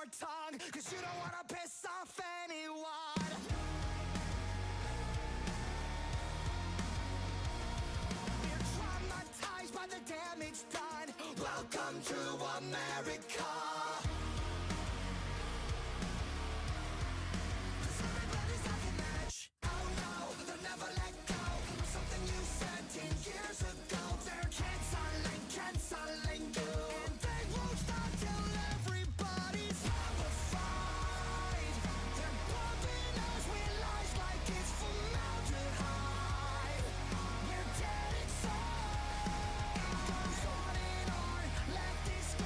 your tongue, cause you don't wanna piss off anyone. We're traumatized by the damage done. Welcome to America. Cause everybody's on the edge. Oh no, they'll never let go. Something you said 10 years ago. They're canceling you. And they won't stop till everybody's horrified. They're bumping us with lies like it's formaldehyde. We're dead inside. It goes on and on, let this go.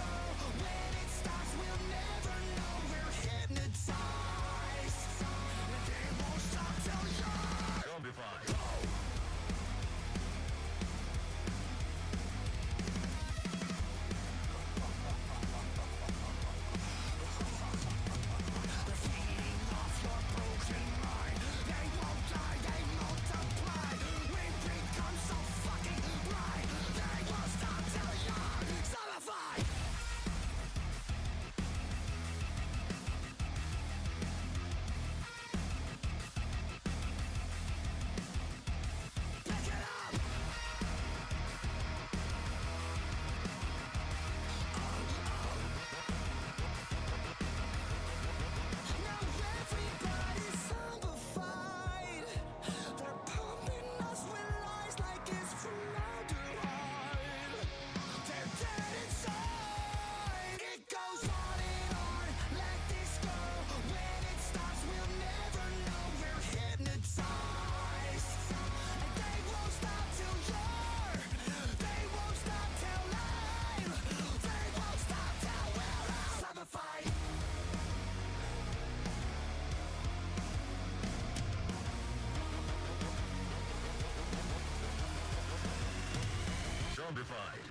When it stops, we'll never know. We're hypnotized. And they won't stop till you're zombified. Zombified.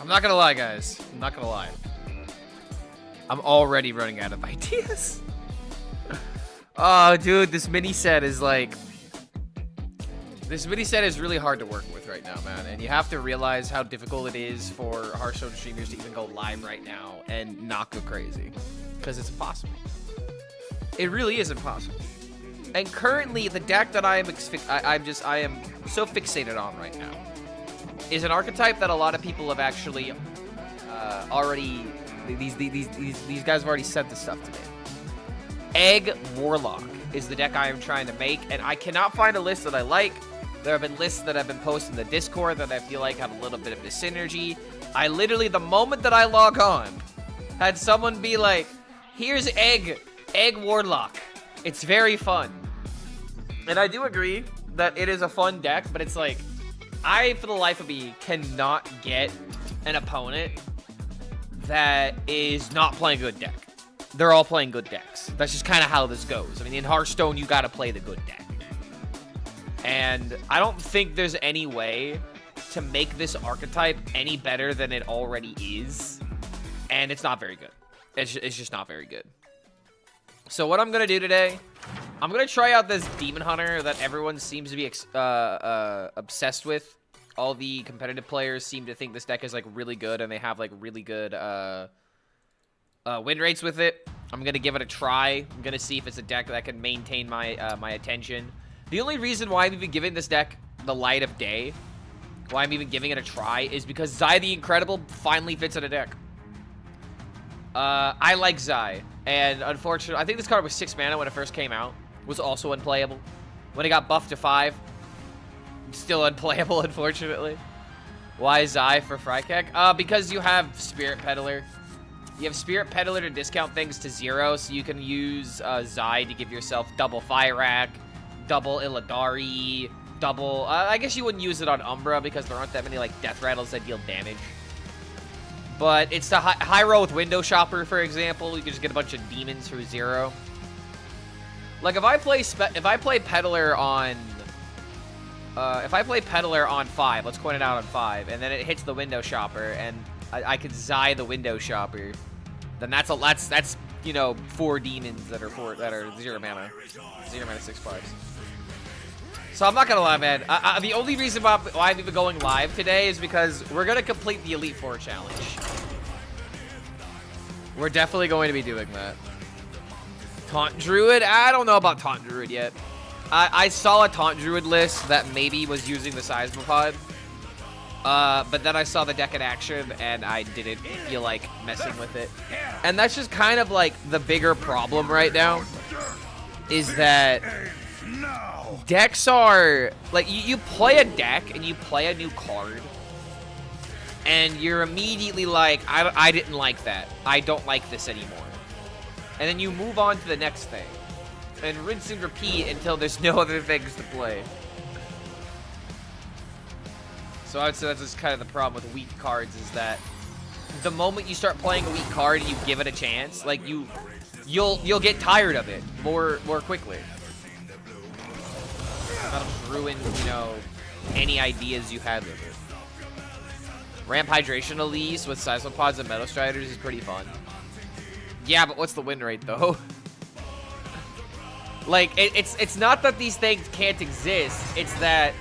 I'm not gonna lie, guys. I'm not gonna lie. I'm already running out of ideas. Oh, dude, this mini set is like... This mini set is really hard to work with right now, man. And you have to realize how difficult it is for Hearthstone streamers to even go live right now and not go crazy. Because it's impossible. It really is impossible. And currently, the deck that I am so fixated on right now is an archetype that a lot of people have actually already... These guys have already sent this stuff to me. Egg Warlock is the deck I am trying to make, and I cannot find a list that I like. There have been lists that have been posted in the Discord that I feel like have a little bit of this synergy. I literally, the moment that I log on, had someone be like, here's Egg Warlock. It's very fun. And I do agree that it is a fun deck, but it's like, I, for the life of me, cannot get an opponent that is not playing a good deck. they're all playing good decks. That's just kind of how this goes. I mean, in Hearthstone, you got to play the good deck. And I don't think there's any way to make this archetype any better than it already is. And it's not very good. It's just not very good. So what I'm going to do today, I'm going to try out this Demon Hunter that everyone seems to be obsessed with. All the competitive players seem to think this deck is, like, really good, and they have, like, really good win rates with it. I'm going to give it a try. I'm going to see if it's a deck that can maintain my my attention. The only reason why I'm even giving this deck the light of day, why I'm even giving it a try, is because Zai the Incredible finally fits in a deck. I like Zai, and unfortunately, I think this card was 6 mana when it first came out. Was also unplayable. When it got buffed to 5, still unplayable, unfortunately. Why Zai for Frykek? Because you have Spirit Peddler. You have Spirit Peddler to discount things to 0, so you can use Zai to give yourself double Fyrakk, double Illidari, double... I guess you wouldn't use it on Umbra because there aren't that many, like, Death Rattles that deal damage. But it's the high roll with Window Shopper, for example. You can just get a bunch of demons for 0. Like, if I play Peddler on... if I play Peddler on 5, let's coin it out on 5, and then it hits the Window Shopper, and I could Zai the Window Shopper, then that's you know, 4 demons that are 0 mana. 0 mana 6/5s. So I'm not gonna lie, man. The only reason why I'm even going live today is because we're gonna complete the Elite Four challenge. We're definitely going to be doing that. Taunt Druid? I don't know about Taunt Druid yet. I saw a Taunt Druid list that maybe was using the Seismopod. But then I saw the deck in action, and I didn't feel like messing with it. And that's just kind of like the bigger problem right now, is that decks are, like, you play a deck, and you play a new card, and you're immediately like, I didn't like that. I don't like this anymore. And then you move on to the next thing. And rinse and repeat until there's no other things to play. So I would say that's just kind of the problem with weak cards, is that the moment you start playing a weak card and you give it a chance, like, you'll get tired of it more quickly. That'll just ruin, you know, any ideas you had with it. Ramp Hydration Elise with Seismopods and Metal Striders is pretty fun. Yeah, but what's the win rate, though? Like, it's not that these things can't exist. It's that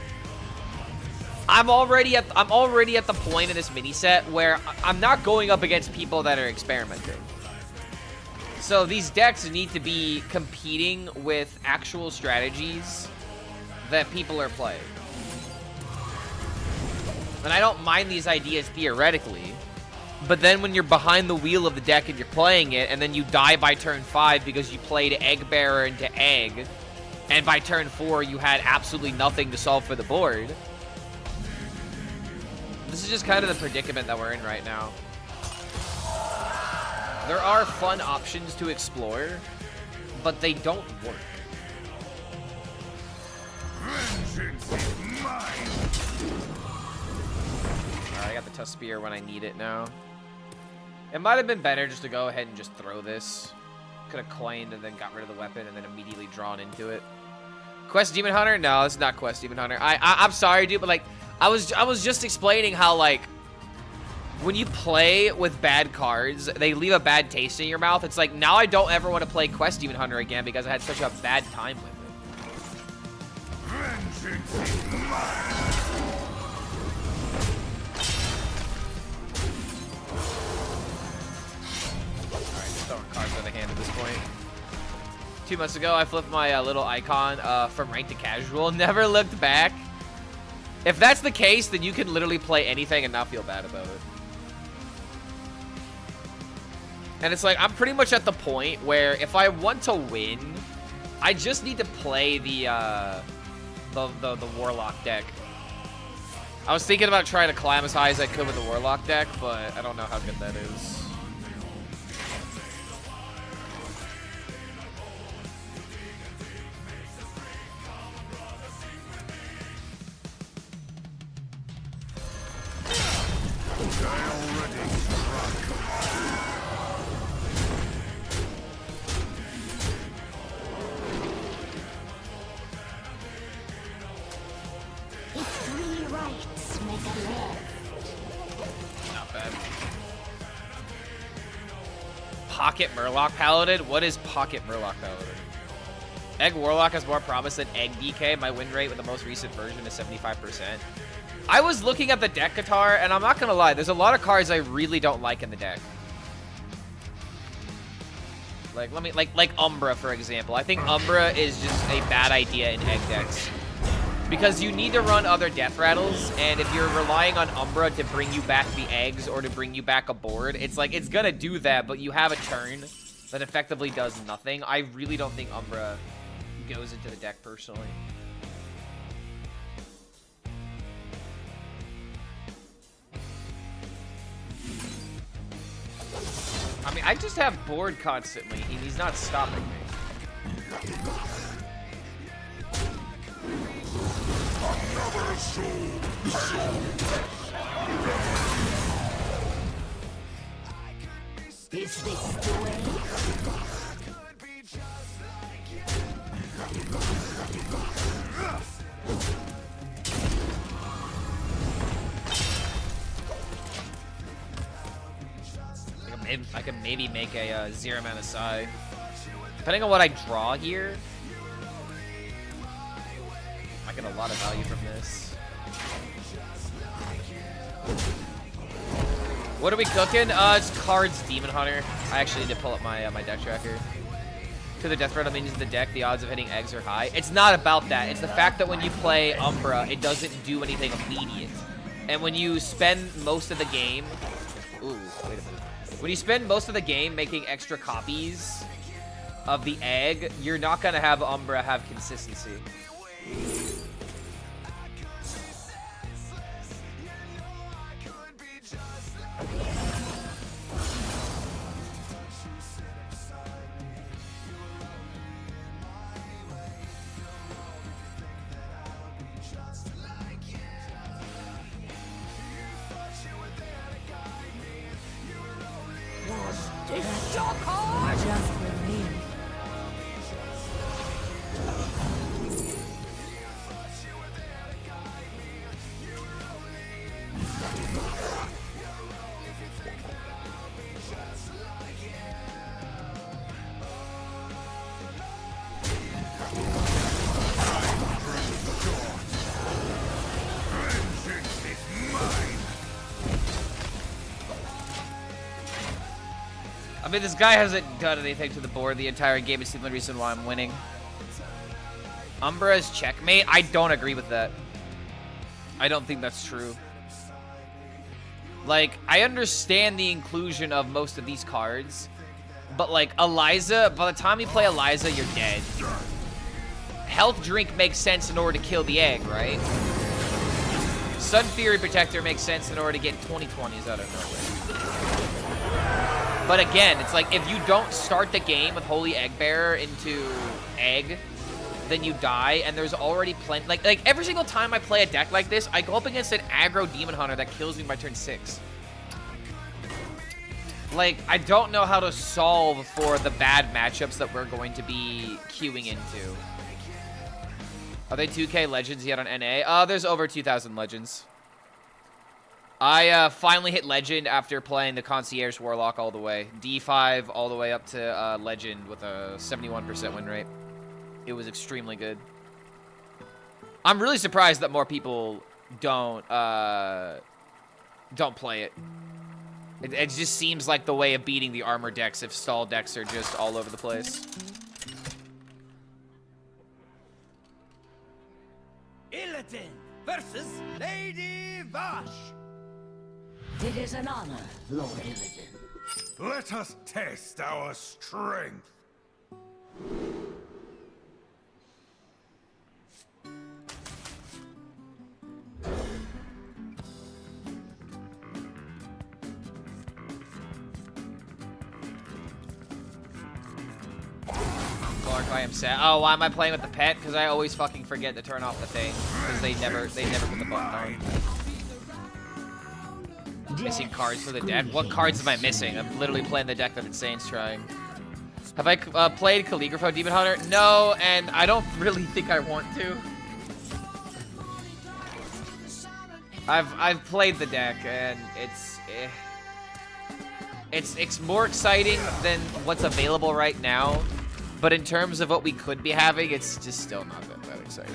I'm already at the point in this mini set where I'm not going up against people that are experimenting. So these decks need to be competing with actual strategies that people are playing. And I don't mind these ideas theoretically, but then when you're behind the wheel of the deck and you're playing it, and then you die by turn 5 because you played Egg Bearer into Egg, and by turn 4 you had absolutely nothing to solve for the board. This is just kind of the predicament that we're in right now. There are fun options to explore, but they don't work. Alright, I got the Tusk Spear when I need it now. It might have been better just to go ahead and just throw this. Could have coined and then got rid of the weapon and then immediately drawn into it. Quest Demon Hunter? No, it's not Quest Demon Hunter. I'm sorry, dude, but like, I was just explaining how, like, when you play with bad cards, they leave a bad taste in your mouth. It's like, now I don't ever want to play Quest Demon Hunter again because I had such a bad time with it. Throwing cards out of hand at this point. 2 months ago, I flipped my little icon from ranked to casual. Never looked back. If that's the case, then you can literally play anything and not feel bad about it. And it's like, I'm pretty much at the point where if I want to win, I just need to play the Warlock deck. I was thinking about trying to climb as high as I could with the Warlock deck, but I don't know how good that is. Pocket Murloc Paladin? What is Pocket Murloc Paladin? Egg Warlock has more promise than Egg DK. My win rate with the most recent version is 75%. I was looking at the deck, Qatar, and I'm not gonna lie, there's a lot of cards I really don't like in the deck. Like Umbra, for example. I think Umbra is just a bad idea in egg decks. Because you need to run other death rattles, and if you're relying on Umbra to bring you back the eggs or to bring you back a board, it's like, it's gonna do that, but you have a turn that effectively does nothing. I really don't think Umbra goes into the deck, personally. I mean, I just have board constantly, and he's not stopping me. Is this the way? I could maybe make a 0 mana side. Depending on what I draw here, I get a lot of value from this. What are we cooking? It's cards Demon Hunter. I actually need to pull up my my deck tracker. To the death rattle minions in the deck, the odds of hitting eggs are high. It's not about that. It's the fact that when you play Umbra, it doesn't do anything immediate. And when you spend most of the game... Ooh, wait a minute. When you spend most of the game making extra copies of the egg, you're not going to have Umbra have consistency. Just for me. I mean, this guy hasn't done anything to the board the entire game. It's the only reason why I'm winning. Umbra's checkmate? I don't agree with that. I don't think that's true. Like, I understand the inclusion of most of these cards, but like, Eliza, by the time you play Eliza, you're dead. Health Drink makes sense in order to kill the egg, right? Sun Fury Protector makes sense in order to get 20/20s out of nowhere. But again, it's like, if you don't start the game with Holy Egg Bearer into egg, then you die, and there's already plenty... Like every single time I play a deck like this, I go up against an aggro Demon Hunter that kills me by turn 6. Like, I don't know how to solve for the bad matchups that we're going to be queuing into. Are they 2K Legends yet on NA? There's over 2,000 Legends. I finally hit Legend after playing the Concierge Warlock all the way. D5 all the way up to Legend with a 71% win rate. It was extremely good. I'm really surprised that more people don't play it. It just seems like the way of beating the armor decks if stall decks are just all over the place. Illidan versus Lady Vash. It is an honor, Lord Illidan. Let us test our strength. Clark, I am sad. Oh, why am I playing with the pet? Because I always fucking forget to turn off the thing. Because they never put the button on. Missing cards for the deck. What cards am I missing? I'm literally playing the deck that Insane's trying. Have I played Calligrapho Demon Hunter? No, and I don't really think I want to. I've played the deck, and it's It's more exciting than what's available right now, but in terms of what we could be having, it's just still not that exciting.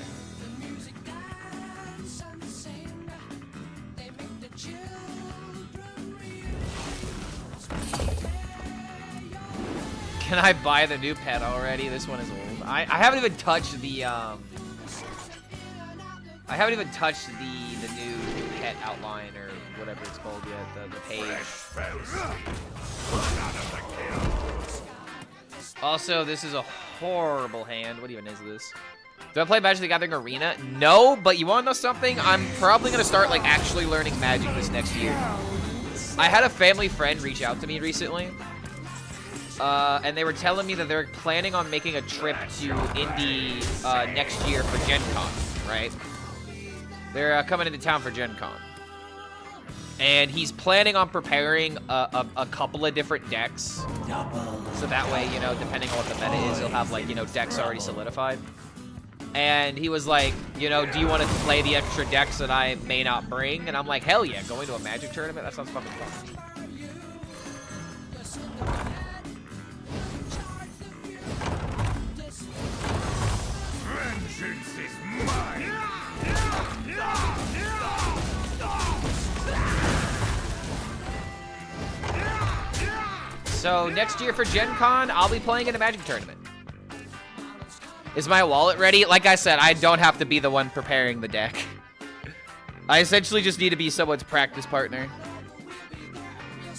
Can I buy the new pet already? This one is old. I haven't even touched the I haven't even touched the new pet outline or whatever it's called yet, the page. Also, this is a horrible hand. What even is this? Do I play Magic the Gathering Arena? No, but you want to know something? I'm probably going to start like actually learning Magic this next year. I had a family friend reach out to me recently. And they were telling me that they're planning on making a trip to Indy next year for Gen Con, right? They're coming into town for Gen Con. And he's planning on preparing a couple of different decks. So that way, you know, depending on what the meta is, he'll have, like, you know, decks already solidified. And he was like, you know, do you want to play the extra decks that I may not bring? And I'm like, hell yeah, going to a Magic tournament? That sounds fucking fun. Vengeance is mine. So next year for Gen Con, I'll be playing in a Magic tournament. Is my wallet ready? Like I said, I don't have to be the one preparing the deck. I essentially just need to be someone's practice partner.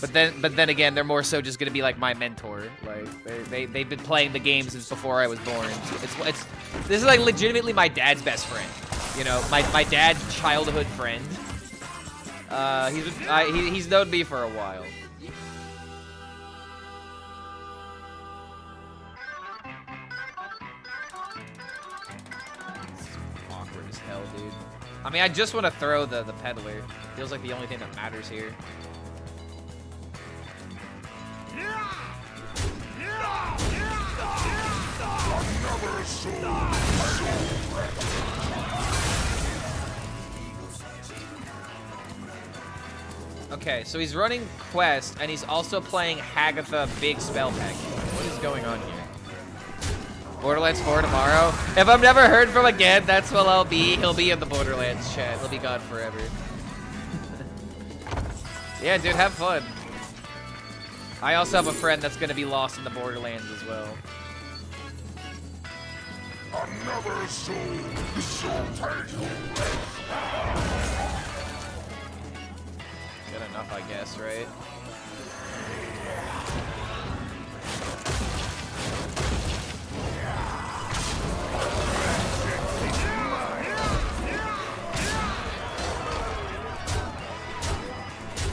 But then again, they're more so just gonna be like my mentor. Like they've been playing the game since before I was born. This is like legitimately my dad's best friend. You know, my dad's childhood friend. He's known me for a while. Awkward as hell, dude. I mean, I just want to throw the peddler. Feels like the only thing that matters here. Okay, so he's running Quest, and he's also playing Hagatha Big Spell Pack. What is going on here? Borderlands 4 tomorrow? If I'm never heard from again, that's what I'll be. He'll be in the Borderlands chat. He'll be gone forever. Yeah, dude, have fun. I also have a friend that's gonna be lost in the Borderlands as well. Another soul, the soul title. Good enough, I guess, right?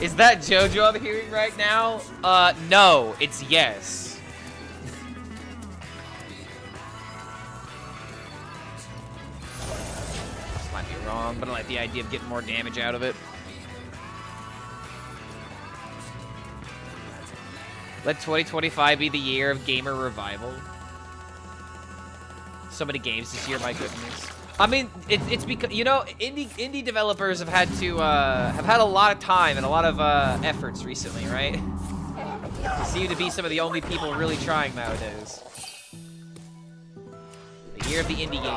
Is that JoJo I'm hearing right now? No, it's yes. This might be wrong, but I like the idea of getting more damage out of it. Let 2025 be the year of gamer revival. So many games this year, my goodness. I mean, it's because, you know, indie developers have had to have had a lot of time and a lot of efforts recently, right? Seem to be some of the only people really trying nowadays. The year of the indie game.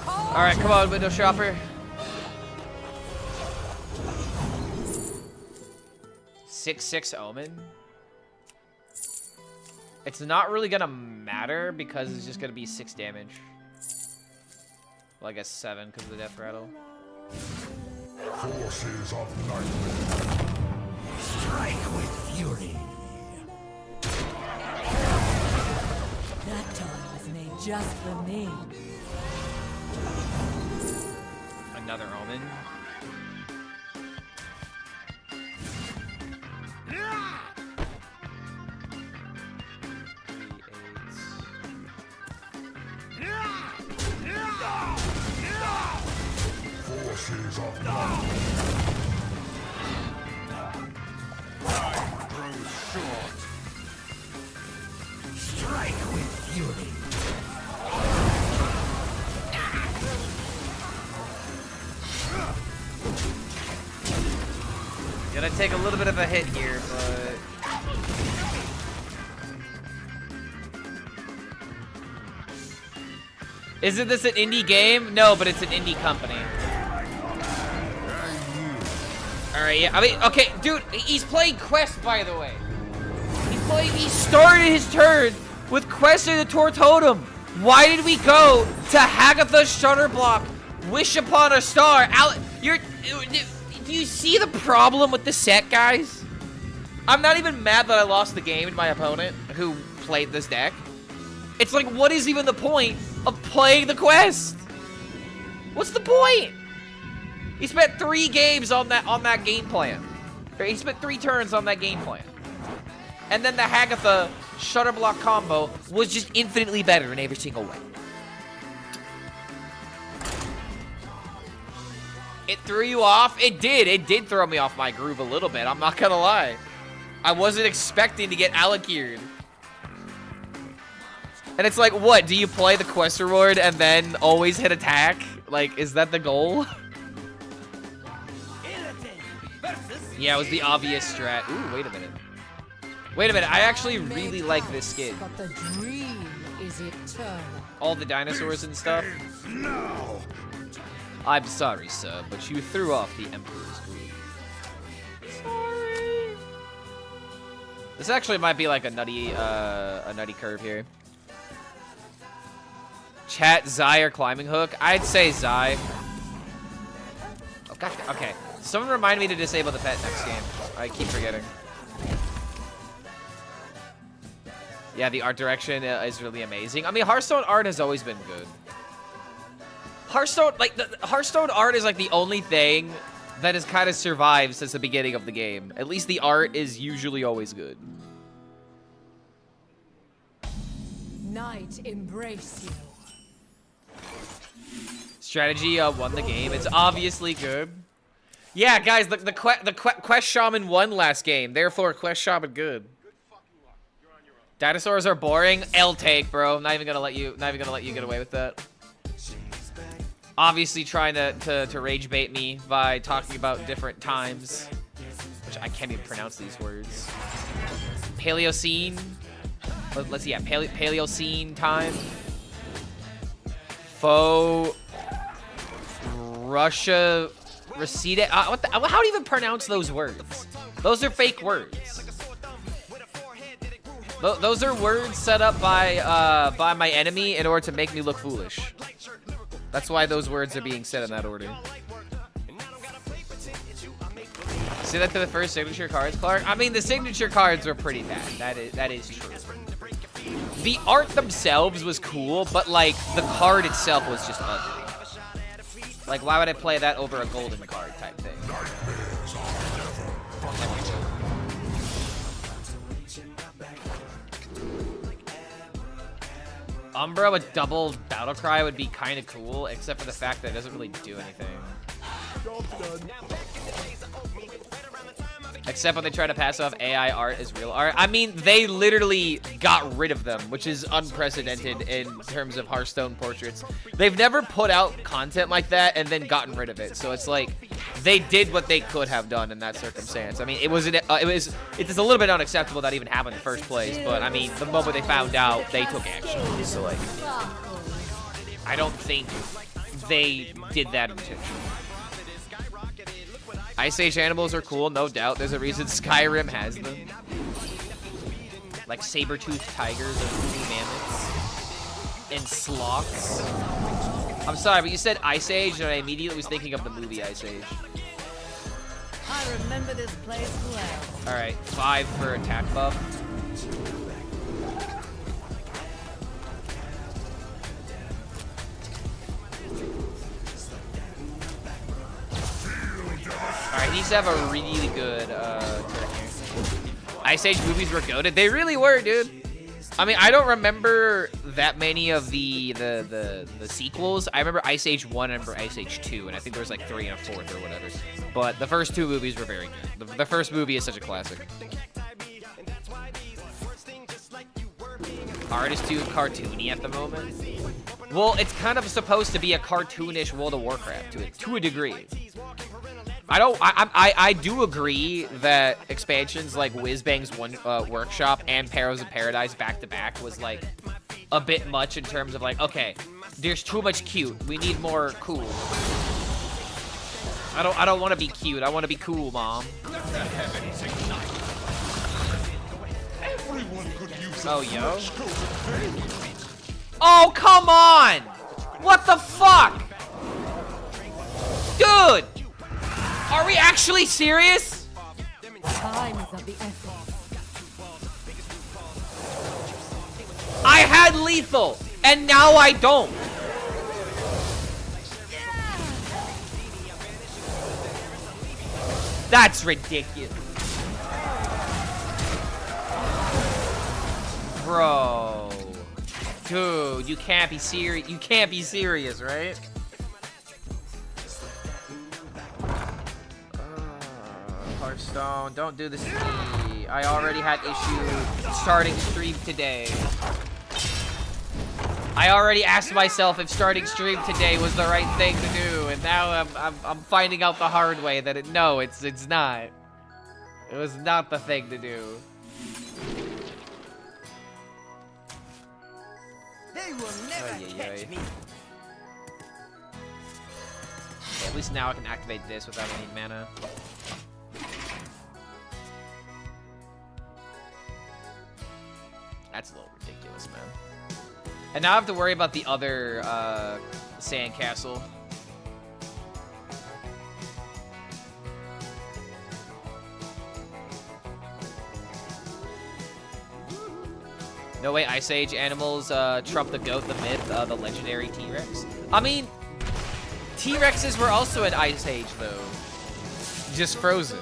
All right, come on, window shopper. 6/6 Omen. It's not really gonna matter because it's just gonna be 6 damage. Well, I guess 7 because of the death rattle. Forces of nightmare. Strike with fury. That toy was made just for me. Another Omen. Forces of nightmare. Time grows short. Strike with fury. take a little bit of a hit here, but... Isn't this an indie game? No, but it's an indie company. Alright, yeah, I mean, okay, dude, he's playing Quest, by the way. He started his turn with Quest in the Tor Totem. Why did we go to Hagatha Shutterblock, Wish Upon a Star? Do you see the problem with the set, guys? I'm not even mad that I lost the game to my opponent who played this deck. It's like, what is even the point of playing the Quest? What's the point? He spent 3 games on that game plan. Or he spent 3 turns on that game plan. And then the Hagatha Shutterblock combo was just infinitely better in every single way. It threw you off? It did. It did throw me off my groove a little bit. I'm not gonna lie. I wasn't expecting to get Alakired. And it's like, what? Do you play the quest reward and then always hit attack? Like, is that the goal? Yeah, it was the obvious strat. Ooh, wait a minute. Wait a minute, I actually really like this skin. But the dream is eternal. All the dinosaurs and stuff. No. I'm sorry, sir, but you threw off the Emperor's groove. Sorry. This actually might be like a nutty curve here. Chat, Zai or climbing hook? I'd say Zai. Oh, God, okay. Someone remind me to disable the pet next game. I keep forgetting. Yeah, the art direction is really amazing. I mean, Hearthstone art has always been good. Hearthstone, like, the Hearthstone art is like the only thing that has kind of survived since the beginning of the game. At least the art is usually always good. Night embrace you. Strategy won the game. It's obviously good. Yeah, guys, the Quest Shaman won last game. Therefore, Quest Shaman good. Dinosaurs are boring. L take, bro. Not even gonna let you get away with that. Obviously trying to rage bait me by talking about different times, which I can't even pronounce these words. Paleocene. Let's see, yeah, Paleocene time. Faux Russia receded. How do you even pronounce those words? Those are fake words. Those are words set up by my enemy in order to make me look foolish. That's why those words are being said in that order. Say that to the first signature cards, Clark. I mean, the signature cards were pretty bad. That is true. The art themselves was cool, but like the card itself was just ugly. Like, why would I play that over a golden card type thing? Umbra with double battle cry would be kind of cool, except for the fact that it doesn't really do anything. Except when they try to pass off AI art as real art. I mean, they literally got rid of them, which is unprecedented in terms of Hearthstone portraits. They've never put out content like that and then gotten rid of it. So it's like they did what they could have done in that circumstance. I mean, it is a little bit unacceptable that even happened in the first place. But I mean, the moment they found out, they took action. So like, I don't think they did that intentionally. Ice Age animals are cool, no doubt. There's a reason Skyrim has them. Like saber-toothed tigers or woolly mammoths. And sloths. I'm sorry, but you said Ice Age, and I immediately was thinking of the movie Ice Age. I remember this place well. Alright, 5 for attack buff. Alright, he needs to have a really good turn here. Ice Age movies were goated. They really were, dude. I mean, I don't remember that many of the sequels. I remember Ice Age 1, I remember Ice Age 2, and I think there was like 3 and a 4th or whatever. But the first 2 movies were very good. The first movie is such a classic. Art is too cartoony at the moment. Well, it's kind of supposed to be a cartoonish World of Warcraft to a degree. I do agree that expansions like Whizbang's One Workshop and Perils of Paradise back to back was like a bit much in terms of like, okay, there's too much cute. We need more cool. I don't want to be cute. I want to be cool, mom. Oh, yo. Oh, come on! What the fuck? Dude! Are we actually serious? Time is of the essence. I had lethal, and now I don't. That's ridiculous. Bro. Dude, you can't be serious. You can't be serious, right? Hearthstone, don't do this to me. I already had issue starting stream today. I already asked myself if starting stream today was the right thing to do, and now I'm finding out the hard way that it's not. It was not the thing to do. They will never catch me. Okay, at least now I can activate this without any mana. That's a little ridiculous, man. And now I have to worry about the other sandcastle. No way, Ice Age animals trump the goat, the myth, the legendary T-Rex. I mean, T-Rexes were also in Ice Age, though. Just frozen.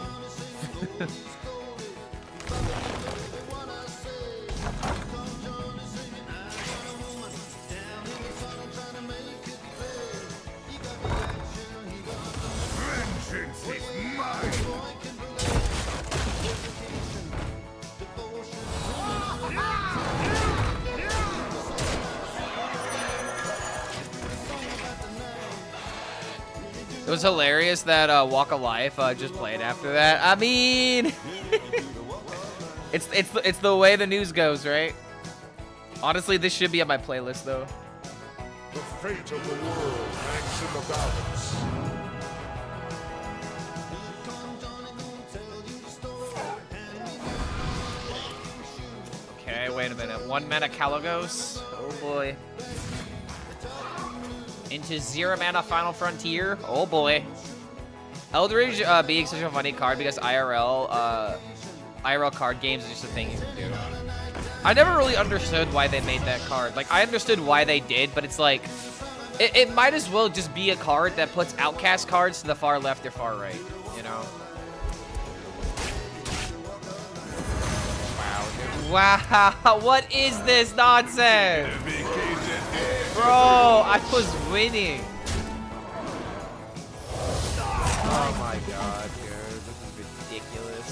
It was hilarious that Walk of Life just played after that. I mean, it's the way the news goes, right? Honestly, this should be on my playlist though. The fate of the world hangs in the balance. Okay, wait a minute. 1 mana Kalagos. Oh boy. Into 0 mana Final Frontier. Oh boy. Eldridge being such a funny card because IRL card games is just a thing you can do. I never really understood why they made that card. Like, I understood why they did, but it's like, it might as well just be a card that puts outcast cards to the far left or far right, you know? Wow, dude. Wow, what is this nonsense? Bro, I was winning. Oh my god, dude. This is ridiculous.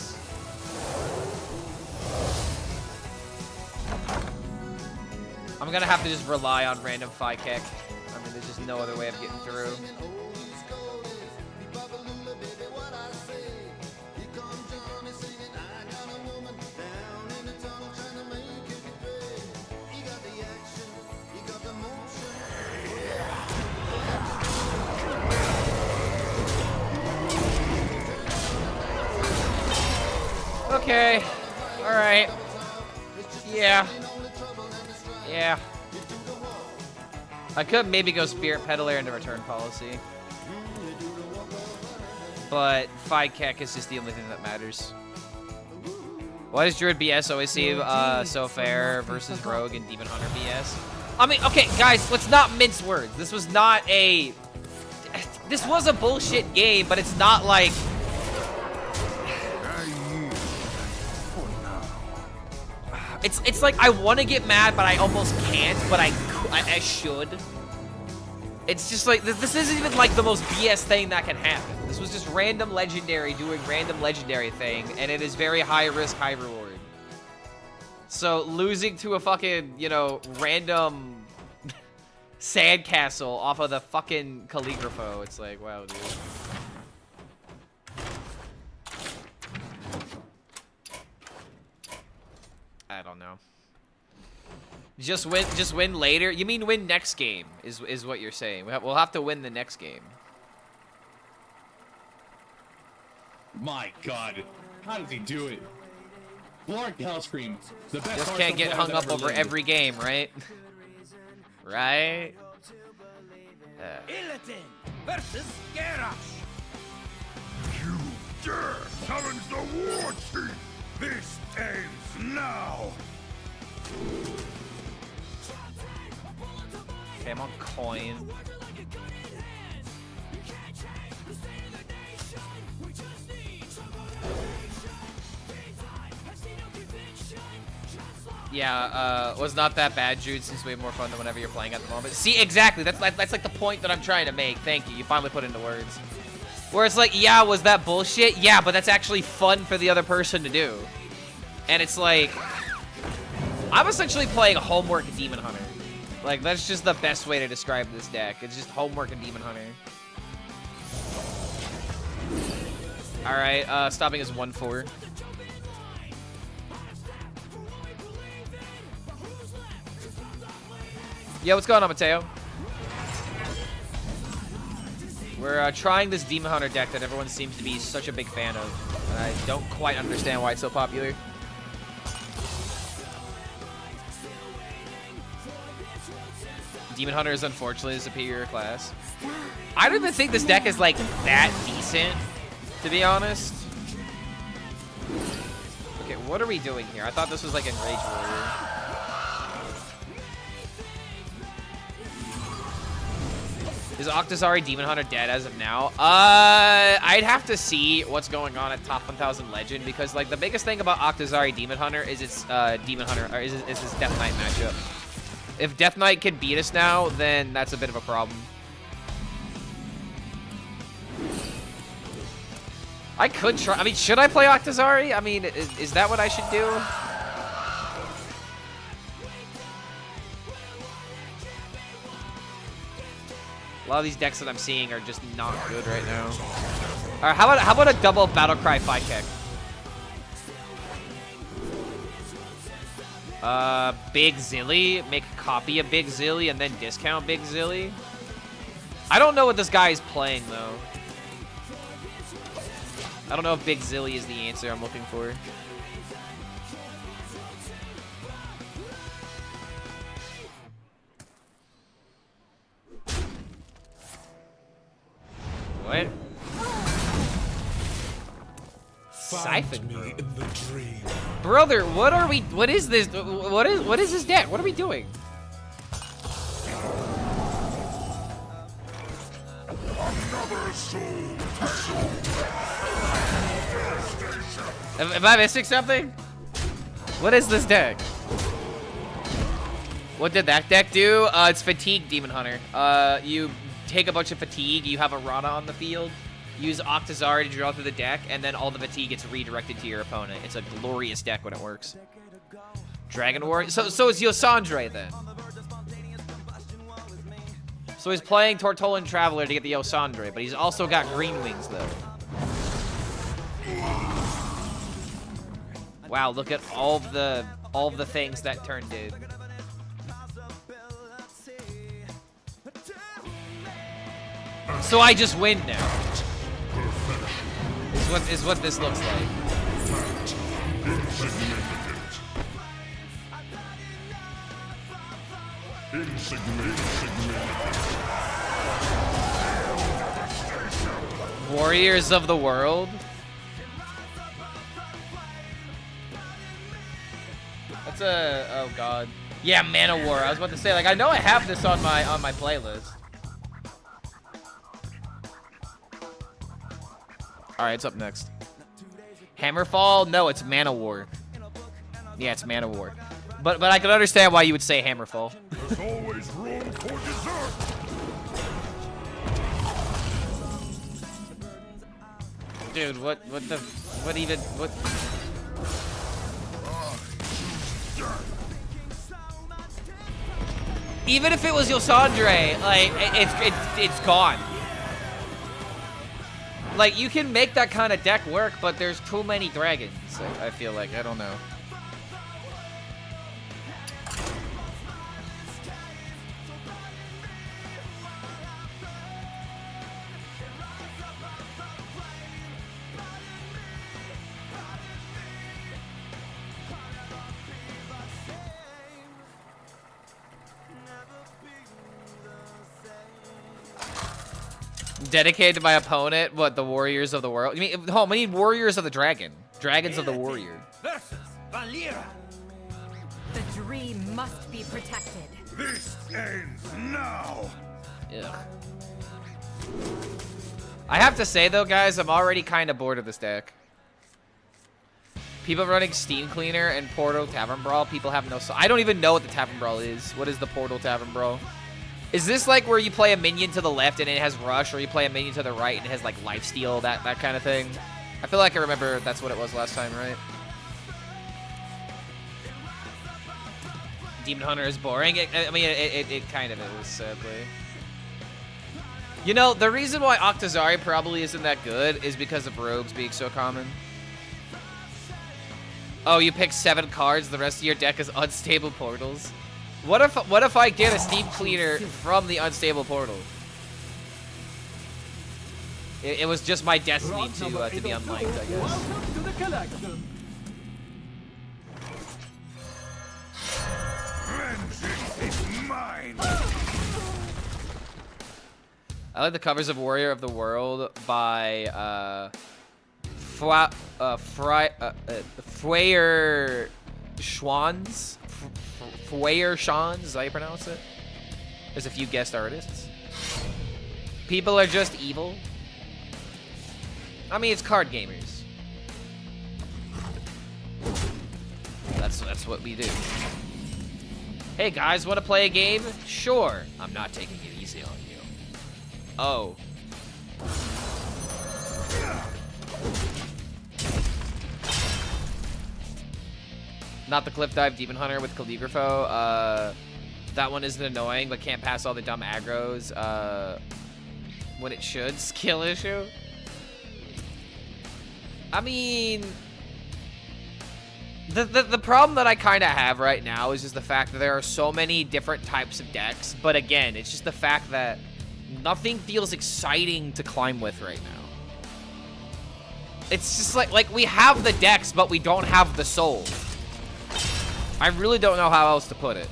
I'm gonna have to just rely on random fight kick. I mean, there's just no other way of getting through. Okay. Alright. Yeah. Yeah. I could maybe go Spirit Peddler into Return Policy. But Fight Keck is just the only thing that matters. Why does Druid BS always seem so fair versus Rogue and Demon Hunter BS? I mean, okay, guys, let's not mince words. This was not a... This was a bullshit game, but it's not like... It's like I want to get mad, but I almost can't, but I should. It's just like, this isn't even like the most BS thing that can happen. This was just random legendary doing random legendary thing, and it is very high risk, high reward. So losing to a fucking, you know, random sandcastle off of the fucking Calligrapho, it's like, wow, dude. I don't know. Just win later? You mean win next game, is what you're saying. We'll have to win the next game. My God, how does he do it? Lord HELLSCREAM, the best. Just can't get hung up over every game, right? Right? Illidan versus Garrosh. You dare challenge the war chief! This ends now! Okay, I'm on coin. Yeah, was not that bad, Jude. Seems way more fun than whatever you're playing at the moment. See, exactly. That's like the point that I'm trying to make. Thank you. You finally put it into words. Where it's like, yeah, was that bullshit? Yeah, but that's actually fun for the other person to do. And it's like, I'm essentially playing Homework Demon Hunter. Like, that's just the best way to describe this deck. It's just Homework and Demon Hunter. Alright, stopping is 1-4. Yo, what's going on, Mateo? We're trying this Demon Hunter deck that everyone seems to be such a big fan of. And I don't quite understand why it's so popular. Demon Hunter is unfortunately a superior class. I don't even think this deck is like that decent, to be honest. Okay, what are we doing here? I thought this was like Enrage Warrior. Is Octazari Demon Hunter dead as of now? I'd have to see what's going on at top 1000 Legend, because like the biggest thing about Octazari Demon Hunter is its Demon Hunter, or is its Death Knight matchup. If Death Knight can beat us now, then that's a bit of a problem. I could try. I mean, should I play Octazari? I mean, is that what I should do? A lot of these decks that I'm seeing are just not good right now. All right, how about a double Battlecry 5-kick? Big Zilly, make a copy of Big Zilly and then discount Big Zilly. I don't know what this guy is playing though. I don't know if Big Zilly is the answer I'm looking for. What? Siphon me in the dream. Brother, what are we? What is this? What is this deck? What are we doing? Another soul to soul. Am I missing something? What is this deck? What did that deck do? It's Fatigue Demon Hunter. You take a bunch of Fatigue, you have a Rana on the field, use Octazari to draw through the deck, and then all the Fatigue gets redirected to your opponent. It's a glorious deck when it works. Dragon Warrior. So it's Yosandre then. So he's playing Tortolan Traveler to get the Yosandre, but he's also got Green Wings though. Wow, look at all of the things that turn did. So I just win now. Is what this looks like. Warriors of the World. That's a, oh god. Yeah, Mana War. I was about to say, like, I know I have this on my playlist. Alright, it's up next. Hammerfall? No, it's Mana War. Yeah, it's Mana War. But I can understand why you would say Hammerfall. There's always room for dessert. Dude, what even, what? Even if it was Yosandre, like, it's gone. Like, you can make that kind of deck work, but there's too many dragons, I feel like. I don't know. Dedicated to my opponent. What, the warriors of the world? You mean, oh, we need warriors of the dragon. Dragons of the warrior. Versus Valera. The dream must be protected. This ends now. Ugh. I have to say though, guys, I'm already kind of bored of this deck. People running Steam Cleaner and Portal Tavern Brawl. People have no. I don't even know what the Tavern Brawl is. What is the Portal Tavern Brawl? Is this like where you play a minion to the left and it has rush, or you play a minion to the right and it has like lifesteal, that kind of thing? I feel like I remember that's what it was last time, right? Demon Hunter is boring. I mean, it kind of is, sadly. You know, the reason why Octazari probably isn't that good is because of rogues being so common. Oh, you pick 7 cards, the rest of your deck is unstable portals. What if I get a Steam Cleaner from the unstable portal? It was just my destiny to be unliked, I guess. Welcome to the collection. Vengeance is mine. I like the covers of Warrior of the World by Freyer Schwans. Freyer Schwans, is that how you pronounce it? There's a few guest artists. People are just evil. I mean, it's card gamers. That's what we do. Hey guys, want to play a game? Sure. I'm not taking it easy on you. Oh. Not the Cliff Dive Demon Hunter with Calligrapho. That one isn't annoying, but can't pass all the dumb aggros when it should. Skill issue? I mean... The problem that I kind of have right now is just the fact that there are so many different types of decks, but again, it's just the fact that nothing feels exciting to climb with right now. It's just like we have the decks, but we don't have the soul. I really don't know how else to put it.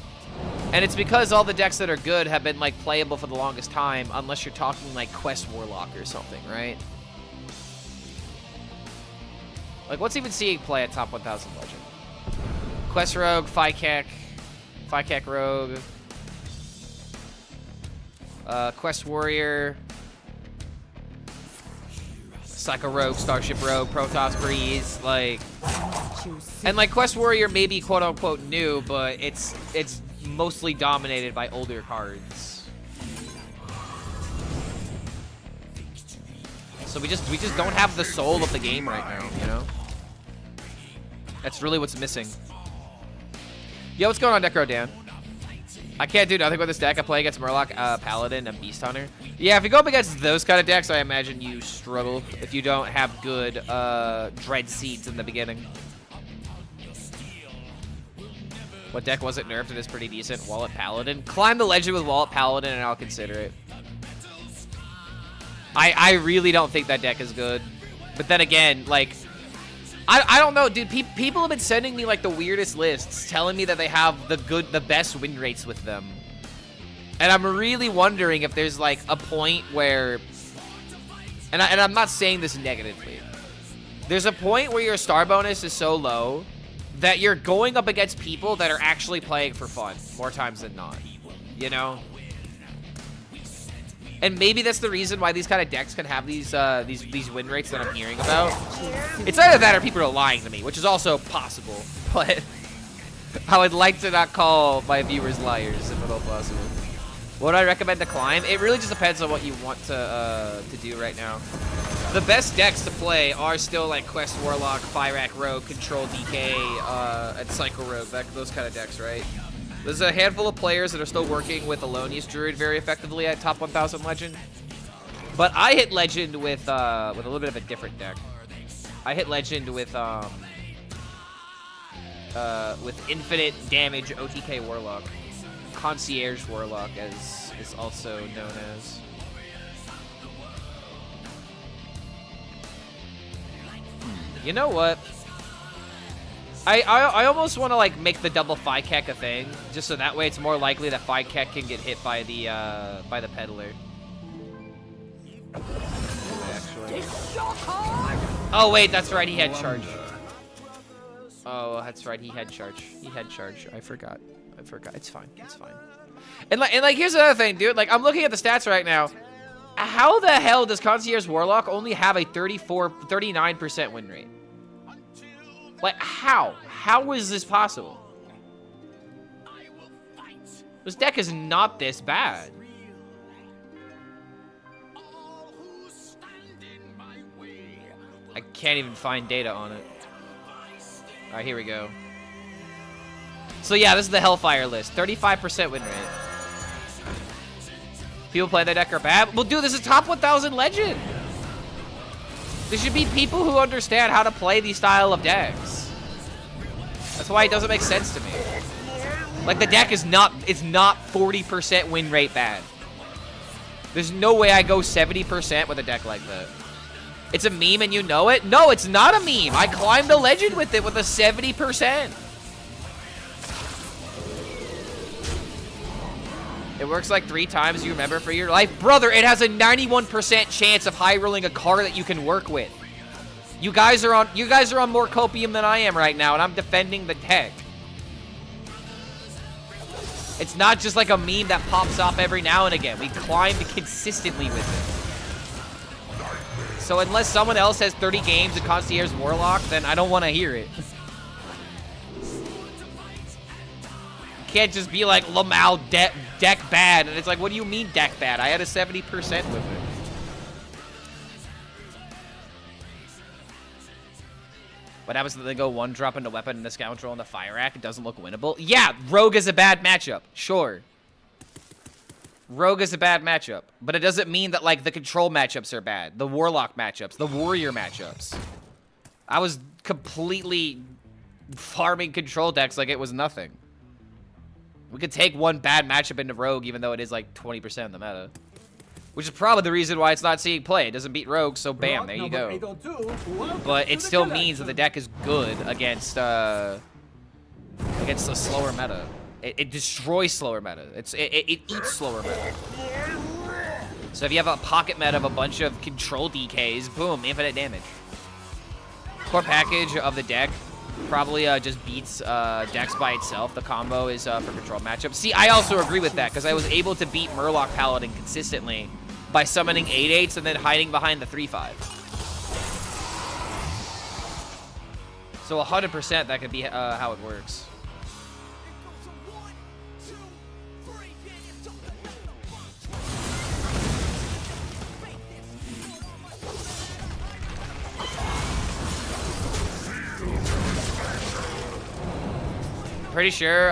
And it's because all the decks that are good have been like playable for the longest time, unless you're talking like Quest Warlock or something, right? Like, what's even seeing play at top 1000 Legend? Quest Rogue, Fikek Rogue, Quest Warrior, Psycho Rogue, Starship Rogue, Protoss Breeze, like, and like Quest Warrior may be quote unquote new, but it's mostly dominated by older cards. So we just don't have the soul of the game right now, you know? That's really what's missing. Yo, what's going on, Necro Dan? I can't do nothing with this deck. I play against Murloc, Paladin, and Beast Hunter. Yeah, if you go up against those kind of decks, I imagine you struggle if you don't have good Dread Seeds in the beginning. What deck was it nerfed and is pretty decent? Wallet Paladin. Climb the legend with Wallet Paladin and I'll consider it. I really don't think that deck is good. But then again, like, I don't know, dude. People have been sending me like the weirdest lists, telling me that they have the best win rates with them, and I'm really wondering if there's like a point where, and I'm not saying this negatively, there's a point where your star bonus is so low that you're going up against people that are actually playing for fun more times than not, you know. And maybe that's the reason why these kind of decks can have these win rates that I'm hearing about. It's either that or people are lying to me, which is also possible. But I would like to not call my viewers liars if at all possible. Would I recommend to climb? It really just depends on what you want to do right now. The best decks to play are still like Quest Warlock, Fyrak Rogue, Control DK, and Psycho Rogue, those kind of decks, right? There's a handful of players that are still working with Alonius Druid very effectively at top 1000 Legend. But I hit Legend with a little bit of a different deck. I hit Legend with infinite damage OTK Warlock. Concierge Warlock, as is also known as. You know what? I almost want to like make the double Fikek a thing, just so that way it's more likely that Fikek can get hit by the peddler. Actually. Oh wait, that's right. He had charge. Oh, that's right. He had charge. He had charge. I forgot. It's fine. It's fine. And like, here's another thing, dude. Like, I'm looking at the stats right now. How the hell does Concierge Warlock only have a 39% win rate? Like, how? How is this possible? This deck is not this bad. I can't even find data on it. Alright, here we go. So yeah, this is the Hellfire list. 35% win rate. People play that deck are bad. Well, dude, this is top 1,000 legend. There should be people who understand how to play these style of decks. That's why it doesn't make sense to me. Like, the deck is not, it's not 40% win rate bad. There's no way I go 70% with a deck like that. It's a meme and you know it? No, it's not a meme. I climbed a legend with it with a 70%. It works like 3 times you remember for your life. Brother, it has a 91% chance of high rolling a card that you can work with. You guys are on more copium than I am right now, and I'm defending the deck. It's not just like a meme that pops up every now and again. We climbed consistently with it. So unless someone else has 30 games of Concierge Warlock, then I don't want to hear it. Can't just be like, Lamau deck bad. And it's like, what do you mean deck bad? I had a 70% with it. What happens if they go 1-drop into weapon and the scoundrel and the fire rack? It doesn't look winnable. Yeah, Rogue is a bad matchup. Sure. Rogue is a bad matchup. But it doesn't mean that, like, the control matchups are bad. The Warlock matchups. The Warrior matchups. I was completely farming control decks like it was nothing. We could take one bad matchup into Rogue, even though it is, like, 20% of the meta. Which is probably the reason why it's not seeing play. It doesn't beat Rogue, so bam, there you go. But it still means that the deck is good against a slower meta. It destroys slower meta. It eats slower meta. So if you have a pocket meta of a bunch of control DKs, boom, infinite damage. Core package of the deck probably just beats decks by itself. The combo is for control matchups. See, I also agree with that, because I was able to beat Murloc Paladin consistently by summoning 8/8s and then hiding behind the 3/5. So 100% that could be how it works. Pretty sure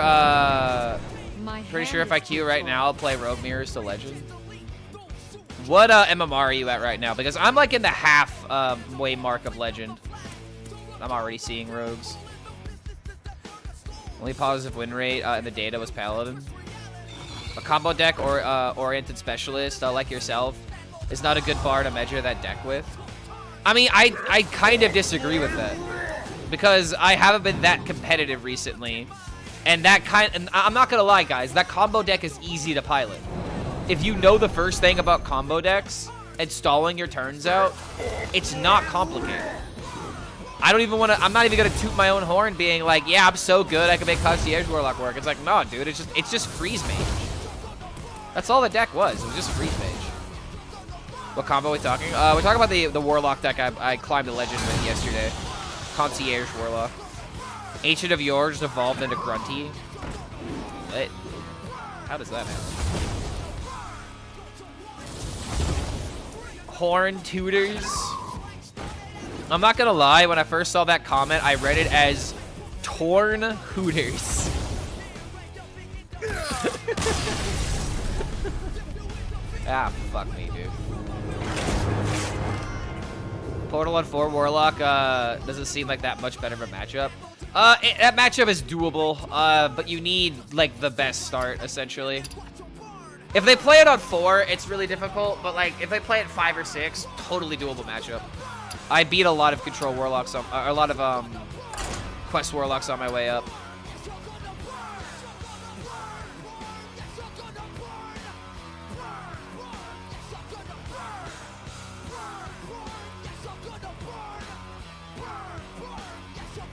if I queue right now, I'll play Rogue Mirrors to Legend. What MMR are you at right now? Because I'm like in the half-way mark of Legend. I'm already seeing Rogues. Only positive win rate in the data was Paladin. A combo deck or oriented specialist like yourself is not a good bar to measure that deck with. I mean, I kind of disagree with that. Because I haven't been that competitive recently. And and I'm not gonna lie, guys, that combo deck is easy to pilot. If you know the first thing about combo decks and stalling your turns out, it's not complicated. I'm not even gonna toot my own horn being like, yeah, I'm so good, I can make Concierge Warlock work. It's like, no, dude, it's just freeze mage. That's all the deck was. It was just freeze mage. What combo are we talking? We're talking about the Warlock deck I climbed a legend with yesterday. Concierge Warlock. Ancient of Yours evolved into Grunty. What? How does that happen? Horn Tutors. I'm not gonna lie, when I first saw that comment, I read it as Torn Hooters. Ah, fuck me, dude. Portal on 4 Warlock doesn't seem like that much better of a matchup. That matchup is doable, but you need, like, the best start, essentially. If they play it on 4, it's really difficult, but, like, if they play it 5 or 6, totally doable matchup. I beat a lot of Control Warlocks, a lot of, Quest Warlocks on my way up.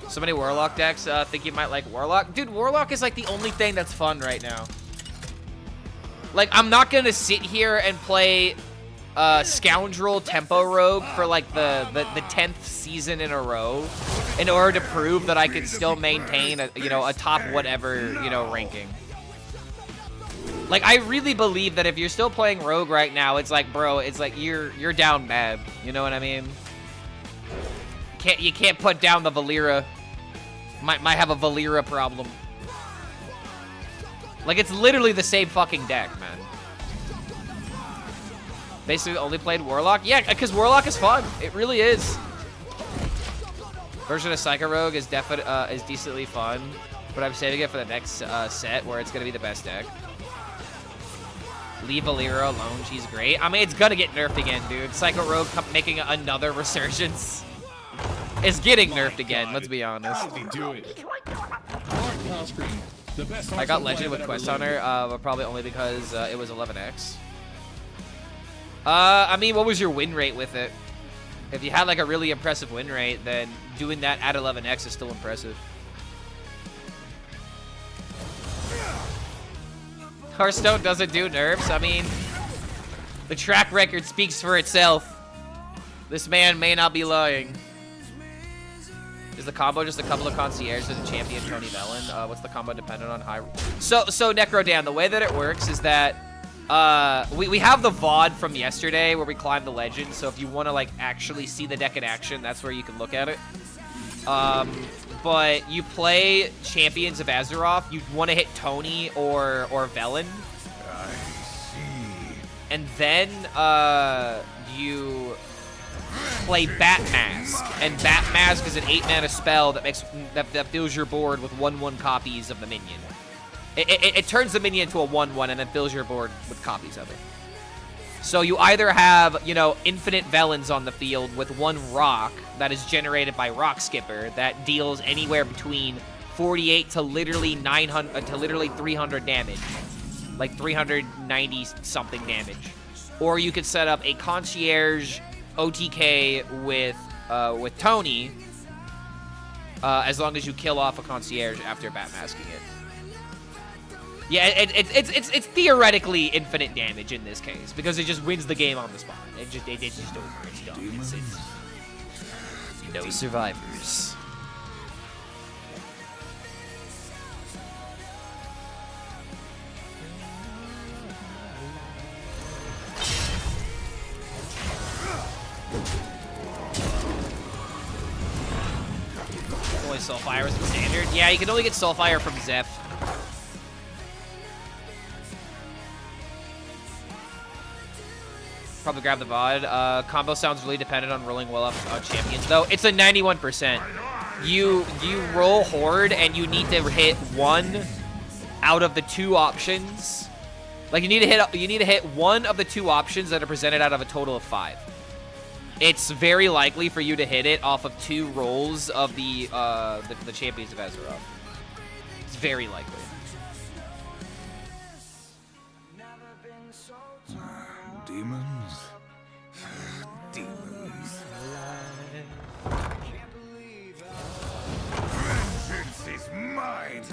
So many Warlock decks. Think you might like Warlock. Dude, Warlock is like the only thing that's fun right now. Like, I'm not gonna sit here and play Scoundrel Tempo Rogue for like the 10th season in a row in order to prove that I can still maintain a, you know, a top whatever, you know, ranking. Like, I really believe that if you're still playing Rogue right now, it's like, bro, it's like you're down bad. You know what I mean? You can't put down the Valera. Might have a Valera problem. Like, it's literally the same fucking deck, man. Basically only played Warlock. Yeah, because Warlock is fun. It really is. Version of Psycho Rogue is is decently fun, but I'm saving it for the next set where it's gonna be the best deck. Leave Valera alone. She's great. I mean, it's gonna get nerfed again, dude. Psycho Rogue making another resurgence. It's getting nerfed again. Let's be honest. Do it. I got Legend with Quest Hunter, but probably only because it was 11x. I mean, what was your win rate with it? If you had like a really impressive win rate, then doing that at 11x is still impressive. Hearthstone doesn't do nerfs. I mean, the track record speaks for itself. This man may not be lying. Is the combo just a couple of concierges and a champion Tony Velen? What's the combo dependent on high? So Necrodan, the way that it works is that we have the VOD from yesterday where we climbed the legend. So if you want to like actually see the deck in action, that's where you can look at it. But you play Champions of Azeroth. You want to hit Tony or Velen. I see. And then you play Bat Mask, and Bat Mask is an 8-mana spell that fills your board with 1/1 copies of the minion. It turns the minion into a 1/1 and then fills your board with copies of it. So you either have, you know, infinite Velens on the field with 1 rock that is generated by Rock Skipper that deals anywhere between 48 to literally 900 to literally 300 damage, like 390 something damage, or you could set up a Concierge OTK with Tony, as long as you kill off a Concierge after Batmasking it. Yeah, it's theoretically infinite damage in this case because it just wins the game on the spot. It's just over. It's done. It's no survivors. Only Soulfire is the standard. Yeah, you can only get Soulfire from Zeph. Probably grab the VOD. Combo sounds really dependent on rolling well up on champions, though. It's a 91%. You roll Horde, and you need to hit 1 out of the 2 options. Like, you need to hit 1 of the 2 options that are presented out of a total of 5. It's very likely for you to hit it off of 2 rolls of the Champions of Azeroth. It's very likely. Demons. Demons. Vengeance is mine.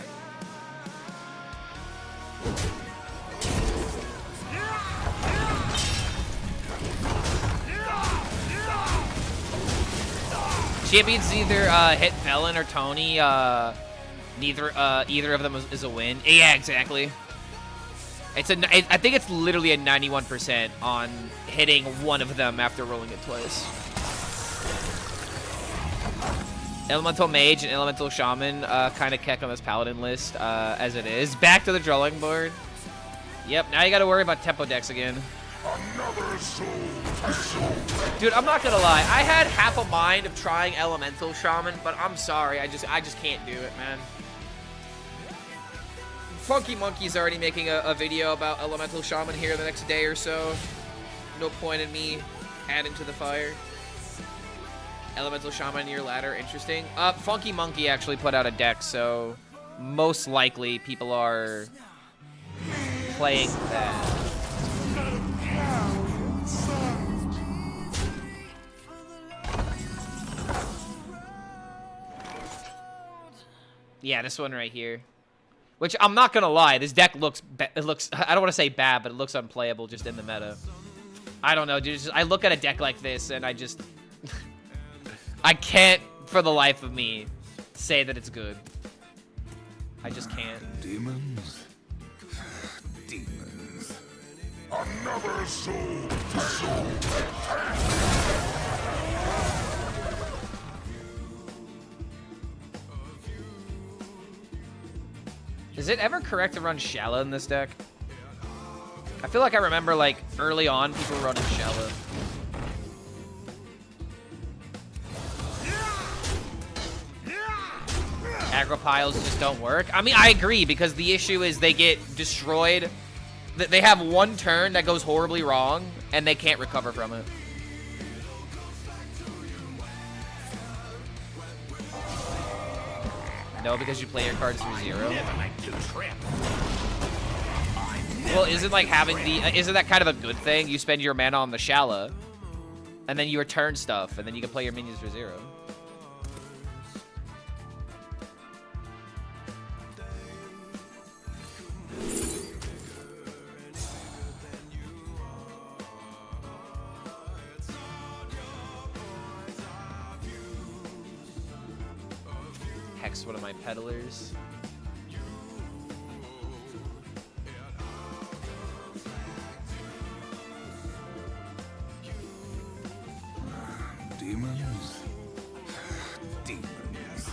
Champions either hit Velen or Tony. Either of them is a win. Yeah, exactly. I think it's literally a 91% on hitting 1 of them after rolling it twice. Elemental Mage and Elemental Shaman kind of keck on this Paladin list as it is. Back to the drawing board. Yep, now you got to worry about tempo decks again. Another soul. Dude, I'm not gonna lie. I had half a mind of trying Elemental Shaman, but I'm sorry. I just can't do it, man. Funky Monkey's already making a video about Elemental Shaman here the next day or so. No point in me adding to the fire. Elemental Shaman in your ladder, interesting. Funky Monkey actually put out a deck, so most likely people are playing that. Yeah, this one right here. Which, I'm not gonna lie, this deck looks, I don't want to say bad, but it looks unplayable just in the meta. I don't know, dude. I look at a deck like this, and I just... I can't, for the life of me, say that it's good. I just can't. Demons. Demons. Another soul to soul. Is it ever correct to run Shala in this deck? I feel like I remember, like, early on, people running Shala. Aggro piles just don't work. I mean, I agree, because the issue is they get destroyed. They have one turn that goes horribly wrong, and they can't recover from it. No, because you play your cards through 0. Well, isn't like having the isn't that kind of a good thing? You spend your mana on the Shala, and then you return stuff, and then you can play your minions for 0. Hex one of my peddlers. Demons. Demons.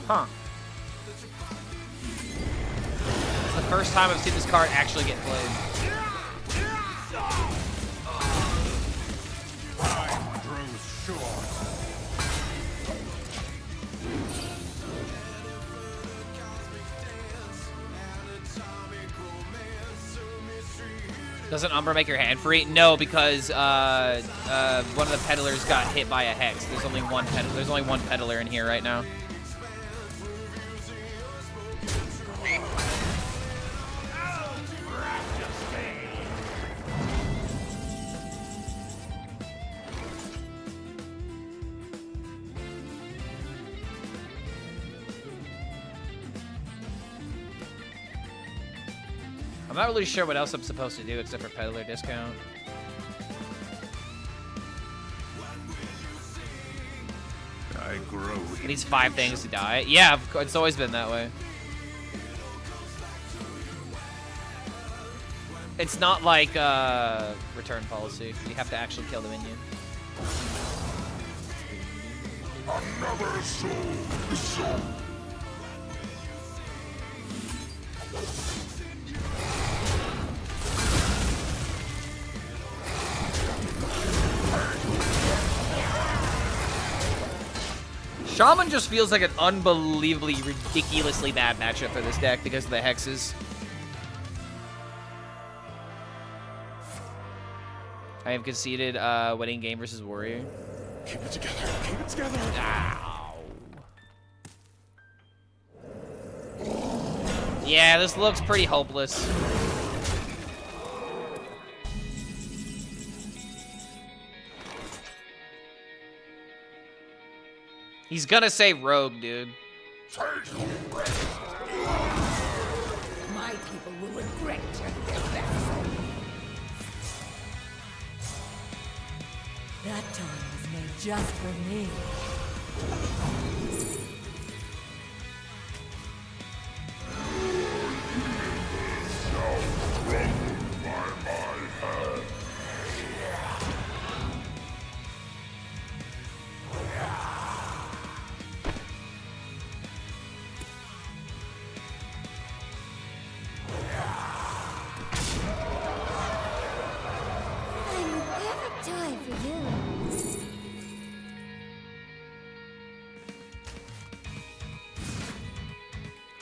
Huh. It's the first time I've seen this card actually get played. Time grows short. Doesn't Umbra make your hand free? No, because one of the peddlers got hit by a hex. There's only one peddler in here right now. I'm not really sure what else I'm supposed to do except for peddler discount. I grow. It needs 5 things to die. Yeah, it's always been that way. It's not like return policy. You have to actually kill the minion. Another soul to soul. Shaman just feels like an unbelievably, ridiculously bad matchup for this deck because of the hexes. I have conceded winning game versus Warrior. Keep it together. Keep it together. Ow. Yeah, this looks pretty hopeless. He's gonna say rogue, dude. My people will regret turning their backs on me. That time was made just for me. Time for you.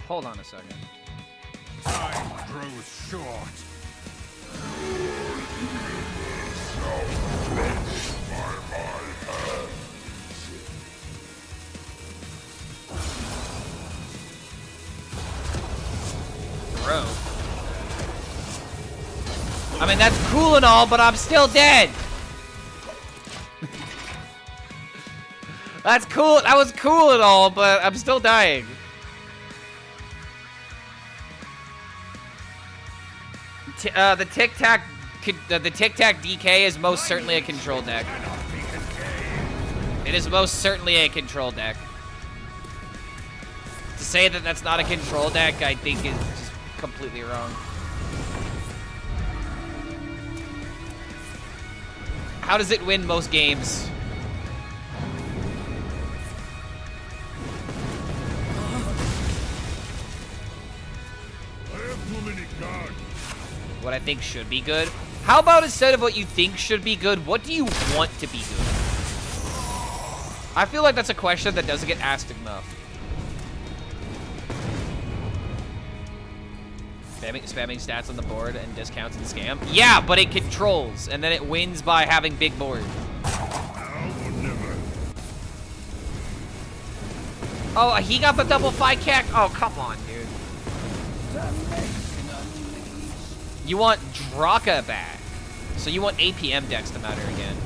Hold on a second. Time grows short. Bro. I mean, that's cool and all, but I'm still dead. That's cool. That was cool and all, but I'm still dying. The Tic Tac DK is most certainly a control deck. It is most certainly a control deck. To say that that's not a control deck, I think is just completely wrong. How does it win most games? What I think should be good. How about instead of what you think should be good, what do you want to be good? I feel like that's a question that doesn't get asked enough. Spamming stats on the board and discounts and scam. Yeah, but it controls, and then it wins by having big board. Oh, he got the double 5 Oh, come on, dude. You want Draka back. So you want APM decks to matter again.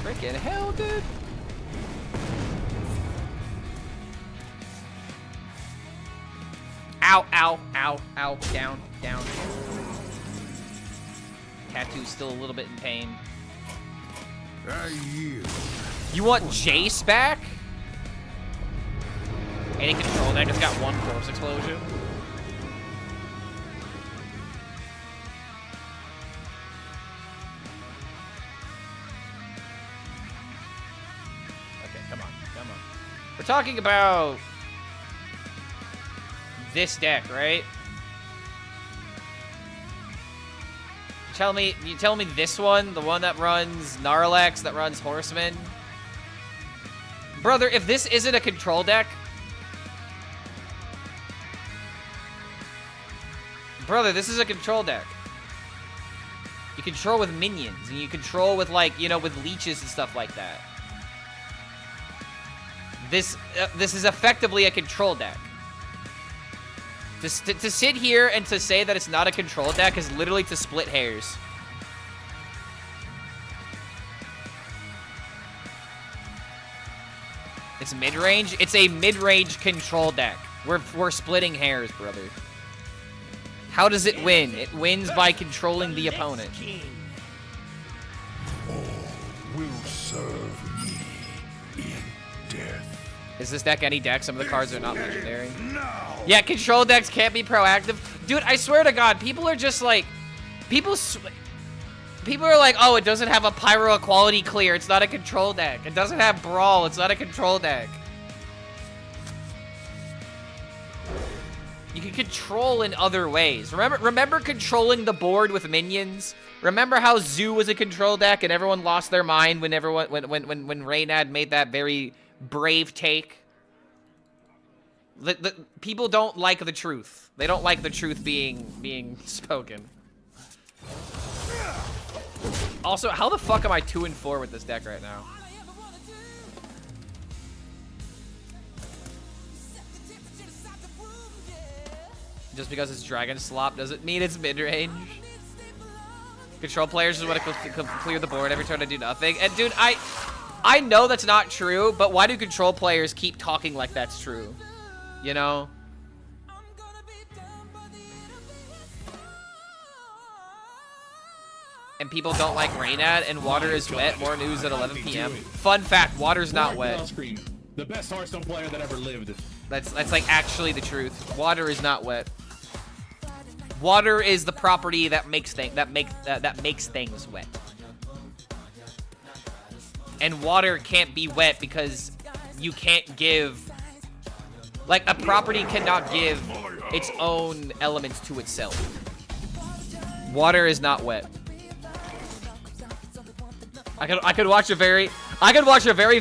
Freaking hell, dude. Ow, ow, ow, ow. Down, down. Tattoo's still a little bit in pain. You want Jace back? Any control deck has got one Corpse Explosion. Okay, come on, come on. We're talking about this deck, right? You tell me this one, the one that runs Gnarlex, that runs Horseman. Brother, if this isn't a control deck, brother, this is a control deck. You control with minions, and you control with, like, you know, with leeches and stuff like that. This is effectively a control deck. To sit here and to say that it's not a control deck is literally to split hairs. It's mid-range. It's a mid-range control deck. We're splitting hairs, brother. How does it win? It wins by controlling the opponent. All will serve me in death. Is this deck any deck? Some of the cards are not legendary. Yeah, control decks can't be proactive. Dude, I swear to God, people are just like... People are like, oh, it doesn't have a Pyro Equality Clear. It's not a control deck. It doesn't have Brawl. It's not a control deck. You can control in other ways. Remember controlling the board with minions? Remember how Zoo was a control deck and everyone lost their mind when Reynad made that very brave take? The people don't like the truth. They don't like the truth being spoken. Also, how the fuck am I 2-4 with this deck right now? Just because it's Dragon Slop doesn't mean it's mid-range. Control players just want to clear the board every turn I do nothing. And dude, I know that's not true, but why do control players keep talking like that's true? You know? And people don't like Reynad, and water is wet. More news at 11 p.m. Fun fact, water's not wet. HELLSCREAM, the best Hearthstone player that ever lived. That's like actually the truth. Water is not wet. Water is the property that makes things wet. And water can't be wet because you can't give, like, a property cannot give its own elements to itself. Water is not wet. I could watch a very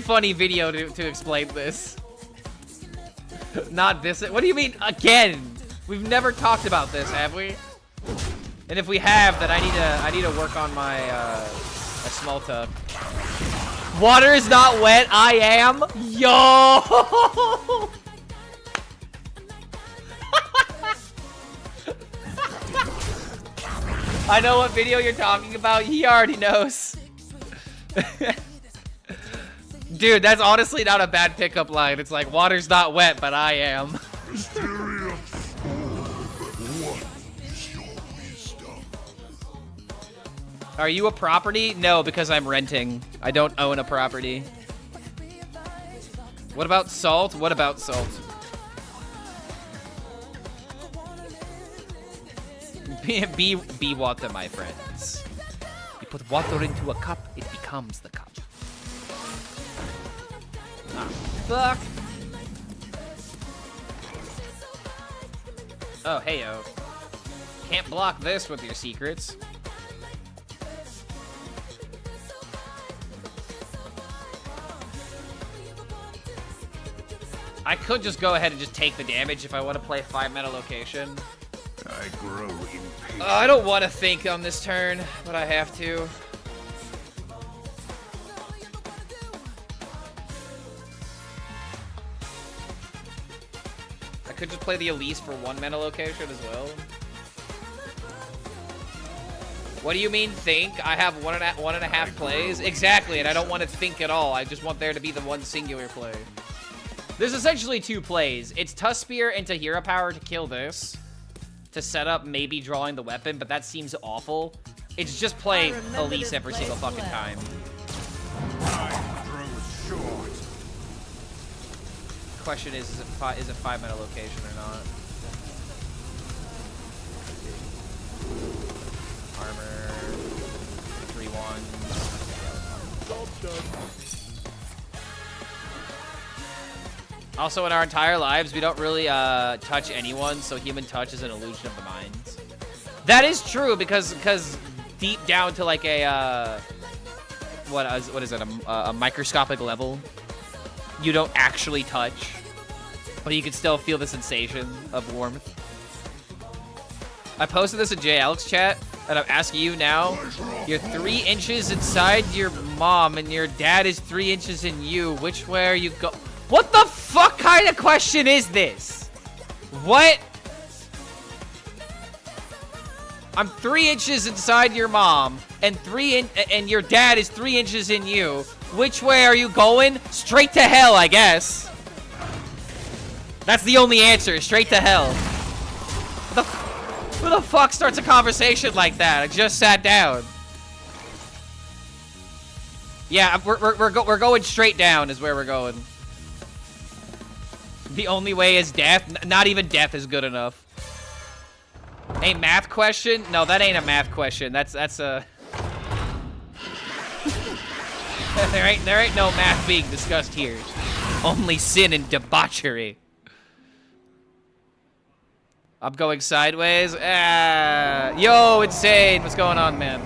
funny video to explain this. Not this. What do you mean again? We've never talked about this, have we? And if we have, then I need to work on my small talk. Water is not wet. I am. Yo. I know what video you're talking about. He already knows. Dude, that's honestly not a bad pickup line. It's like, water's not wet, but I am. Mysterious fool, what is your wisdom? Are you a property? No, because I'm renting. I don't own a property. What about salt? What about salt? Be water, my friends. You put water into a cup, it becomes the cup. Ah, fuck. Oh, heyo. Can't block this with your secrets. I could just go ahead and just take the damage if I want to play 5-mana location. I grow impatient. I don't want to think on this turn, but I have to. I could just play the Elise for 1-mana location as well. What do you mean think? I have one and a half plays? Exactly, and I don't want to think at all. I just want there to be the one singular play. There's essentially 2 plays. It's Tusk-Spear into Hero Power to kill this. To set up maybe drawing the weapon, but that seems awful. It's just play Elise every single fucking time. Question is it 5-mana location or not? Armor 3/1. Also, in our entire lives, we don't really touch anyone, so human touch is an illusion of the mind. That is true because deep down to like a what is it, a microscopic level, you don't actually touch, but you can still feel the sensation of warmth. I posted this in JL's chat, and I'm asking you now. You're 3 inches inside your mom, and your dad is 3 inches in you. Which way are you go? What the fuck kind of question is this? What? I'm 3 inches inside your mom, and your dad is 3 inches in you. Which way are you going? Straight to hell, I guess. That's the only answer. Straight to hell. Who the fuck starts a conversation like that? I just sat down. Yeah, we're going straight down is where we're going. The only way is death. Not even death is good enough. A math question? No, that ain't a math question. That's a. there ain't no math being discussed here. Only sin and debauchery. I'm going sideways. Yo, Insane. What's going on, man?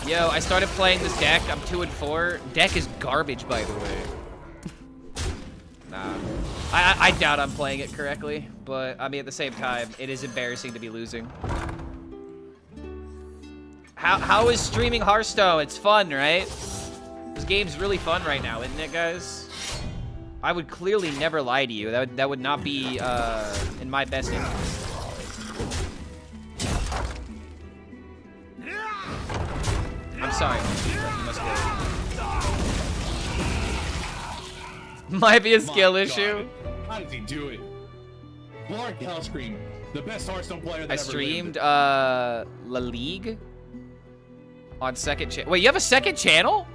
Yo, I started playing this deck. I'm 2 and 4. Deck is garbage, by the way. Nah. I doubt I'm playing it correctly, but I mean, at the same time, it is embarrassing to be losing. How is streaming Hearthstone? It's fun, right? This game's really fun right now, isn't it, guys? I would clearly never lie to you. That would not be in my best interest. I'm sorry, you must go. Might be a skill issue. How did he do it? Lord HELLSCREAM, the best Hearthstone player that I ever streamed lived. La League on second channel. Wait, you have a second channel?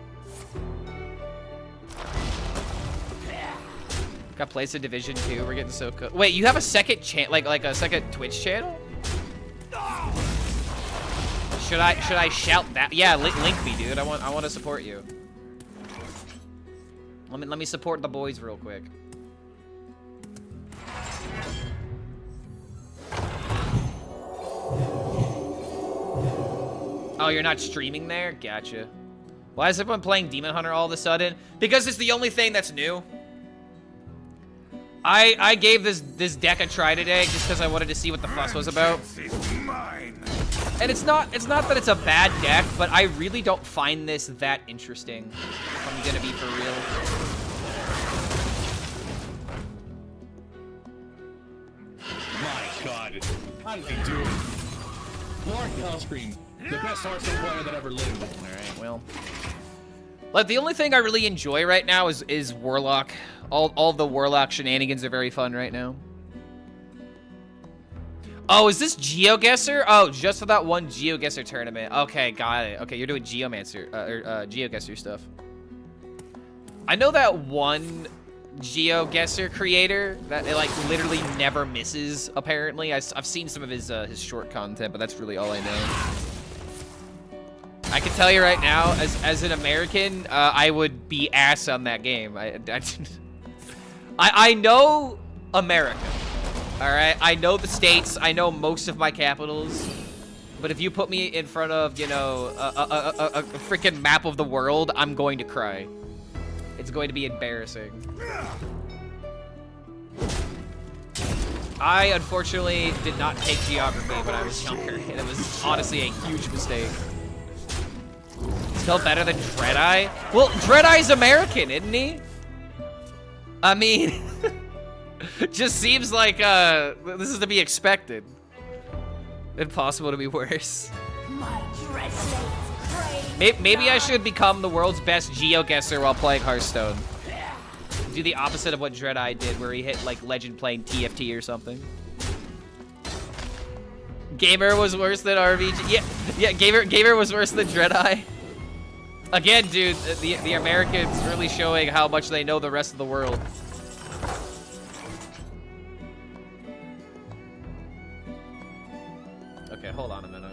Got placed in Division 2. We're getting so cool. Wait, you have a second channel, like a second Twitch channel? Should I shout that? Yeah, link me, dude. I want to support you. Let me support the boys real quick. Oh, you're not streaming there? Gotcha. Why is everyone playing Demon Hunter all of a sudden? Because it's the only thing that's new. I gave this deck a try today just because I wanted to see what the fuss was about. And it's not that it's a bad deck, but I really don't find this that interesting, if I'm gonna be for real. My God, how did he do it? Lord HELLSCREAM, the best Hearthstone player that ever lived. Alright, well. Like, the only thing I really enjoy right now is Warlock. All the Warlock shenanigans are very fun right now. Oh, is this GeoGuessr? Oh, just for that one GeoGuessr tournament. Okay, got it. Okay, you're doing Geomancer, GeoGuessr stuff. I know that one GeoGuessr creator that like literally never misses. Apparently, I've seen some of his short content, but that's really all I know. I can tell you right now, as an American, I would be ass on that game. I know America. All right, I know the states. I know most of my capitals. But if you put me in front of, you know, a freaking map of the world, I'm going to cry. It's going to be embarrassing. I, unfortunately, did not take geography when I was younger, and it was honestly a huge mistake. Still better than Dreadeye? Well, Dreadeye's American, isn't he? I mean, just seems like this is to be expected. Impossible to be worse. Maybe I should become the world's best GeoGuessr while playing Hearthstone. Do the opposite of what Dreadeye did, where he hit like legend playing TFT or something. Gamer was worse than RVG. Yeah, Gamer was worse than Dreadeye. Again, dude, the Americans really showing how much they know the rest of the world. Okay, hold on a minute.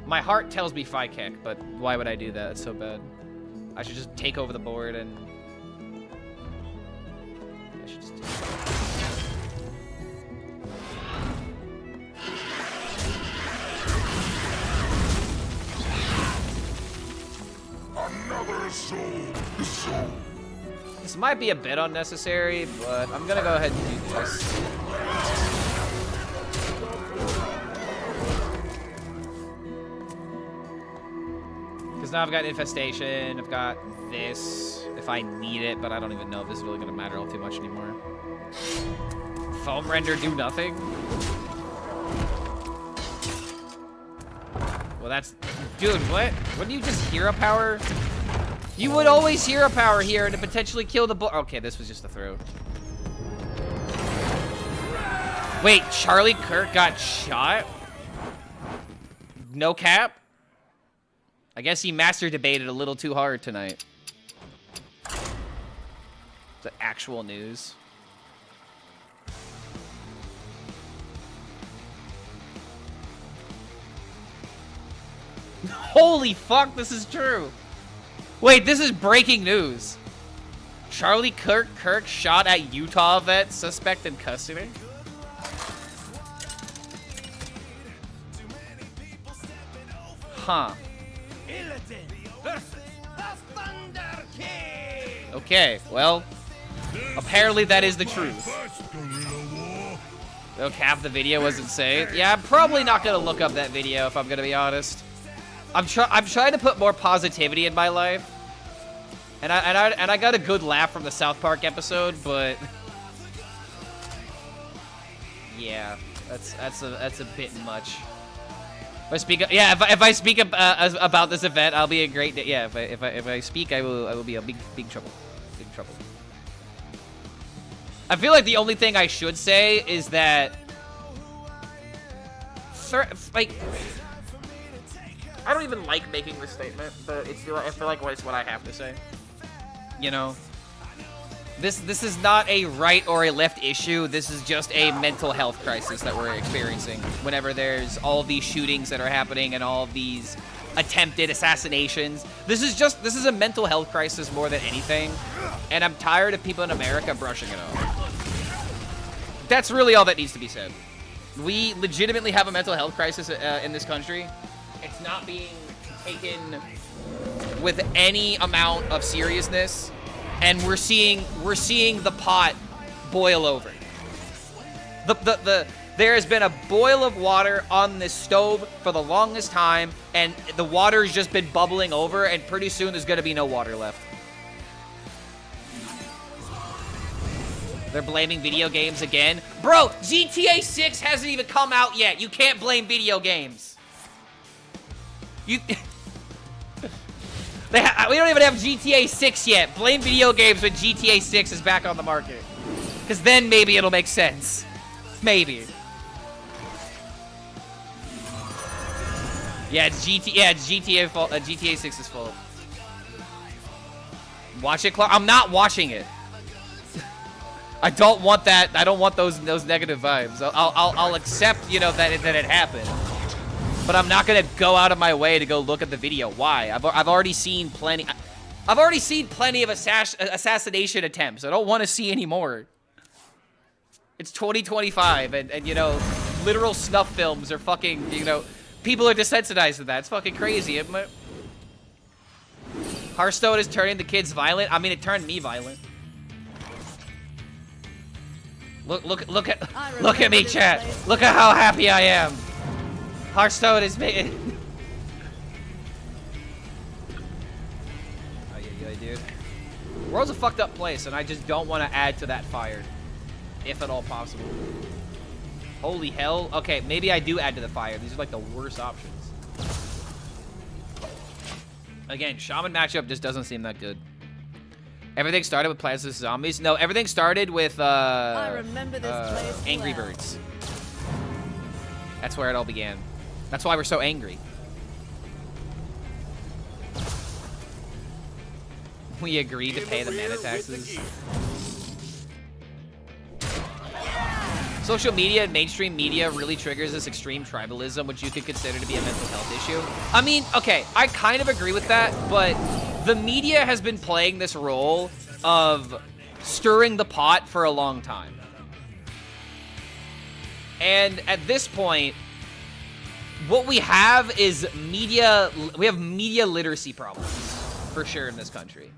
My heart tells me Fikek, but why would I do that? It's so bad. I should just take over the board and... I should just... Another soul. This might be a bit unnecessary, but I'm gonna go ahead and do this. Because now I've got Infestation, I've got this, if I need it, but I don't even know if this is really gonna matter all too much anymore. Foam Render do nothing? Well, that's... Dude, what? Wouldn't you just Hero Power? You would always Hero Power here to potentially kill the okay, this was just a throw. Wait, Charlie Kirk got shot? No cap? I guess he master debated a little too hard tonight. The actual news. Holy fuck, this is true. Wait, this is breaking news. Charlie Kirk shot at Utah vet, suspect in custody. Huh. Okay, well, apparently that is the truth. Look, half the video wasn't saved. Yeah, I'm probably not gonna look up that video if I'm gonna be honest. I'm trying to put more positivity in my life, and I got a good laugh from the South Park episode, but yeah, that's a bit much. If I speak, yeah, if I speak about this event, I'll be a great. Yeah, if I speak, I will be a big trouble. Big trouble. I feel like the only thing I should say is that, like, I don't even like making this statement, but I feel like it's what I have to say. You know, this is not a right or a left issue. This is just a mental health crisis that we're experiencing whenever there's all these shootings that are happening and all these attempted assassinations. This is a mental health crisis more than anything, and I'm tired of people in America brushing it off. That's really all that needs to be said. We legitimately have a mental health crisis in this country. It's not being taken with any amount of seriousness, and we're seeing the pot boil over. There has been a boil of water on this stove for the longest time, and the water has just been bubbling over, and pretty soon there's gonna be no water left. They're blaming video games again. Bro, GTA 6 hasn't even come out yet. You can't blame video games. You... we don't even have GTA 6 yet. Blame video games when GTA 6 is back on the market. Because then maybe it'll make sense. Maybe. Yeah, it's GTA fault. GTA 6's fault. Watch it, Clark. I'm not watching it. I don't want that. I don't want those negative vibes. I'll accept, you know, that it happened. But I'm not gonna go out of my way to go look at the video. Why? I've already seen plenty. I've already seen plenty of assassination attempts. I don't want to see any more. It's 2025, and you know, literal snuff films are fucking, you know, people are desensitized to that. It's fucking crazy, isn't it? Hearthstone is turning the kids violent. I mean, it turned me violent. Look at me, chat. Look at how happy I am. Hearthstone is making. Oh yeah, dude. The world's a fucked up place, and I just don't want to add to that fire, if at all possible. Holy hell. Okay, maybe I do add to the fire. These are like the worst options. Again, Shaman matchup just doesn't seem that good. Everything started with Plants vs. Zombies. No, everything started with I remember this place Angry well. Birds. That's where it all began. That's why we're so angry. We agreed to pay the mana taxes. Social media and mainstream media really triggers this extreme tribalism, which you could consider to be a mental health issue. I mean, okay, I kind of agree with that, but the media has been playing this role of stirring the pot for a long time. And at this point, what we have is media literacy problems, for sure, in this country.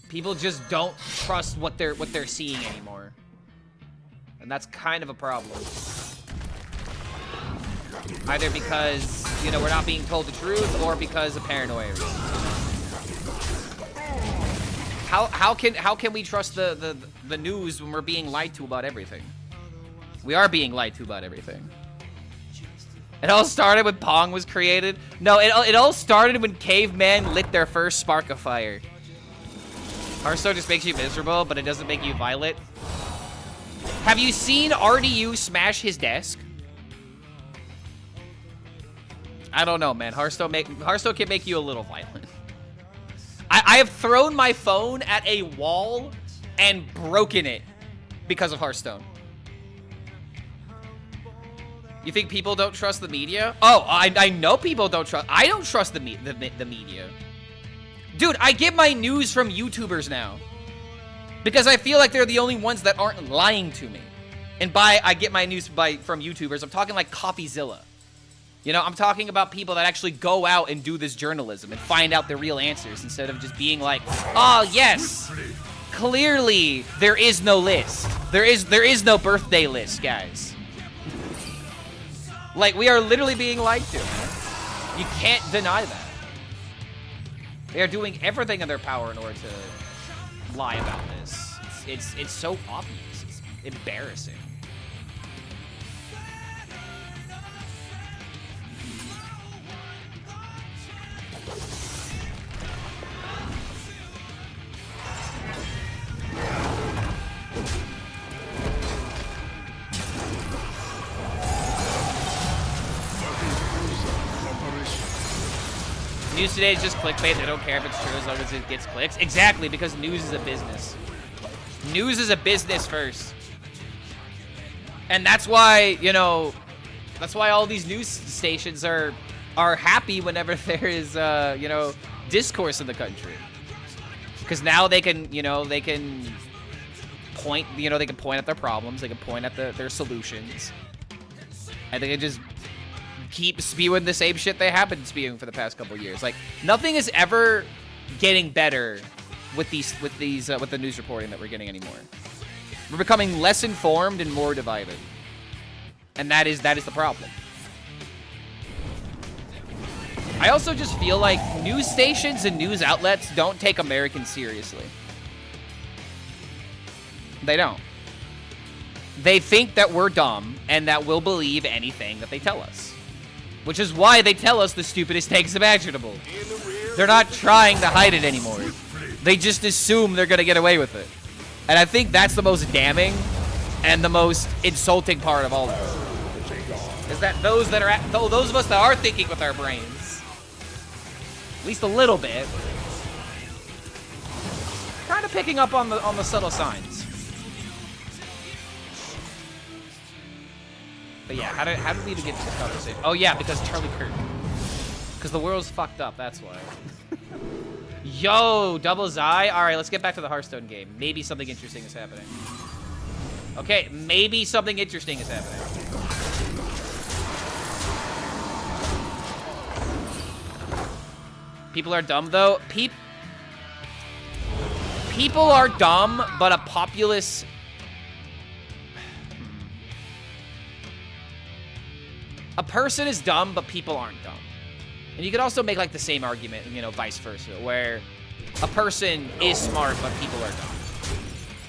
People just don't trust what they're seeing anymore. And that's kind of a problem. Either because, you know, we're not being told the truth, or because of paranoia reasons. How can we trust the news when we're being lied to about everything? We are being lied to about everything. It all started when Pong was created. No, it all started when cavemen lit their first spark of fire. Hearthstone just makes you miserable, but it doesn't make you violent. Have you seen RDU smash his desk? I don't know, man. Hearthstone can make you a little violent. I have thrown my phone at a wall and broken it because of Hearthstone. You think people don't trust the media? Oh, I know people don't trust. I don't trust the media. Dude, I get my news from YouTubers now because I feel like they're the only ones that aren't lying to me. And I get my news from YouTubers. I'm talking like CoffeeZilla. You know, I'm talking about people that actually go out and do this journalism and find out the real answers instead of just being like, oh, yes, clearly there is no list. There is no birthday list, guys. Like, we are literally being lied to, man. You can't deny that. They are doing everything in their power in order to lie about this. It's so obvious. It's embarrassing. News today is just clickbait. They don't care if it's true as long as it gets clicks. Exactly, because news is a business. News is a business first. And that's why, you know, that's why all these news stations are happy whenever there is, you know, discourse in the country. Because now they can, you know, they can point, you know, they can point at their problems. They can point at their solutions. And they can just keep spewing the same shit they have been spewing for the past couple years. Like, nothing is ever getting better with the news reporting that we're getting anymore. We're becoming less informed and more divided, and that is the problem. I also just feel like news stations and news outlets don't take Americans seriously. They don't. They think that we're dumb and that we'll believe anything that they tell us. Which is why they tell us the stupidest things imaginable. They're not trying to hide it anymore. They just assume they're gonna get away with it. And I think that's the most damning and the most insulting part of all of it. Is that those of us that are thinking with our brains, at least a little bit, kind of picking up on the subtle signs. But yeah, how did we even get to this conversation? Oh yeah, because Charlie Kirk. Because the world's fucked up, that's why. Yo, double Zai. All right, let's get back to the Hearthstone game. Maybe something interesting is happening. Okay, maybe something interesting is happening. People are dumb, though. People are dumb, but a populace... A person is dumb, but people aren't dumb. And you could also make like the same argument, you know, vice versa, where a person is smart, but people are dumb.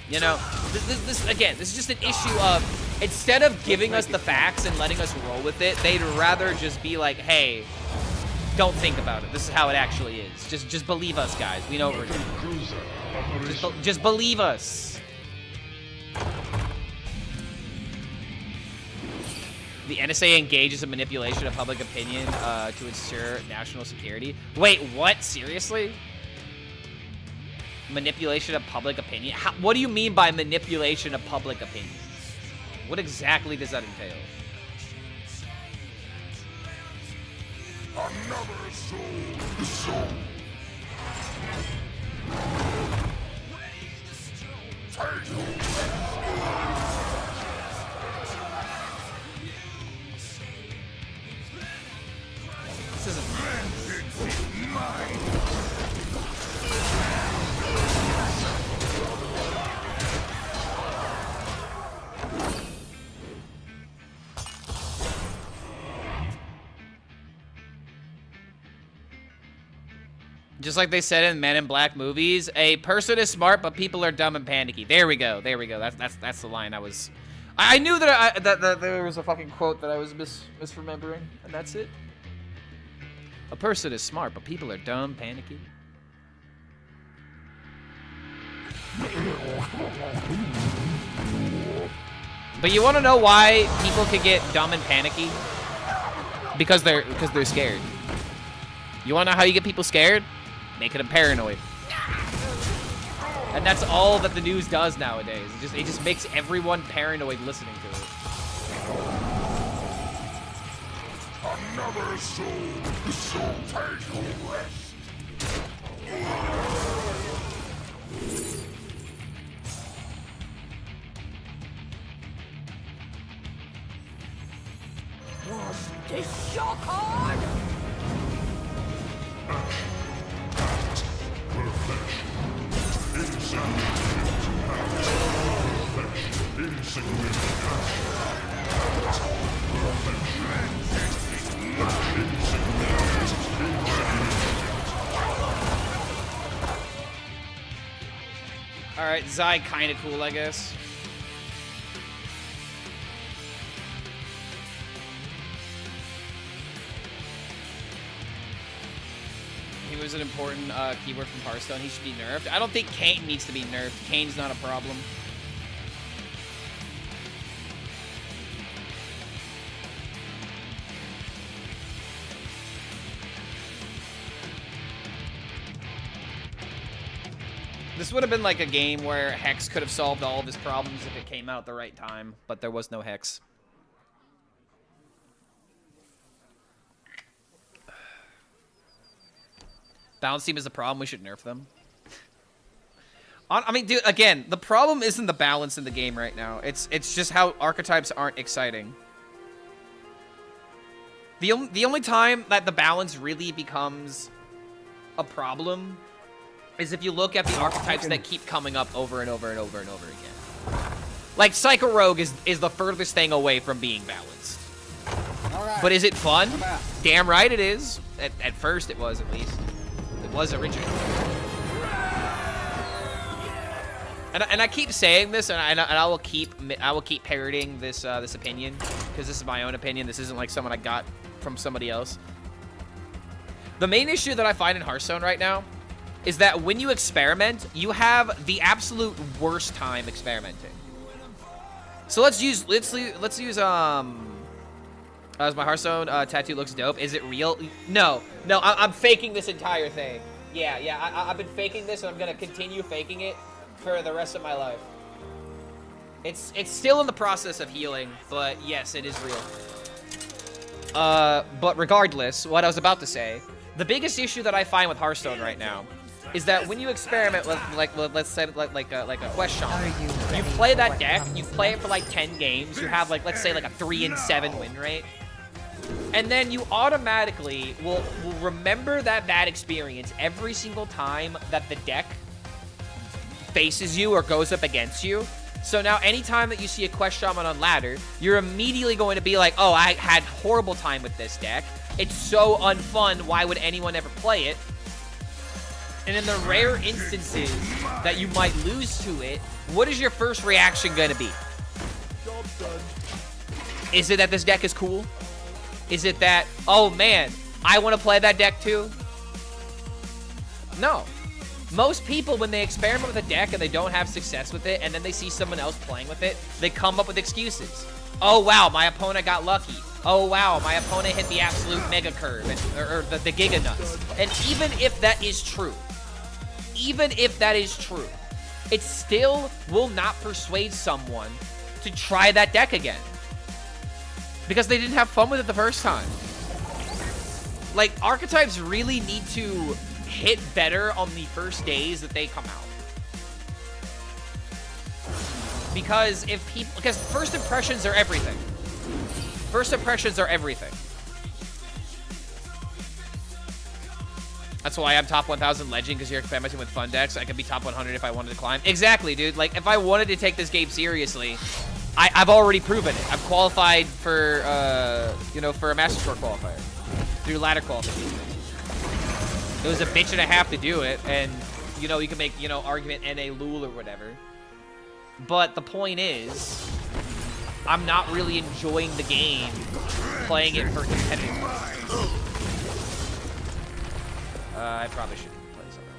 You know, this is just an issue of, instead of giving us the facts and letting us roll with it, they'd rather just be like, hey, don't think about it. This is how it actually is. Just believe us, guys. We know what we're doing. Just believe us. The NSA engages in manipulation of public opinion to ensure national security. Wait, what? Seriously? Manipulation of public opinion? What do you mean by manipulation of public opinion? What exactly does that entail? Another soul. This isn't mine. Just like they said in Men in Black movies, a person is smart, but people are dumb and panicky. There we go. There we go. That's the line I was. I knew that that there was a fucking quote that I was misremembering, and that's it. A person is smart, but people are dumb, panicky. But you want to know why people can get dumb and panicky? Because they're scared. You want to know how you get people scared? Making them paranoid. And that's all that the news does nowadays. It just makes everyone paranoid listening to it. Another soul. Take rest. Was this your card? Alright, Zai kinda cool, I guess. He was an important keyword from Hearthstone. He should be nerfed. I don't think Kane needs to be nerfed. Kane's not a problem. This would have been like a game where Hex could have solved all of his problems if it came out at the right time, but there was no Hex. Balance team is a problem. We should nerf them. I mean, dude, again, the problem isn't the balance in the game right now. It's just how archetypes aren't exciting. The only time that the balance really becomes a problem is if you look at the archetypes that keep coming up over and over and over and over again. Like, Psycho Rogue is the furthest thing away from being balanced. All But is it fun? Damn right it is. At first it was, at least. It was originally. And I keep saying this, and I will keep parroting this this opinion, because this is my own opinion. This isn't like someone I got from somebody else. The main issue that I find in Hearthstone right now is that when you experiment, you have the absolute worst time experimenting. So let's use as my Hearthstone tattoo looks dope. Is it real? No, I'm faking this entire thing. Yeah, I've been faking this, and I'm gonna continue faking it for the rest of my life. It's still in the process of healing, but yes, it is real. But regardless, what I was about to say, the biggest issue that I find with Hearthstone right now is that when you experiment with, let's say like a quest shaman, you play that deck, you play it for like 10 games, you have like, let's say like a 3-7 win rate, and then you automatically will remember that bad experience every single time that the deck faces you or goes up against you. So now anytime that you see a quest shaman on ladder, you're immediately going to be like, oh, I had horrible time with this deck. It's so unfun. Why would anyone ever play it? And in the rare instances that you might lose to it, what is your first reaction going to be? Is it that this deck is cool? Is it that, oh man, I want to play that deck too? No. Most people, when they experiment with a deck and they don't have success with it, and then they see someone else playing with it, they come up with excuses. Oh, wow, my opponent got lucky. Oh, wow, my opponent hit the absolute mega curve, or the giga nuts. And even if that is true, it still will not persuade someone to try that deck again, because they didn't have fun with it the first time. Like, archetypes really need to hit better on the first days that they come out. Because first impressions are everything. First impressions are everything. That's why I'm top 1000 legend, because you're experimenting with fun decks. I could be top 100 if I wanted to climb. Exactly, dude. Like, if I wanted to take this game seriously, I've already proven it. I've qualified for, for a Master Tour qualifier through ladder qualification. It was a bitch and a half to do it, and, you can make, argument NA Lul or whatever. But the point is, I'm not really enjoying the game playing it for competitive. I probably should play something.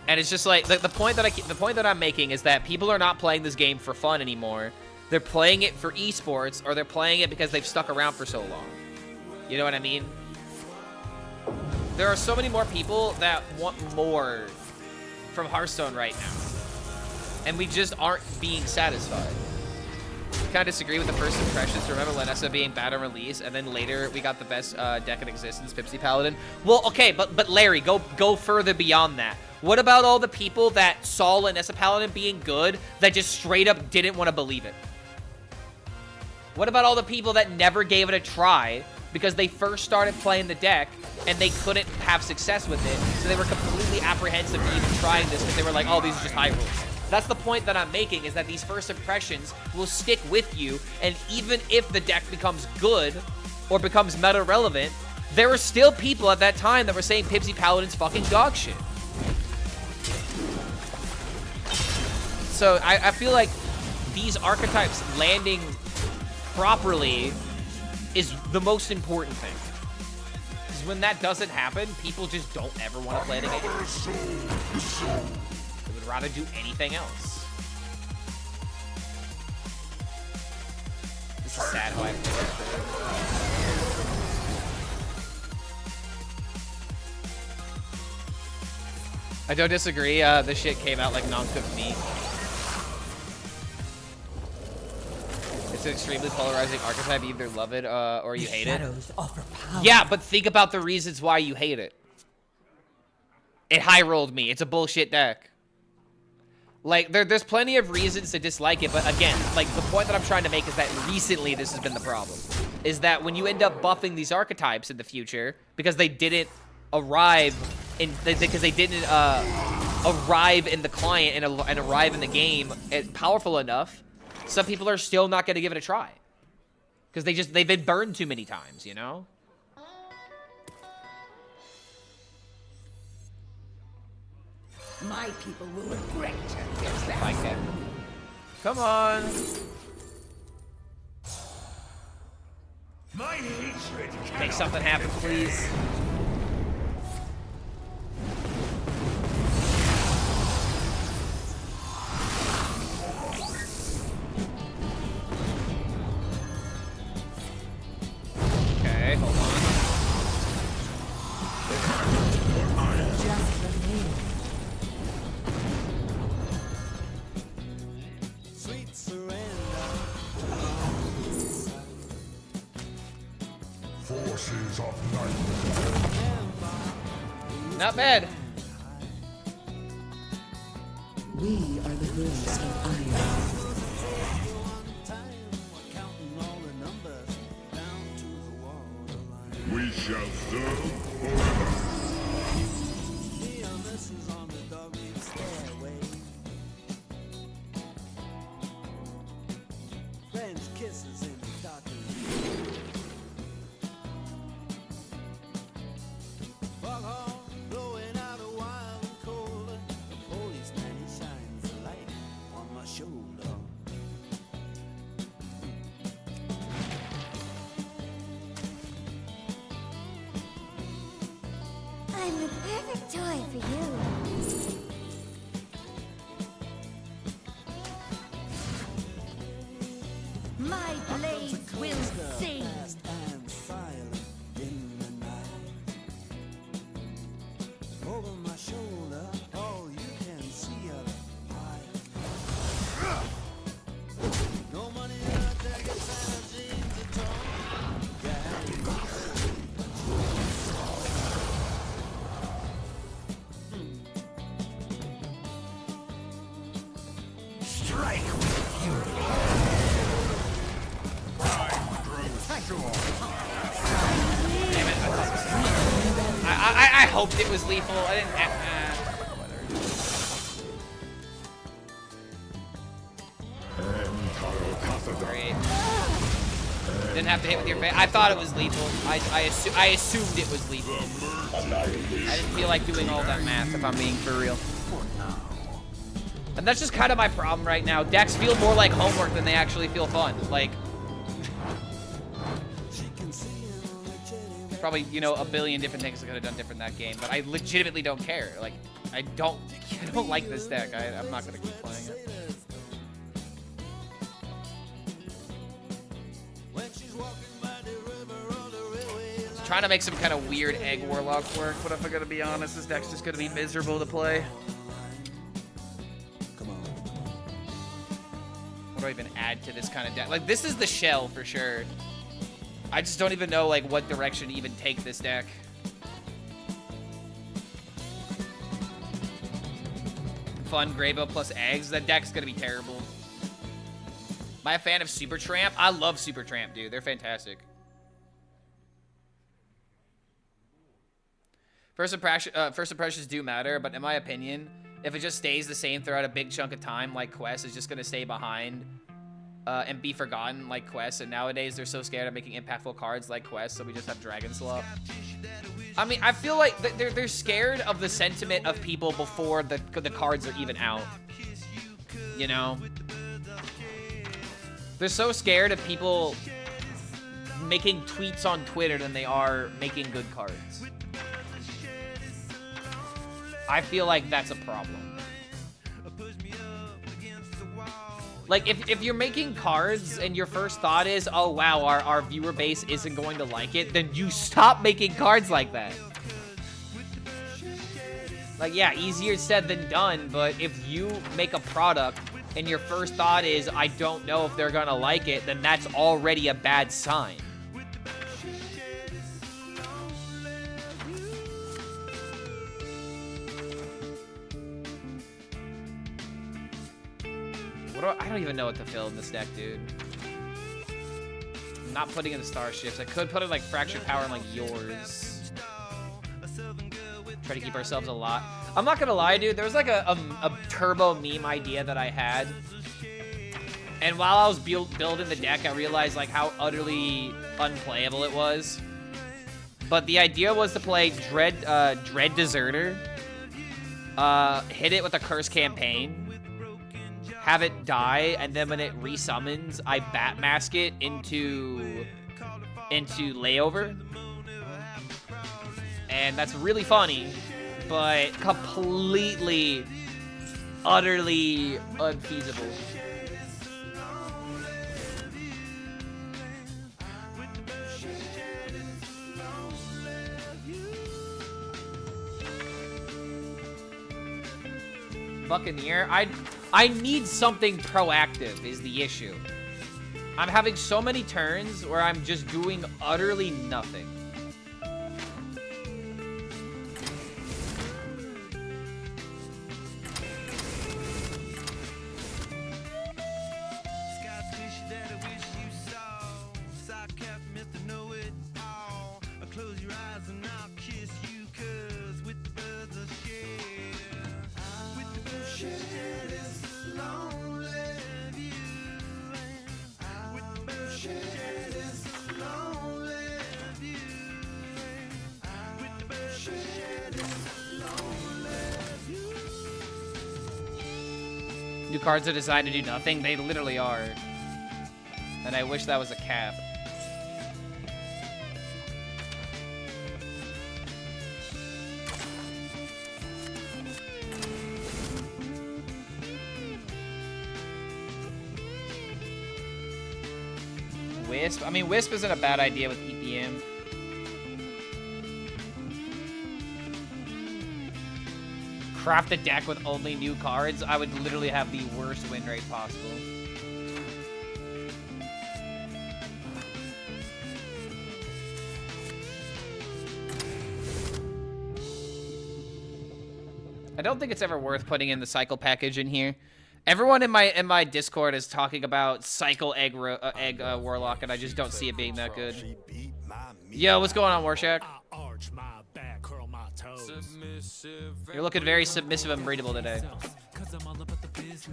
And it's just like, the point that I'm making is that people are not playing this game for fun anymore. They're playing it for esports, or they're playing it because they've stuck around for so long. You know what I mean? There are so many more people that want more from Hearthstone right now, and we just aren't being satisfied. I kind of disagree with the first impressions. Remember Lanessa being bad on release, and then later we got the best deck in existence, Pipsy Paladin. Well, okay, but Larry, go further beyond that. What about all the people that saw Lanessa Paladin being good that just straight up didn't want to believe it? What about all the people that never gave it a try because they first started playing the deck and they couldn't have success with it, so they were completely apprehensive to even trying this because they were like, oh, these are just high rules. That's the point that I'm making, is that these first impressions will stick with you, and even if the deck becomes good or becomes meta relevant, there were still people at that time that were saying Pipsy Paladin's fucking dog shit. So I feel like these archetypes landing properly is the most important thing. Because when that doesn't happen, people just don't ever want to play the game. They would rather do anything else. This is sad how I have to do that. I don't disagree. This shit came out like non-cooked meat. It's an extremely polarizing archetype. You either love it or you hate it. Yeah, but think about the reasons why you hate it. It high-rolled me. It's a bullshit deck. Like, there's plenty of reasons to dislike it, but again, like, the point that I'm trying to make is that recently this has been the problem. Is that when you end up buffing these archetypes in the future, because they didn't arrive in, because they didn't arrive in the client and arrive in the game powerful enough, some people are still not going to give it a try. Because they've been burned too many times, you know? My people will regret their best. Like that. Come on. My hatred Make something happen, please. Okay, hold on. Just remain. Sweet surrender. forces of night. Not bad. We are the girls of iron. We shall serve forever. Kisses in the darkness. Foghorn blowing out a wild and cold. The policeman, he shines a light on my shoulder. I'm the perfect toy for you. My blades will sing. Fast and silent in the night. Over my shoulder, all you can see are the eyes. No money out there gets energy to talk. Strike with fury. Damn it, I hoped it was lethal. I didn't. Whatever. Great. Didn't have to hit with your face. I thought it was lethal. I assumed it was lethal. I didn't feel like doing all that math, if I'm being for real. And that's just kind of my problem right now. Decks feel more like homework than they actually feel fun. Like, probably, you know, a billion different things I could have done different in that game, but I legitimately don't care. Like, I don't like this deck. I'm not gonna keep playing it. I was trying to make some kind of weird egg warlock work, but if I'm gonna be honest, this deck's just gonna be miserable to play. What do I even add to this kind of deck? Like, this is the shell for sure. I just don't even know, like, what direction to even take this deck. Fun, Graybo plus eggs. That deck's gonna be terrible. Am I a fan of Super Tramp? I love Super Tramp, dude. They're fantastic. First impressions do matter, but in my opinion, if it just stays the same throughout a big chunk of time, like Quest is just gonna stay behind and be forgotten like Quest, and nowadays they're so scared of making impactful cards like Quest, so we just have Dragon Slop. I mean, I feel like they're scared of the sentiment of people before the cards are even out. You know? They're so scared of people making tweets on Twitter than they are making good cards. I feel like that's a problem. Like, if you're making cards and your first thought is, oh, wow, our viewer base isn't going to like it, then you stop making cards like that. Like, yeah, easier said than done, but if you make a product and your first thought is, I don't know if they're going to like it, then that's already a bad sign. I don't even know what to fill in this deck, dude. I'm not putting in the starships. I could put in like Fractured Power and like yours. Try to keep ourselves a lot. I'm not gonna lie, dude. There was like a turbo meme idea that I had And while I was building the deck, I realized like how utterly unplayable it was. But the idea was to play Dread Deserter, hit it with a Curse Campaign, have it die, and then when it resummons, I Batmask it into Layover. And that's really funny, but completely, utterly unfeasible. Buccaneer, I need something proactive is the issue. I'm having so many turns where I'm just doing utterly nothing. New cards are designed to do nothing. They literally are. And I wish that was a cap. Wisp? I mean, Wisp isn't a bad idea with EPM. Craft a deck with only new cards, I would literally have the worst win rate possible. I don't think it's ever worth putting in the cycle package in here. Everyone in my Discord is talking about cycle egg Warlock, and I just don't see it being that good. Yo, what's going on, Warshak? You're looking very submissive and breedable today.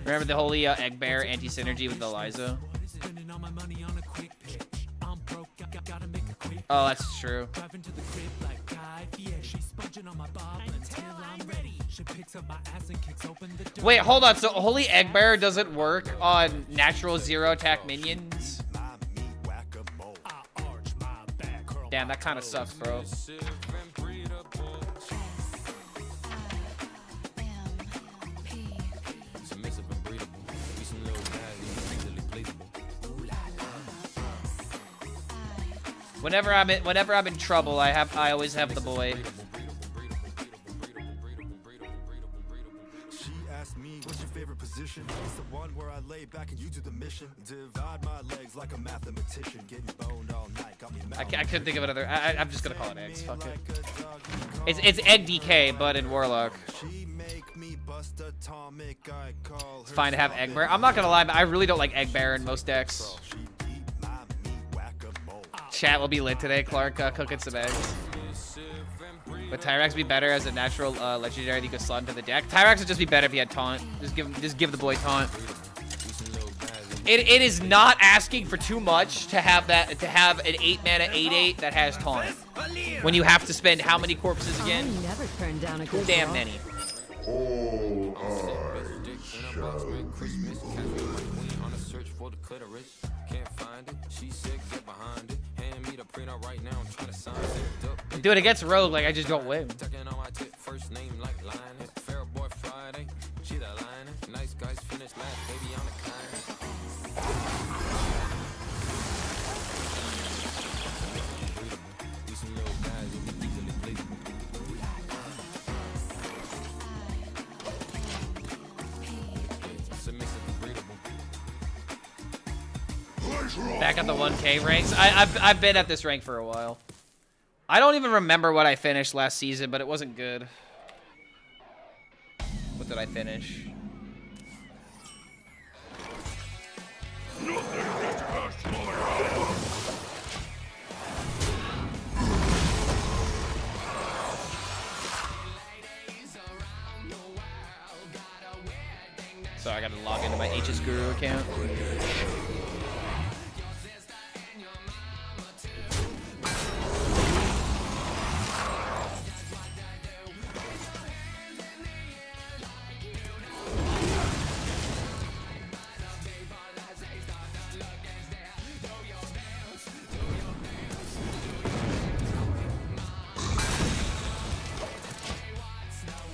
Remember the holy egg bear anti-synergy with Eliza? Oh, that's true. Wait, hold on. So holy egg bear doesn't work on natural 0 attack minions? Damn, that kind of sucks, bro. Whenever I'm in trouble, I always have the boy. She asked me, what's your favorite position? It's the one where I lay back and you do the mission. Divide my legs like a mathematician. Getting boned all night. Got me I couldn't think of another. I'm just gonna call it eggs. Fuck it. It's egg DK, but in Warlock. It's fine to have egg bear. I'm not gonna lie, but I really don't like egg bear in most decks. Chat will be lit today. Clark cooking some eggs. Would Tyrax be better as a natural legendary that you could slot into the deck? Tyrax would just be better if he had taunt. Just give the boy taunt. It is not asking for too much to have an 8-mana 8/8 that has taunt. When you have to spend how many corpses again? Never turn down a Too good damn draw. many. Dude, against Rogue, like I just don't win. Back at the 1K ranks. I've been at this rank for a while. I don't even remember what I finished last season, but it wasn't good. What did I finish? So I gotta log into my HS Guru account.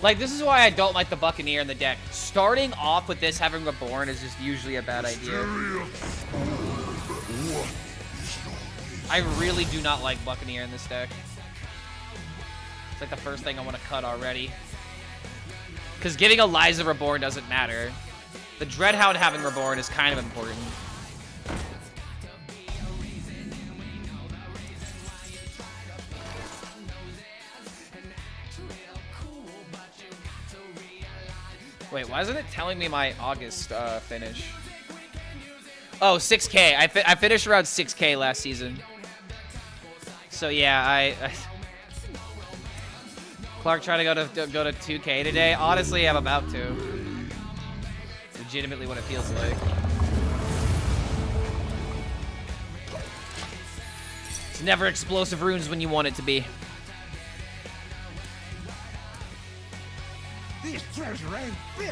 Like, this is why I don't like the Buccaneer in the deck. Starting off with this having Reborn is just usually a bad idea. I really do not like Buccaneer in this deck. It's like the first thing I want to cut already. Because getting Eliza Reborn doesn't matter. The Dreadhound having Reborn is kind of important. Wait, why isn't it telling me my August finish? Oh, 6K. I finished around 6K last season. So yeah, I Clark trying to go to 2K today. Honestly, I'm about to. Legitimately, what it feels like. It's never explosive runes when you want it to be.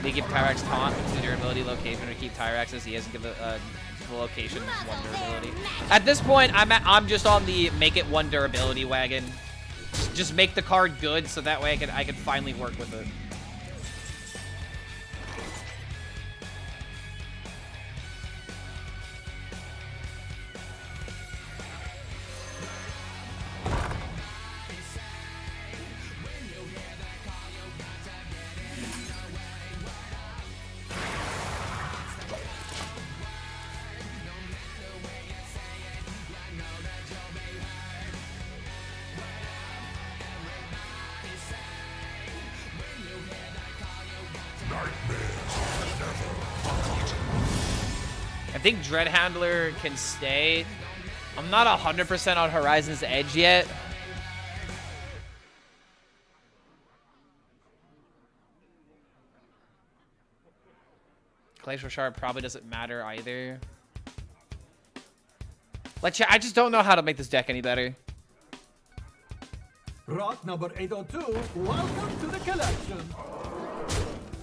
They give Tyrax taunt with 2 durability location or keep Tyrax as he hasn't given the location 1 durability. At this point, I'm just on the make it 1 durability wagon. Just make the card good so that way I can finally work with it. I think Dreadhandler can stay. I'm not 100% on Horizon's Edge yet. Glacial Shard probably doesn't matter either. Like, I just don't know how to make this deck any better. Rock number 802, welcome to the collection.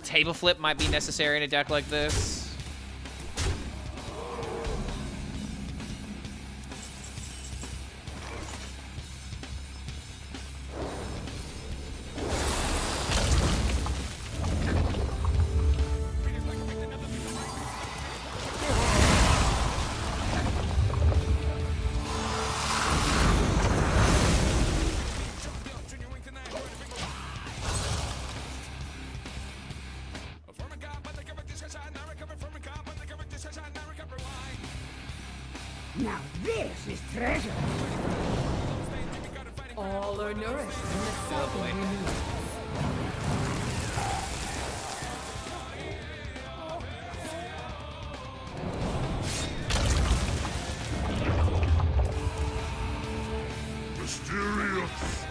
Table flip might be necessary in a deck like this. Now this is treasure. All are nourished in the cycle renewal. Mysterious.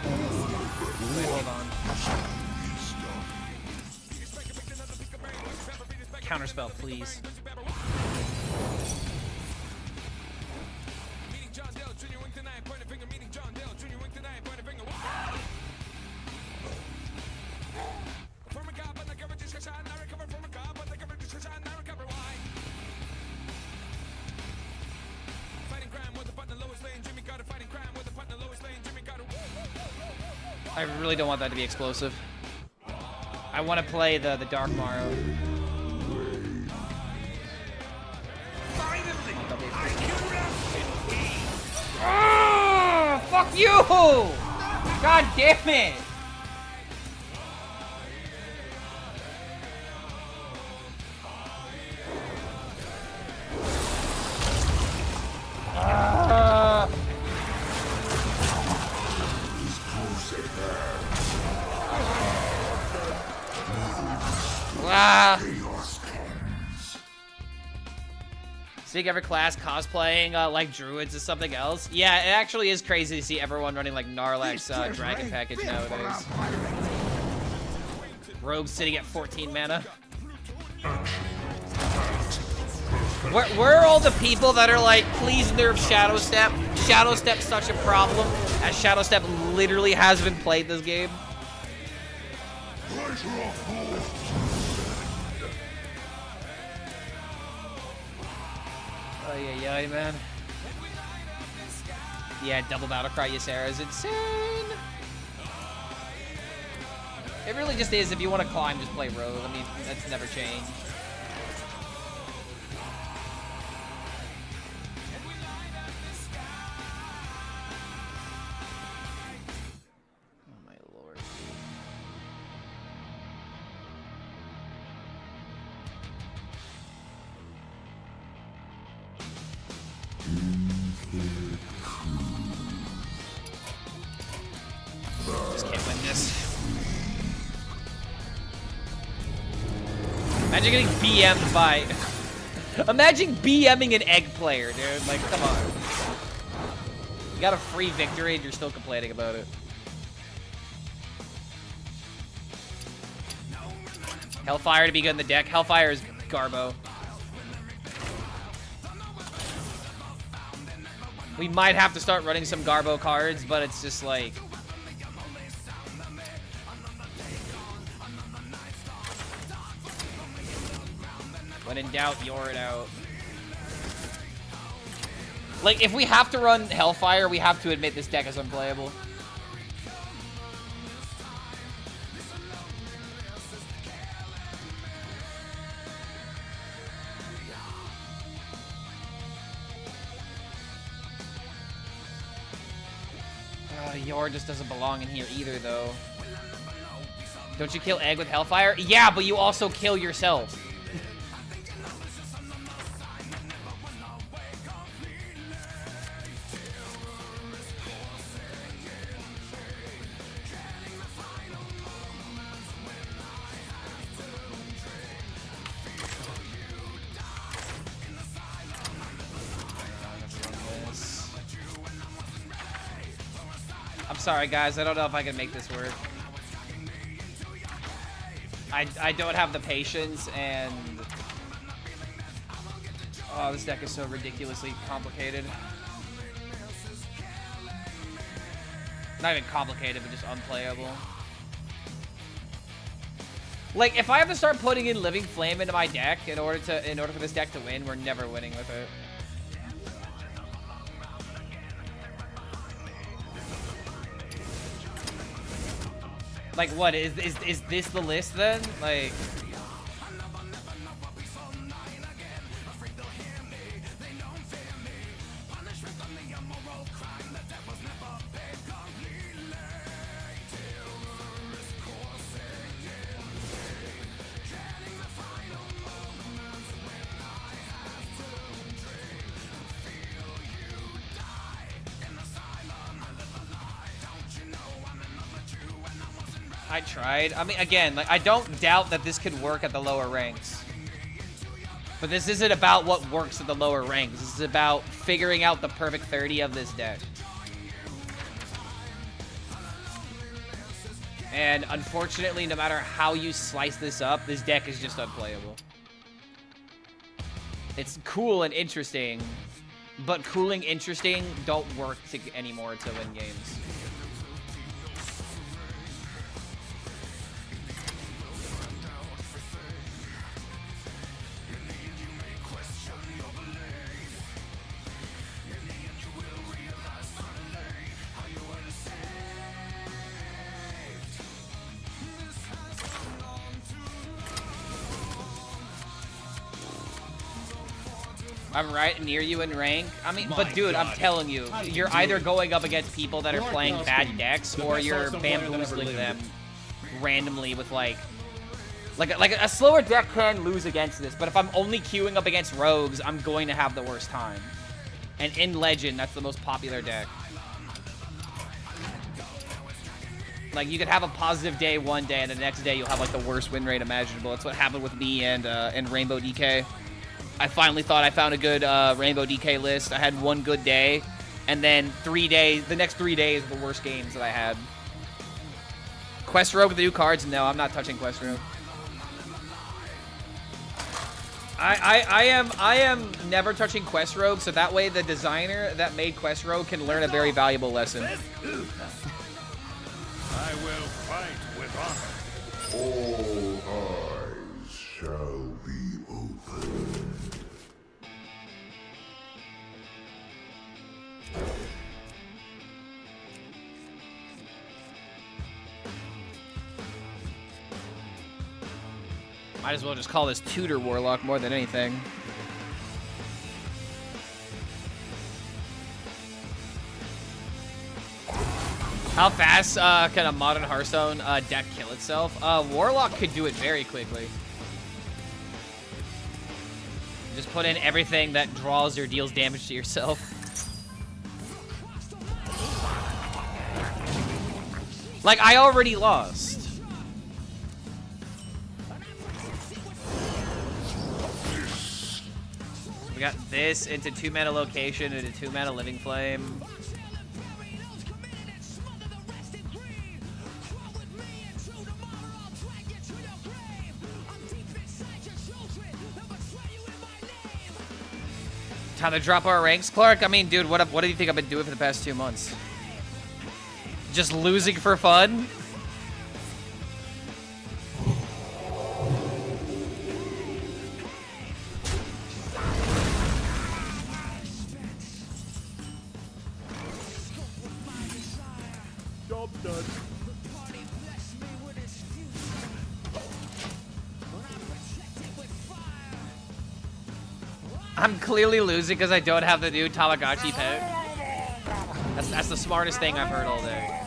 Wait, hold on. Counterspell, please. I really don't want that to be explosive. I want to play the Dark Morrow. Oh, fuck you! God damn it! Seeing every class cosplaying like druids or something else. Yeah, it actually is crazy to see everyone running like Gnarlax dragon package nowadays. Rogue sitting at 14 mana. Where are all the people that are like, please nerf Shadow Step? Shadow Step's such a problem, as Shadow Step literally hasn't been played this game. Oh yeah, man. Yeah, double battle cry Ysera is insane. It really just is. If you want to climb, just play rogue. I mean, that's never changed. Oh my lord. Just can't win this. Imagine getting BM'd by... Imagine BMing an egg player, dude. Like, come on. You got a free victory and you're still complaining about it. Hellfire to be good in the deck. Hellfire is Garbo. We might have to start running some Garbo cards, but it's just like... When in doubt, you're it out. Like, if we have to run Hellfire, we have to admit this deck is unplayable. Yor just doesn't belong in here either, though. Don't you kill Egg with Hellfire? Yeah, but you also kill yourself. Sorry guys, I don't know if I can make this work. I don't have the patience, and oh, this deck is so ridiculously complicated. Not even complicated, but just unplayable. Like, if I have to start putting in Living Flame into my deck in order for this deck to win, we're never winning with it. Like, what, is this the list then? Like... I tried. I mean, again, like, I don't doubt that this could work at the lower ranks. But this isn't about what works at the lower ranks. This is about figuring out the perfect 30 of this deck. And unfortunately, no matter how you slice this up, this deck is just unplayable. It's cool and interesting, but cool and interesting don't work anymore to win games. I'm right near you in rank. I mean, but dude, I'm telling you, you're either going up against people that are playing bad decks, or you're bamboozling them randomly with like a slower deck can lose against this. But if I'm only queuing up against rogues, I'm going to have the worst time. And in Legend, that's the most popular deck. Like, you could have a positive day one day, and the next day you'll have like the worst win rate imaginable. That's what happened with me and Rainbow DK. I finally thought I found a good Rainbow DK list. I had one good day, and then the next 3 days were the worst games that I had. Quest Rogue with the new cards? No, I'm not touching Quest Rogue. I am never touching Quest Rogue, so that way the designer that made Quest Rogue can learn a very valuable lesson. I will fight with honor. All eyes shall be open. Might as well just call this Tutor Warlock more than anything. How fast can a modern Hearthstone deck kill itself? Warlock could do it very quickly. Just put in everything that draws or deals damage to yourself. Like, I already lost. We got this into 2-mana location into 2-mana living flame. Time to drop our ranks, Clark. I mean, dude, what do you think I've been doing for the past 2 months? Just losing for fun? Job done. I'm clearly losing because I don't have the new Tamagotchi pet. That's the smartest thing I've heard all day.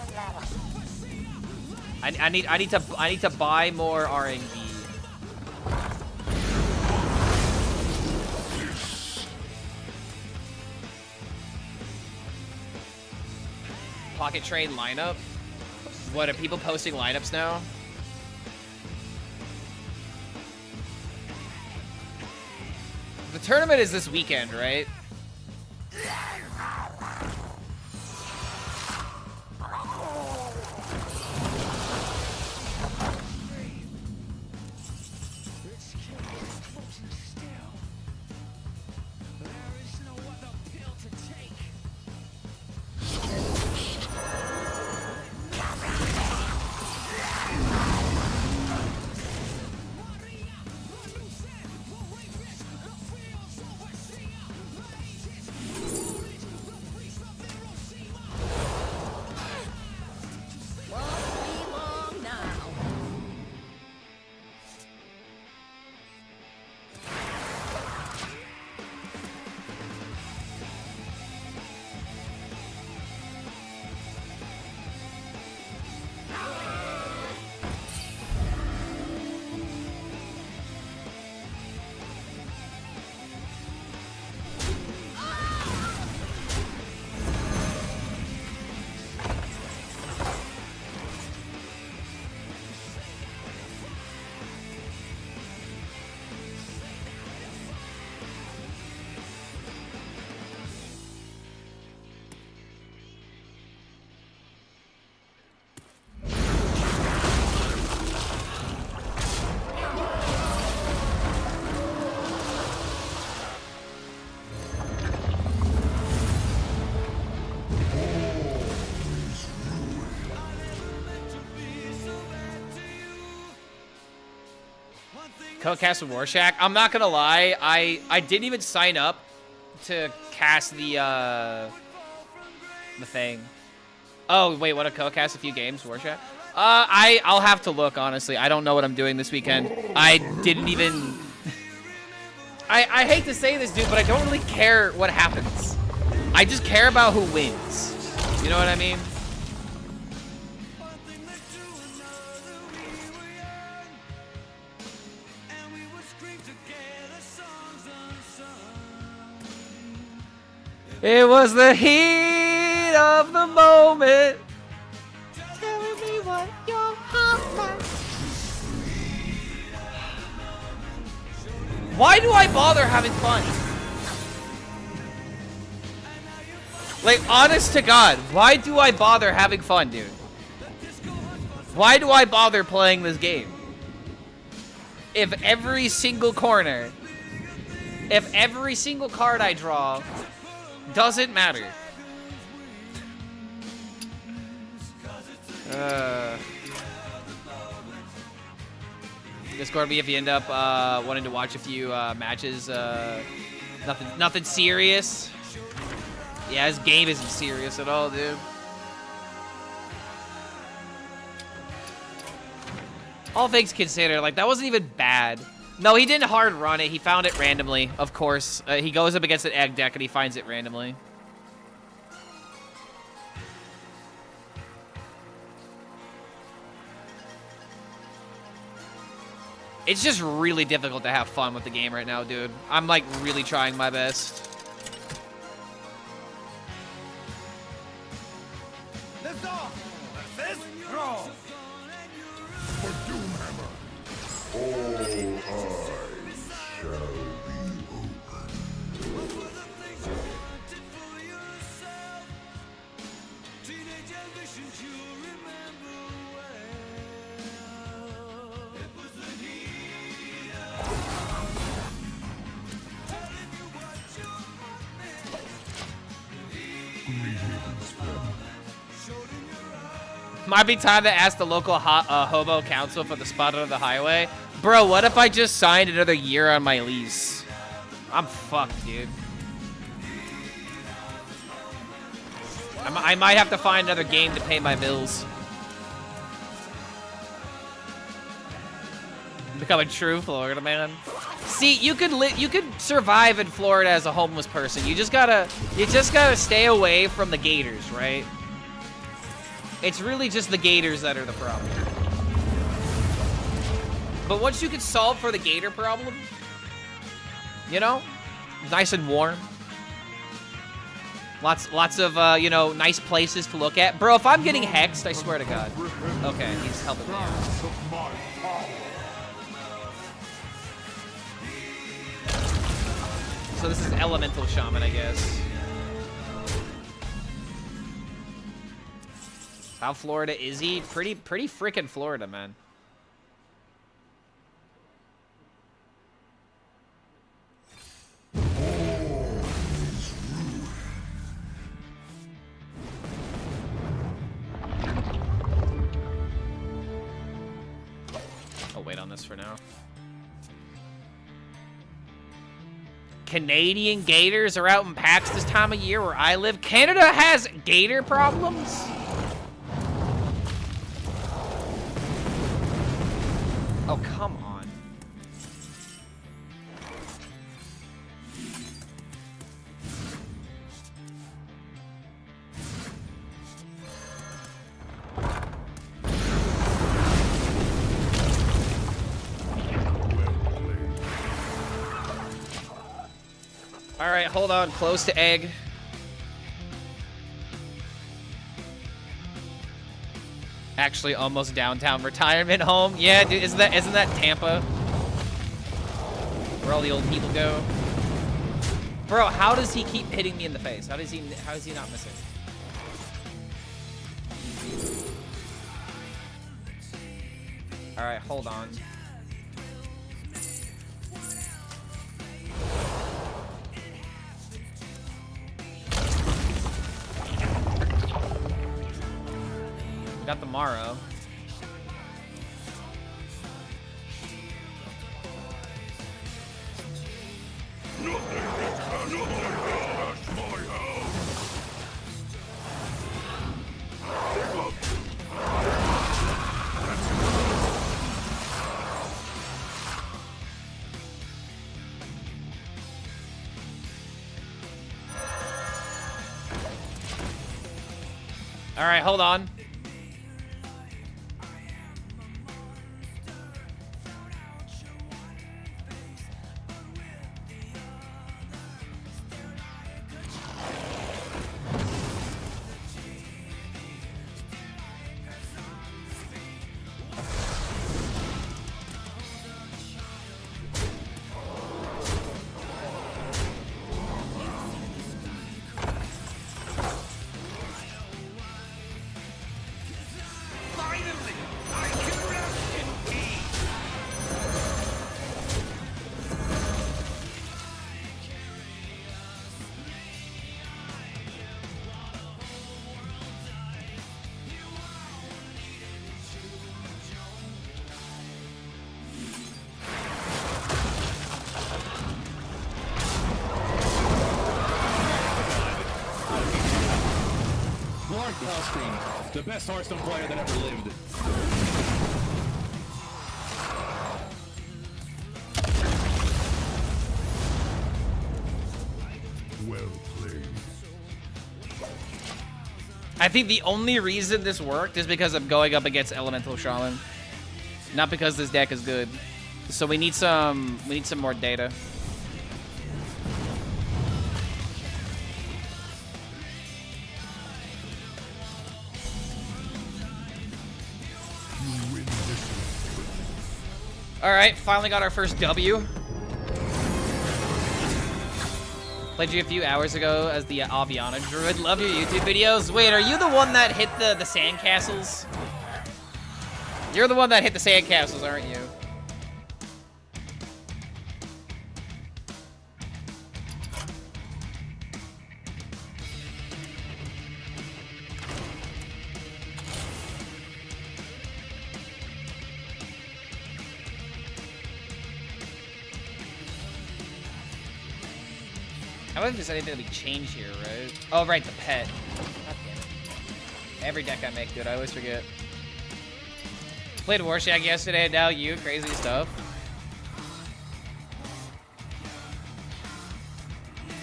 I need to buy more RNG. Pocket Train lineup? What, are people posting lineups now? The tournament is this weekend, right? Co-cast with Warshak. I'm not gonna lie, I didn't even sign up to cast the thing. Oh wait, what, a co-cast a few games, Warshak? I'll have to look, honestly. I don't know what I'm doing this weekend. I didn't even I hate to say this, dude, but I don't really care what happens. I just care about who wins. You know what I mean? It was the heat of the moment. Telling me what your heart likes. Why do I bother having fun? Like, honest to God, why do I bother having fun, dude? Why do I bother playing this game? If every single corner if every single card I draw doesn't matter. Discord me if you end up wanting to watch a few matches. Nothing serious. Yeah, this game isn't serious at all, dude. All things considered, like, that wasn't even bad. No, he didn't hard run it. He found it randomly, of course. He goes up against an egg deck and he finds it randomly. It's just really difficult to have fun with the game right now, dude. I'm, like, really trying my best. Lift off! Assist! Draw! For Doomhammer, all eyes shall be open. Might be time to ask the local hobo council for the spot on the highway. Bro, what if I just signed another year on my lease? I'm fucked, dude. I might have to find another game to pay my bills. Become a true Florida man. See, you could survive in Florida as a homeless person. You just gotta stay away from the gators, right? It's really just the gators that are the problem. But once you can solve for the gator problem, you know, nice and warm. Lots of, you know, nice places to look at. Bro, if I'm getting hexed, I swear to God. Okay, he's helping me out. So this is Elemental Shaman, I guess. How Florida is he? Pretty freaking Florida, man. I'll wait on this for now. Canadian gators are out in packs this time of year where I live. Canada has gator problems? Oh, come on. All right, hold on. Close to egg. Actually, almost downtown retirement home. Yeah, dude, isn't that Tampa? Where all the old people go? Bro, how does he keep hitting me in the face? How is he not missing? All right, hold on. Got the Morrow. All right, hold on. The best Hearthstone player that ever lived. Well played. I think the only reason this worked is because I'm going up against Elemental Shaman, not because this deck is good. So we need some more data. You win this one. All right, finally got our first W. Played you a few hours ago as the Aviana Druid. Love your YouTube videos. Wait, are you the one that hit the sandcastles? You're the one that hit the sandcastles, aren't you? I don't know if there's anything that we change here, right? Oh, right, the pet. God damn it. Every deck I make, dude, I always forget. Played Warshag yesterday, and now you, crazy stuff.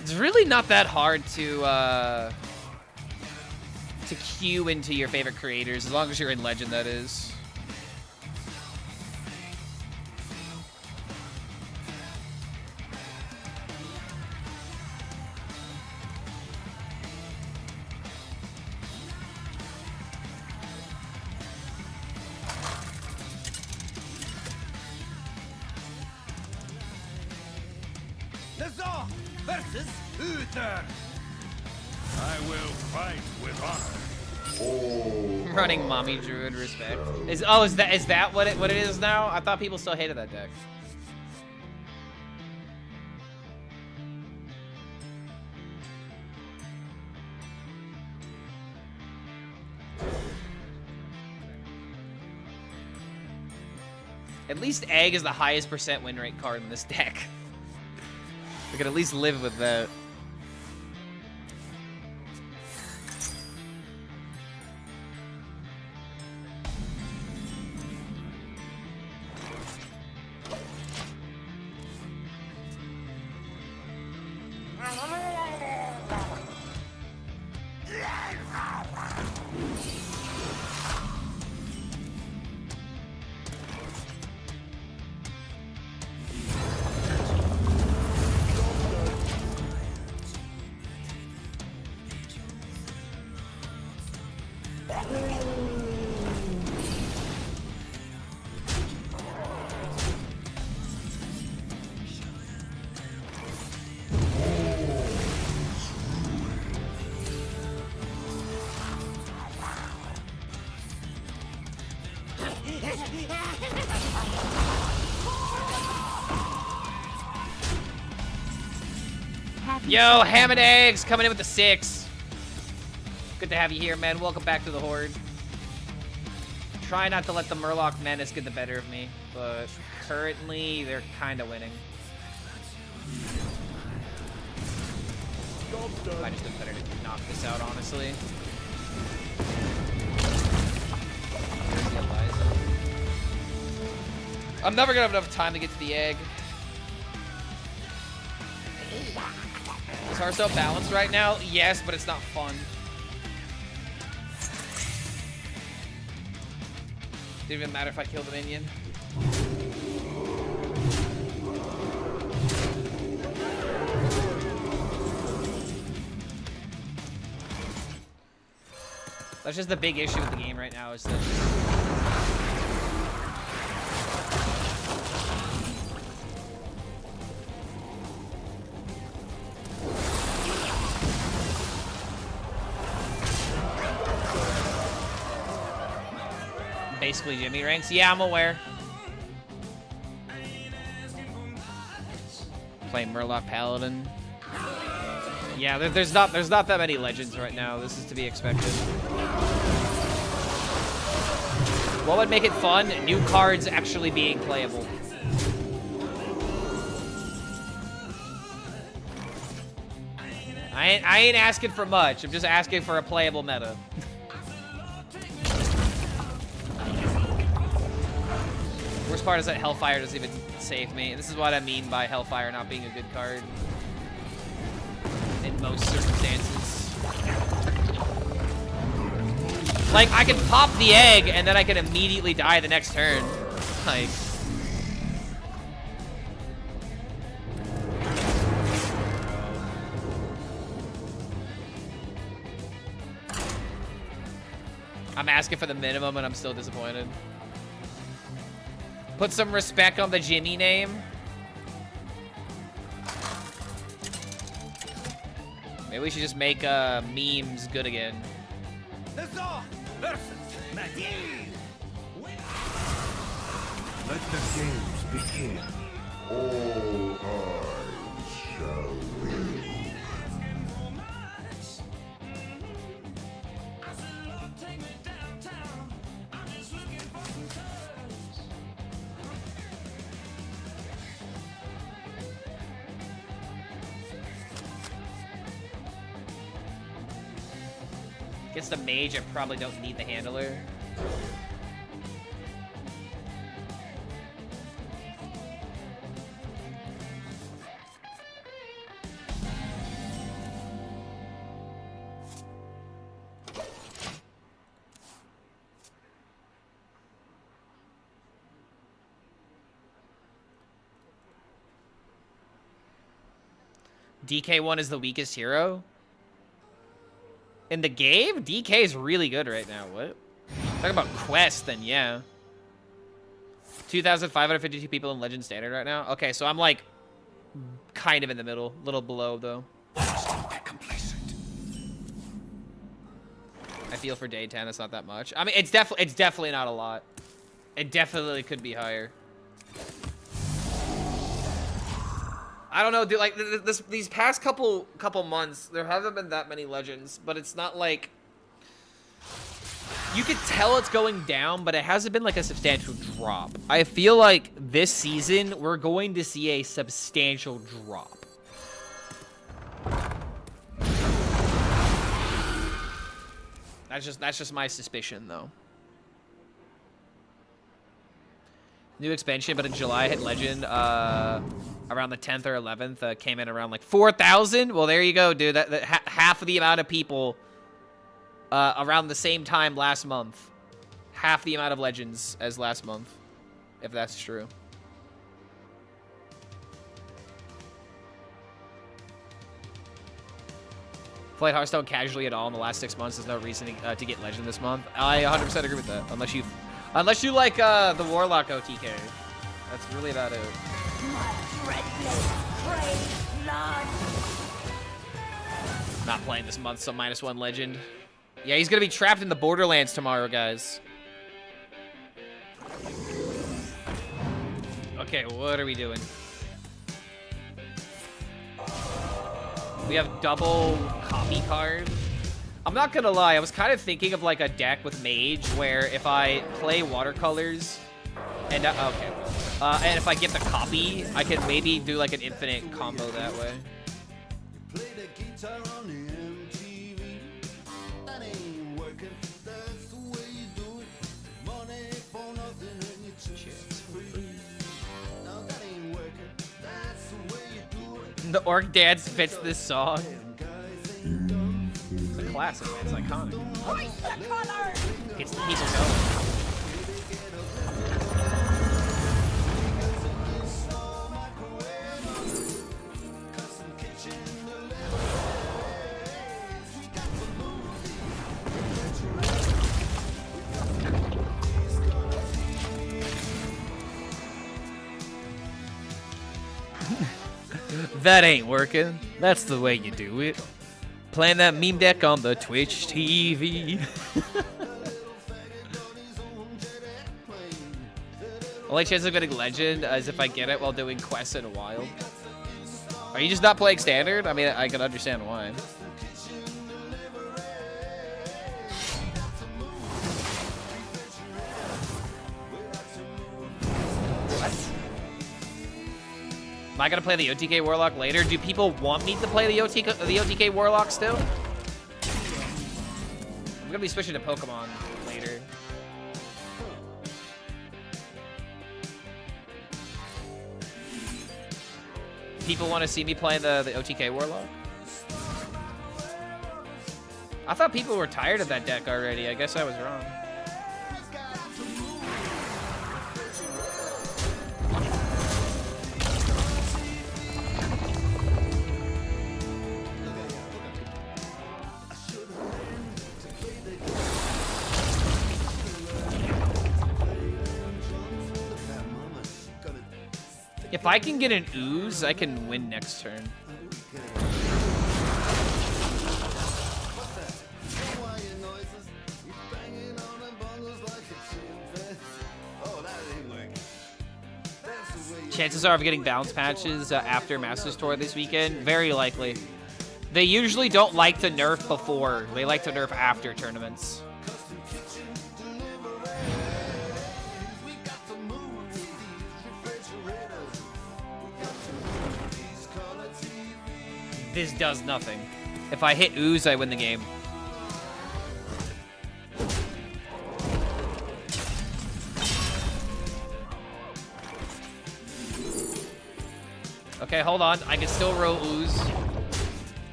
It's really not that hard to queue into your favorite creators, as long as you're in Legend, that is. Lazar versus Uther. I will fight with honor. All Running Mommy Druid, respect. Is that what it is now? I thought people still hated that deck. At least Egg is the highest percent win rate card in this deck. We could at least live with that. Yo, Ham and Eggs coming in with the 6. Good to have you here, man. Welcome back to the Horde. Try not to let the Murloc Menace get the better of me, but currently they're kind of winning. I just did better to knock this out, honestly. I'm never gonna have enough time to get to the egg. Is Hearthstone balanced right now? Yes, but it's not fun. Didn't even matter if I killed a minion. That's just the big issue with the game right now, is that basically Jimmy ranks. Yeah, I'm aware. Playing Murloc Paladin. Yeah, there's not that many legends right now. This is to be expected. What would make it fun? New cards actually being playable. I ain't asking for much. I'm just asking for a playable meta. worst part is that Hellfire doesn't even save me. This is what I mean by Hellfire not being a good card in most circumstances. Like, I can pop the egg and then I can immediately die the next turn. Like... I'm asking for the minimum and I'm still disappointed. Put some respect on the Jimmy name. Maybe we should just make memes good again. Let the games begin. All eyes shall win. Against the mage, I probably don't need the handler. DK1 is the weakest hero? In the game? DK is really good right now. What? Talking about Quest, then yeah. 2,552 people in Legend Standard right now. Okay, so I'm like kind of in the middle. A little below, though. I feel for day 10, it's not that much. I mean, it's definitely not a lot. It definitely could be higher. I don't know, dude. Like these past couple months, there haven't been that many legends, but it's not like you could tell it's going down, but it hasn't been like a substantial drop. I feel like this season we're going to see a substantial drop. That's just my suspicion, though. New expansion, but in July hit Legend around the 10th or 11th. Came in around like 4,000. Well, there you go, dude. That half of the amount of people around the same time last month. Half the amount of Legends as last month, if that's true. Played Hearthstone casually at all in the last 6 months. There's no reason to get Legend this month. I 100% agree with that. Unless you like the Warlock OTK. That's really about it. Not playing this month, so -1 Legend. Yeah, he's gonna be trapped in the Borderlands tomorrow, guys. Okay, what are we doing? We have double copy card. I'm not gonna lie, I was kind of thinking of like a deck with Mage where if I play watercolors and okay, and if I get the copy, I can maybe do like an infinite combo that way. The Orc Dance fits this song. It's a classic, man. It's iconic. Gets the people going. That ain't working. That's the way you do it. Playing that meme deck on the Twitch TV. Only chance of getting Legend is if I get it while doing quests in Wild. Are you just not playing Standard? I mean, I can understand why. Am I gonna play the OTK Warlock later? Do people want me to play the OTK Warlock still? I'm gonna be switching to Pokemon later. people want to see me play the OTK Warlock? I thought people were tired of that deck already. I guess I was wrong. If I can get an ooze, I can win next turn. Chances are of getting bounce patches after Masters Tour this weekend, very likely. They usually don't like to nerf before. They like to nerf after tournaments. This does nothing. If I hit ooze, I win the game. Okay, hold on. I can still roll ooze.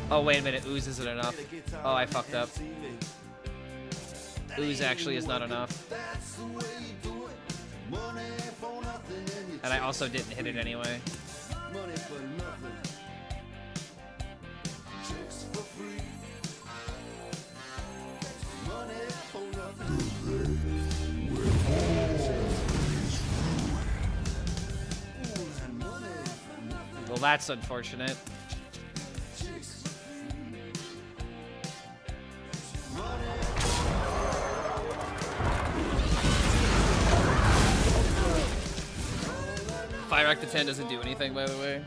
Oh, wait a minute. Ooze isn't enough. Oh, I fucked up. Ooze actually is not enough. And I also didn't hit it anyway. Well, that's unfortunate. Fire Act to 10 doesn't do anything, by the way.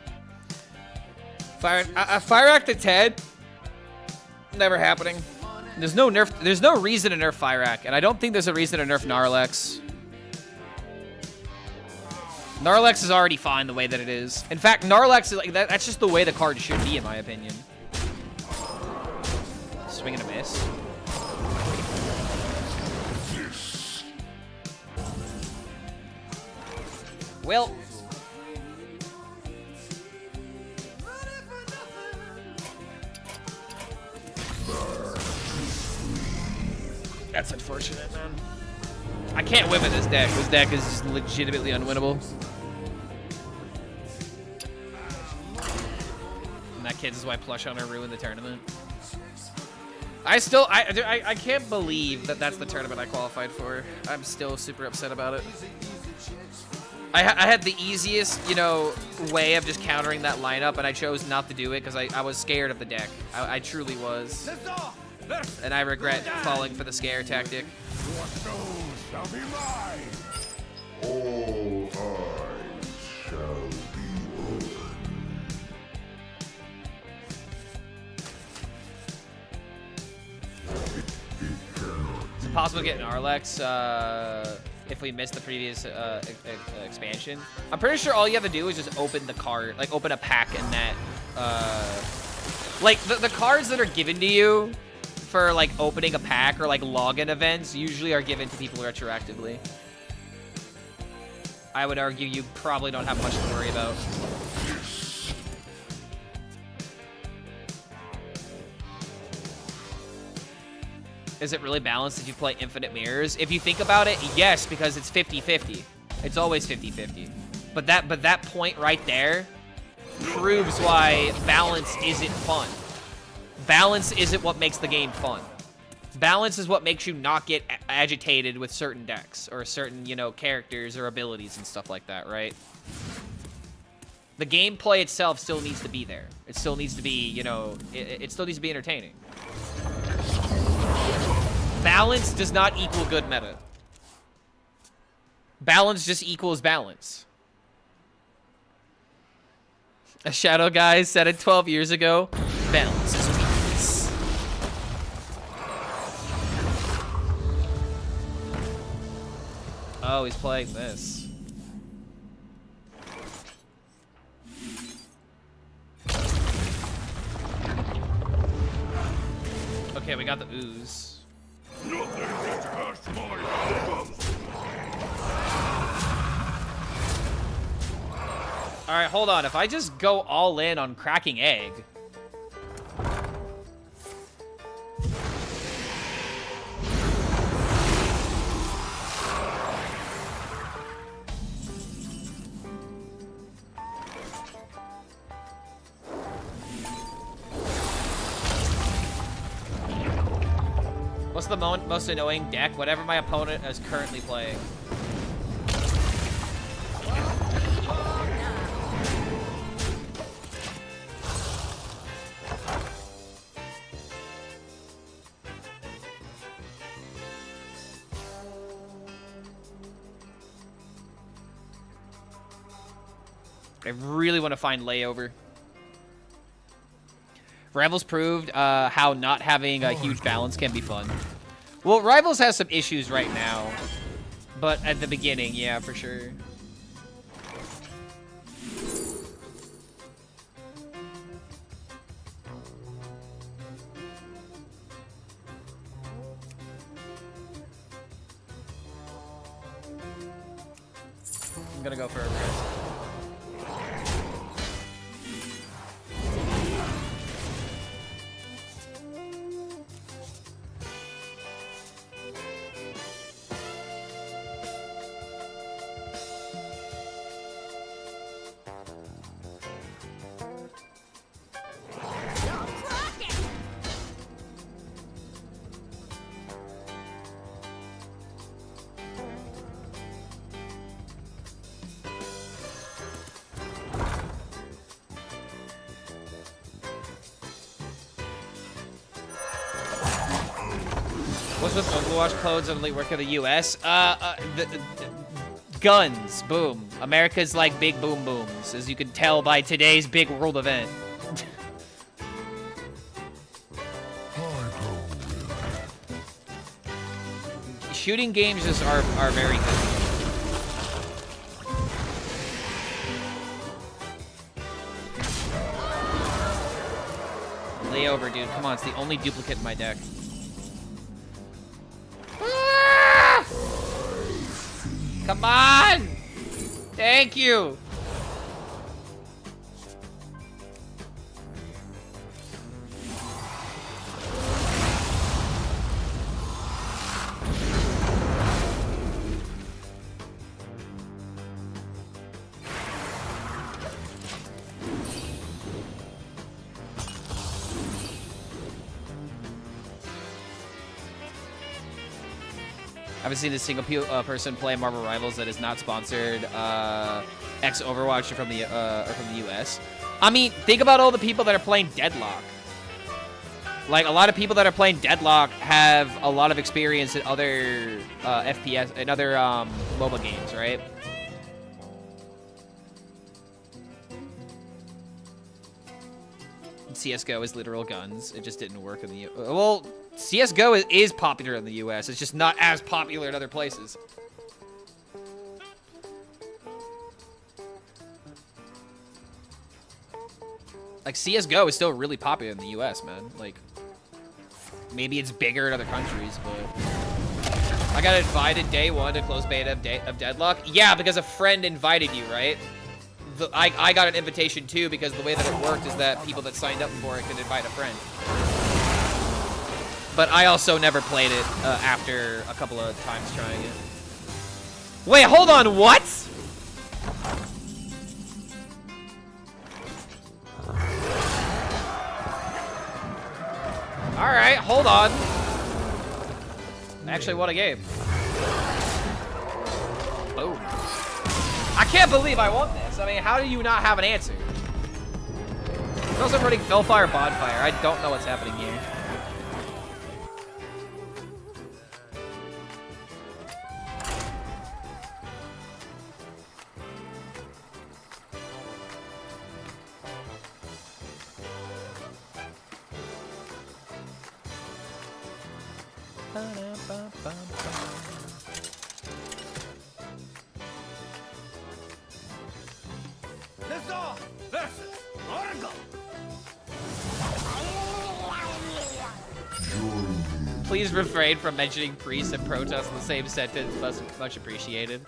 Fire Act to 10? Never happening. There's no reason to nerf Fire Act, and I don't think there's a reason to nerf Gnarlex. Gnarlex is already fine the way that it is. In fact, Gnarlex is like that's just the way the card should be, in my opinion. Swing and a miss. Well. That's unfortunate, man. I can't win with this deck. This deck is legitimately unwinnable. And that kid's why Plush Hunter ruined the tournament. I can't believe that that's the tournament I qualified for. I'm still super upset about it. I had the easiest, you know, way of just countering that lineup, and I chose not to do it because I was scared of the deck. I truly was. And I regret falling for the scare tactic. What goes shall be mine. All eyes shall be open. Is it possible to get an Arlex if we missed the previous expansion? I'm pretty sure all you have to do is just open the card, like open a pack in that. Like the cards that are given to you for like opening a pack or like login events usually are given to people retroactively. I would argue you probably don't have much to worry about. Is it really balanced if you play Infinite Mirrors? If you think about it, yes, because it's 50-50. It's always 50-50. But that point right there proves why balance isn't fun. Balance isn't what makes the game fun. Balance is what makes you not get agitated with certain decks or certain, you know, characters or abilities and stuff like that, right? The gameplay itself still needs to be there. It still needs to be, you know, it still needs to be entertaining. Balance does not equal good meta. Balance just equals balance. A Shadow Guy said it 12 years ago. Balance is weakness. Oh, he's playing this. Okay, we got the ooze. Nothing can touch my All right, hold on. If I just go all in on cracking egg. What's the most annoying deck? Whatever my opponent is currently playing. I really want to find layover. Rivals proved how not having a huge balance can be fun. Well, Rivals has some issues right now, but at the beginning, yeah, for sure. I'm gonna go for a risk. What's with Overwatch clothes only work in the U.S.? Guns, boom. America's like big boom booms, as you can tell by today's big world event. Shooting games just are very good. Layover, dude. Come on, it's the only duplicate in my deck. Come on! Thank you! I haven't seen a single person play Marvel Rivals that is not sponsored ex Overwatch or from the US. I mean, think about all the people that are playing Deadlock. Like, a lot of people that are playing Deadlock have a lot of experience in other FPS and other mobile games, right? CSGO is literal guns. It just didn't work in the well, CSGO is popular in the US. It's just not as popular in other places. Like, CSGO is still really popular in the US, man. Like, maybe it's bigger in other countries, but... I got invited day one to close beta of Deadlock. Yeah, because a friend invited you, right? I got an invitation too, because the way that it worked is that people that signed up for it could invite a friend. But I also never played it after a couple of times trying it. Wait, hold on, what? Alright, hold on. I actually won a game. Boom. I can't believe I won this. I mean, how do you not have an answer? I'm also running Fellfire Bonfire. I don't know what's happening here. Please refrain from mentioning priests and protests in the same sentence. Much appreciated.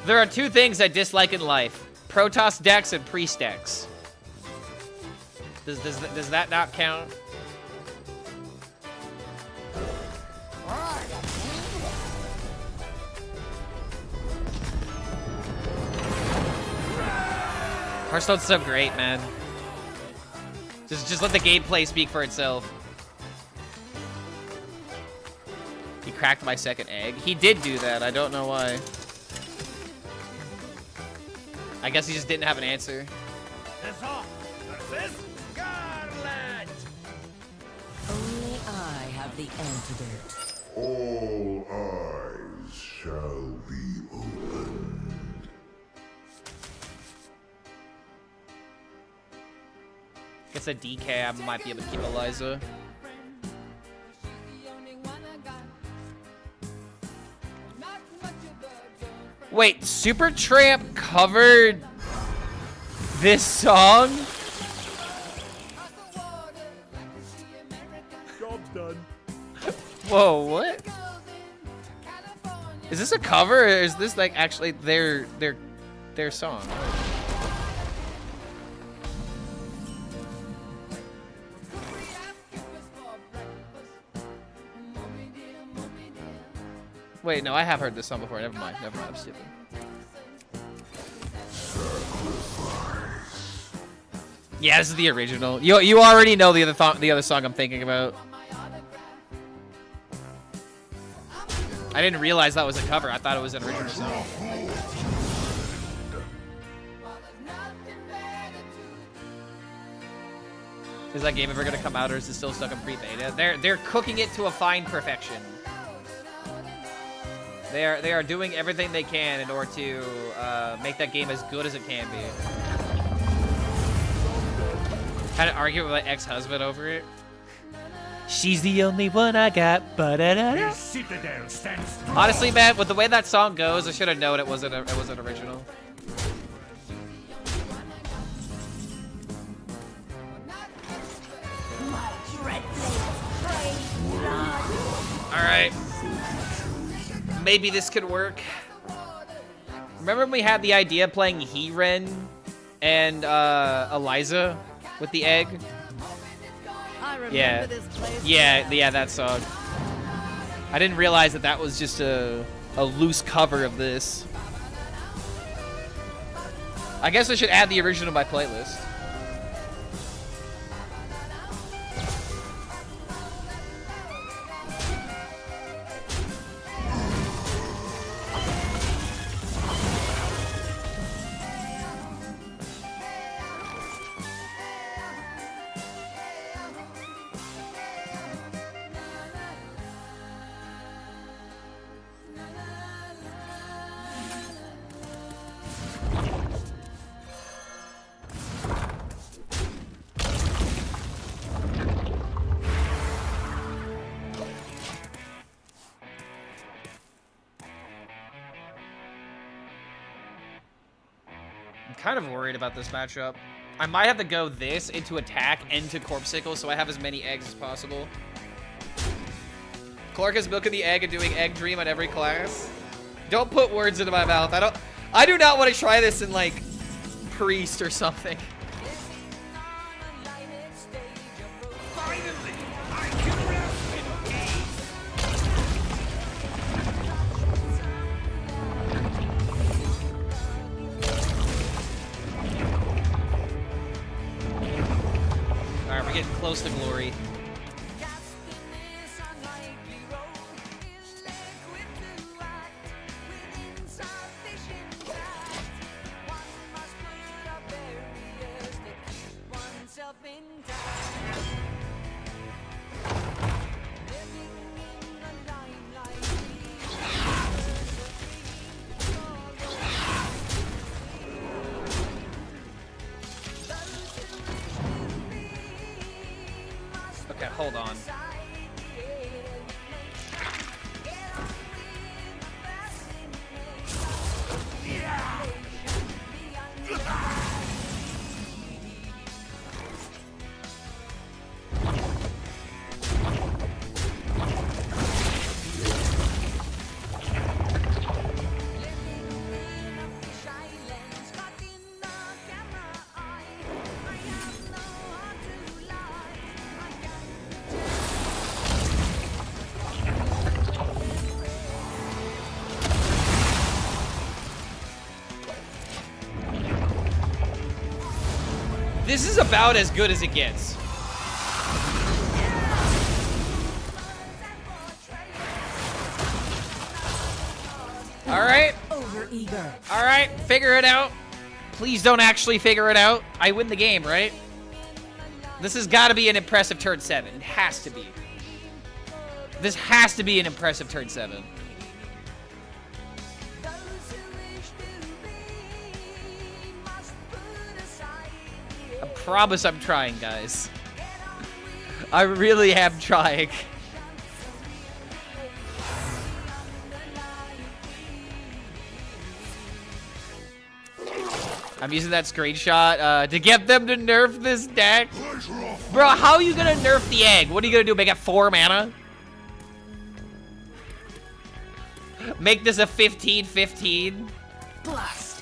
There are two things I dislike in life: Protoss decks and Priest decks. Does that not count? Hearthstone's so great, man. Just let the gameplay speak for itself. He cracked my second egg. He did do that. I don't know why. I guess he just didn't have an answer. Only I have the antidote. All eyes shall be opened. Guess a decab might be able to keep Eliza. Wait, Supertramp covered this song? Job's done. Whoa, what? Is this a cover, or is this like actually their song? Wait, no, I have heard this song before. Never mind, I'm stupid. Yeah, this is the original. You already know the other song I'm thinking about. I didn't realize that was a cover. I thought it was an original song. Is that game ever gonna come out, or is it still stuck in pre-beta? They're cooking it to a fine perfection. They are doing everything they can in order to make that game as good as it can be. Had to argue with my ex-husband over it. She's the only one I got. Honestly, man, with the way that song goes, I should have known it wasn't original. All right. Maybe this could work. Remember when we had the idea of playing He-Ren and Eliza with the egg? Yeah. Yeah, that song. I didn't realize that was just a loose cover of this. I guess I should add the original to my playlist. Kind of worried about this matchup. I might have to go this into attack into Corpsicle so I have as many eggs as possible. Clark is milking the egg and doing egg dream on every class. Don't put words into my mouth. I do not want to try this in like Priest or something. Getting close to glory. Okay, hold on. This is about as good as it gets. All right. Overeager. All right, figure it out. Please don't actually figure it out. I win the game, right? This has got to be an impressive turn 7. It has to be. This has to be an impressive turn 7. I promise I'm trying, guys. I really am trying. I'm using that screenshot to get them to nerf this deck. Bro, how are you gonna nerf the egg? What are you gonna do, make it 4 mana? Make this a 15-15? Blast.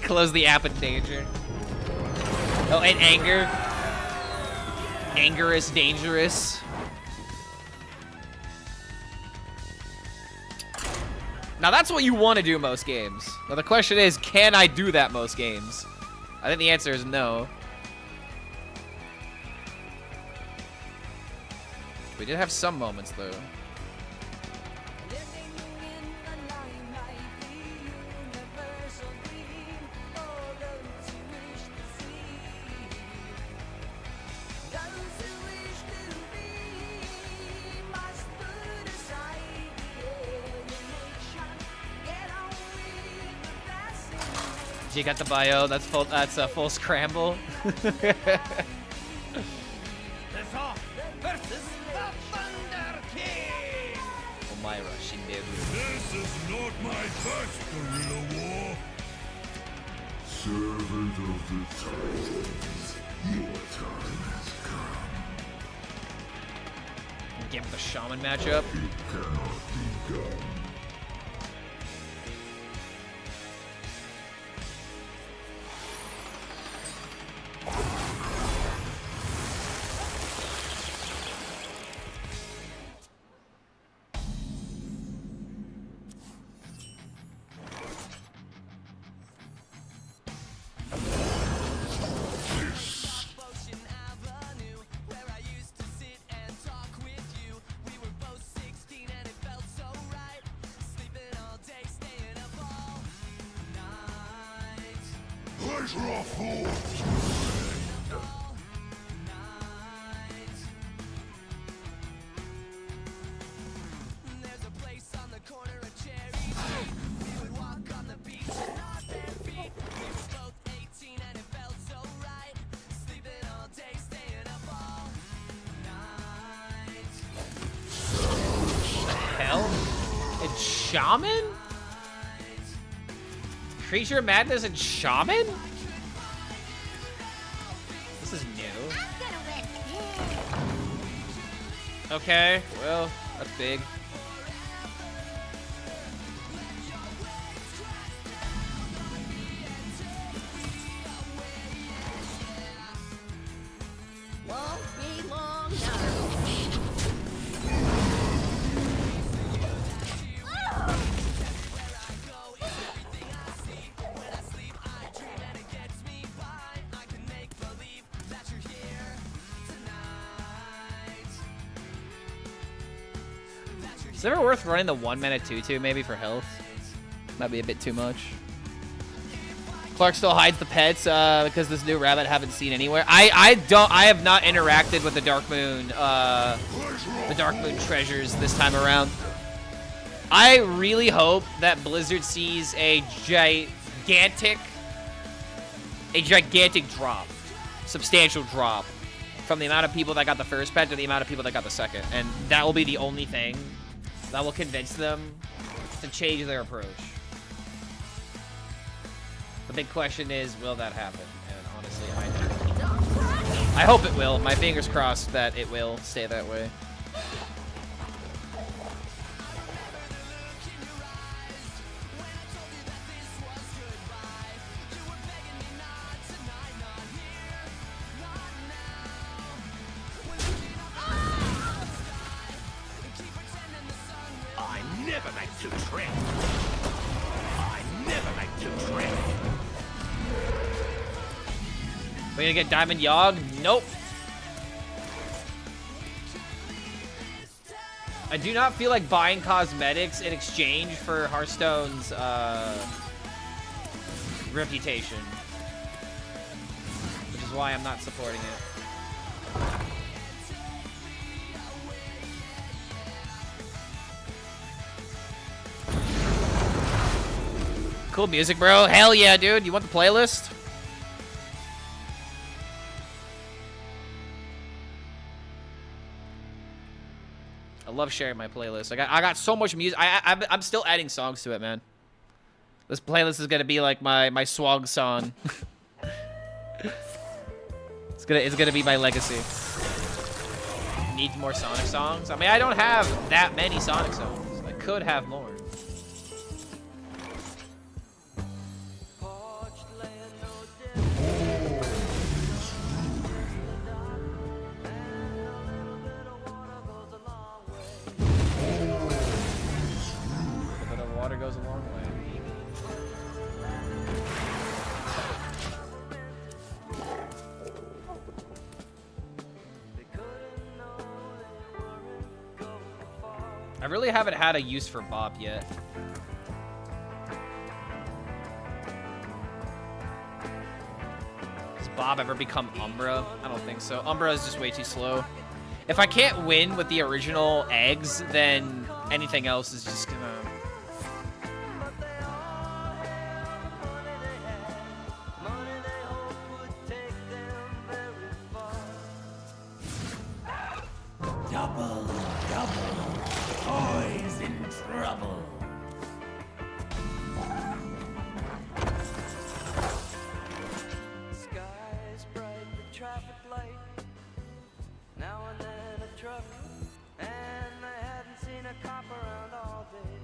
Close the app in danger. Oh, and anger. Anger is dangerous. Now that's what you want to do most games. Now the question is, can I do that most games? I think the answer is no. We did have some moments though. You got the bio. That's full. That's a full scramble. Oh my Russian dude. This is not my first guerrilla war. Servant of the Titans, your time has come. Give the shaman matchup. It cannot be done. Shaman? Creature Madness and Shaman? This is new. Okay, well, that's big. Won't be long now. Is it ever worth running the 1-mana 2/2 maybe for health? Might be a bit too much. Clark still hides the pets because this new rabbit I haven't seen anywhere. I have not interacted with the Dark Moon treasures this time around. I really hope that Blizzard sees a gigantic drop, substantial drop from the amount of people that got the first pet to the amount of people that got the second, and that will be the only thing that will convince them to change their approach. The big question is, will that happen? And honestly, I hope it will. My fingers crossed that it will stay that way. I never make to trip. I never make to trip. We gonna get Diamond Yogg? Nope. I do not feel like buying cosmetics in exchange for Hearthstone's reputation. Which is why I'm not supporting it. Cool music, bro. Hell yeah, dude. You want the playlist? I love sharing my playlist. I got so much music. I'm still adding songs to it, man. This playlist is gonna be like my swag song. it's gonna be my legacy. Need more Sonic songs? I mean, I don't have that many Sonic songs. I could have more. Water goes a long way. I really haven't had a use for Bob yet. Does Bob ever become Umbra? I don't think so. Umbra is just way too slow. If I can't win with the original eggs, then anything else is just gonna... Double, toys in trouble. Skies bright, the traffic light. Now and then a truck, and I hadn't seen a cop around all day.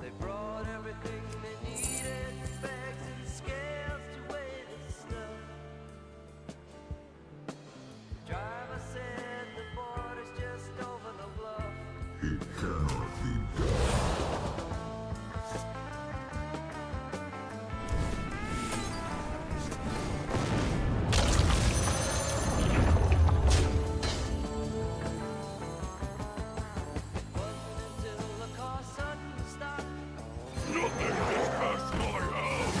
They brought everything they needed, bags and scales to weigh the stuff. Driver said the border's just over the bluff. It cannot be done. Until the car suddenly stopped. Nothing has passed my house.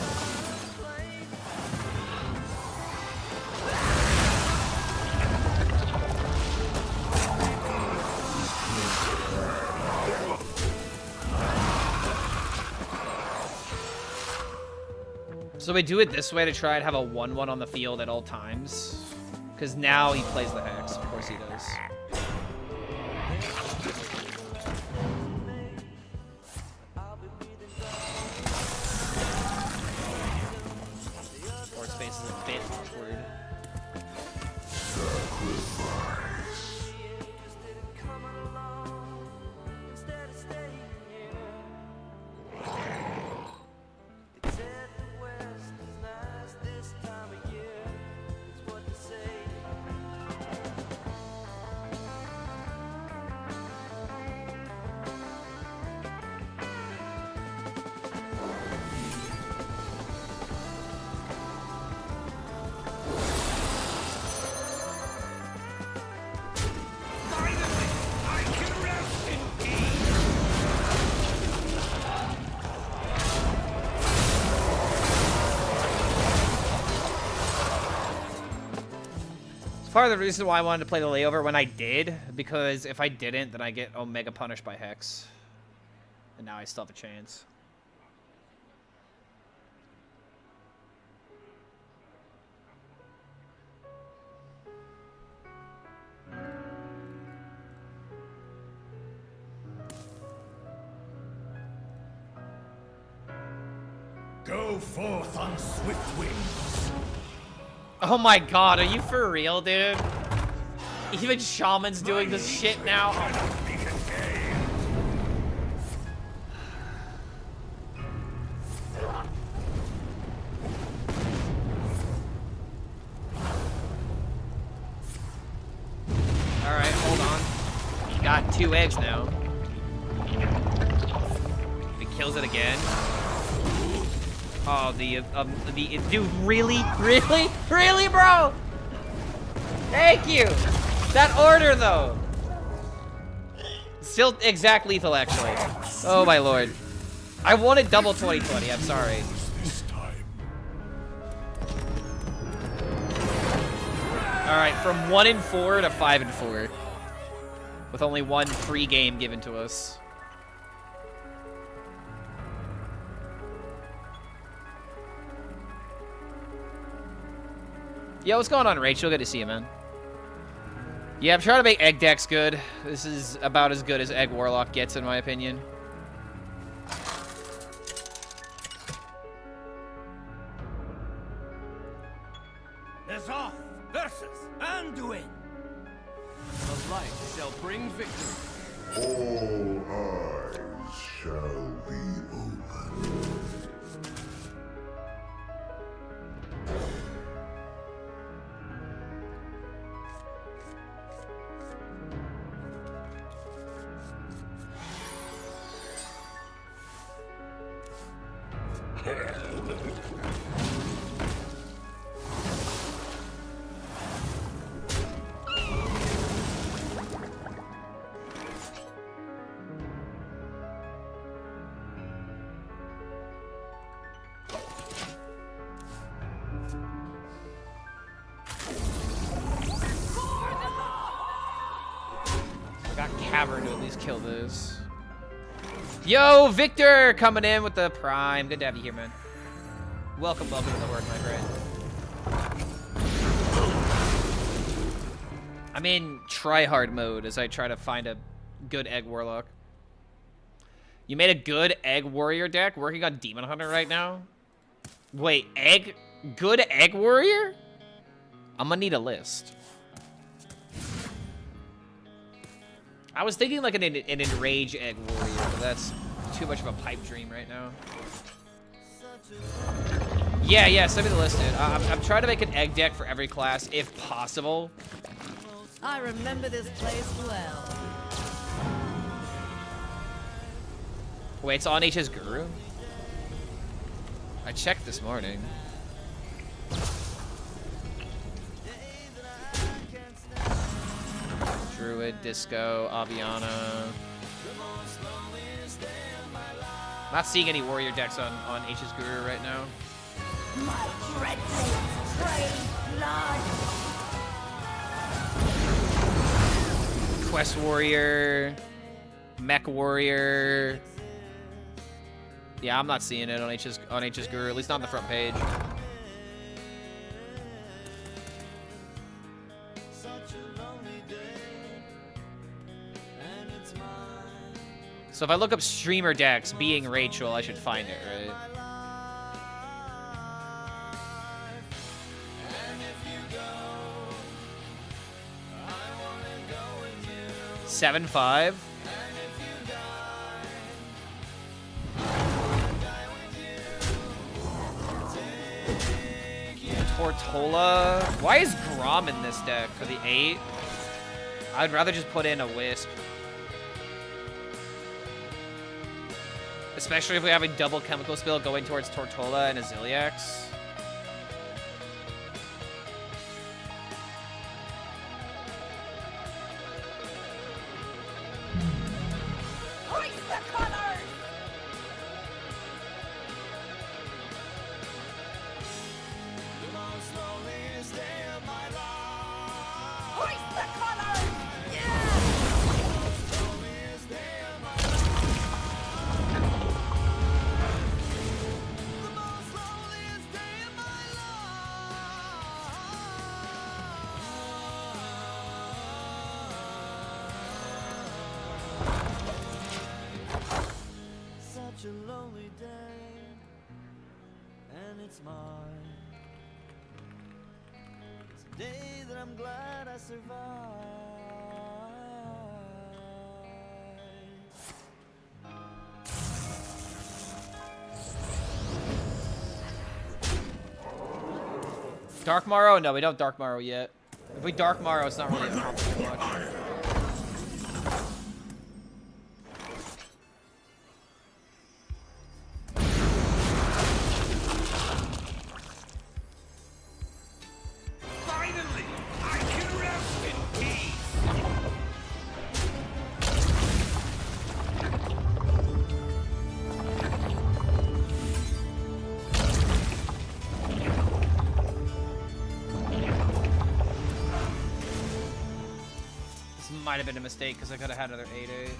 Plane So we do it this way to try and have a 1-1 on the field at all times. Because now he plays the Hex. Of course he does. Board space is a bit awkward. instead of staying here. They said the West is nice this time of year. It's what they say. Part of the reason why I wanted to play the layover when I did, because if I didn't, then I get Omega punished by Hex. And now I still have a chance. Go forth on swift wings. Oh my god, are you for real, dude? Even Shaman's doing this shit now? Alright, hold on. He got 2 eggs now. If he kills it again. Oh, dude, really, bro? Thank you. That order though. Still exact lethal, actually. Oh my lord. I wanted double 2020. I'm sorry. This time. All right, from 1-4 to 5-4, with only one free game given to us. Yo, what's going on, Rachel? Good to see you, man. Yeah, I'm trying to make egg decks good. This is about as good as Egg Warlock gets, in my opinion. It's off versus Anduin. The light shall bring victory. All eyes shall be open. I got Cavern to at least kill this. Yo, Victor coming in with the Prime. Good to have you here, man. Welcome to the horde, my friend. I'm in try-hard mode as I try to find a good Egg Warlock. You made a good Egg Warrior deck working on Demon Hunter right now? Wait, good Egg Warrior? I'm gonna need a list. I was thinking like an Enrage Egg Warrior, but that's too much of a pipe dream right now. Yeah, send me the list, dude. I'm trying to make an egg deck for every class, if possible. I remember this place well. Wait, it's on HS Guru? I checked this morning. Druid, Disco, Aviana. Not seeing any warrior decks on HS Guru right now. My dreadful trade blood. Quest Warrior, Mech Warrior. Yeah, I'm not seeing it on HS Guru, at least not on the front page. So if I look up streamer decks being Rachel, I should find it, right? Seven 5. Tortola. Why is Grom in this deck for the 8? I'd rather just put in a Wisp. Especially if we have a double chemical spill going towards Tortola and Aziliax. Hoist the colors! Hoist the colors! Such a lonely day, and it's mine. It's a day that I'm glad I survived. Dark Morrow? No, we don't Dark Morrow yet. If we Dark Morrow, it's not really accomplishing much. might have been a mistake because I could have had another 8-8.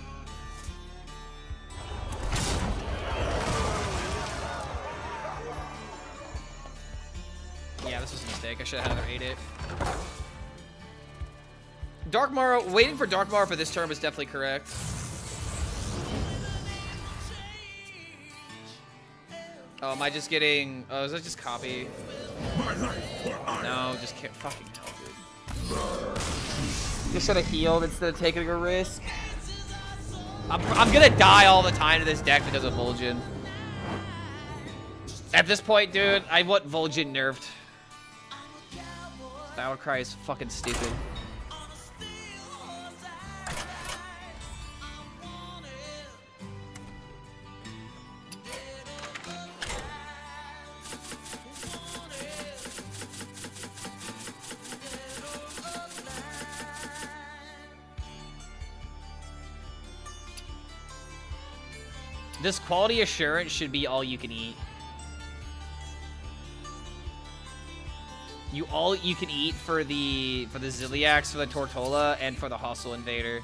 Yeah, this was a mistake. I should have had another 8-8. Darkmara, waiting for Darkmara for this turn was definitely correct. Oh, am I just getting... Oh, is that just copy? No, just can't... Fucking hell, dude. Just should have healed instead of taking a risk. I'm gonna die all the time to this deck because of Vol'jin. At this point, dude, I want Vol'jin nerfed. Battle Cry is fucking stupid. This quality assurance should be all you can eat. All you can eat for the Ziliax, for the Tortola, and for the Hostile Invader.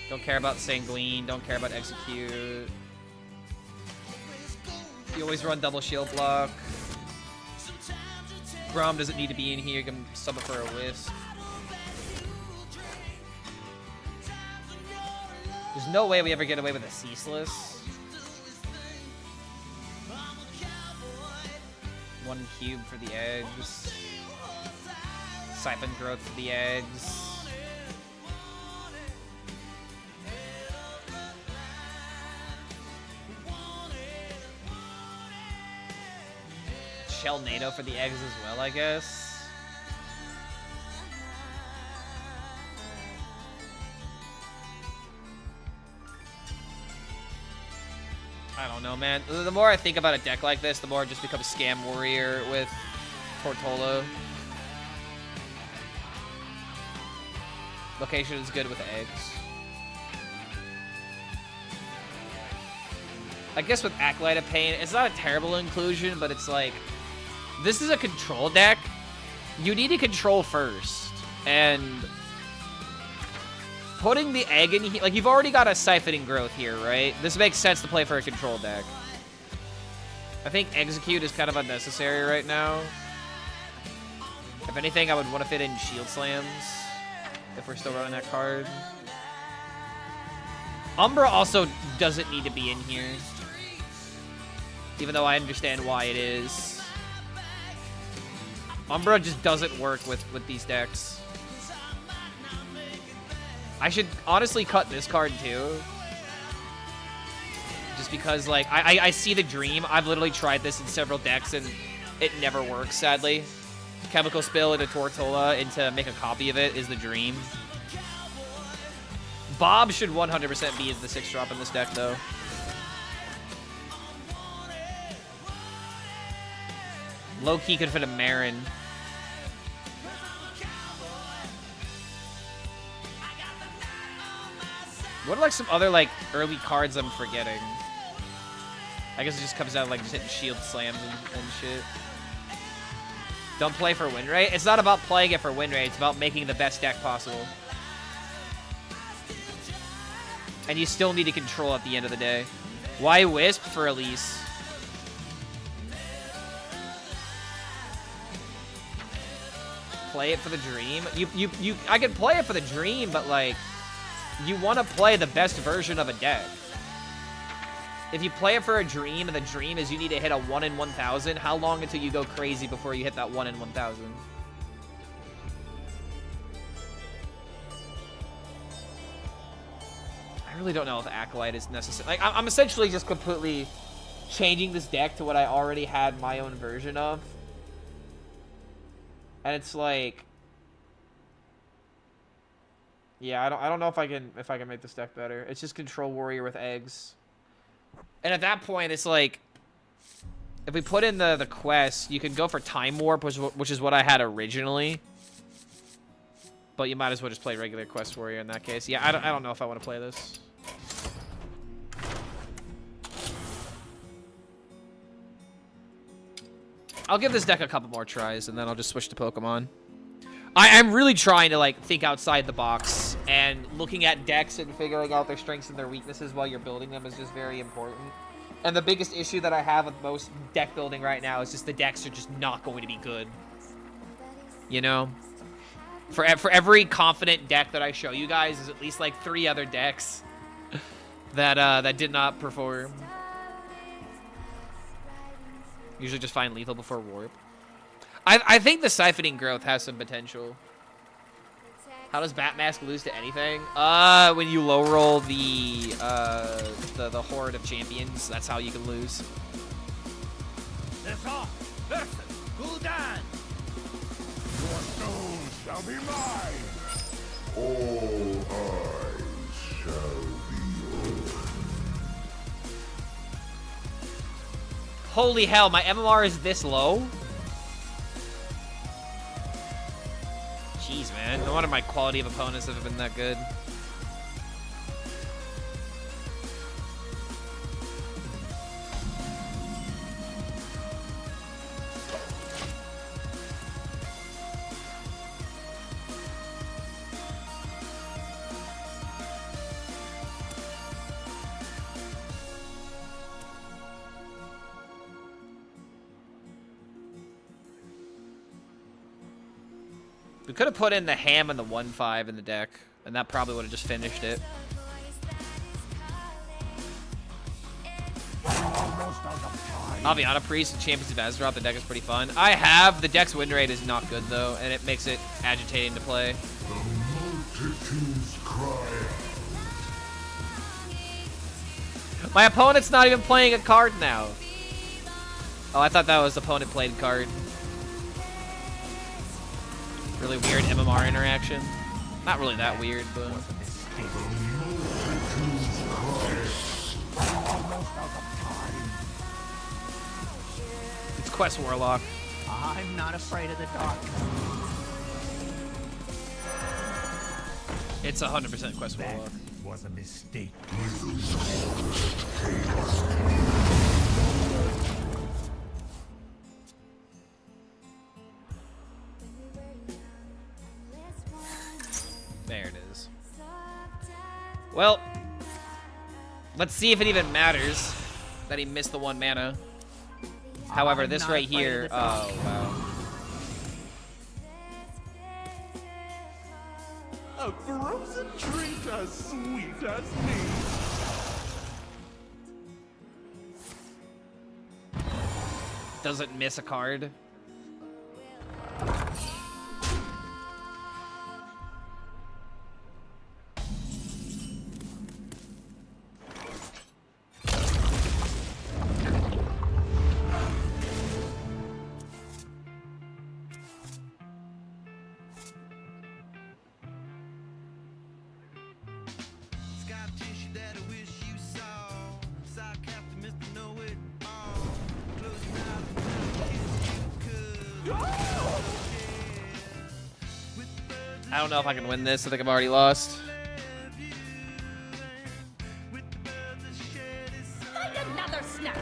Don't care about Sanguine, don't care about Execute. You always run double shield block. Grom doesn't need to be in here, you can sub it for a Wisp. There's no way we ever get away with a Ceaseless. 1 cube for the eggs. Siphon growth for the eggs. Shell NATO for the eggs as well, I guess. I don't know, man. The more I think about a deck like this, the more I just become a Scam Warrior with Tortola. Location is good with eggs. I guess with Acolyte of Pain, it's not a terrible inclusion, but it's like, this is a control deck. You need to control first. And putting the egg in here, like, you've already got a Siphoning Growth here, right? This makes sense to play for a control deck. I think Execute is kind of unnecessary right now. If anything, I would want to fit in Shield Slams if we're still running that card. Umbra also doesn't need to be in here, even though I understand why it is. Umbra just doesn't work with these decks. I should honestly cut this card too. Just because, like, I see the dream. I've literally tried this in several decks and it never works, sadly. Chemical Spill into Tortola and to make a copy of it is the dream. Bob should 100% be the 6-drop in this deck, though. Low-key could fit a Marin. What are, like, some other, like, early cards I'm forgetting? I guess it just comes down to, like, just hitting Shield Slams and shit. Don't play for win rate. It's not about playing it for win rate. It's about making the best deck possible. And you still need to control at the end of the day. Why Wisp for Elise? Play it for the dream? I could play it for the dream, but, like, you want to play the best version of a deck. If you play it for a dream, and the dream is you need to hit a 1 in 1,000, how long until you go crazy before you hit that 1 in 1,000? I really don't know if Acolyte is necessary. Like, I'm essentially just completely changing this deck to what I already had my own version of. And it's like, yeah, I don't know if I can make this deck better. It's just Control Warrior with eggs. And at that point, it's like, if we put in the quest, you can go for Time Warp, which is what I had originally. But you might as well just play regular Quest Warrior in that case. Yeah, I don't know if I want to play this. I'll give this deck a couple more tries, and then I'll just switch to Pokemon. I'm really trying to like think outside the box, and looking at decks and figuring out their strengths and their weaknesses while you're building them is just very important. And the biggest issue that I have with most deck building right now is just the decks are just not going to be good. You know? For every confident deck that I show you guys, there's at least like 3 other decks that did not perform. Usually just find lethal before warp. I think the siphoning growth has some potential. How does Batmask lose to anything? When you low roll the horde of champions, that's how you can lose. That's all. Listen, cool down. Your stones shall be mine. All eyes shall be yours. Holy hell, my MMR is this low? Jeez, man. No wonder my quality of opponents have been that good. We could have put in the ham and the 1/5 in the deck, and that probably would have just finished it. Aviana Priest and Champions of Azeroth, the deck is pretty fun. I have. The deck's win rate is not good, though, and it makes it agitating to play. The multitudes cry out. My opponent's not even playing a card now. Oh, I thought that was opponent played card. Really weird MMR interaction. Not really that weird, but... It's Quest Warlock. I'm not afraid of the dark. It's 100% Quest Warlock. Was a mistake. There it is. Well, let's see if it even matters that he missed the 1 mana. However, this right here, oh wow. A frozen treat as sweet as me. Doesn't miss a card. I don't know if I can win this. I think I've already lost. Find another snack.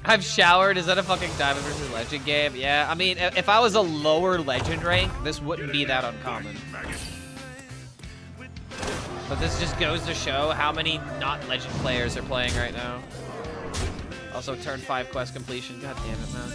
I've showered. Is that a fucking Diamond versus Legend game? Yeah, I mean, if I was a lower Legend rank, this wouldn't be that uncommon. But this just goes to show how many not Legend players are playing right now. Also, turn 5 quest completion. God damn it, man.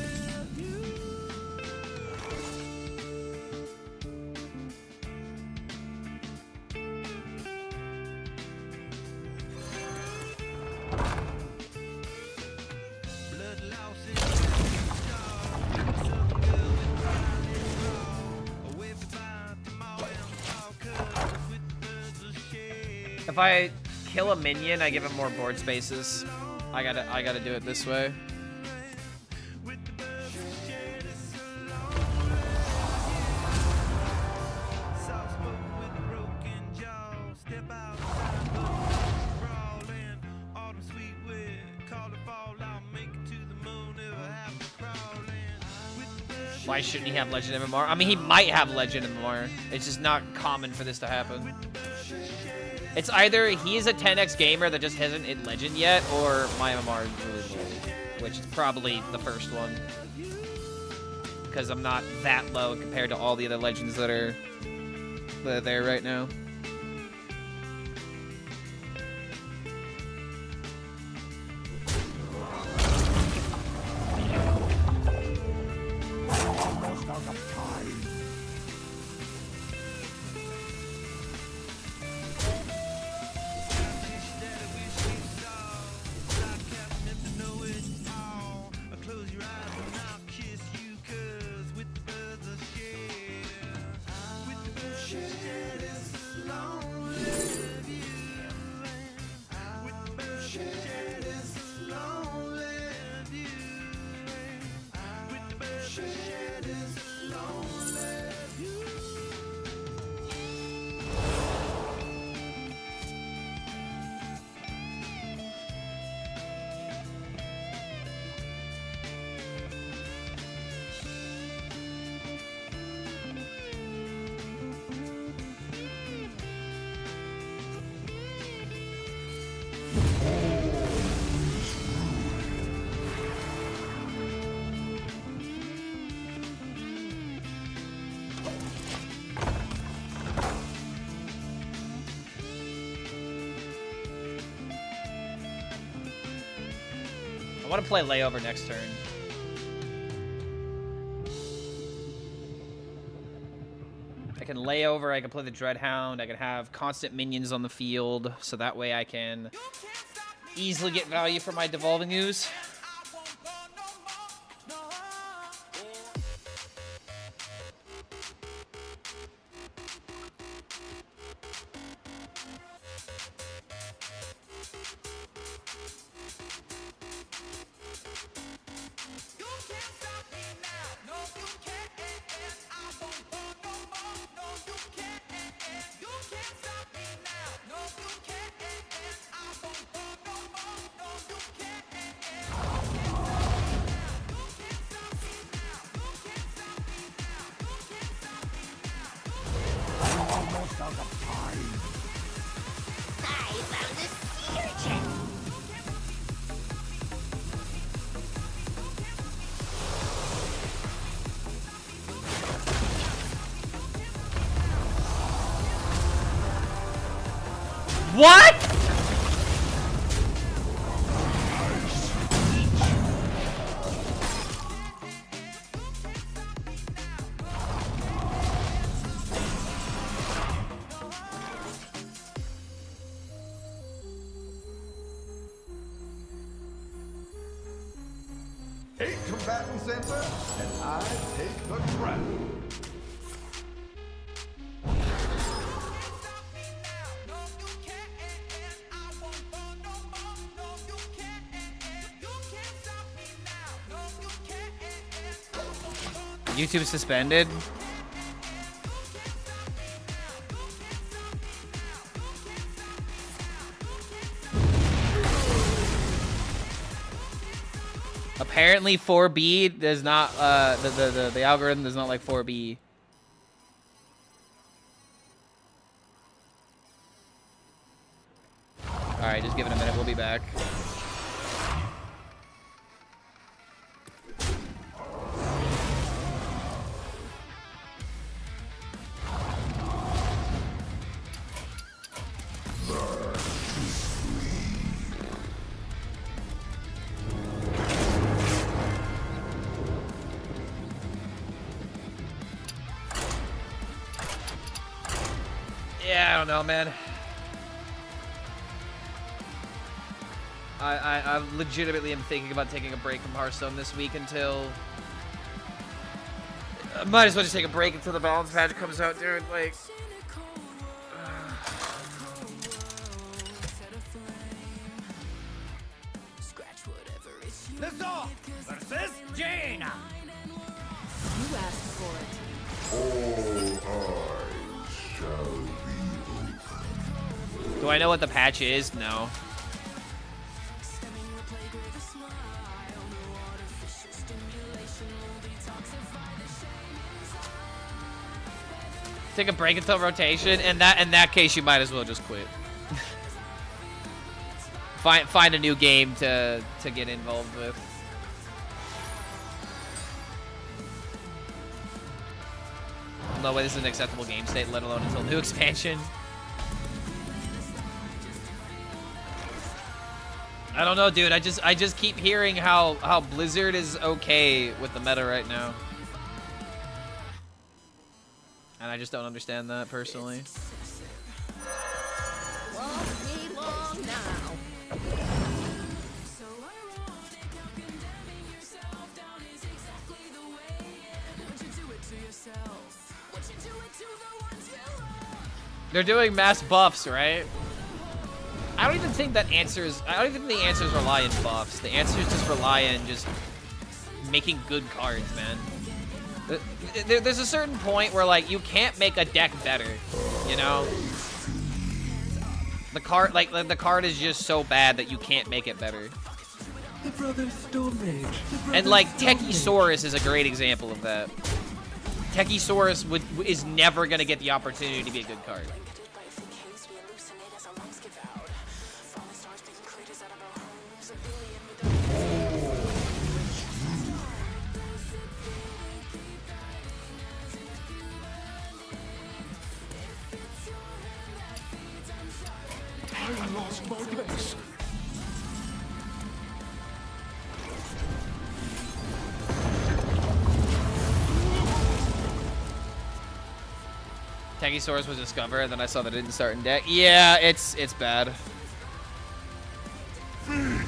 If I kill a minion, I give him more board spaces. I gotta do it this way. Why shouldn't he have Legend MMR? I mean, he might have Legend MMR. It's just not common for this to happen. It's either he is a 10x gamer that just hasn't hit legend yet, or my MMR is really low, which is probably the first one. Because I'm not that low compared to all the other legends that are there right now. I want to play layover next turn. I can layover, I can play the Dreadhound, I can have constant minions on the field, so that way I can easily get value for my devolving ooze. What? Eight combatants enter, and I take the crown. YouTube suspended. Apparently 4B does not the algorithm does not like 4B. Alright, just give it a minute, we'll be back. Yeah, I don't know, man. I legitimately am thinking about taking a break from Hearthstone this week until... I might as well just take a break until the balance patch comes out, dude. Like... Lizzo versus Jaina. You asked for it. All eyes shall be open. Do I know what the patch is? No. Take a break until rotation, and in that case, you might as well just quit. find a new game to get involved with. No way this is an acceptable game state, let alone until new expansion. I don't know, dude. I just keep hearing how Blizzard is okay with the meta right now. And I just don't understand that personally. Won't be long now. They're doing mass buffs, right? I don't even think that answers. I don't even think the answers rely in buffs. The answers just rely in just making good cards, man. There's a certain point where like you can't make a deck better, you know. The card, like the card, is just so bad that you can't make it better. The Brothers Stone Mage. And like Techiesaurus is a great example of that. Techiesaurus is never gonna get the opportunity to be a good card. I lost my place. Techiesaurus was discovered, and then I saw that it didn't start in deck. Yeah, it's bad. Flames.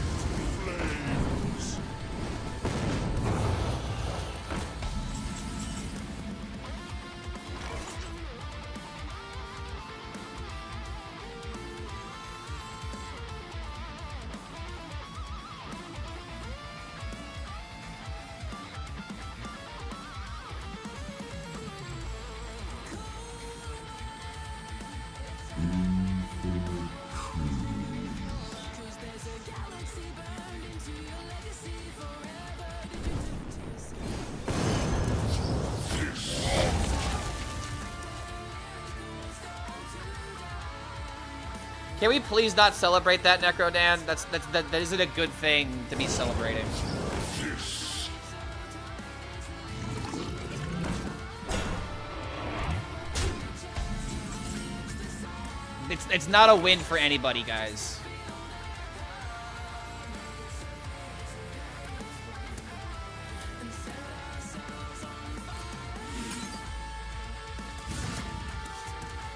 Can we please not celebrate that, Necrodan? That isn't a good thing to be celebrating. It's not a win for anybody, guys.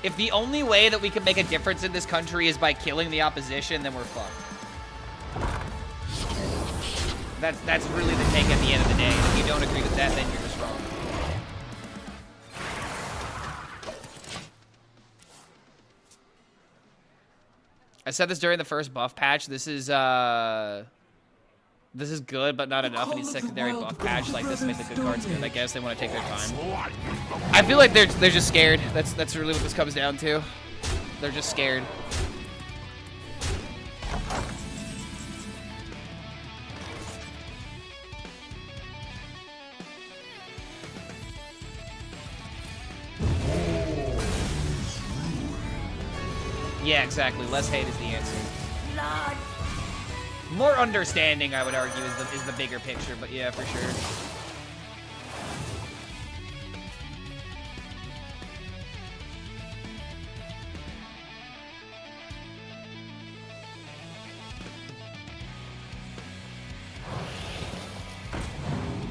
If the only way that we can make a difference in this country is by killing the opposition, then we're fucked. That's really the take at the end of the day. If you don't agree with that, then you're just wrong. I said this during the first buff patch. This is good, but not enough. I need a secondary buff patch like this to make the good cards good. I guess they want to take their time. I feel like they're just scared. That's really what this comes down to. They're just scared. Yeah, exactly. Less hate is the answer. More understanding, I would argue, is the bigger picture, but yeah, for sure.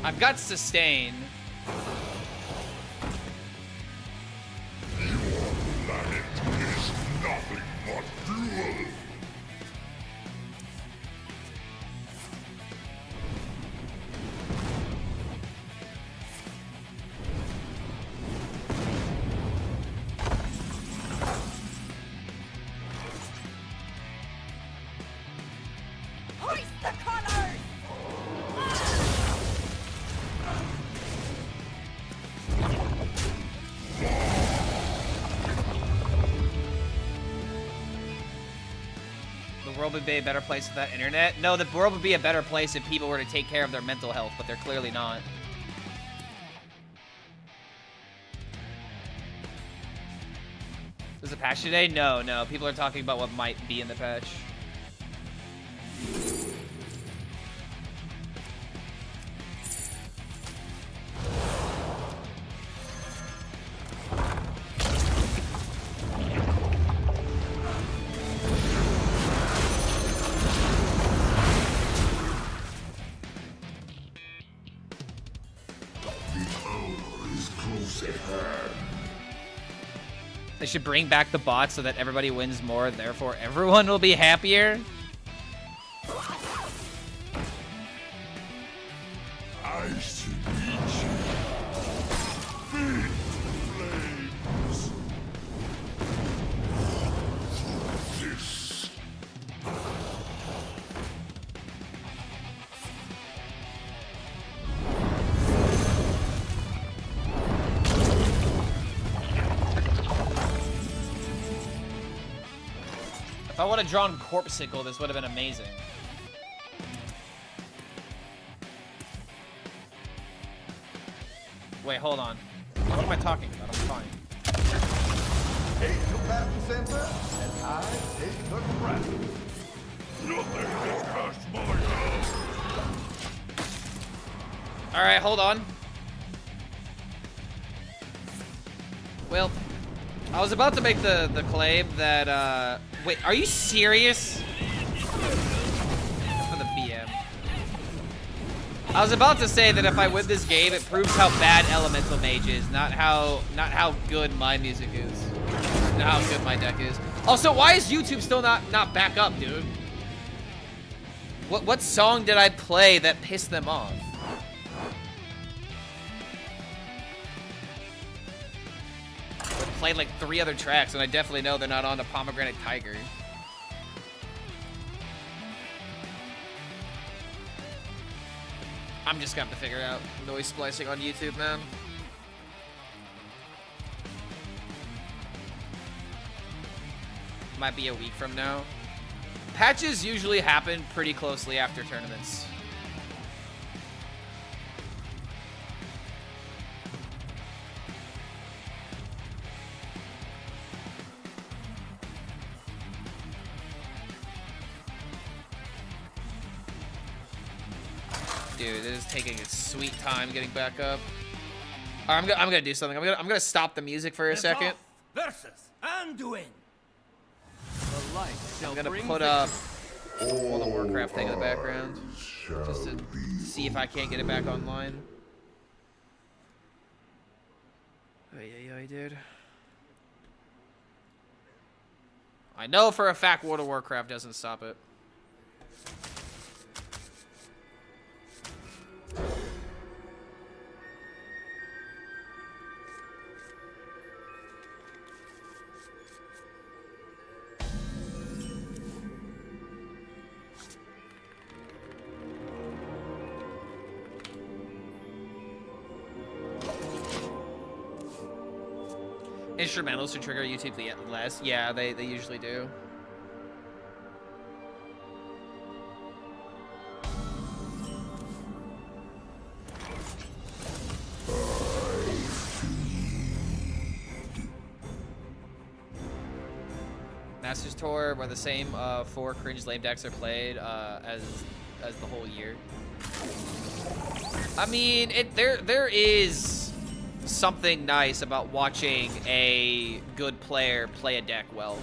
I've got sustain. Planet is nothing but fuel. Hoist the colors! The world would be a better place without internet. No, the world would be a better place if people were to take care of their mental health, but they're clearly not. There's a patch today? No. People are talking about what might be in the patch. They should bring back the bots so that everybody wins more, therefore everyone will be happier. I should eat you. Feed flames. This. If I would have drawn Corpsicle, this would have been amazing. Wait, hold on. What am I talking about? I'm fine. Take the battle center, and I take the crown. Nothing has passed my house. Alright, hold on. Well, I was about to make the claim that, wait, are you serious? For the BM. I was about to say that if I win this game, it proves how bad Elemental Mage is, not how good my music is. Not how good my deck is. Also, why is YouTube still not back up, dude? What song did I play that pissed them off? I played like 3 other tracks, and I definitely know they're not on the Pomegranate Tiger. I'm just gonna have to figure out noise splicing on YouTube, man. Might be a week from now. Patches usually happen pretty closely after tournaments. Dude, it is taking its sweet time getting back up. All right, I'm gonna do something. I'm gonna stop the music for a second. Versus Anduin. The light shall I'm gonna bring put up World of Warcraft thing in the background, just to see if I can't get it back online. Ay, dude. I know for a fact World of Warcraft doesn't stop it. Instrumentals to trigger YouTube less. Yeah, they usually do. Masters Tour, where the same 4 cringe lame decks are played as the whole year. I mean, there is something nice about watching a good player play a deck well.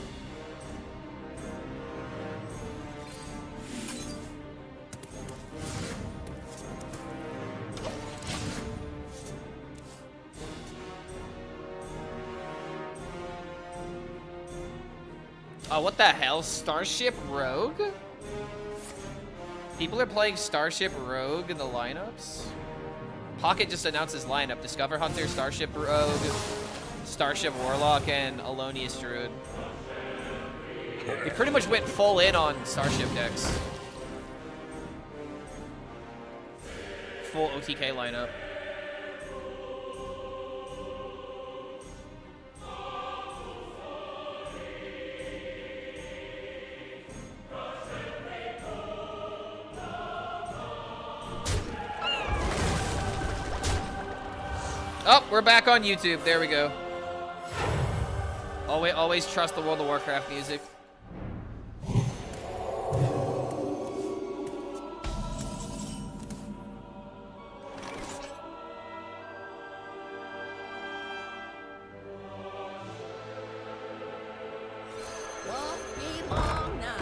Oh, what the hell? Starship Rogue? People are playing Starship Rogue in the lineups? Pocket just announced his lineup. Discover Hunter, Starship Rogue, Starship Warlock, and Alonius Druid. He pretty much went full in on Starship decks. Full OTK lineup. Oh, we're back on YouTube. There we go. Always trust the World of Warcraft music. Won't be long now.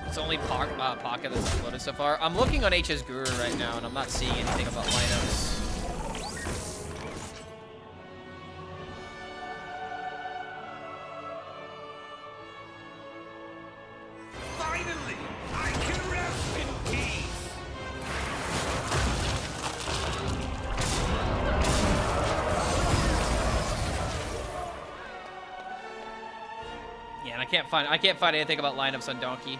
It's only Pocket that's uploaded so far. I'm looking on HS Guru right now, and I'm not seeing anything about lineups. Finally, I can rest in peace. Yeah, and I can't find anything about lineups on Donkey.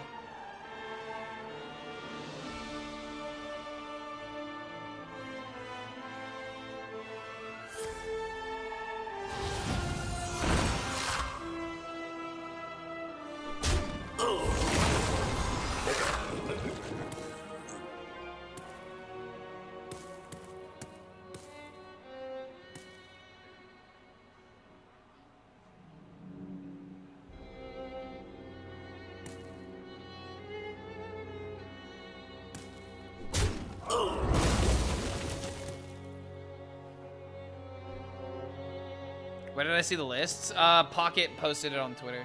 Where did I see the lists? Pocket posted it on Twitter.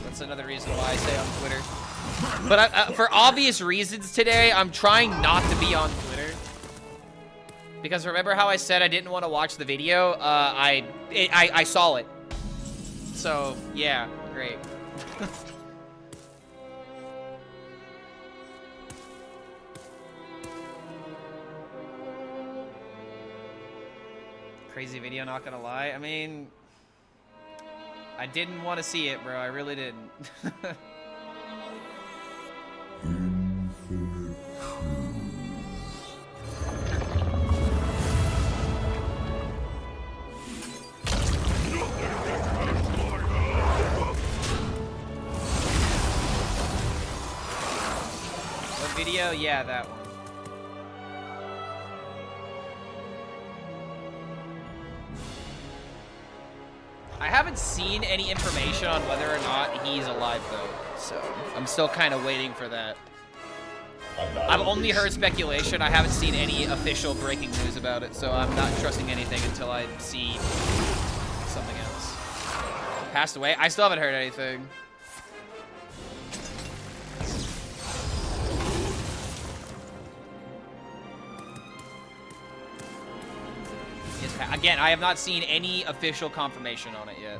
That's another reason why I say on Twitter. But for obvious reasons today, I'm trying not to be on Twitter. Because remember how I said I didn't want to watch the video? I saw it. So, yeah, great. Crazy video, not gonna lie. I mean, I didn't want to see it, bro. I really didn't. What video? Yeah, that one. I haven't seen any information on whether or not he's alive, though, so I'm still kind of waiting for that. I've only heard speculation. I haven't seen any official breaking news about it, so I'm not trusting anything until I see something else. Passed away? I still haven't heard anything. Again, I have not seen any official confirmation on it yet.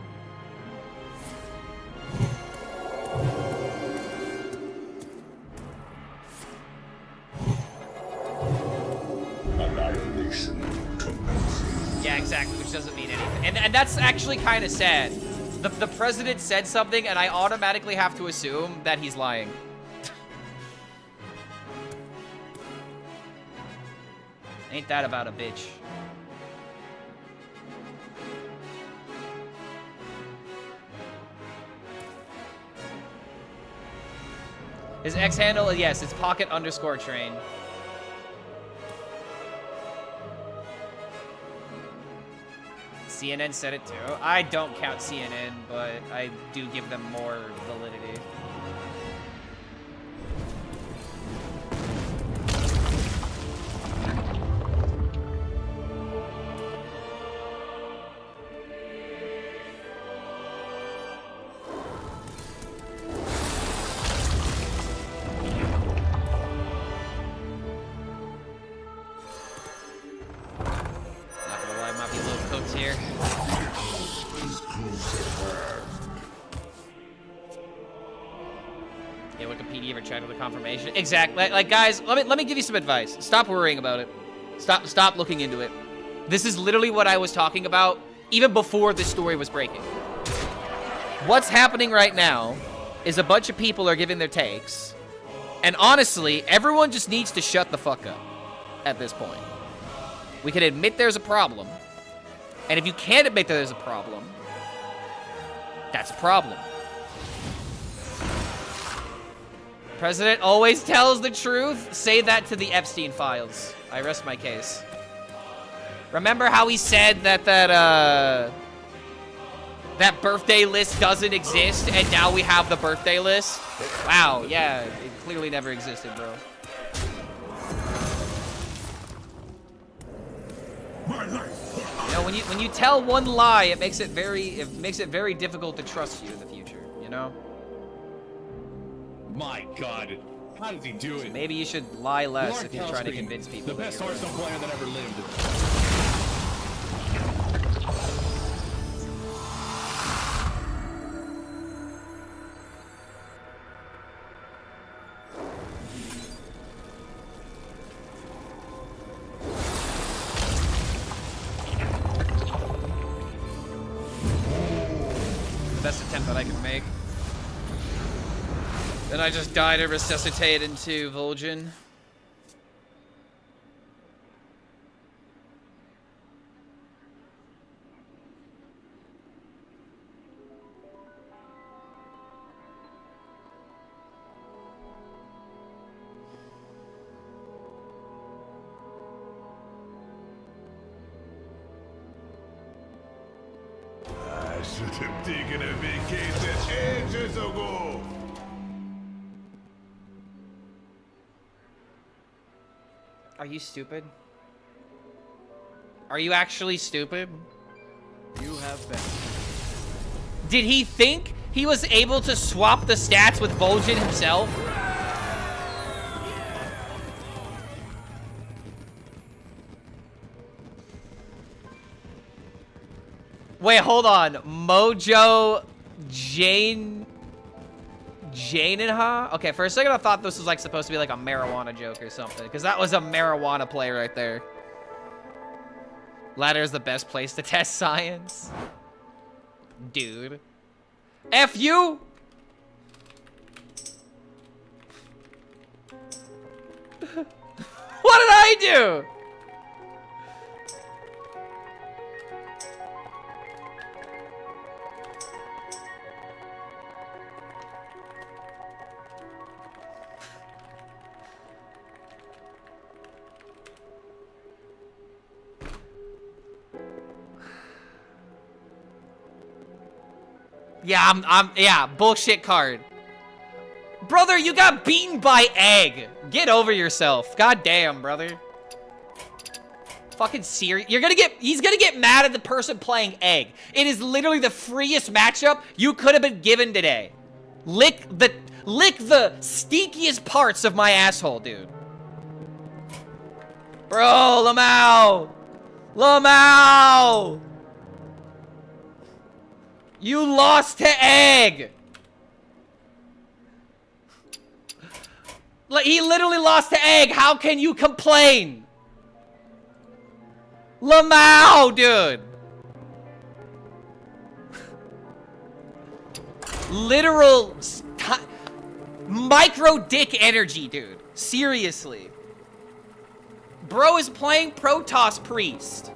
Annihilation commences. Yeah, exactly, which doesn't mean anything. And that's actually kind of sad. The president said something, and I automatically have to assume that he's lying. Ain't that about a bitch? His X handle, yes, it's pocket_train. CNN said it too. I don't count CNN, but I do give them more validity. Confirmation. Exactly. Like, guys, let me give you some advice. Stop worrying about it. Stop looking into it. This is literally what I was talking about even before this story was breaking. What's happening right now is a bunch of people are giving their takes, And honestly, everyone just needs to shut the fuck up at this point. We can admit there's a problem. And if you can't admit that there's a problem, that's a problem. President always tells the truth. Say that to the Epstein files. I rest my case. Remember how he said that that birthday list doesn't exist, and now we have the birthday list? Wow, yeah, it clearly never existed, bro. You know, when you tell one lie, it makes it very difficult to trust you in the future, you know? My God, how does he do it? Maybe you should lie less Lord if you're trying to Hellscream, convince people. the that best you're Hearthstone right. player that ever lived. Best attempt that I can make. Then I just die to resuscitate into Vol'jin. I should have taken a vacation ages ago. Are you stupid? Are you actually stupid? You have been. Did he think he was able to swap the stats with Vol'jin himself? Wait, hold on. Mojo Jainenha? Okay, for a second I thought this was like supposed to be like a marijuana joke or something, because that was a marijuana play right there. Ladder is the best place to test science. Dude. F you! What did I do? Yeah, yeah, bullshit card. Brother, you got beaten by egg. Get over yourself. God damn, brother. Fucking serious. He's gonna get mad at the person playing egg. It is literally the freest matchup you could have been given today. Lick the stinkiest parts of my asshole, dude. Bro, Lamau. Lamau. You lost to egg. Like, he literally lost to egg. How can you complain? Lamau, dude. Literal micro dick energy, dude. Seriously. Bro is playing Protoss Priest.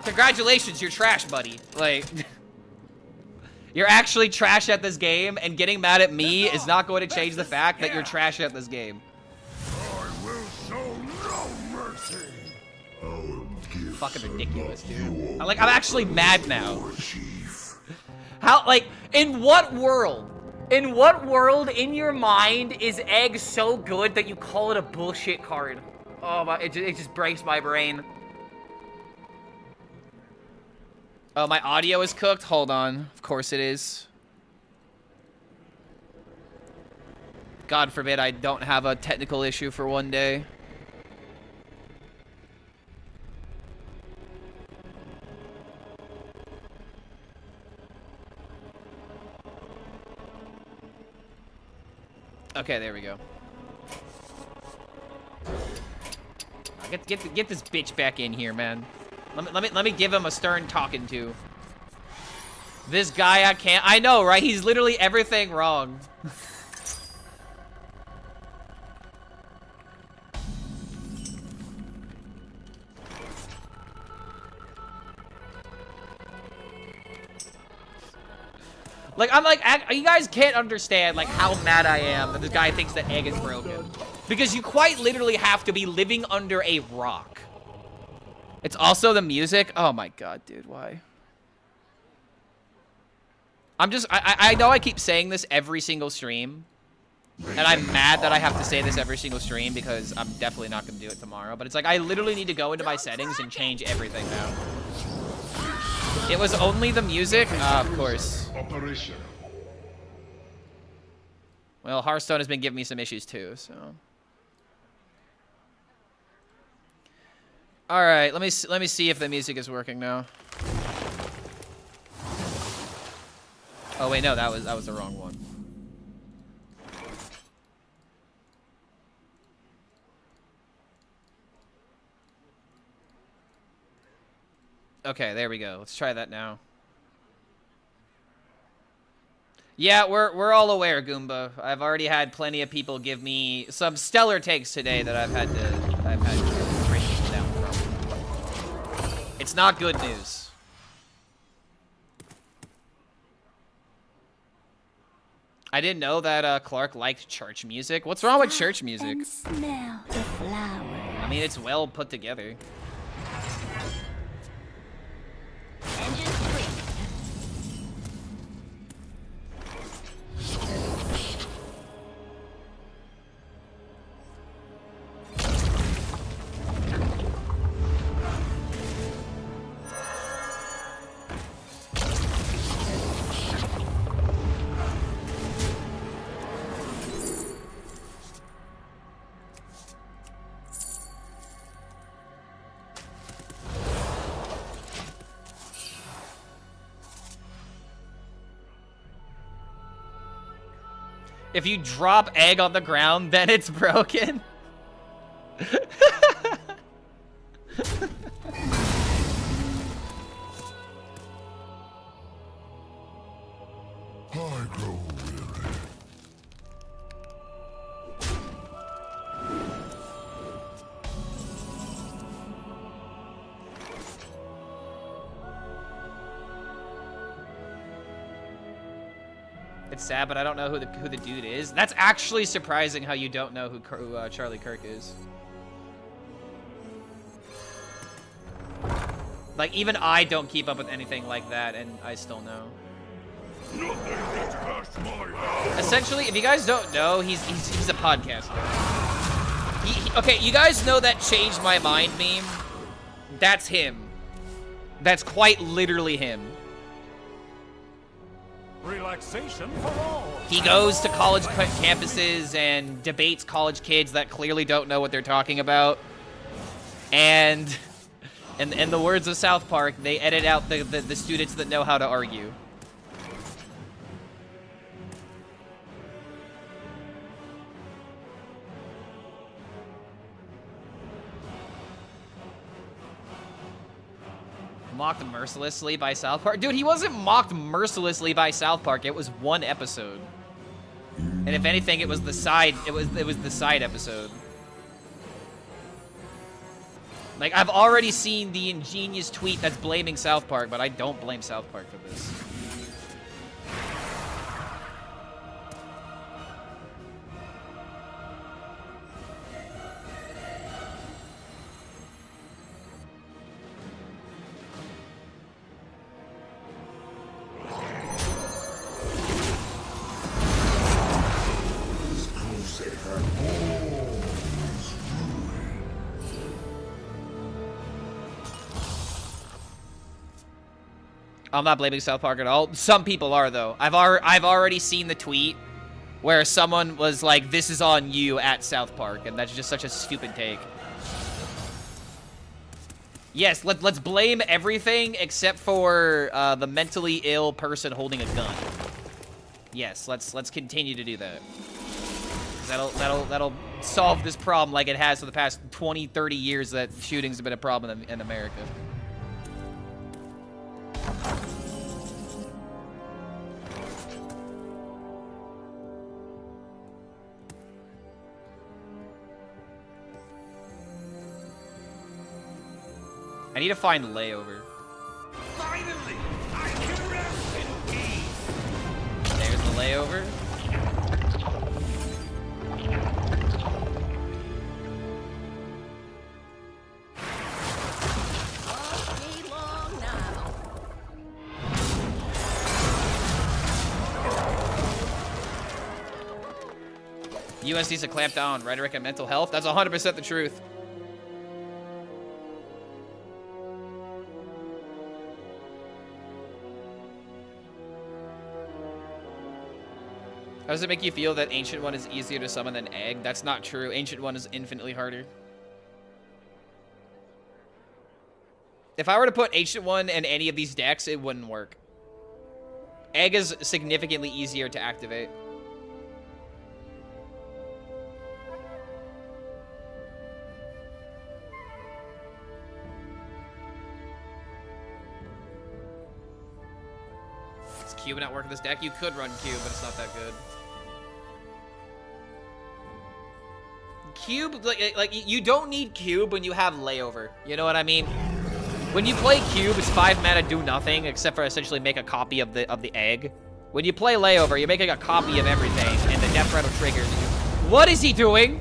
Congratulations, you're trash, buddy. Like, you're actually trash at this game, and getting mad at me is not going to change the fact that you're trash at this game. I will show no mercy. Fucking ridiculous, dude. I'm actually mad now. How, like, in what world in your mind is egg so good that you call it a bullshit card? Oh my, it just breaks my brain. Oh, my audio is cooked? Hold on. Of course it is. God forbid I don't have a technical issue for one day. Okay, there we go. Get this bitch back in here, man. Let me give him a stern talking to. This guy, I can't. I know, right? He's literally everything wrong. Like, I'm like, you guys can't understand, like, how mad I am that this guy thinks that egg is broken. Because you quite literally have to be living under a rock. It's also the music. Oh my god, dude, why? I'm just, I know I keep saying this every single stream. And I'm mad that I have to say this every single stream because I'm definitely not going to do it tomorrow. But it's like, I literally need to go into my settings and change everything now. It was only the music? Of course. Operation. Well, Hearthstone has been giving me some issues too, so. All right, let me see if the music is working now. Oh wait, no, that was the wrong one. Okay, there we go. Let's try that now. Yeah, we're all aware, Goomba. I've already had plenty of people give me some stellar takes today that I've had to break people down from. It's not good news. I didn't know that Clark liked church music. What's wrong with church music? And smell the flowers. I mean, it's well put together. If you drop egg on the ground, then it's broken. I grow weary. It's sad, but I don't know who the dude is. That's actually surprising how you don't know who Charlie Kirk is. Like, even I don't keep up with anything like that, and I still know. Essentially, if you guys don't know, he's a podcaster. Okay, you guys know that "Change My Mind" meme? That's him. That's quite literally him. Relaxation for all. He goes to college campuses and debates college kids that clearly don't know what they're talking about. And in the words of South Park, they edit out the students that know how to argue. Mocked mercilessly by South Park? Dude, he wasn't mocked mercilessly by South Park. It was one episode. And if anything, it was the side the side episode. Like, I've already seen the ingenious tweet that's blaming South Park, but I don't blame South Park for this. I'm not blaming South Park at all. Some people are, though. I've already seen the tweet where someone was like, "This is on you" at South Park, and that's just such a stupid take. Yes, let's blame everything except for the mentally ill person holding a gun. Yes, let's continue to do that. 'Cause that'll solve this problem like it has for the past 20, 30 years that shootings have been a problem in America. I need to find layover. Finally, I can rest in peace. There's the layover. Won't be long now. US needs to clamp down on rhetoric and mental health. That's 100% the truth. How does it make you feel that Ancient One is easier to summon than Egg? That's not true. Ancient One is infinitely harder. If I were to put Ancient One in any of these decks, it wouldn't work. Egg is significantly easier to activate. Does Cube not work in this deck? You could run Cube, but it's not that good. Cube, like you don't need Cube when you have layover. You know what I mean? When you play Cube, it's 5 mana, do nothing except for essentially make a copy of the egg. When you play layover, you're making a copy of everything, and the death rattle triggers. What is he doing?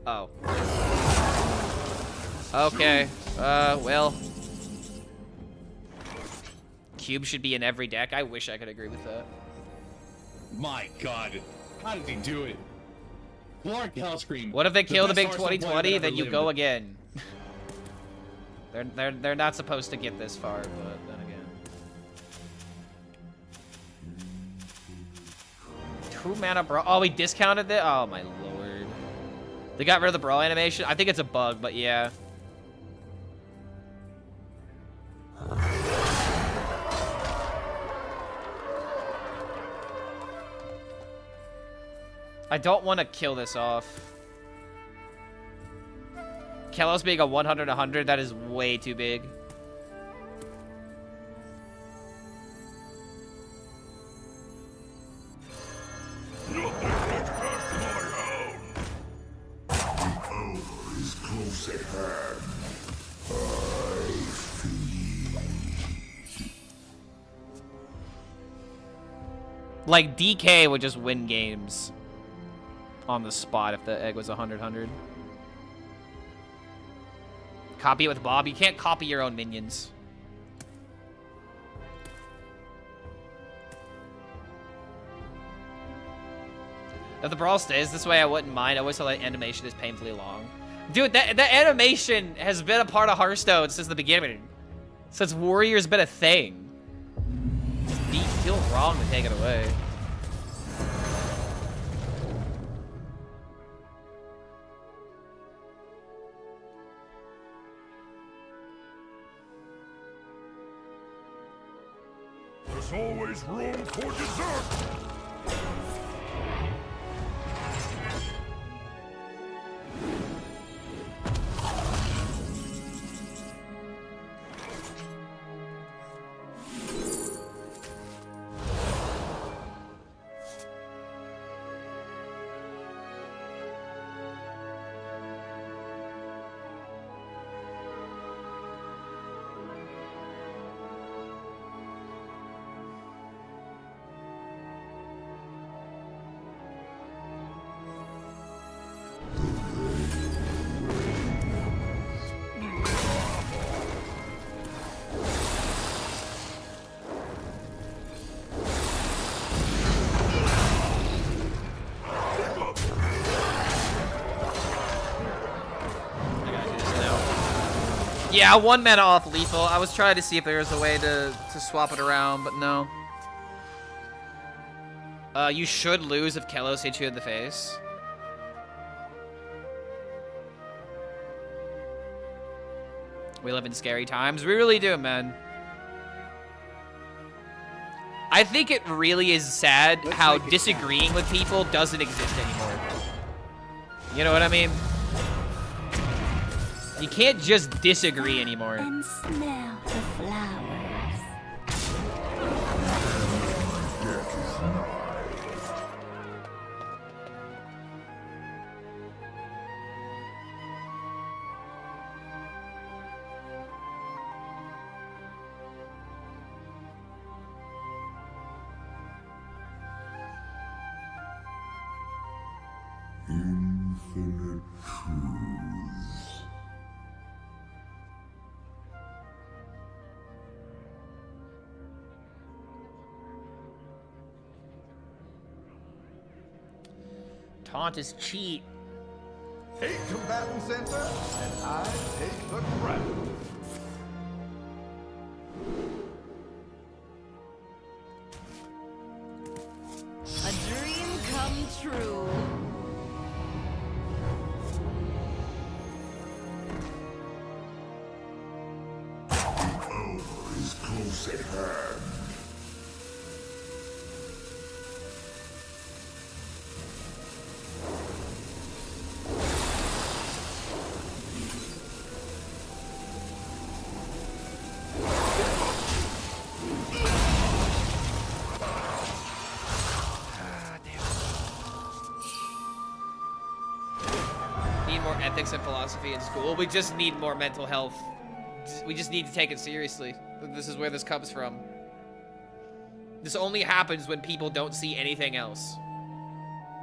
Oh. Okay. Well. Cube should be in every deck. I wish I could agree with that. My God, how did he do it? Lord HELLSCREAM. What if they kill the big best Hearthstone 2020, player that then ever you lived. go again? They're not supposed to get this far, but then again. 2 mana brawl. Oh, we discounted it? Oh my lord. They got rid of the brawl animation? I think it's a bug, but yeah. I don't want to kill this off. Kellos being a 100-100, that is way too big. Nothing gets past my hound. The hour is close at hand. I feed. Like, DK would just win games on the spot if the egg was 100-100. Copy it with Bob. You can't copy your own minions. If the brawl stays this way, I wouldn't mind. I always thought that animation is painfully long. Dude, that animation has been a part of Hearthstone since the beginning. Since Warrior's been a thing. It feels wrong to take it away. There's always room for dessert. Yeah, 1 mana off lethal. I was trying to see if there was a way to swap it around, but no. You should lose if Kellos hits you in the face. We live in scary times. We really do, man. I think it really is sad how disagreeing with people doesn't exist anymore. You know what I mean? You can't just disagree anymore. And smell the flowers. infinite truths. Taunt is cheat. 8 combatants enter, and I take the threat. A dream come true. Hour is close at hand. Need more ethics and philosophy in school. We just need more mental health. We just need to take it seriously. This is where this comes from. This only happens when people don't see anything else.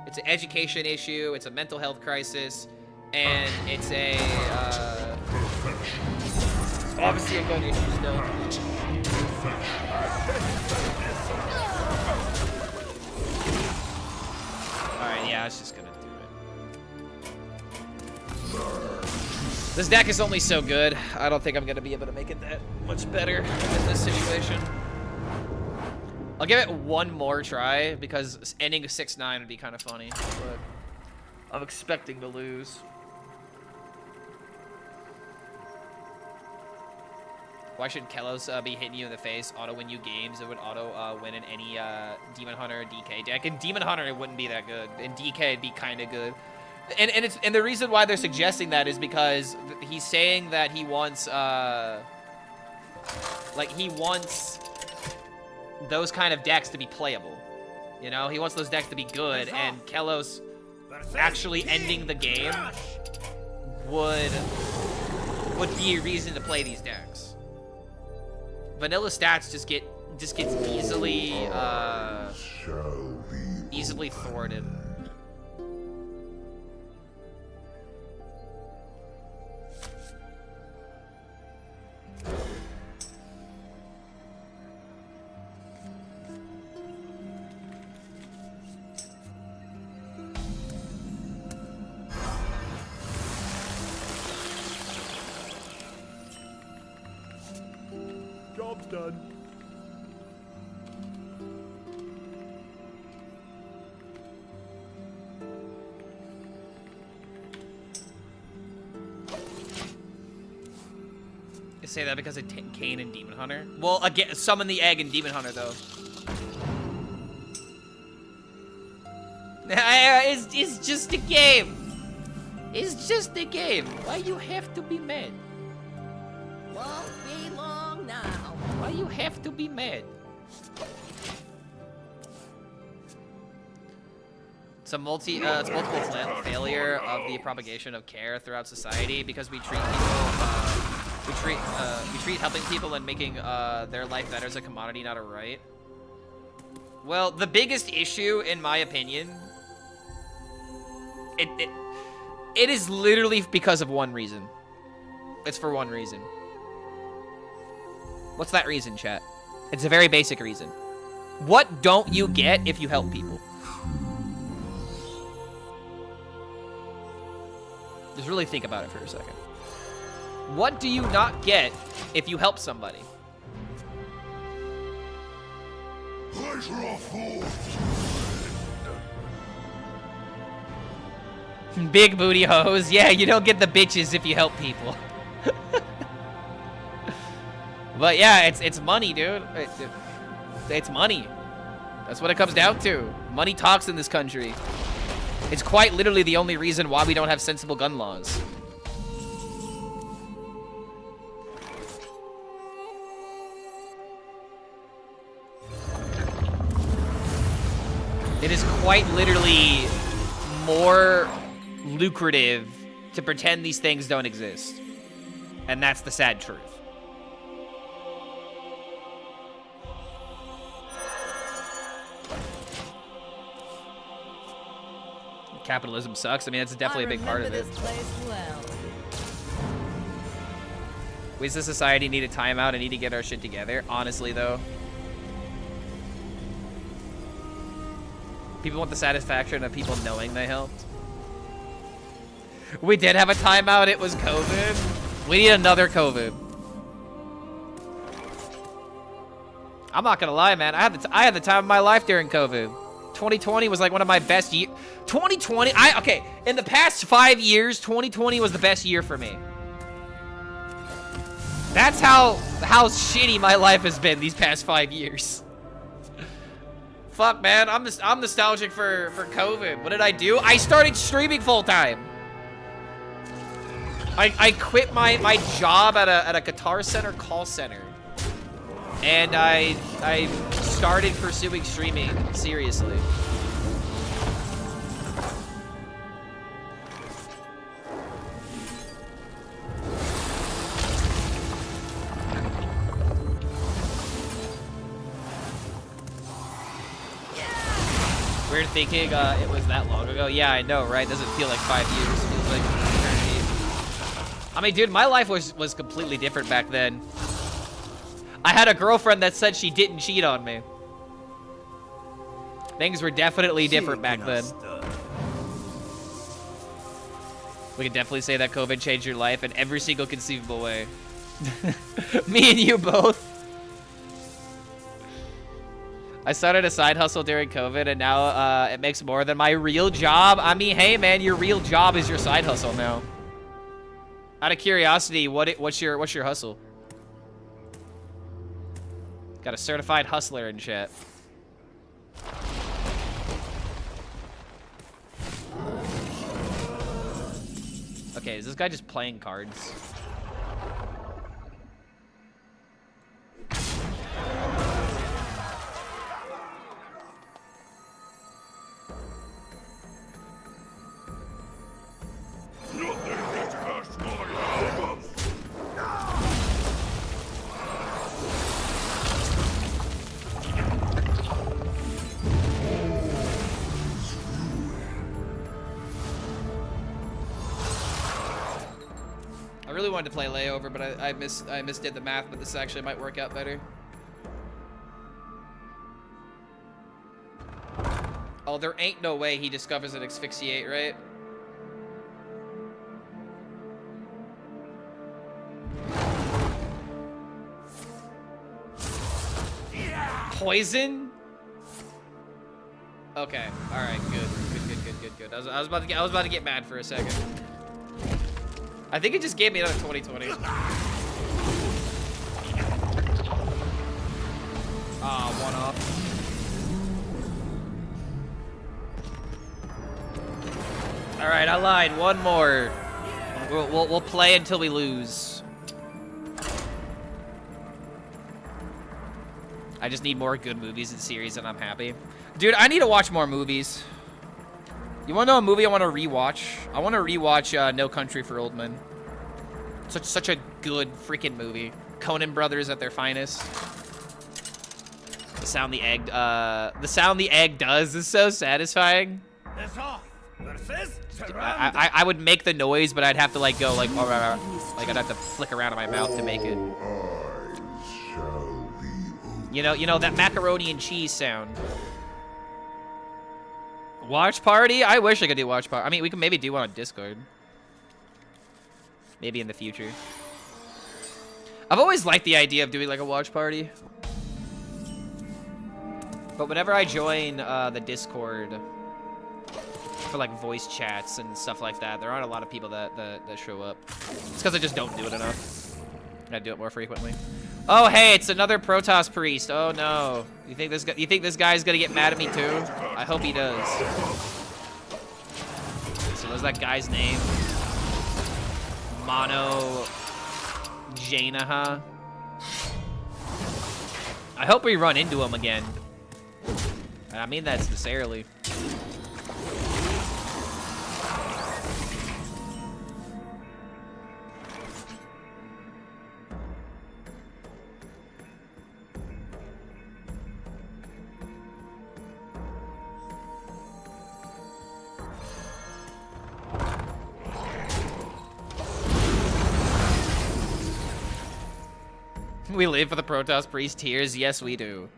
It's an education issue, it's a mental health crisis, and it's a, obviously a gun issue still. Alright, yeah, I was just gonna do it. This deck is only so good. I don't think I'm gonna be able to make it that much better in this situation. I'll give it one more try because ending a 6-9 would be kind of funny, but I'm expecting to lose. Why should Kellos be hitting you in the face, auto-win you games? It would auto-win in any Demon Hunter or DK deck. In Demon Hunter, it wouldn't be that good. In DK, it'd be kind of good. And the reason why they're suggesting that is because he's saying that he wants, like, he wants those kind of decks to be playable. You know, he wants those decks to be good, and Kellos actually ending the game would be a reason to play these decks. Vanilla stats just gets easily thwarted. Job's done. You say that because of Kane and Demon Hunter? Well, again, summon the egg in Demon Hunter, though. It's just a game. It's just a game. Why you have to be mad? Won't be long now. Why you have to be mad? It's a multiple failure of the propagation of care throughout society because we treat people, we treat helping people and making their life better as a commodity, not a right. Well, the biggest issue, in my opinion, it is literally because of one reason. It's for one reason. What's that reason, chat? It's a very basic reason. What don't you get if you help people? Just really think about it for a second. What do you not get if you help somebody? Big booty hoes. Yeah, you don't get the bitches if you help people. But yeah, it's money, dude. It's money. That's what it comes down to. Money talks in this country. It's quite literally the only reason why we don't have sensible gun laws. It is quite literally more lucrative to pretend these things don't exist. And that's the sad truth. capitalism sucks. I mean, that's definitely a big part of it. This place well. We as a society need a timeout and need to get our shit together. Honestly, though. People want the satisfaction of people knowing they helped. We did have a timeout. It was COVID. We need another COVID. I'm not gonna lie, man. I had the time of my life during COVID. 2020 was like one of my best years. 2020, okay. In the past 5 years, 2020 was the best year for me. That's how shitty my life has been these past 5 years. Fuck, man. I'm nostalgic for COVID. What did I do? I started streaming full time. I quit my job at a Guitar Center call center. And I started pursuing streaming seriously. Weird thinking it was that long ago. Yeah, I know, right? Doesn't feel like 5 years. It feels like eternity. I mean, dude, my life was completely different back then. I had a girlfriend that said she didn't cheat on me. Things were definitely different back then. We can definitely say that COVID changed your life in every single conceivable way. Me and you both. I started a side hustle during COVID, and now it makes more than my real job. I mean, hey, man, your real job is your side hustle now. Out of curiosity, what's your hustle? Got a certified hustler in chat. Okay, is this guy just playing cards? I really wanted to play Layover, but I misdid the math, but this actually might work out better. Oh, there ain't no way he discovers an asphyxiate, right? Poison? Okay. All right. Good. I was about to get mad for a second. I think it just gave me another 2020. Ah, one off. All right, I lied. One more. We'll play until we lose. I just need more good movies and series, and I'm happy. Dude, I need to watch more movies. You want to know a movie I want to rewatch? I want to rewatch No Country for Old Men. Such a good freaking movie. Coen Brothers at their finest. The sound the egg does is so satisfying. I would make the noise, but I'd have to like go like I'd have to flick around in my mouth to make it. You know that macaroni and cheese sound. Watch party? I wish I could do watch party. I mean, we could maybe do one on Discord. Maybe in the future. I've always liked the idea of doing like a watch party. But whenever I join the Discord for like voice chats and stuff like that, there aren't a lot of people that show up. It's because I just don't do it enough. I gotta do it more frequently. Oh, hey, it's another Protoss priest. Oh no. You think this guy's gonna get mad at me too? I hope he does. So what's that guy's name? Mono Janaha. I hope we run into him again. And I mean that sincerely. We live for the Protoss Priest tiers. Yes, we do.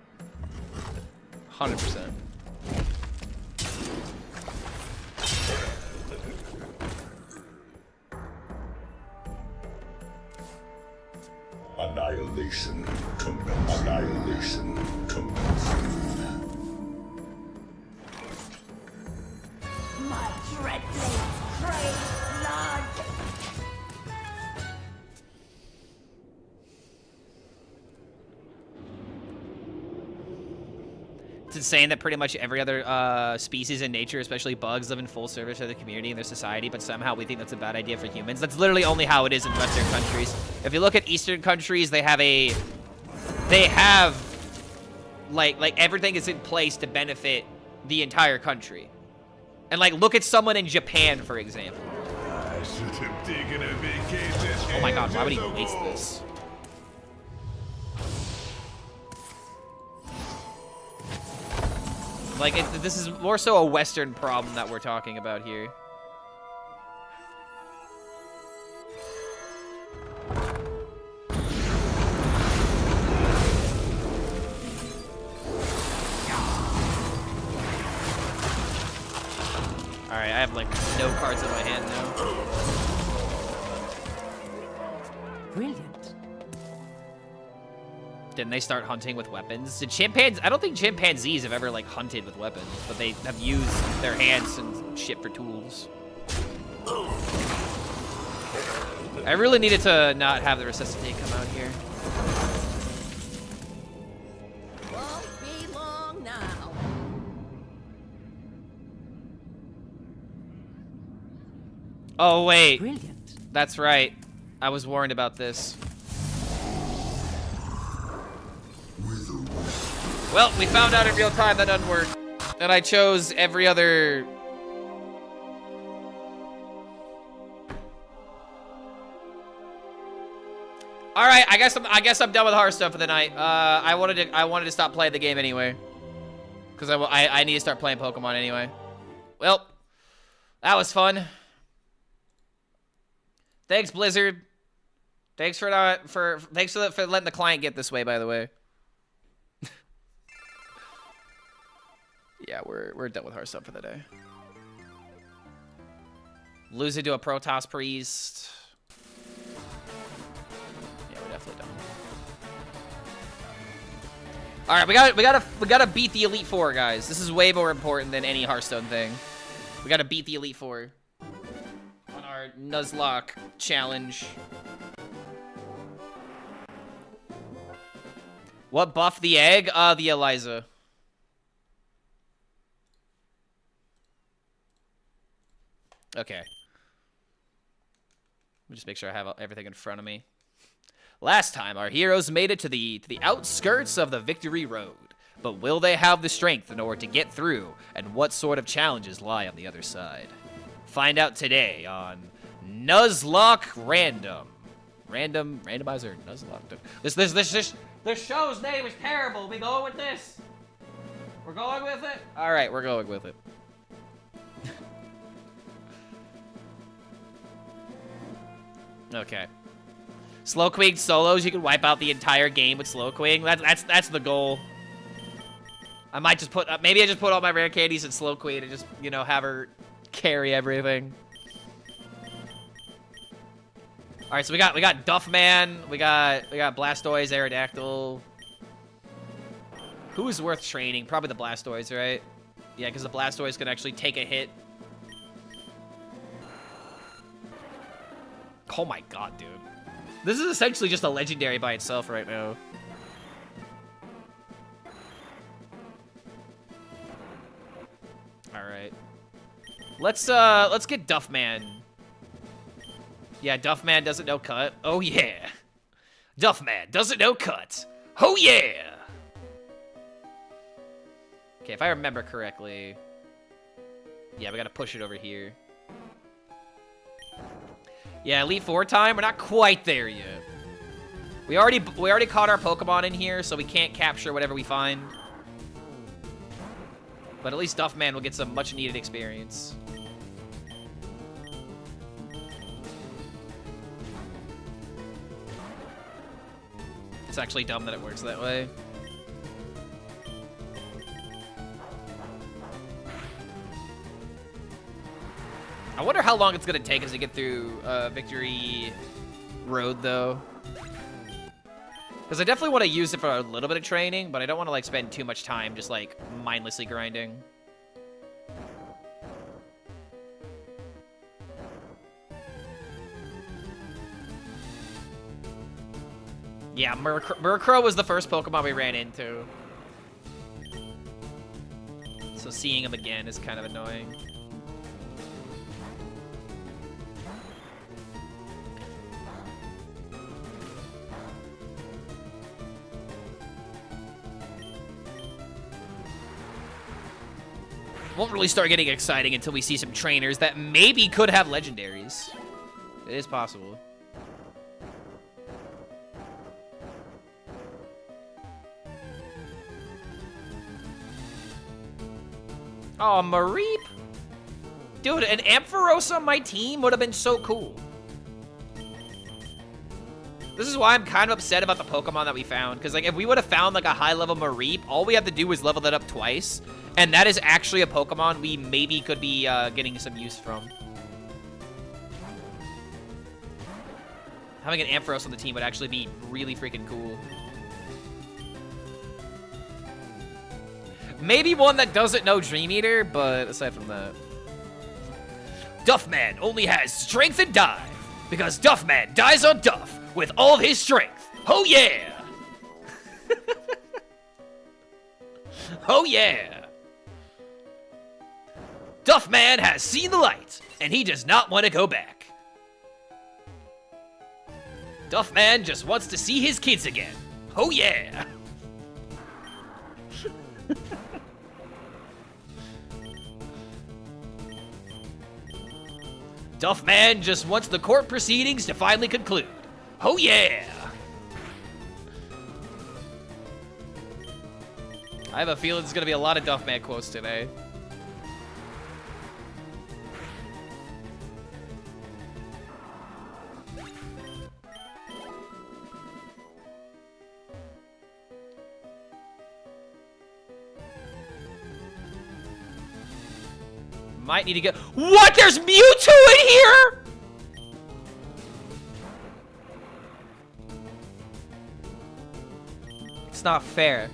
100%. Annihilation commencing. Annihilation commencing. My dread blades crave blood. It's insane that pretty much every other species in nature, especially bugs, live in full service of the community and their society, but somehow we think that's a bad idea for humans. That's literally only how it is in Western countries. If you look at Eastern countries, they have like everything is in place to benefit the entire country. And like, look at someone in Japan, for example. I should have taken a vacation. Oh my god, why would he ages waste ago. this? Like, this is more so a Western problem that we're talking about here. Alright, I have like no cards in my hand now. Brilliant. Didn't they start hunting with weapons? Did chimpanzees? I don't think chimpanzees have ever like hunted with weapons, but they have used their hands and shit for tools. I really needed to not have the resuscitate come out here. Won't be long now. Oh wait, Brilliant. that's right. I was warned about this. Well, we found out in real time that doesn't work. And I chose every other... Alright, I guess I'm done with Hearthstone for the night. I wanted to stop playing the game anyway. Because I need to start playing Pokemon anyway. Well, that was fun. Thanks, Blizzard. Thanks for letting the client get this way, by the way. Yeah, we're done with Hearthstone for the day. Lose it to a Protoss Priest. Yeah, we're definitely done. All right, we gotta beat the Elite Four, guys. This is way more important than any Hearthstone thing. We gotta beat the Elite Four on our Nuzlocke challenge. What buffed the egg? The Eliza. Okay. Let me just make sure I have everything in front of me. Last time, our heroes made it to the outskirts of the victory road. But will they have the strength in order to get through? And what sort of challenges lie on the other side? Find out today on Nuzlocke Random. Randomizer Nuzlocke. This show's name is terrible. We going with this? We're going with it? All right, we're going with it. Okay. Slowqueen solos, you can wipe out the entire game with Slowqueen. That's the goal. I might just put maybe I just put all my rare candies in Slowqueen and just, you know, have her carry everything. All right, so we got Duffman, we got Blastoise, Aerodactyl. Who is worth training? Probably the Blastoise, right? Yeah, because the Blastoise can actually take a hit. Oh my god, dude. This is essentially just a legendary by itself right now. Alright. Let's get Duffman. Yeah, Duffman doesn't know cut. Oh yeah. Duffman doesn't know cut. Oh yeah. Okay, if I remember correctly. Yeah, we gotta push it over here. Yeah, Elite Four time. We're not quite there yet. We already caught our Pokemon in here, so we can't capture whatever we find. But at least Duffman will get some much needed experience. It's actually dumb that it works that way. I wonder how long it's gonna take us to get through Victory Road, though. Because I definitely want to use it for a little bit of training, but I don't want to like spend too much time just like mindlessly grinding. Yeah, Murkrow was the first Pokemon we ran into. So seeing him again is kind of annoying. Won't really start getting exciting until we see some trainers that maybe could have legendaries. It is possible. Oh, Mareep? Dude, an Ampharos on my team would have been so cool. This is why I'm kind of upset about the Pokemon that we found. Because, like, if we would have found, like, a high-level Mareep, all we have to do is level that up twice. And that is actually a Pokemon we maybe could be getting some use from. Having an Ampharos on the team would actually be really freaking cool. Maybe one that doesn't know Dream Eater, but aside from that. Duffman only has strength and dive, because Duffman dies on Duff with all of his strength. Oh yeah! Oh yeah! Duffman has seen the light, and he does not want to go back. Duffman just wants to see his kids again. Oh yeah! Duffman just wants the court proceedings to finally conclude. Oh yeah! I have a feeling there's gonna be a lot of Duffman quotes today. Might need to get— What? There's Mewtwo in here?! It's not fair.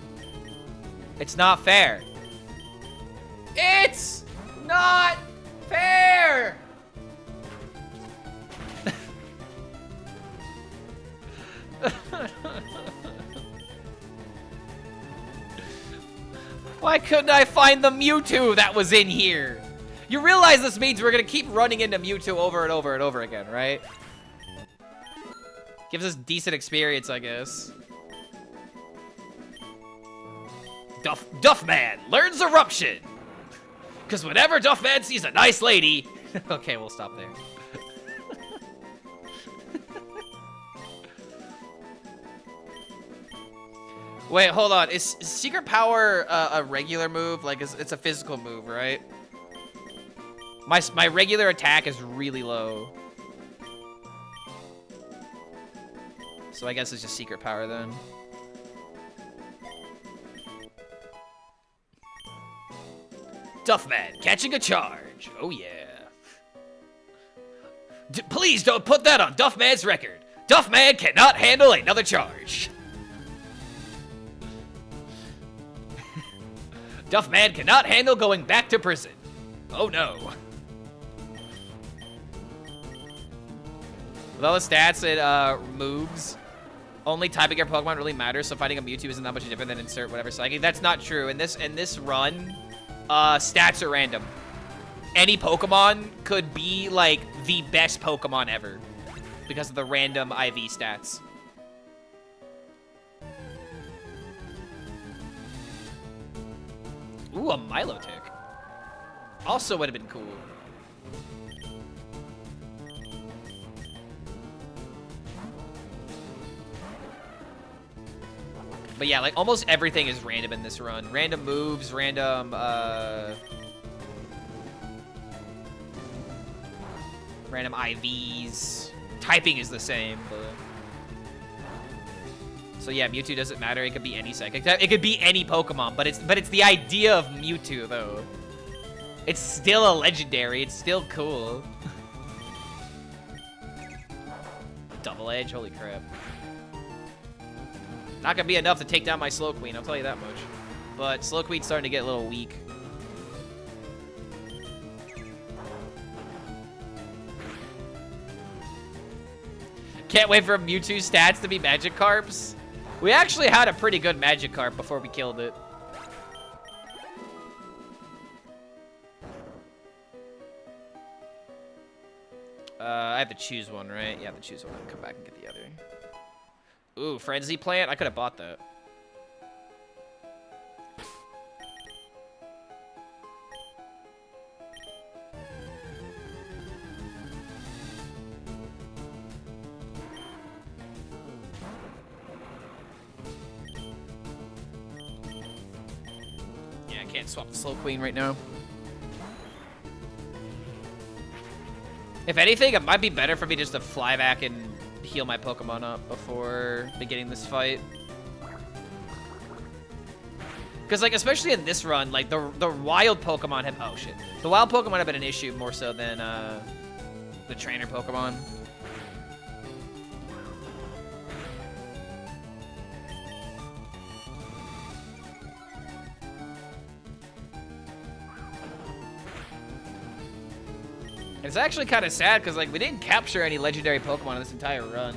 It's not fair. It's not fair! Why couldn't I find the Mewtwo that was in here? You realize this means we're gonna keep running into Mewtwo over and over and over again, right? Gives us decent experience, I guess. Duffman learns Eruption! Because whenever Duffman sees a nice lady... Okay, we'll stop there. Wait, hold on. Is Secret Power a regular move? Like, it's a physical move, right? My regular attack is really low. So I guess it's just Secret Power then. Duffman catching a charge. Oh yeah. Please don't put that on Duffman's record. Duffman cannot handle another charge. Duffman cannot handle going back to prison. Oh no. With all the stats it moves, only typing your Pokemon really matters, so fighting a Mewtwo isn't that much different than insert whatever psychic. That's not true. In this run, stats are random. Any Pokemon could be like the best Pokemon ever because of the random IV stats. Ooh, a Milotic. Also would have been cool. But yeah, like almost everything is random in this run. Random moves, random random IVs. Typing is the same, but So yeah, Mewtwo doesn't matter. It could be any psychic type. It could be any Pokemon, but it's the idea of Mewtwo though. It's still a legendary. It's still cool. Double Edge, holy crap. Not gonna be enough to take down my Slow Queen, I'll tell you that much. But Slow Queen's starting to get a little weak. Can't wait for Mewtwo's stats to be Magikarps. We actually had a pretty good Magikarp before we killed it. I have to choose one, right? Yeah, I have to choose one and come back and get the other. Ooh, Frenzy Plant? I could have bought that. Yeah, I can't swap the Slow Queen right now. If anything, it might be better for me just to fly back and heal my Pokemon up before beginning this fight. Because, like, especially in this run, like, the wild Pokemon have... Oh, shit. The wild Pokemon have been an issue more so than the trainer Pokemon. It's actually kind of sad because, like, we didn't capture any legendary Pokemon in this entire run.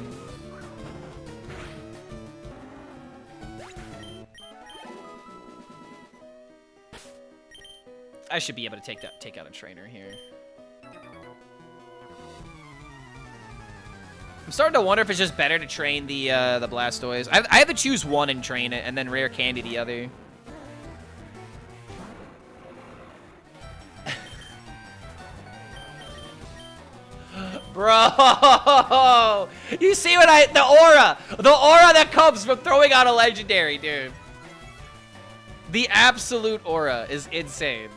I should be able to take out a trainer here. I'm starting to wonder if it's just better to train the Blastoise. I have to choose one and train it, and then Rare Candy the other. Bro, you see what the aura that comes from throwing out a legendary, dude. The absolute aura is insane.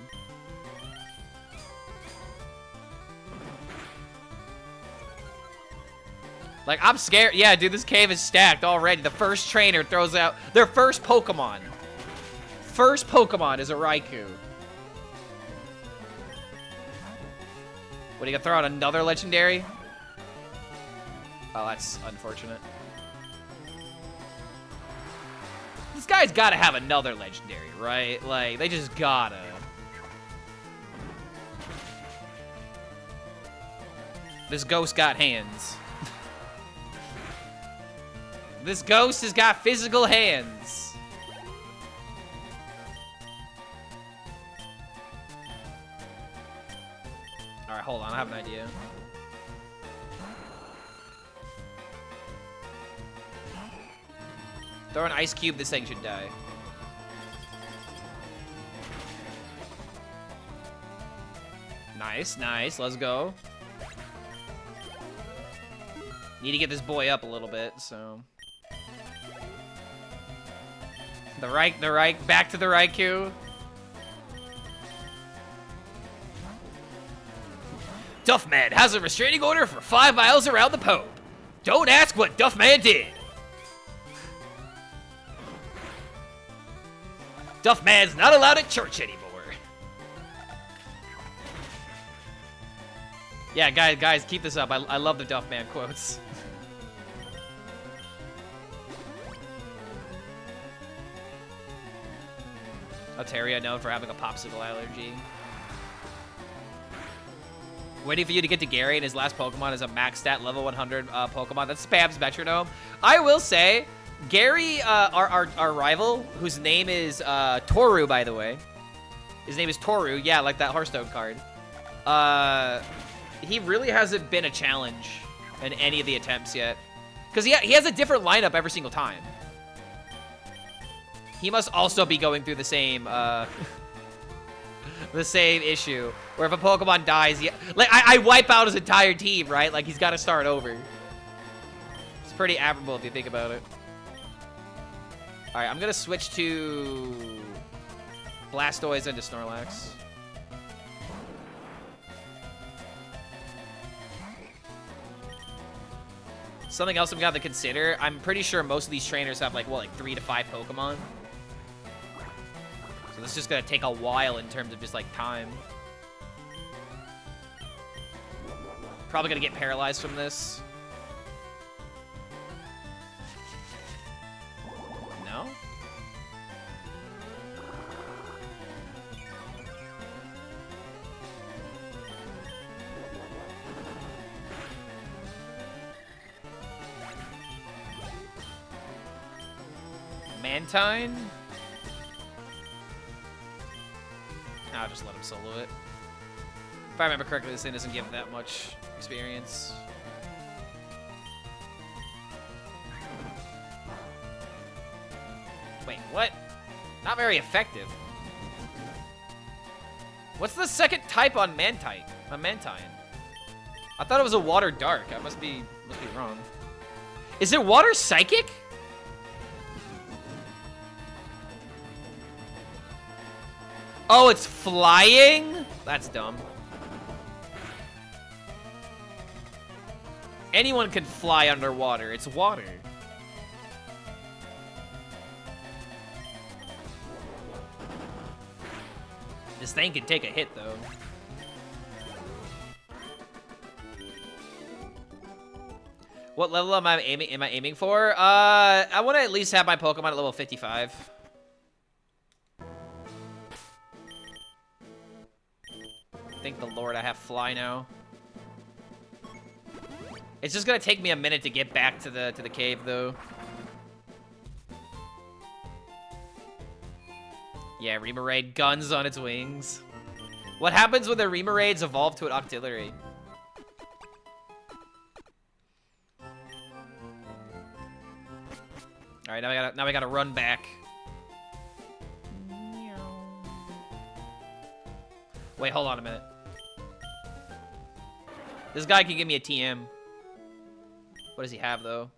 Like, I'm scared. Yeah, dude, this cave is stacked already. The first trainer throws out their first Pokemon. First Pokemon is a Raikou. What, are you gonna throw out another legendary? Oh, that's unfortunate. This guy's gotta have another legendary, right? Like, they just gotta. This ghost got hands. This ghost has got physical hands. Alright, hold on, I have an idea. Throw an ice cube, this thing should die. Nice, nice, let's go. Need to get this boy up a little bit, so. Back to the Raikou. Duffman has a restraining order for 5 miles around the Pope. Don't ask what Duffman did. Duffman's not allowed at church anymore. Yeah, guys, keep this up. I love the Duffman quotes. Altaria known for having a popsicle allergy. Waiting for you to get to Gary, and his last Pokemon is a max stat level 100 Pokemon. That's Spam's Metronome. I will say, Gary, our rival, whose name is Toru, by the way. His name is Toru. Yeah, like that Hearthstone card. He really hasn't been a challenge in any of the attempts yet. Because he has a different lineup every single time. He must also be going through the same the same issue where if a Pokemon dies, like I wipe out his entire team, right? Like he's got to start over. It's pretty admirable if you think about it. All right, I'm gonna switch to Blastoise into Snorlax. Something else we got to consider. I'm pretty sure most of these trainers have like, what, like 3 to 5 Pokemon. So this is just gonna take a while in terms of just like time. Probably gonna get paralyzed from this. No? Mantine? I'll just let him solo it. If I remember correctly, this thing doesn't give that much experience. Wait, what? Not very effective. What's the second type on Mantine? I thought it was a water dark. I must be wrong. Is it water psychic? Oh, it's flying? That's dumb. Anyone can fly underwater. It's water. This thing can take a hit, though. What level am I aiming for? I want to at least have my Pokemon at level 55. Thank the Lord I have Fly now. It's just gonna take me a minute to get back to the cave, though. Yeah, Remoraid guns on its wings. What happens when the Remoraids evolve to an Octillery? All right, now we gotta run back. Wait, hold on a minute. This guy can give me a TM. What does he have, though?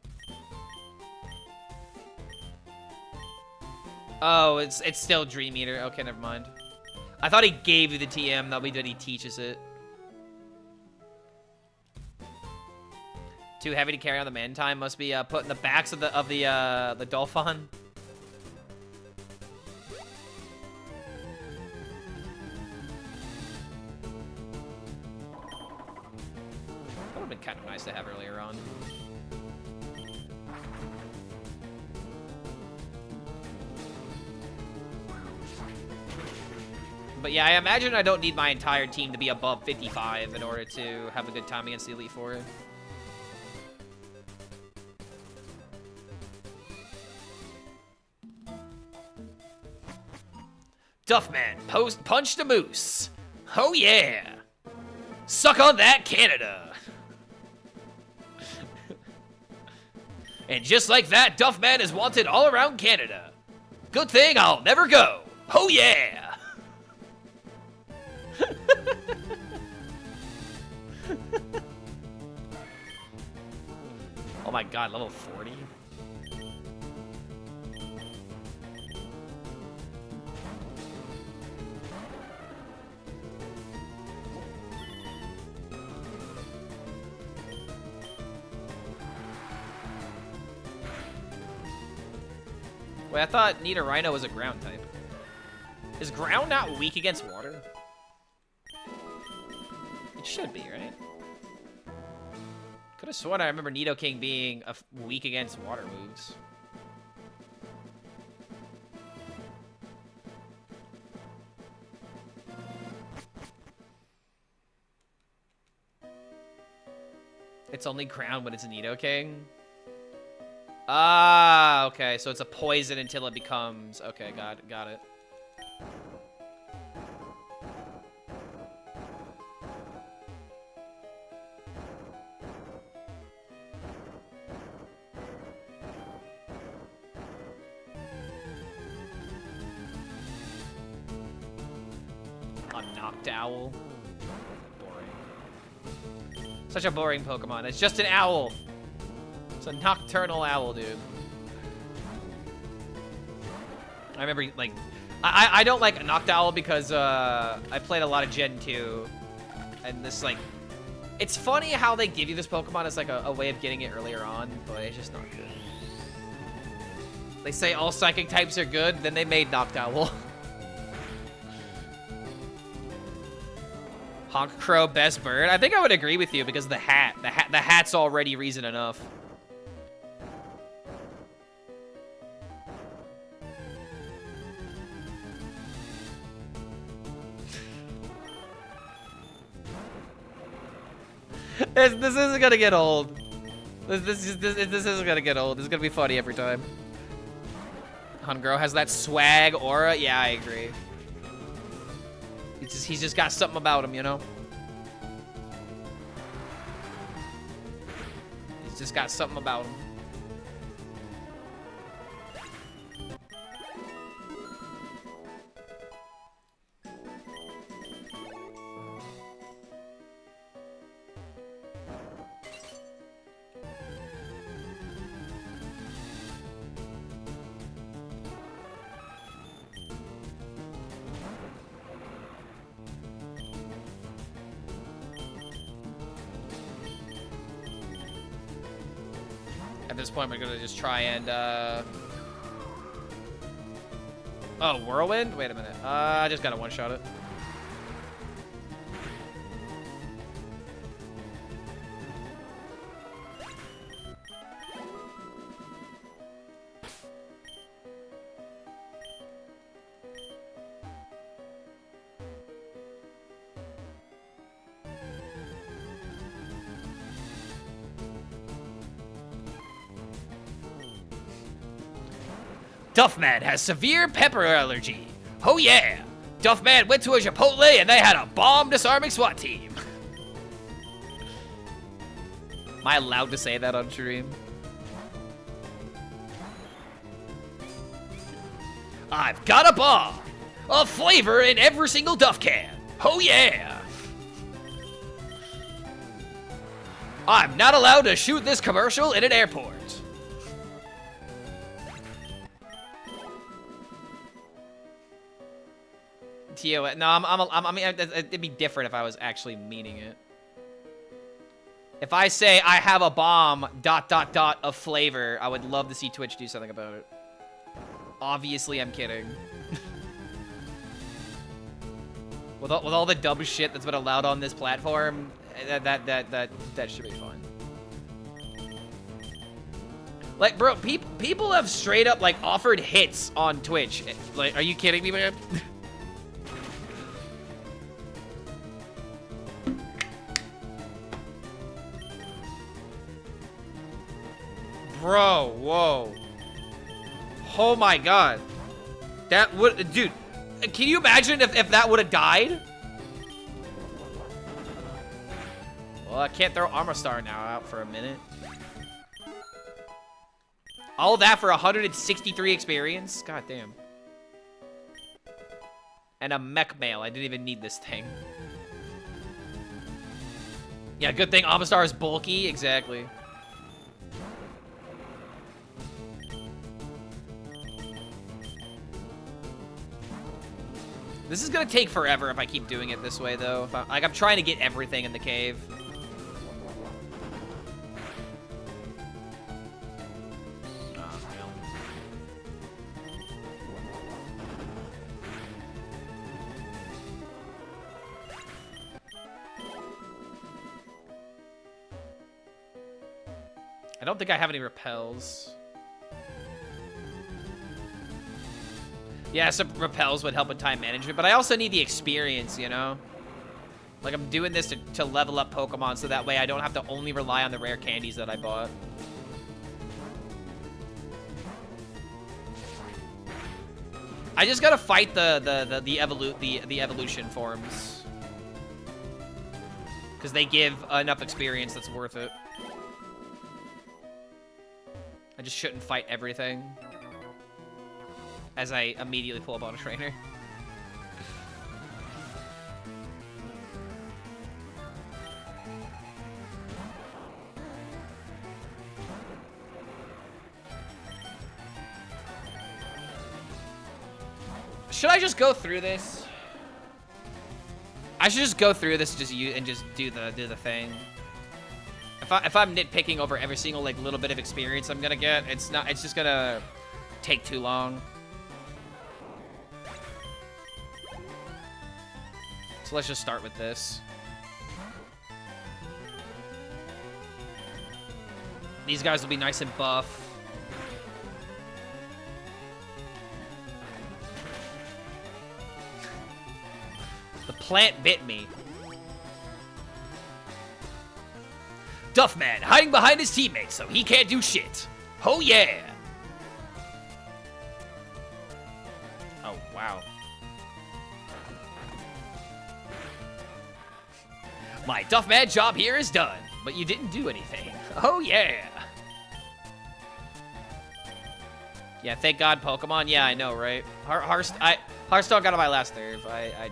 Oh, it's still Dream Eater. Okay, never mind. I thought he gave you the TM. That'll be that he teaches it. Too heavy to carry on the Mantine. Must be put in the backs of the Dolphin. That would have been kind of nice to have earlier on. But yeah, I imagine I don't need my entire team to be above 55 in order to have a good time against the Elite Four. Duffman, punched a moose. Oh yeah! Suck on that, Canada! And just like that, Duffman is wanted all around Canada. Good thing I'll never go. Oh yeah! Oh my god, level 40? Wait, I thought Nidorino was a ground type. Is ground not weak against water? It should be, right? Could have sworn I remember Nidoking being weak against water moves. It's only ground when it's a Nidoking? Ah, okay, so it's a poison until it becomes... Okay, got it. A Noctowl. Boring. Such a boring Pokemon. It's just an owl. It's a nocturnal owl, dude. I remember, like, I don't like Noctowl because I played a lot of Gen 2, and this, like, It's funny how they give you this Pokemon as like a way of getting it earlier on, but it's just not good. They say all psychic types are good, then they made Noctowl. Honk Crow, best bird. I think I would agree with you because the hat. The hat's already reason enough. This isn't gonna get old. This isn't gonna get old. This is gonna be funny every time. Hungro has that swag aura. Yeah, I agree. He's just got something about him, you know? He's just got something about him. At this point, we're gonna just try and, Oh, Whirlwind? Wait a minute. I just gotta one-shot it. Duffman has severe pepper allergy. Oh yeah! Duffman went to a Chipotle and they had a bomb disarming SWAT team. Am I allowed to say that on stream? I've got a bomb! A flavor in every single Duff can. Oh yeah! I'm not allowed to shoot this commercial in an airport. TOS. No, I mean, it'd be different if I was actually meaning it. If I say I have a bomb, ... of flavor, I would love to see Twitch do something about it. Obviously, I'm kidding. with all the dumb shit that's been allowed on this platform, that should be fun. Like, bro, people have straight up like offered hits on Twitch. Like, are you kidding me, man? Bro, whoa. Oh my god. That would, dude, can you imagine if that would have died? Well, I can't throw Armor Star now out for a minute. All that for 163 experience? God damn. And a mech mail. I didn't even need this thing. Yeah, good thing Armor Star is bulky. Exactly. This is gonna take forever if I keep doing it this way, though. If I'm trying to get everything in the cave. I don't think I have any repels. Yeah, some repels would help with time management, but I also need the experience, you know? Like, I'm doing this to level up Pokemon so that way I don't have to only rely on the rare candies that I bought. I just gotta fight the evolution forms. Because they give enough experience that's worth it. I just shouldn't fight everything. As I immediately pull up on a trainer. Should I just go through this? I should just go through this and just do the thing. If I'm nitpicking over every single like little bit of experience I'm gonna get, it's just gonna take too long. So let's just start with this. These guys will be nice and buff. The plant bit me. Duffman hiding behind his teammates so he can't do shit. Oh yeah. Oh wow. My Duffman job here is done, but you didn't do anything. Oh yeah. Yeah, thank God Pokemon. Yeah, I know, right? Hearthstone got on my last nerve. Yeah.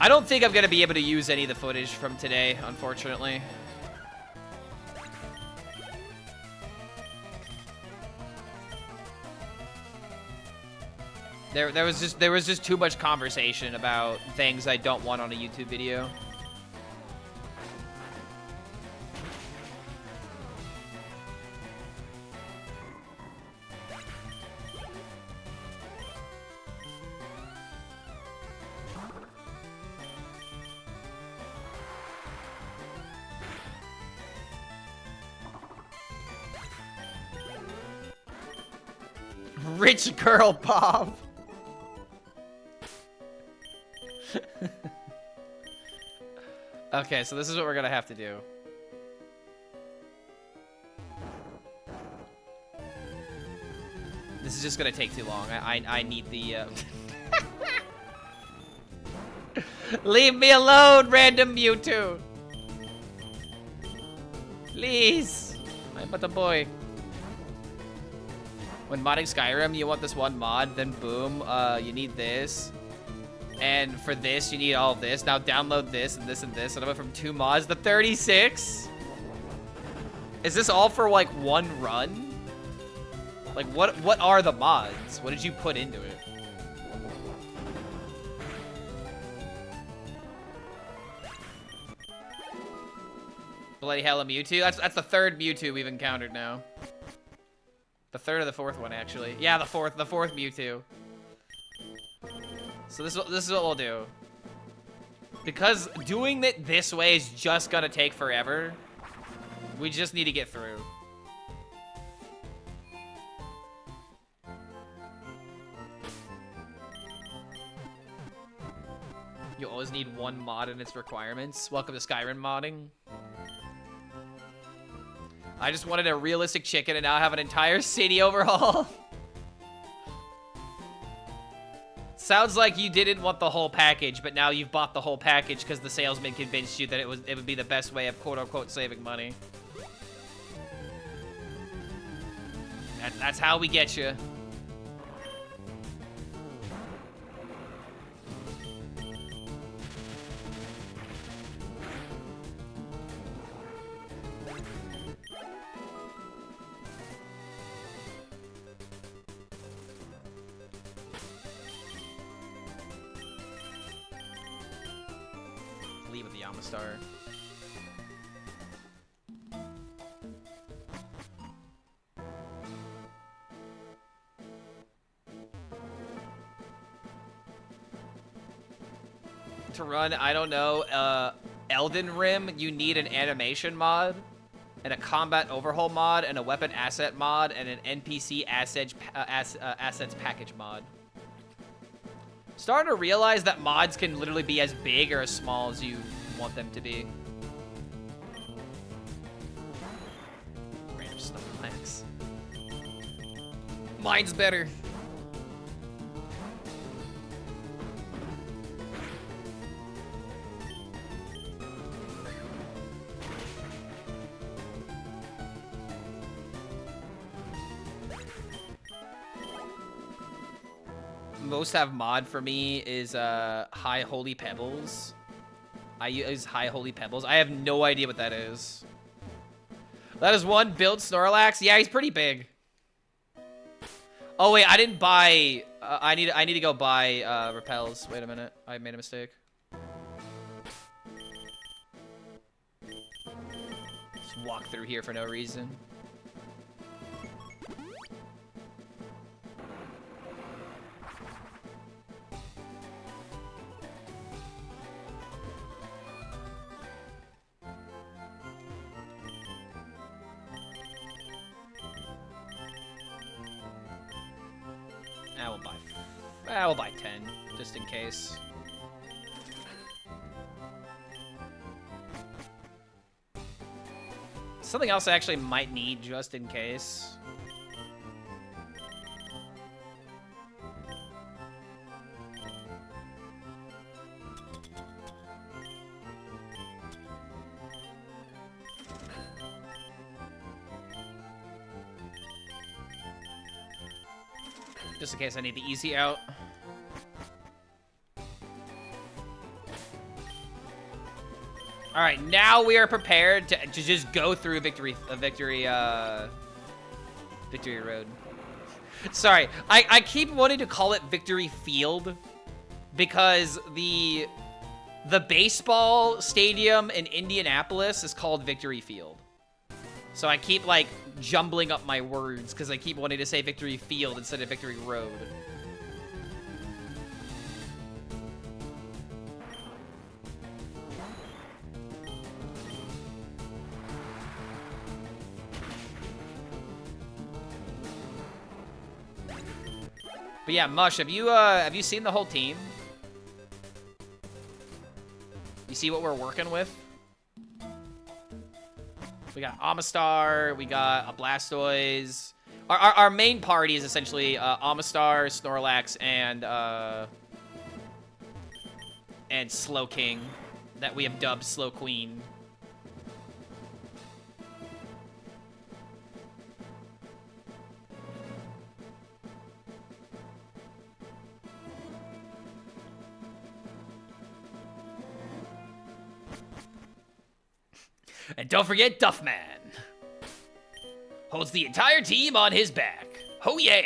I don't think I'm gonna be able to use any of the footage from today, unfortunately. There was just too much conversation about things I don't want on a YouTube video. Rich girl Bob. Okay, so this is what we're gonna have to do. This is just gonna take too long. I need the Leave me alone, random Mewtwo. Please. I'm but a boy. When modding Skyrim, you want this one mod, then boom, you need this. And for this, you need all of this. Now download this and this and this. And I went from 2 mods to 36. Is this all for like one run? Like what are the mods? What did you put into it? Bloody hell, a Mewtwo? That's the 3rd Mewtwo we've encountered now. The 3rd or the 4th one, actually. Yeah, the 4th Mewtwo. So this is what we'll do. Because doing it this way is just gonna take forever. We just need to get through. You always need one mod in its requirements. Welcome to Skyrim modding. I just wanted a realistic chicken and now I have an entire city overhaul. Sounds like you didn't want the whole package, but now you've bought the whole package because the salesman convinced you that it would be the best way of quote-unquote saving money. That's how we get you. Leave with the Yamastar. To run, I don't know, Elden Rim, you need an animation mod, and a combat overhaul mod, and a weapon asset mod, and an NPC assets package mod. Starting to realize that mods can literally be as big or as small as you want them to be. Random Snorlax. Mine's better. Most have mod for me is High Holy Pebbles. I use High Holy Pebbles. I have no idea what that is. That is one build Snorlax. Yeah, he's pretty big. Oh wait, I didn't buy I need to go buy repels. Wait a minute. I made a mistake. Just walk through here for no reason. We'll buy 10, just in case. Something else I actually might need just in case. Just in case I need the easy out. All right, now we are prepared to just go through victory road. Sorry, I keep wanting to call it victory field because the baseball stadium in Indianapolis is called Victory Field. So I keep like jumbling up my words because I keep wanting to say Victory Field instead of Victory Road. But yeah, Mush, have you seen the whole team? You see what we're working with? We got Amistar, we got a Blastoise. Our main party is essentially Amistar, Snorlax, and Slowking, that we have dubbed Slow Queen. And don't forget Duffman. Holds the entire team on his back. Oh yeah!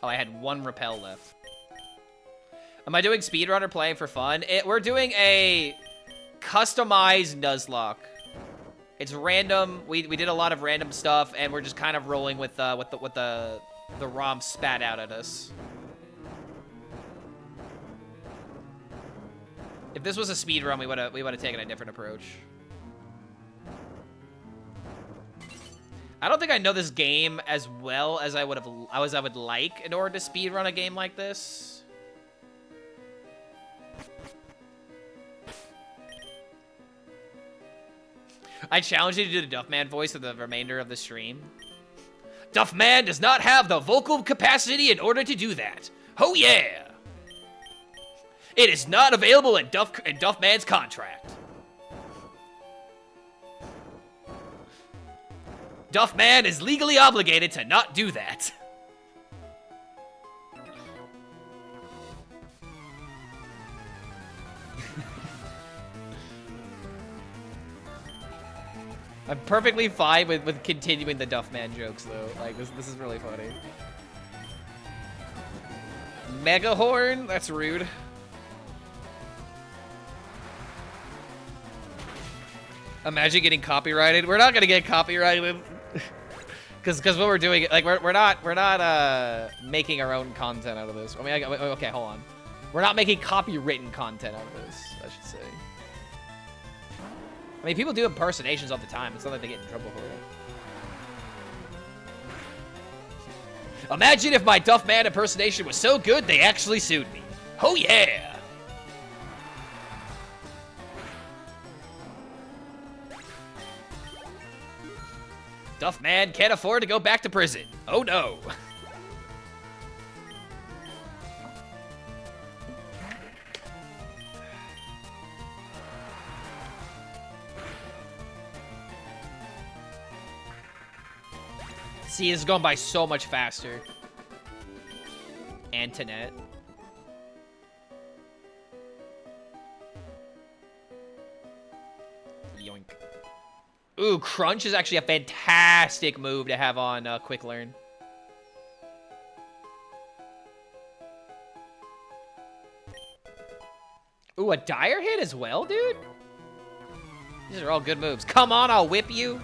Oh, I had one repel left. Am I doing speedrun or playing for fun? We're doing a customized Nuzlocke. It's random. We did a lot of random stuff, and we're just kind of rolling with the ROM spat out at us. If this was a speed run, we would have taken a different approach. I don't think I know this game as well as I would like in order to speed run a game like this. I challenge you to do the Duffman voice for the remainder of the stream. Duffman does not have the vocal capacity in order to do that. Oh yeah! It is not available in Duffman's contract. Duffman is legally obligated to not do that. I'm perfectly fine with continuing the Duffman jokes, though. Like, this is really funny. Mega Horn? That's rude. Imagine getting copyrighted. We're not gonna get copyrighted. Cause what we're doing, like, we're not making our own content out of this. I mean, okay, hold on. We're not making copywritten content out of this, I should say. I mean, people do impersonations all the time. It's not like they get in trouble for it. Imagine if my Duffman impersonation was so good they actually sued me. Oh yeah! Duffman can't afford to go back to prison. Oh no! See, it's going by so much faster. Antoinette. Ooh, Crunch is actually a fantastic move to have on Quick Learn. Ooh, a Dire Hit as well, dude? These are all good moves. Come on, I'll whip you.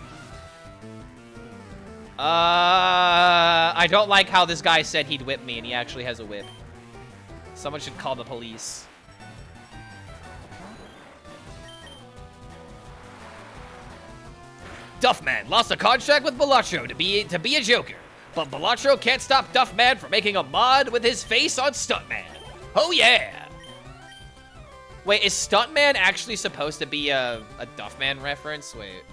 I don't like how this guy said he'd whip me, and he actually has a whip. Someone should call the police. Duffman lost a contract with Balatro to be a Joker, but Balatro can't stop Duffman from making a mod with his face on Stuntman. Oh yeah! Wait, is Stuntman actually supposed to be a Duffman reference? Wait.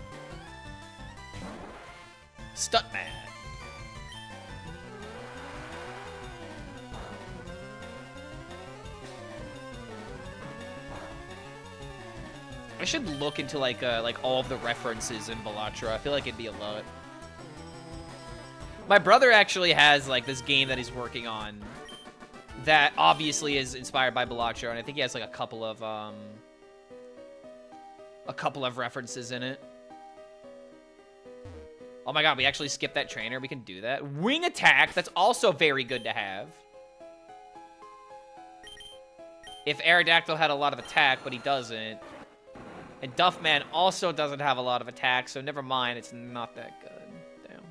Stuntman. I should look into like all of the references in Balatro. I feel like it'd be a lot. My brother actually has like this game that he's working on that obviously is inspired by Balatro, and I think he has like a couple of references in it. Oh my god, we actually skipped that trainer. We can do that. Wing attack, that's also very good to have. If Aerodactyl had a lot of attack, but he doesn't. And Duffman also doesn't have a lot of attack, so never mind, it's not that good. Damn.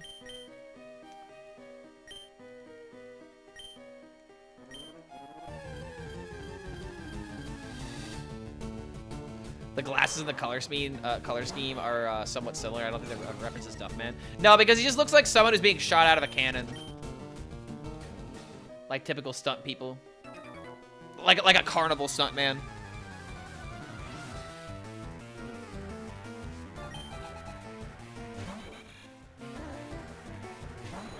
The glasses and the color scheme are somewhat similar. I don't think that references Duffman. No, because he just looks like someone who's being shot out of a cannon. Like typical stunt people. Like a carnival stuntman.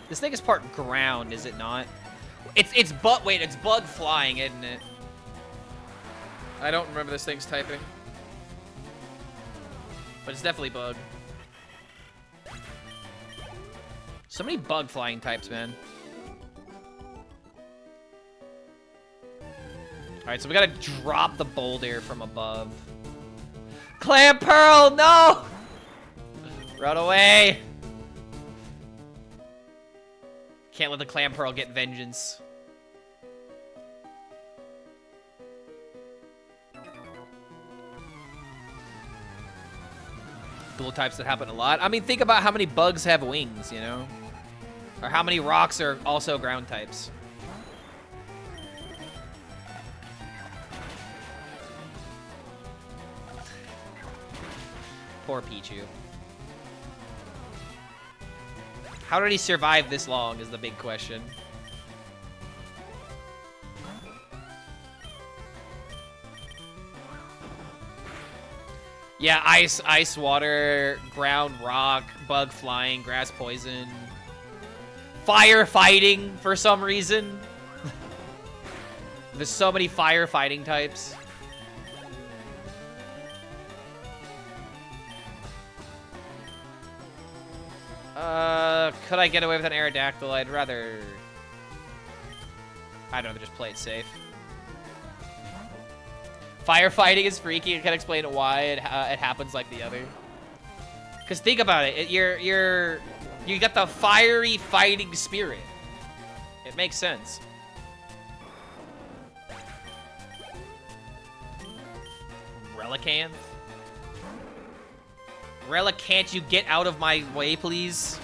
This thing is part ground, is it not? It's bug flying, isn't it? I don't remember this thing's typing. But it's definitely bug. So many bug flying types, man. Alright, so we gotta drop the boulder from above. Clam Pearl, no! Run away! Can't let the Clam Pearl get vengeance. Dual types that happen a lot. I mean, think about how many bugs have wings, you know? Or how many rocks are also ground types. Poor Pichu. How did he survive this long is the big question. Yeah, ice, water, ground, rock, bug flying, grass poison. Fire fighting for some reason. There's so many fire fighting types. Could I get away with an Aerodactyl? I'd rather just play it safe. Firefighting is freaky. I can't explain why it happens like the other. Cause think about it. You got the fiery fighting spirit. It makes sense. Relicanth? Can't you get out of my way, please?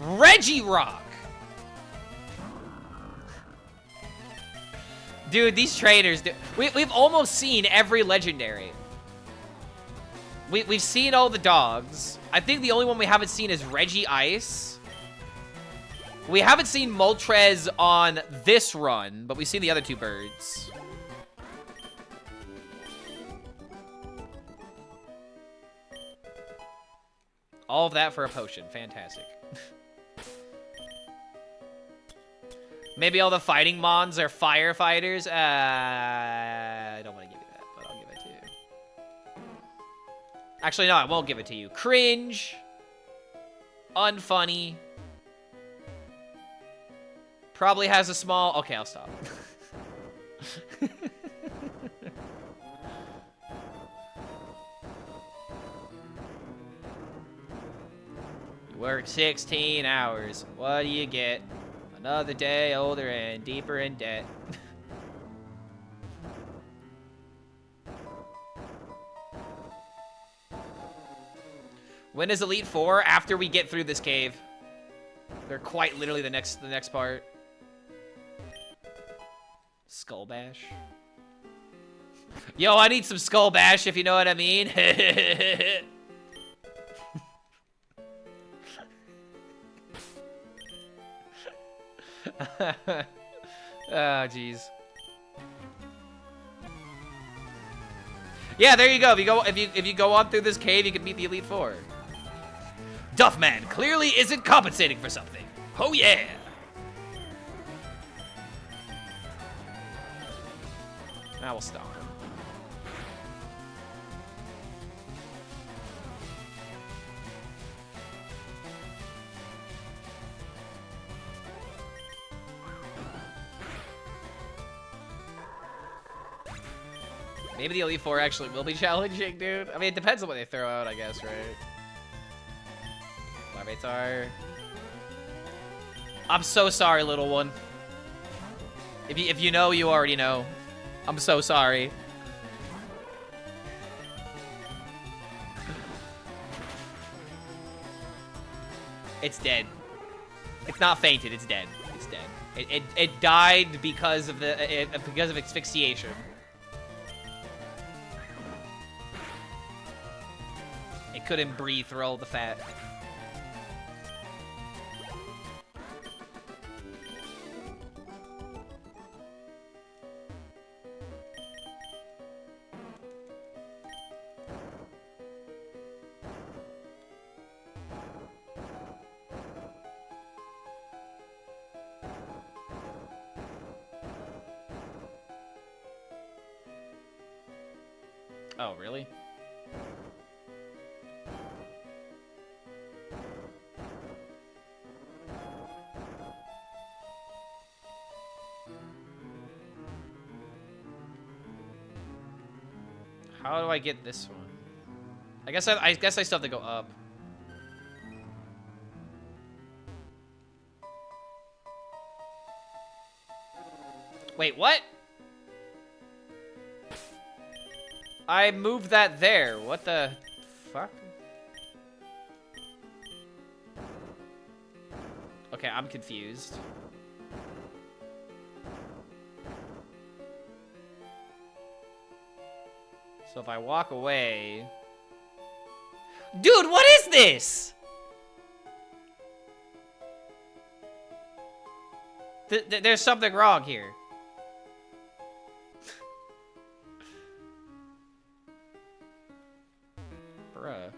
Regirock! Dude, these trainers, we've almost seen every legendary. We've seen all the dogs. I think the only one we haven't seen is Regice. We haven't seen Moltres on this run, but we've seen the other two birds. All of that for a potion. Fantastic. Maybe all the fighting mons are firefighters. I don't want to give you that, but I'll give it to you. Actually, no, I won't give it to you. Cringe. Unfunny. Probably has a small... Okay, I'll stop. You work 16 hours. What do you get? Another day older and deeper in debt. When is Elite Four? After we get through this cave. They're quite literally the next part. Skull Bash. Yo, I need some Skull Bash, if you know what I mean. Oh, jeez. Yeah, there you go. If you go on through this cave, you can meet the Elite Four. Duffman clearly isn't compensating for something. Oh yeah. Now we'll stomp him. Maybe the Elite Four actually will be challenging, dude. I mean, it depends on what they throw out, I guess, right? Larvitar. I'm so sorry, little one. If you know, you already know. I'm so sorry. It's dead. It's not fainted. It's dead. It's dead. It died because of because of asphyxiation. It couldn't breathe through all the fat. Oh, really? How do I get this one? I guess I still have to go up. Wait, what? I moved that there. What the fuck? Okay, I'm confused. So if I walk away... Dude, what is this? There's something wrong here. Bruh.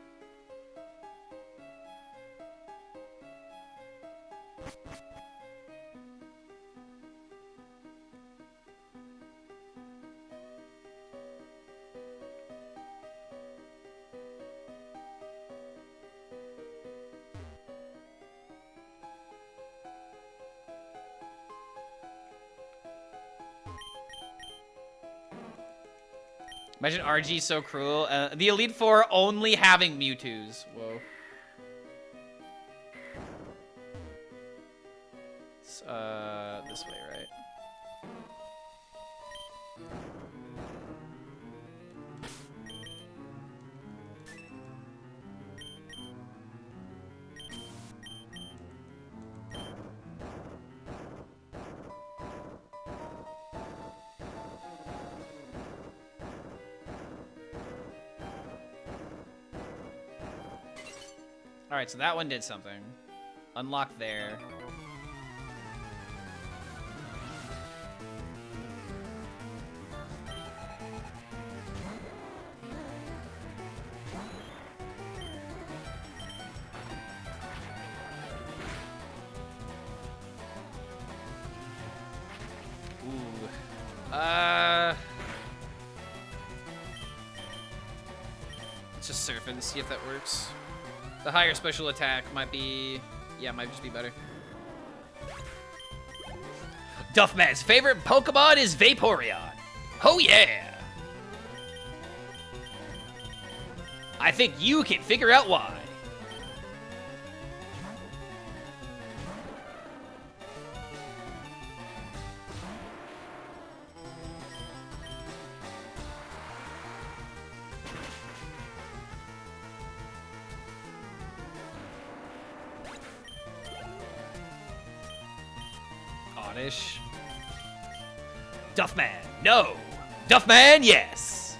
Imagine RG so cruel. The Elite Four only having Mewtwo's. Whoa. It's, this way, right? Alright, so that one did something. Unlock there. Ooh. Let's just surf it and see if that works. The higher special attack might be... Yeah, might just be better. Duffman's favorite Pokemon is Vaporeon. Oh yeah! I think you can figure out why. Onish. Duffman, no. Duffman, yes.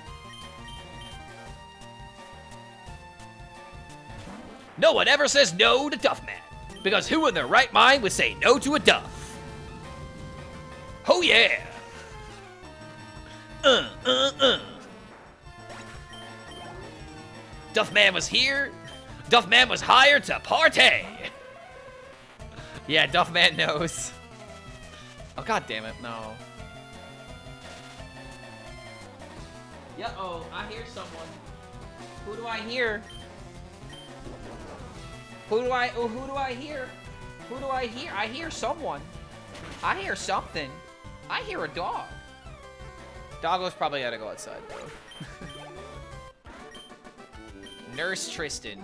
No one ever says no to Duffman, because who in their right mind would say no to a Duff? Oh yeah. Duffman was here. Duffman was hired to party. Yeah, Duffman knows. Oh, god damn it, no. Uh-oh, I hear someone. Who do I hear? Who do I hear? Who do I hear? I hear someone. I hear something. I hear a dog. Doggo's probably gotta go outside, though. Nurse Tristan.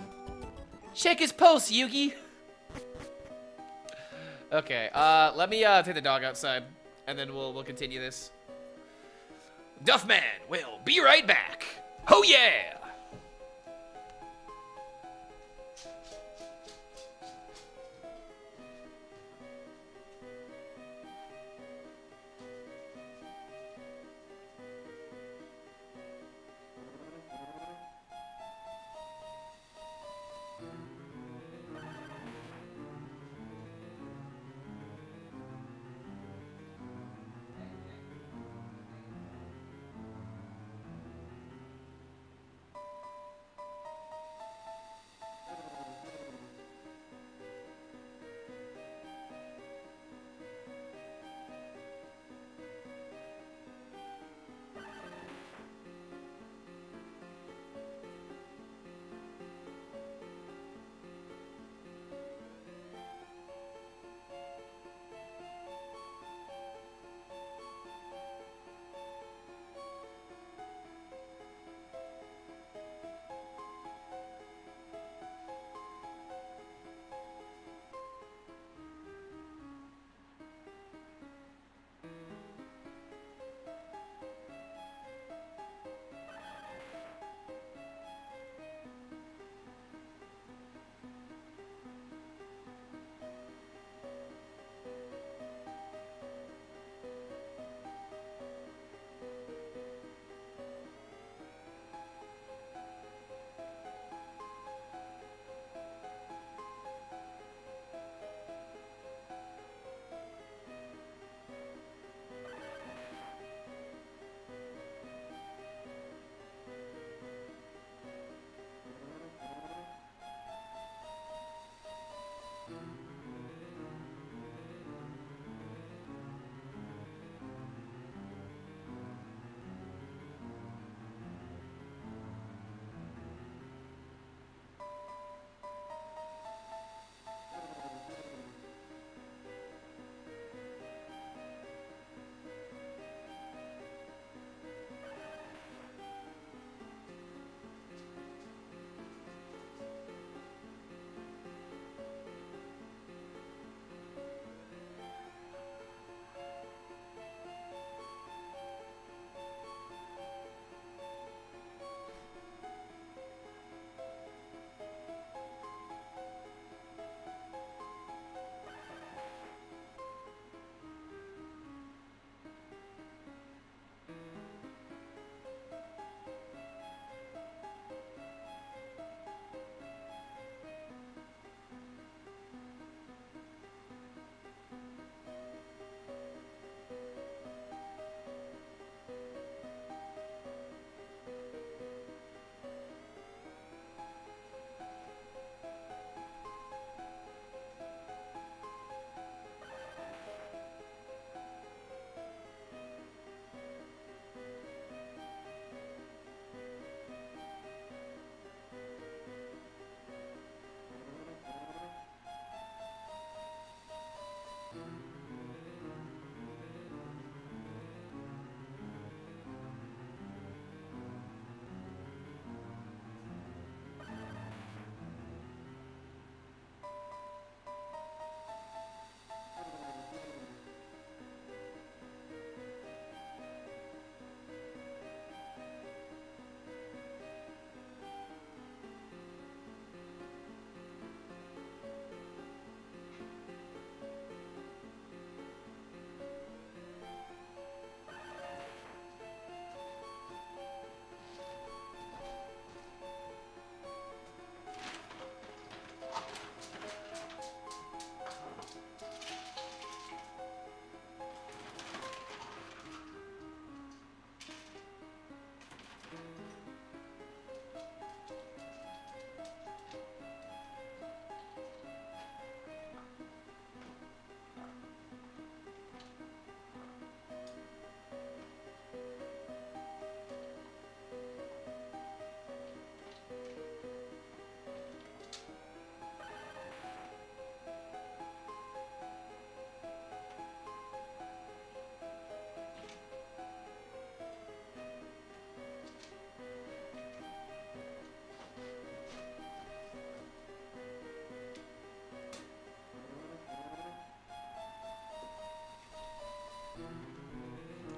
Check his pulse, Yugi. Okay, let me take the dog outside, and then we'll continue this. Duffman will be right back. Oh yeah!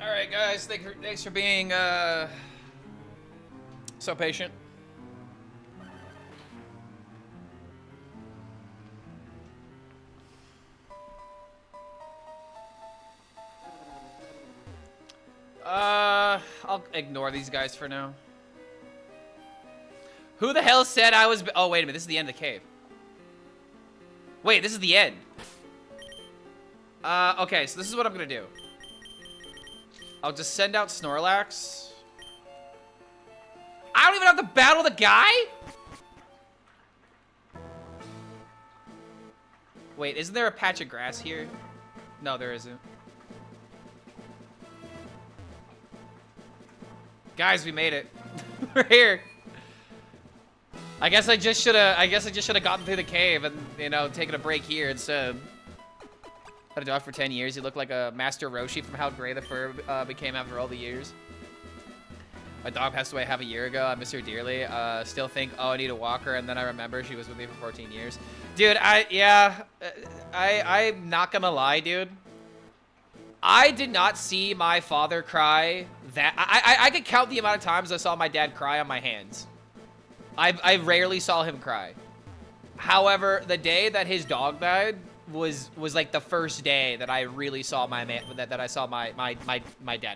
All right, guys. Thanks for being so patient. I'll ignore these guys for now. Who the hell said I was... Oh, wait a minute. This is the end of the cave. Wait, this is the end. Okay, so this is what I'm gonna do. I'll just send out Snorlax. I don't even have to battle the guy? Wait, isn't there a patch of grass here? No, there isn't. Guys, we made it. We're here. I guess I just should have gotten through the cave and, you know, taken a break here instead. Had a dog for 10 years. You look like a Master Roshi from how gray the fur became after all the years. My dog passed away half a year ago. I miss her dearly. Still think, oh, I need a walker, and then I remember she was with me for 14 years. Dude, I'm not gonna lie, dude. I did not see my father cry that... I could count the amount of times I saw my dad cry on my hands. I rarely saw him cry. However, the day that his dog died was like the first day that I really saw my dad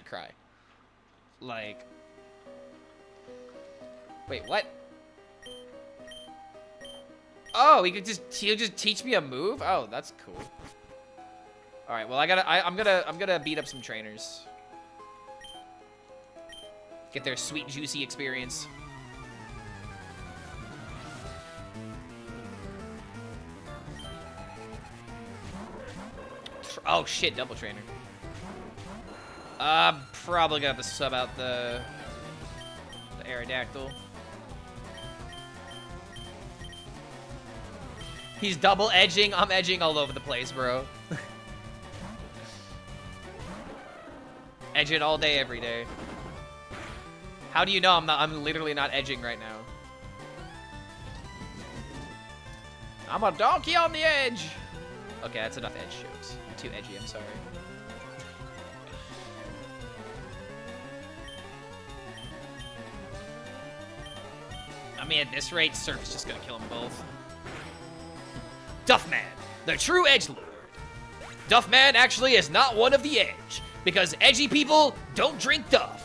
cry. Like... Wait, what? Oh, he'll just teach me a move? Oh, that's cool. All right, well, I'm gonna beat up some trainers. Get their sweet, juicy experience. Oh shit, double trainer. I'm probably gonna have to sub out the Aerodactyl. He's double edging. I'm edging all over the place, bro. Edging all day, every day. How do you know I'm literally not edging right now? I'm a donkey on the edge. Okay, that's enough edge jokes. I'm too edgy, I'm sorry. I mean, at this rate, Surf is just gonna kill them both. Duffman, the true edgelord. Duffman actually is not one of the edge, because edgy people don't drink Duff.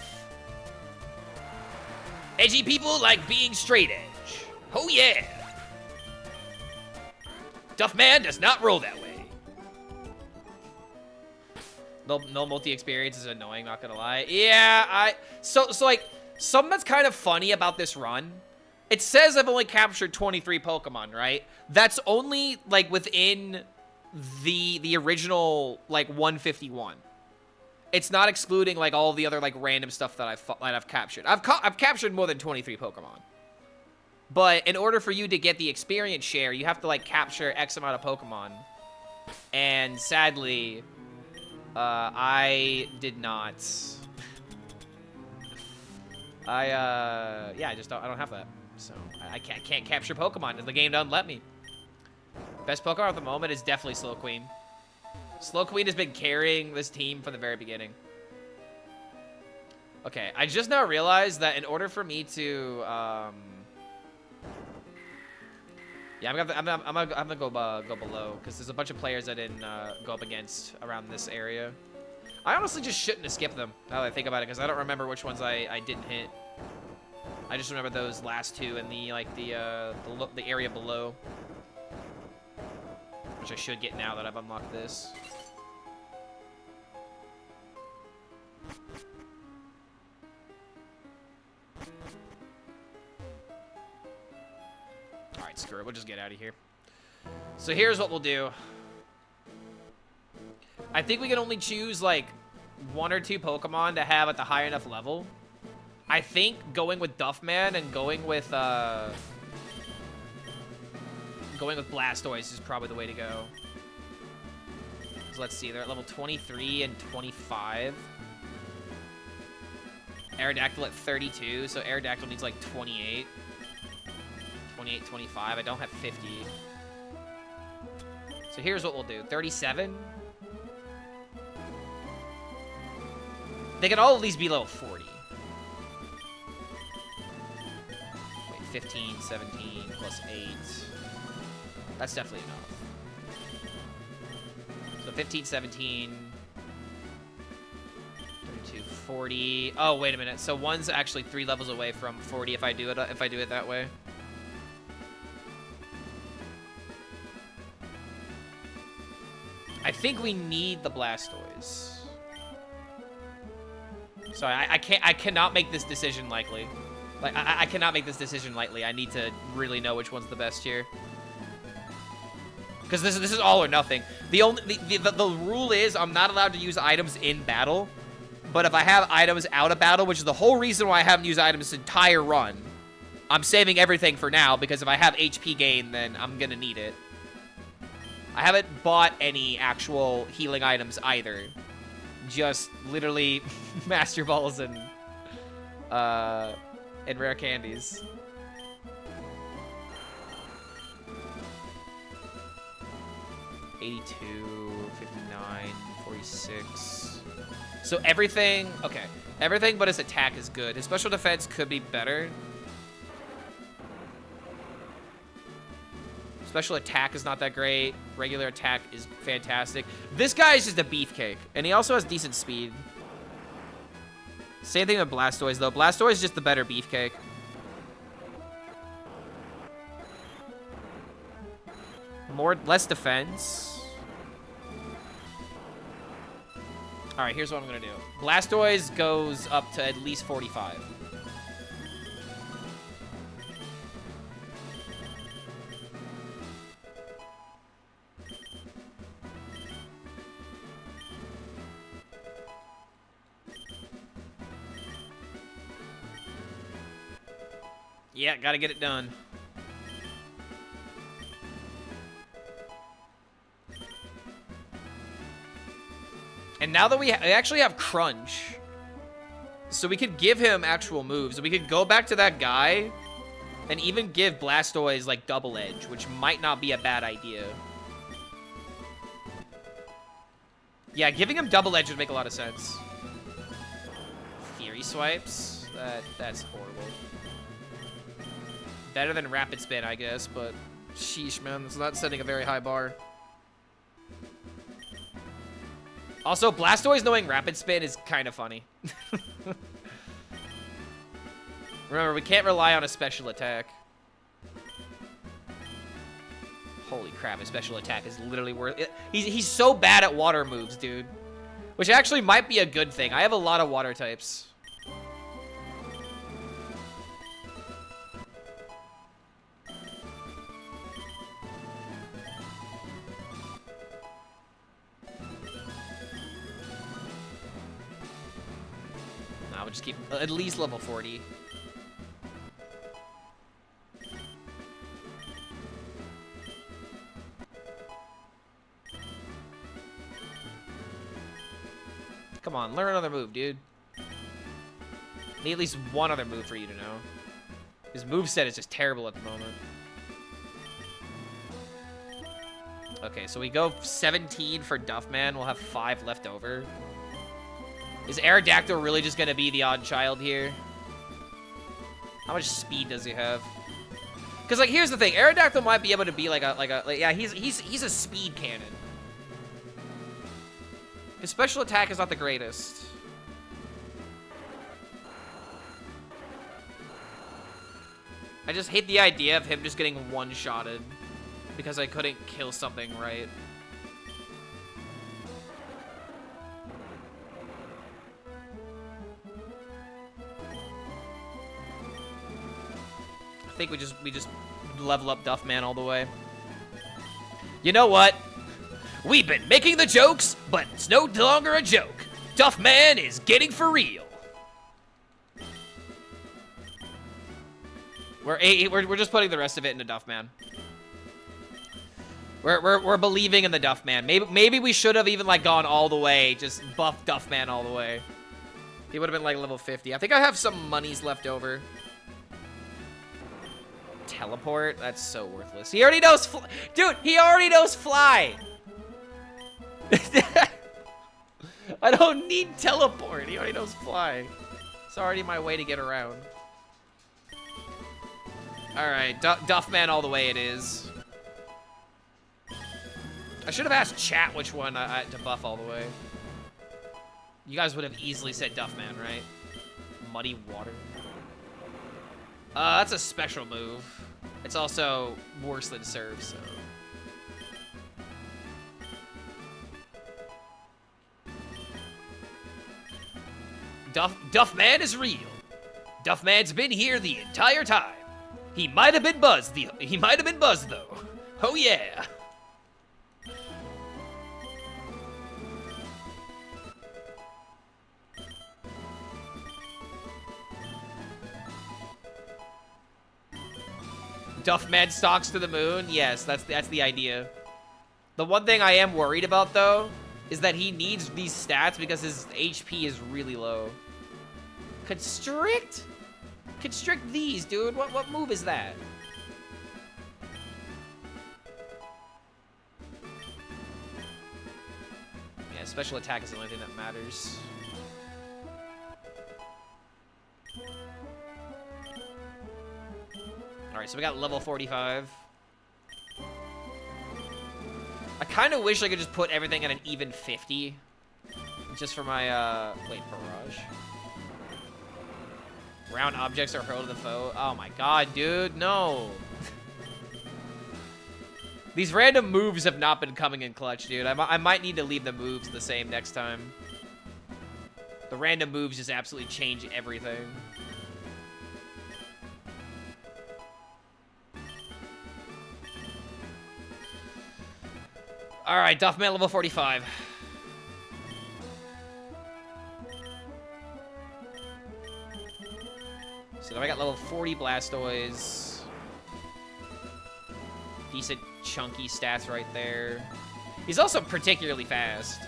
Edgy people like being straight edge. Oh yeah. Duffman does not roll that way. No multi-experience is annoying, not gonna lie. Yeah, so like, something that's kind of funny about this run, it says I've only captured 23 Pokemon, right? That's only, like, within the original, like, 151. It's not excluding, like, all the other, like, random stuff that I've captured. I've captured more than 23 Pokemon. But in order for you to get the experience share, you have to, like, capture X amount of Pokemon. And sadly, I did not. I don't have that. So, I can't capture Pokemon. The game doesn't let me. Best Pokemon at the moment is definitely Slowqueen. Slowqueen has been carrying this team from the very beginning. Okay, I just now realized that in order for me to, yeah, I'm gonna go below, because there's a bunch of players I didn't go up against around this area. I honestly just shouldn't have skipped them, now that I think about it, because I don't remember which ones I didn't hit. I just remember those last two in the, like, the area below. Which I should get now that I've unlocked this. Alright, screw it. We'll just get out of here. So here's what we'll do. I think we can only choose, like, 1 or 2 Pokemon to have at the high enough level. I think going with Duffman and going with Blastoise is probably the way to go. So let's see, they're at level 23 and 25. Aerodactyl at 32, so Aerodactyl needs like 28. 28, 25, I don't have 50. So here's what we'll do, 37. They can all at least be level 40. Wait, 15, 17, plus 8. That's definitely enough. So 15, 17, 32, 40. Oh, wait a minute. So one's actually 3 levels away from 40 if I do it that way. I think we need the Blastoise. Sorry, I cannot make this decision lightly. Like, I cannot make this decision lightly. I need to really know which one's the best here. Because this is all or nothing. The rule is I'm not allowed to use items in battle. But if I have items out of battle, which is the whole reason why I haven't used items this entire run, I'm saving everything for now, because if I have HP gain, then I'm gonna need it. I haven't bought any actual healing items either. Just literally Master Balls and rare candies. $82, $59, $46. So everything, okay. Everything but his attack is good. His special defense could be better. Special attack is not that great. Regular attack is fantastic. This guy is just a beefcake. And he also has decent speed. Same thing with Blastoise, though. Blastoise is just the better beefcake. Less defense. Alright, here's what I'm gonna do. Blastoise goes up to at least 45. Yeah, gotta get it done. And now that we actually have Crunch, so we could give him actual moves. We could go back to that guy and even give Blastoise, like, Double Edge, which might not be a bad idea. Yeah, giving him Double Edge would make a lot of sense. Theory Swipes? That's horrible. Better than Rapid Spin, I guess, but sheesh, man. It's not setting a very high bar. Also, Blastoise knowing Rapid Spin is kind of funny. Remember, we can't rely on a special attack. Holy crap, his special attack is literally worth it. He's so bad at water moves, dude. Which actually might be a good thing. I have a lot of water types. We'll just keep at least level 40. Come on, learn another move, dude. Need at least one other move for you to know. His moveset is just terrible at the moment. Okay, so we go 17 for Duffman. We'll have 5 left over. Is Aerodactyl really just gonna be the odd child here? How much speed does he have? Because, like, here's the thing. Aerodactyl might be able to be like yeah, he's a speed cannon. His special attack is not the greatest. I just hate the idea of him just getting one-shotted because I couldn't kill something right. I think we just level up Duffman all the way. You know what? We've been making the jokes, but it's no longer a joke. Duffman is getting for real. We're just putting the rest of it into Duffman. We're believing in the Duffman. Maybe we should have even like gone all the way, just buff Duffman all the way. He would have been like level 50. I think I have some monies left over. Teleport? That's so worthless. He already knows Dude, he already knows Fly! I don't need teleport. He already knows fly. It's already my way to get around. Alright, Duffman all the way it is. I should have asked chat which one to buff all the way. You guys would have easily said Duffman, right? Muddy water. That's a special move. It's also worse than Surf, so... Duffman is real. Duffman's been here the entire time. He might have been buzzed. He might have been buzzed though. Oh yeah. Duffman stalks to the moon. Yes, that's the idea. The one thing I am worried about though is that he needs these stats because his HP is really low. Constrict? Constrict these, dude. What move is that? Yeah, special attack is the only thing that matters. Alright, so we got level 45. I kind of wish I could just put everything at an even 50. Just for my, wait, barrage. Round objects are hurled to the foe. Oh my god, dude, no. These random moves have not been coming in clutch, dude. I might need to leave the moves the same next time. The random moves just absolutely change everything. Alright, Duffman level 45. So now I got level 40 Blastoise. Decent chunky stats right there. He's also particularly fast.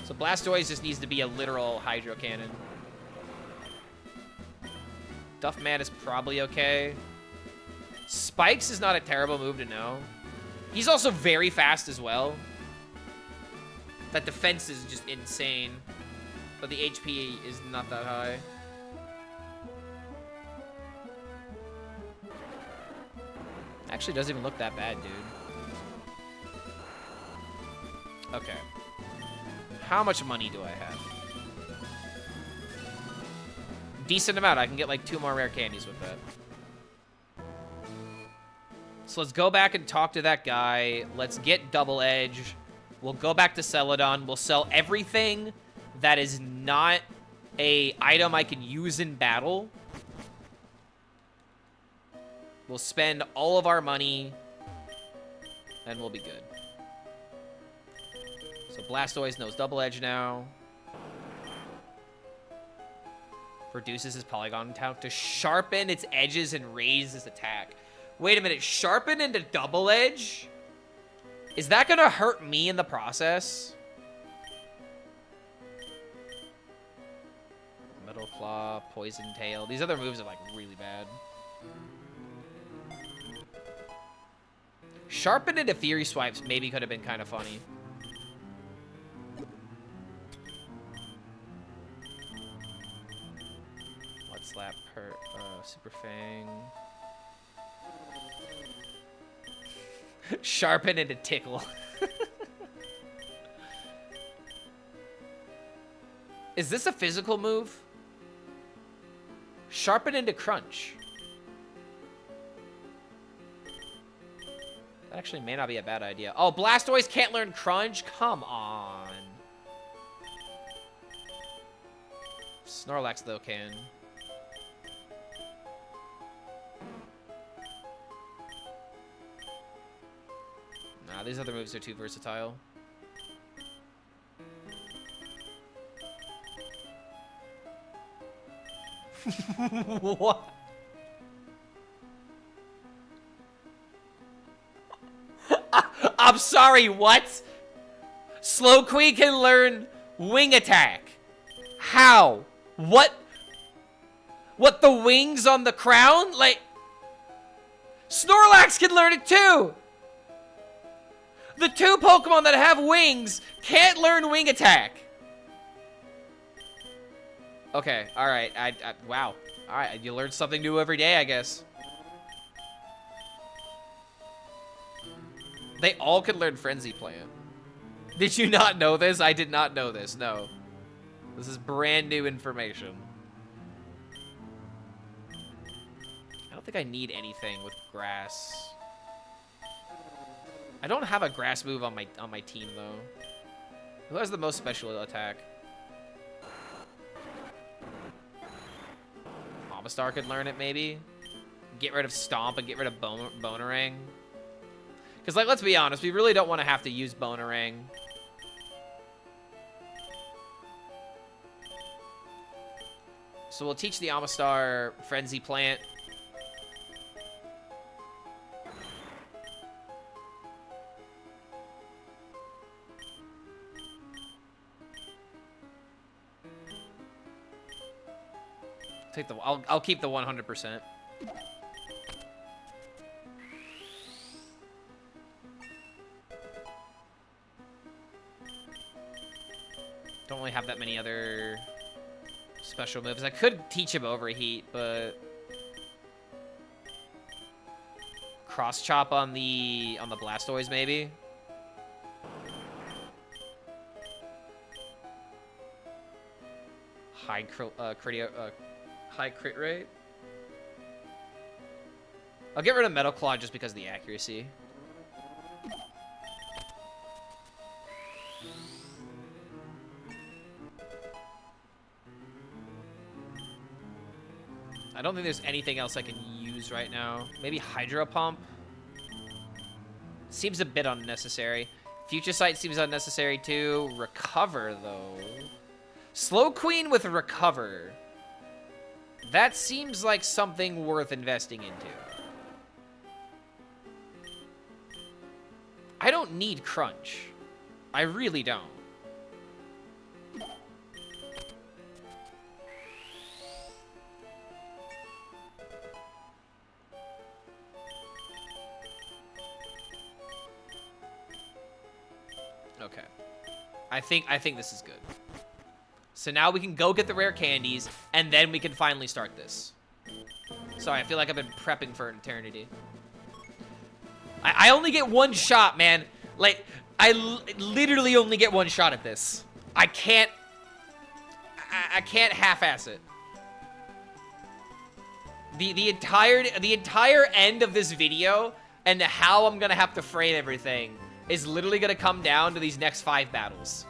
So Blastoise just needs to be a literal Hydro Cannon. Duffman is probably okay. Spikes is not a terrible move to know. He's also very fast as well. That defense is just insane. But the HP is not that high. Actually doesn't even look that bad, dude. Okay. How much money do I have? Decent amount. I can get like 2 more rare candies with that. So let's go back and talk to that guy. Let's get Double Edge. We'll go back to Celadon. We'll sell everything that is not a item I can use in battle. We'll spend all of our money, and we'll be good. So Blastoise knows Double Edge now. Reduces his Polygon count to sharpen its edges and raise his attack. Wait a minute, sharpen into Double Edge? Is that gonna hurt me in the process? Metal Claw, Poison Tail. These other moves are like really bad. Sharpen into Fury Swipes maybe could have been kind of funny. Blood Slap, Super Fang. Sharpen into Tickle. Is this a physical move? Sharpen into Crunch. That actually may not be a bad idea. Oh, Blastoise can't learn Crunch? Come on. Snorlax, though, can. Nah, these other moves are too versatile. What? I'm sorry, what? Slowqueen can learn Wing Attack. How? What? What, the wings on the crown? Like, Snorlax can learn it too! The 2 Pokemon that have wings can't learn wing attack. Okay, alright. Wow. Alright, you learn something new every day, I guess. They all could learn Frenzy Plant. Did you not know this? I did not know this, no. This is brand new information. I don't think I need anything with grass. I don't have a grass move on my team though. Who has the most special attack? Amistar could learn it maybe. Get rid of Stomp and get rid of Bonerang. Because, like, let's be honest, we really don't want to have to use Bonerang. So we'll teach the Amistar Frenzy Plant. Take the. I'll keep the 100%. Don't really have that many other special moves. I could teach him Overheat, but Cross Chop on the Blastoise maybe. High crit rate. I'll get rid of Metal Claw just because of the accuracy. I don't think there's anything else I can use right now. Maybe Hydro Pump. Seems a bit unnecessary. Future Sight seems unnecessary too. Recover, though. Slow Queen with Recover. That seems like something worth investing into. I don't need Crunch. I really don't. Okay. I think this is good. So now we can go get the rare candies, and then we can finally start this. Sorry, I feel like I've been prepping for an eternity. I only get one shot, man. Like, I literally only get one shot at this. I can't half-ass it. The entire end of this video and how I'm gonna have to frame everything is literally gonna come down to these next 5 battles.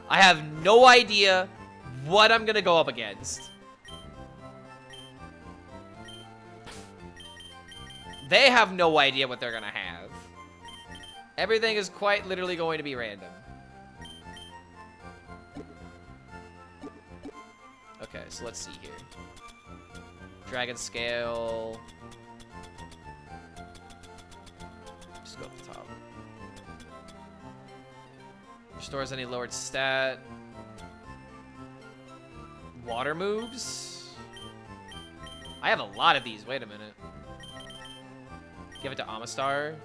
I have no idea what I'm gonna go up against. They have no idea what they're gonna have. Everything is quite literally going to be random. Okay, so let's see here. Dragon Scale. Just go up the top. Restores any lowered stat. Water moves. I have a lot of these. Wait a minute. Give it to Amistar.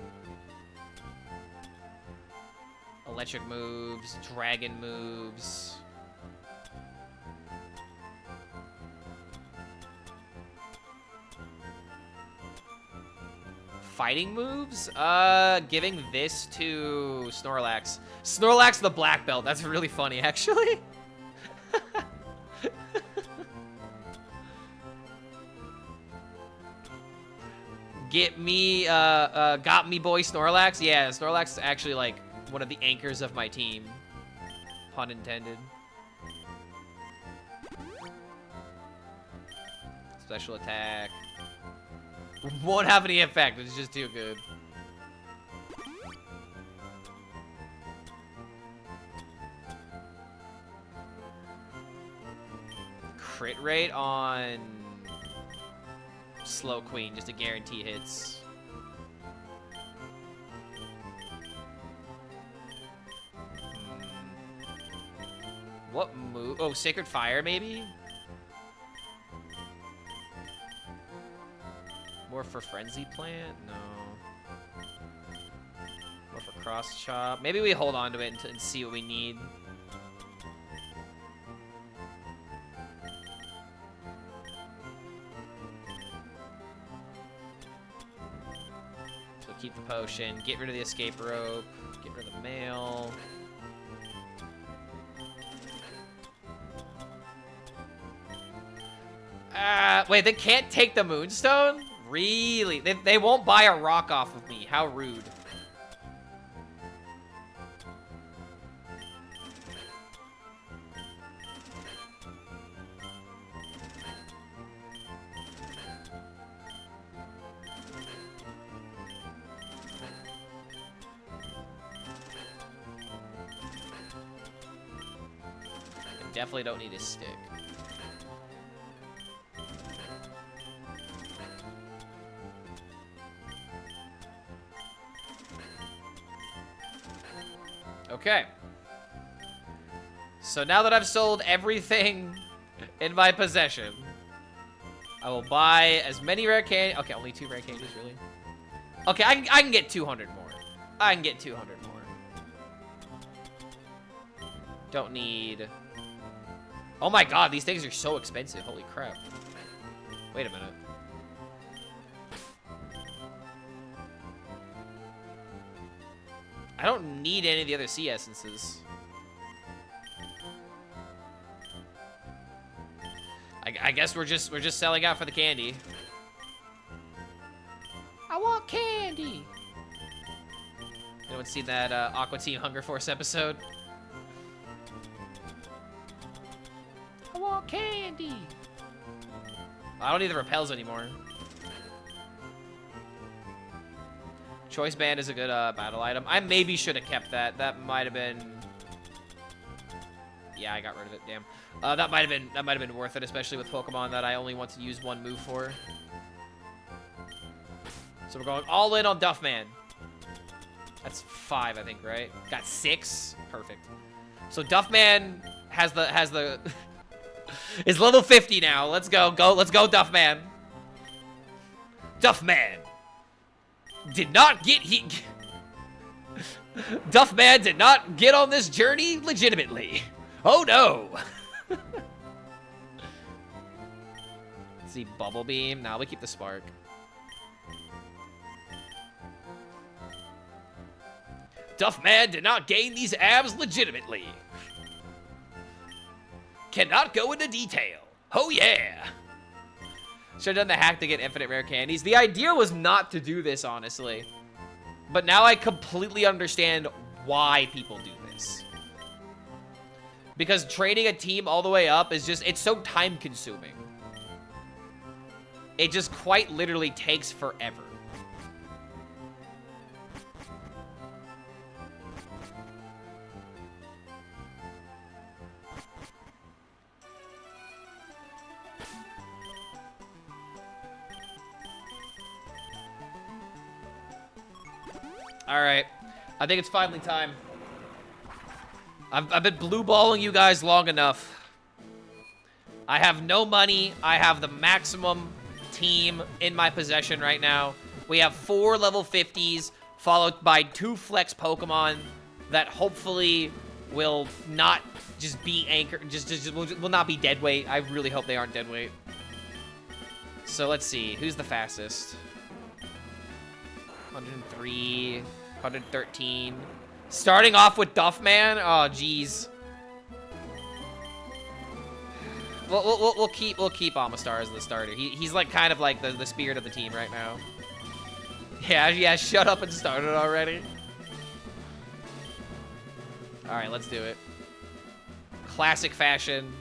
Electric moves. Dragon moves. Fighting moves? Giving this to Snorlax. Snorlax the black belt. That's really funny, actually. Get me, got me boy Snorlax. Yeah, Snorlax is actually, like, one of the anchors of my team. Pun intended. Special attack. Won't have any effect. It's just too good. Crit rate on Slow Queen just to guarantee hits. What move? Oh, Sacred Fire maybe? More for Frenzy Plant? No. More for Cross Chop. Maybe we hold on to it and see what we need. So keep the potion, get rid of the escape rope, get rid of the mail. Wait, they can't take the Moonstone? Really? They won't buy a rock off of me. How rude. I definitely don't need a stick. Okay. So now that I've sold everything in my possession, I will buy as many rare candies. Okay, only 2 rare candies, really? Okay, I can get 200 more. I can get 200 more. Don't need... Oh my god, these things are so expensive. Holy crap. Wait a minute. I don't need any of the other sea essences. I guess we're just selling out for the candy. I want candy. Anyone seen that Aqua Teen Hunger Force episode? I want candy. I don't need the repels anymore. Choice Band is a good battle item. I maybe should have kept that. That might have been... Yeah, I got rid of it. Damn. That might have been worth it, especially with Pokemon that I only want to use 1 move for. So we're going all in on Duffman. That's 5, I think, right? Got 6. Perfect. So Duffman has the is level 50 now. Let's go. Let's go, Duffman. Duffman did not get Duffman did not get on this journey legitimately. Oh no. Let's see, Bubble Beam. Now we keep the Spark. Duffman did not gain these abs legitimately. Cannot go into detail. Oh yeah. Should have done the hack to get infinite rare candies. The idea was not to do this, honestly. But now I completely understand why people do this. Because trading a team all the way up is just, it's so time consuming. It just quite literally takes forever. Alright, I think it's finally time. I've been blue balling you guys long enough. I have no money. I have the maximum team in my possession right now. We have 4 level 50s, followed by 2 flex Pokemon that hopefully will not just be anchored, will not be dead weight. I really hope they aren't dead weight. So let's see, who's the fastest? 103, 113. Starting off with Duffman? Oh, jeez. We'll keep Amistar as the starter. He's like kind of like the spirit of the team right now. Yeah, shut up and start it already. Alright, let's do it. Classic fashion.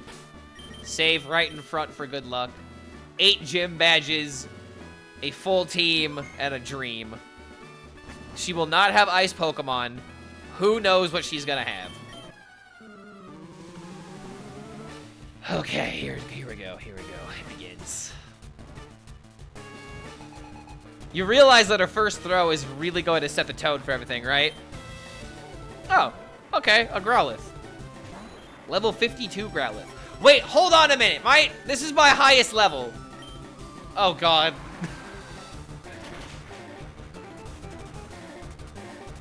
Save right in front for good luck. 8 gym badges, a full team, and a dream. She will not have ice Pokemon. Who knows what she's gonna have? Okay, here we go. It begins. You realize that her first throw is really going to set the tone for everything, right? Oh, okay, a Growlithe. Level 52 Growlithe. Wait, hold on a minute. This is my highest level. Oh, God.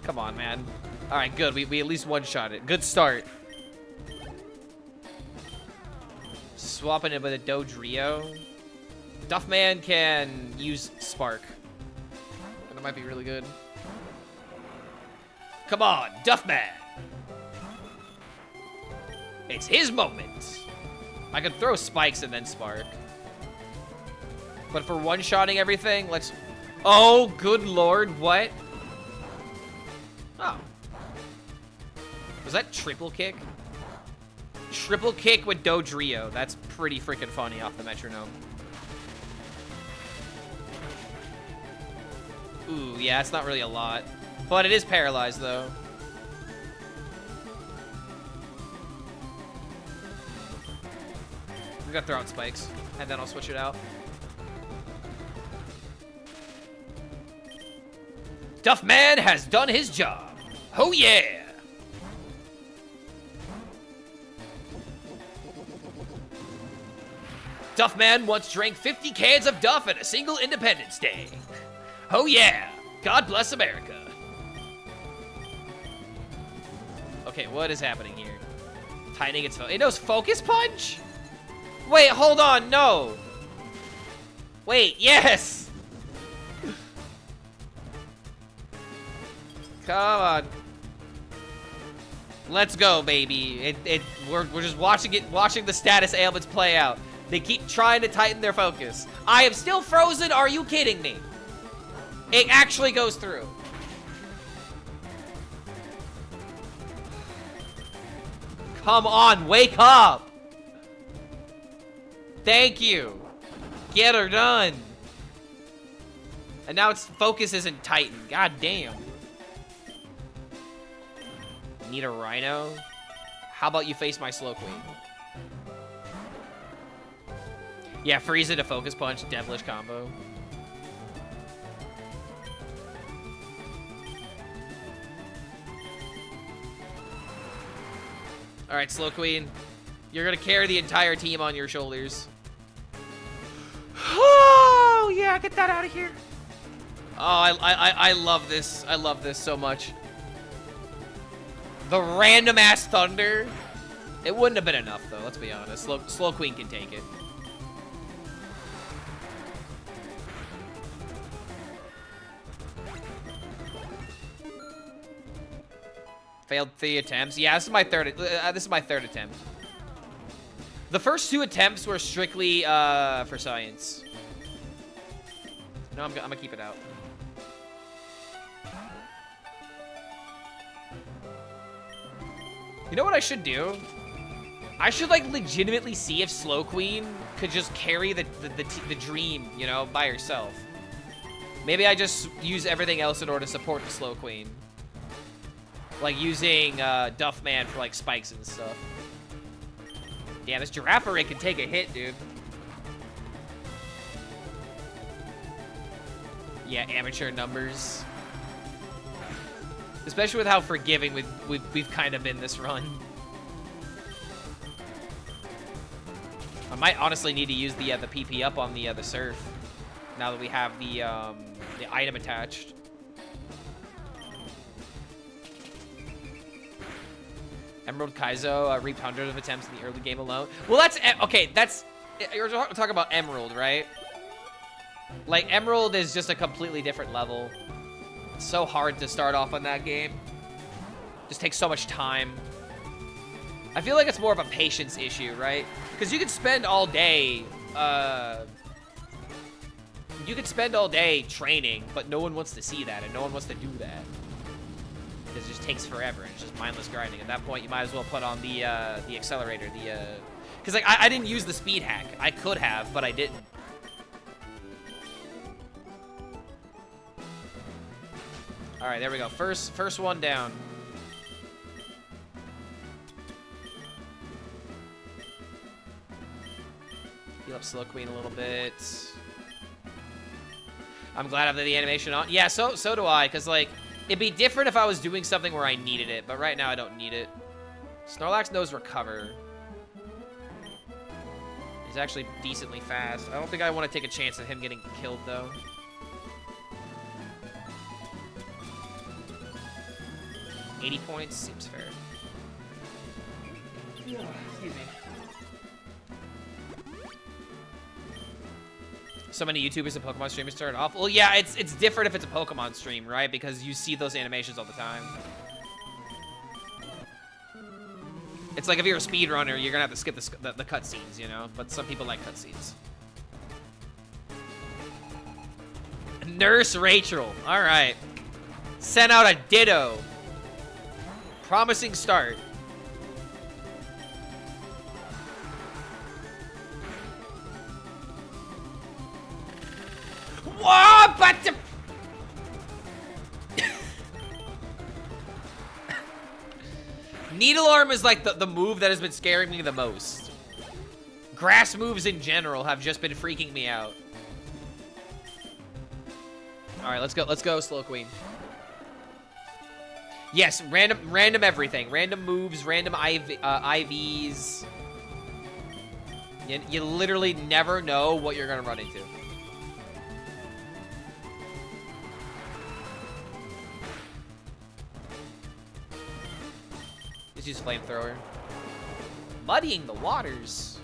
Come on, man. All right, good. We at least one-shot it. Good start. Swapping it with a Dodrio. Duffman can use Spark. And it might be really good. Come on, Duffman. It's his moment. I could throw spikes and then Spark. But for one-shotting everything, let's... Oh, good lord, what? Oh. Was that triple kick? Triple kick with Dodrio. That's pretty freaking funny off the metronome. Ooh, yeah, it's not really a lot. But it is paralyzed, though. We gotta throw out spikes, and then I'll switch it out. Duffman has done his job. Oh, yeah. Duffman once drank 50 cans of Duff at a single Independence Day. Oh, yeah. God bless America. Okay, what is happening here? Tightening its focus. It knows Focus Punch? Wait, hold on. No. Wait, yes. Come on. Let's go, baby. We're just watching the status ailments play out. They keep trying to tighten their focus. I am still frozen. Are you kidding me? It actually goes through. Come on, wake up. Thank you. Get her done. And now its focus isn't tightened. God damn. Need a Rhino? How about you face my Slow Queen? Yeah, freeze it to Focus Punch, devilish combo. Alright, Slow Queen. You're gonna carry the entire team on your shoulders. Oh, yeah, get that out of here. Oh, I love this. I love this so much. The random-ass thunder. It wouldn't have been enough, though, let's be honest. Slow Queen can take it. Failed 3 attempts. Yeah, this is my third attempt. The first 2 attempts were strictly for science. No, I'm gonna keep it out. You know what I should do? I should like legitimately see if Slow Queen could just carry the dream, you know, by herself. Maybe I just use everything else in order to support the Slow Queen. Like using Duffman for like spikes and stuff. Damn, this Giraffere can take a hit, dude. Yeah, amateur numbers. Especially with how forgiving we've kind of been this run. I might honestly need to use the PP up on the Surf now that we have the item attached. Emerald Kaizo reaped hundreds of attempts in the early game alone. Well, that's okay. That's you're talking about Emerald, right? Like Emerald is just a completely different level. It's so hard to start off on that game. Just takes so much time. I feel like it's more of a patience issue, right? Because you could spend all day, training, but no one wants to see that, and no one wants to do that. Because it just takes forever, and it's just mindless grinding. At that point, you might as well put on the accelerator, because like I didn't use the speed hack. I could have, but I didn't. All right, there we go. First one down. Heal up Slow Queen a little bit. I'm glad I have the animation on. Yeah, so do I, because like it'd be different if I was doing something where I needed it, but right now I don't need it. Snorlax knows Recover. He's actually decently fast. I don't think I want to take a chance of him getting killed though. 80 points seems fair. Excuse me. So many YouTubers and Pokemon streamers turn it off. Well, yeah, it's different if it's a Pokemon stream, right? Because you see those animations all the time. It's like if you're a speedrunner, you're gonna have to skip the cutscenes, you know? But some people like cutscenes. Nurse Rachel. Alright. Sent out a Ditto. Promising start. Whoa, but the... Needle Arm is like the move that has been scaring me the most. Grass moves in general have just been freaking me out. All right, let's go, Slow Queen. Yes, random everything. Random moves, random IVs. You literally never know what you're gonna run into. Just use Flamethrower. Muddying the waters.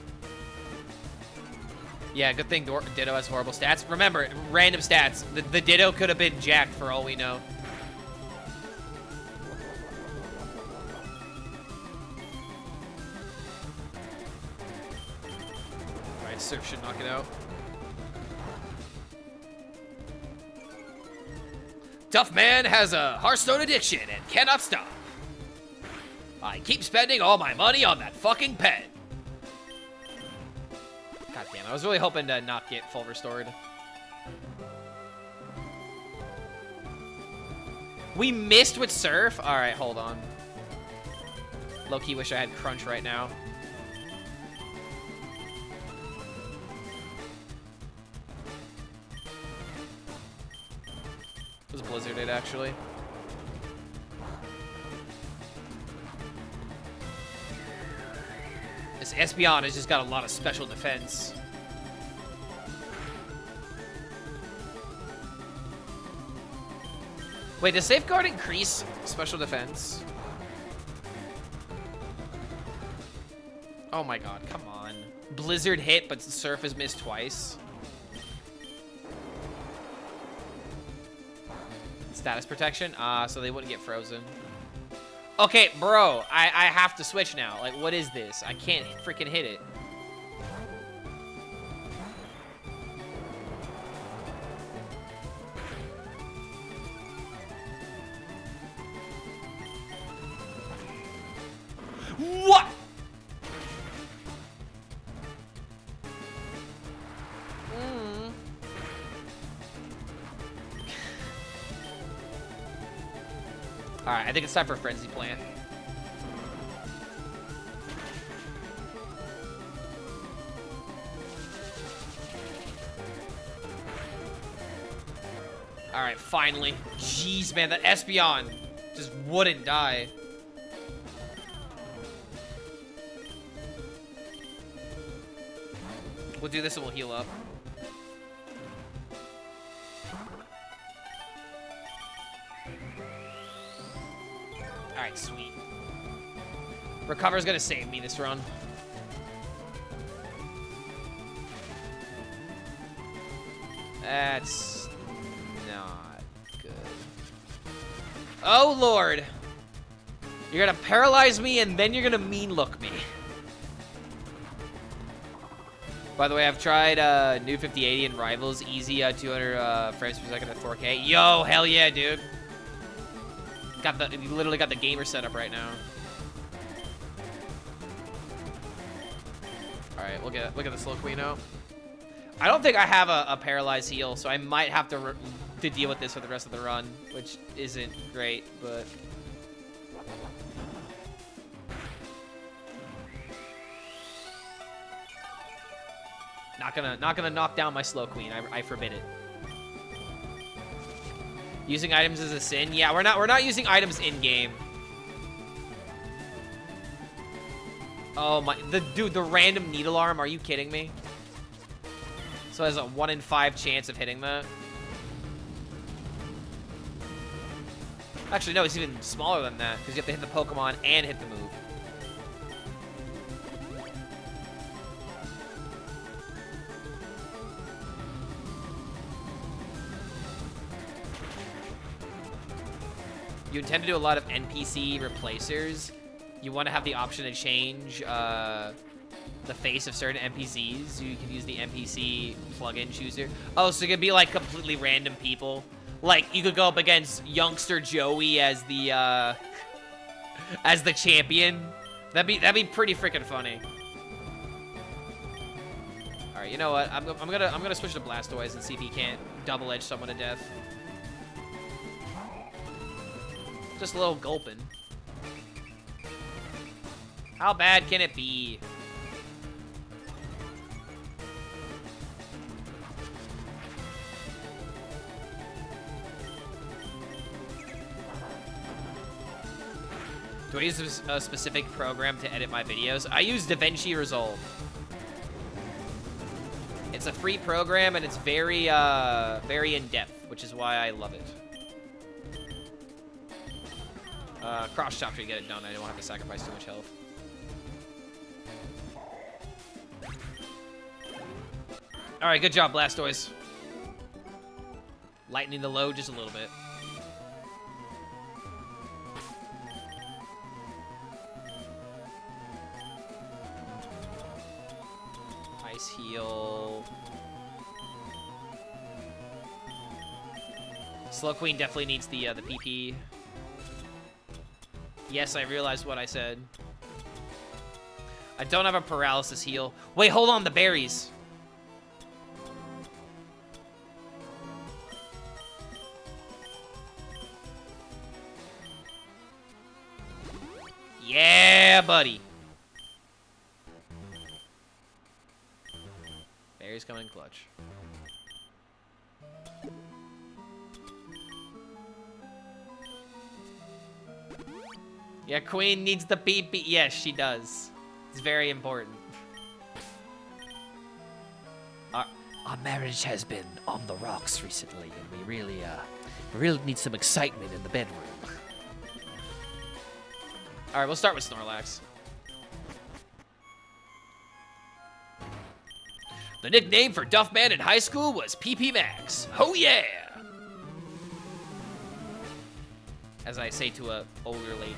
Yeah, good thing Ditto has horrible stats. Remember, random stats. The Ditto could have been jacked for all we know. Alright, Surf should knock it out. Tough man has a Hearthstone addiction and cannot stop. I keep spending all my money on that fucking pet. God damn, I was really hoping to not get full restored. We missed with Surf? Alright, hold on. Low-key wish I had Crunch right now. It was Blizzarded, actually. This Espeon has just got a lot of special defense. Wait, does Safeguard increase special defense? Oh my god, come on. Blizzard hit, but Surf has missed twice. Status protection? So they wouldn't get frozen. Okay, bro, I have to switch now. Like, what is this? I can't freaking hit it. What? Alright, I think it's time for Frenzy Plant. Alright, finally. Jeez, man, that Espeon just wouldn't die. We'll do this and we'll heal up. Alright, sweet. Recover's gonna save me this run. That's not good. Oh, Lord. You're gonna paralyze me and then you're gonna mean look me. By the way, I've tried new 5080 and Rivals easy 200 frames per second at 4K. Yo, hell yeah, dude. You literally got the gamer setup right now. All right, look at the Slow Queen out. I don't think I have a paralyzed heal, so I might have to deal with this for the rest of the run, which isn't great, but. Not gonna knock down my Slow Queen. I forbid it. Using items is a sin. Yeah, we're not using items in game. Oh my, the random Needle Arm. Are you kidding me? So it has a 1 in 5 chance of hitting that. Actually, no, it's even smaller than that, because you have to hit the Pokemon and hit the move. You intend to do a lot of NPC replacers. You want to have the option to change the face of certain NPCs. You can use the NPC plugin chooser. Oh, so it could be like completely random people. Like you could go up against Youngster Joey as the champion. That'd be pretty freaking funny. All right, you know what? I'm gonna switch to Blastoise and see if he can't double edge someone to death. Just a little gulping. How bad can it be? Do I use a specific program to edit my videos? I use DaVinci Resolve. It's a free program and it's very in-depth, which is why I love it. Cross chop to get it done. I don't have to sacrifice too much health. All right, good job, Blastoise. Lightening the load just a little bit. Ice heal. Slow Queen definitely needs the PP. Yes, I realized what I said. I don't have a paralysis heal. Wait, hold on, the berries. Yeah, buddy. Berries coming clutch. Yeah, Queen needs the PP. Yes, she does. It's very important. Our marriage has been on the rocks recently, and we really need some excitement in the bedroom. All right, we'll start with Snorlax. The nickname for Duffman in high school was PP Max. Oh yeah! As I say to a older lady.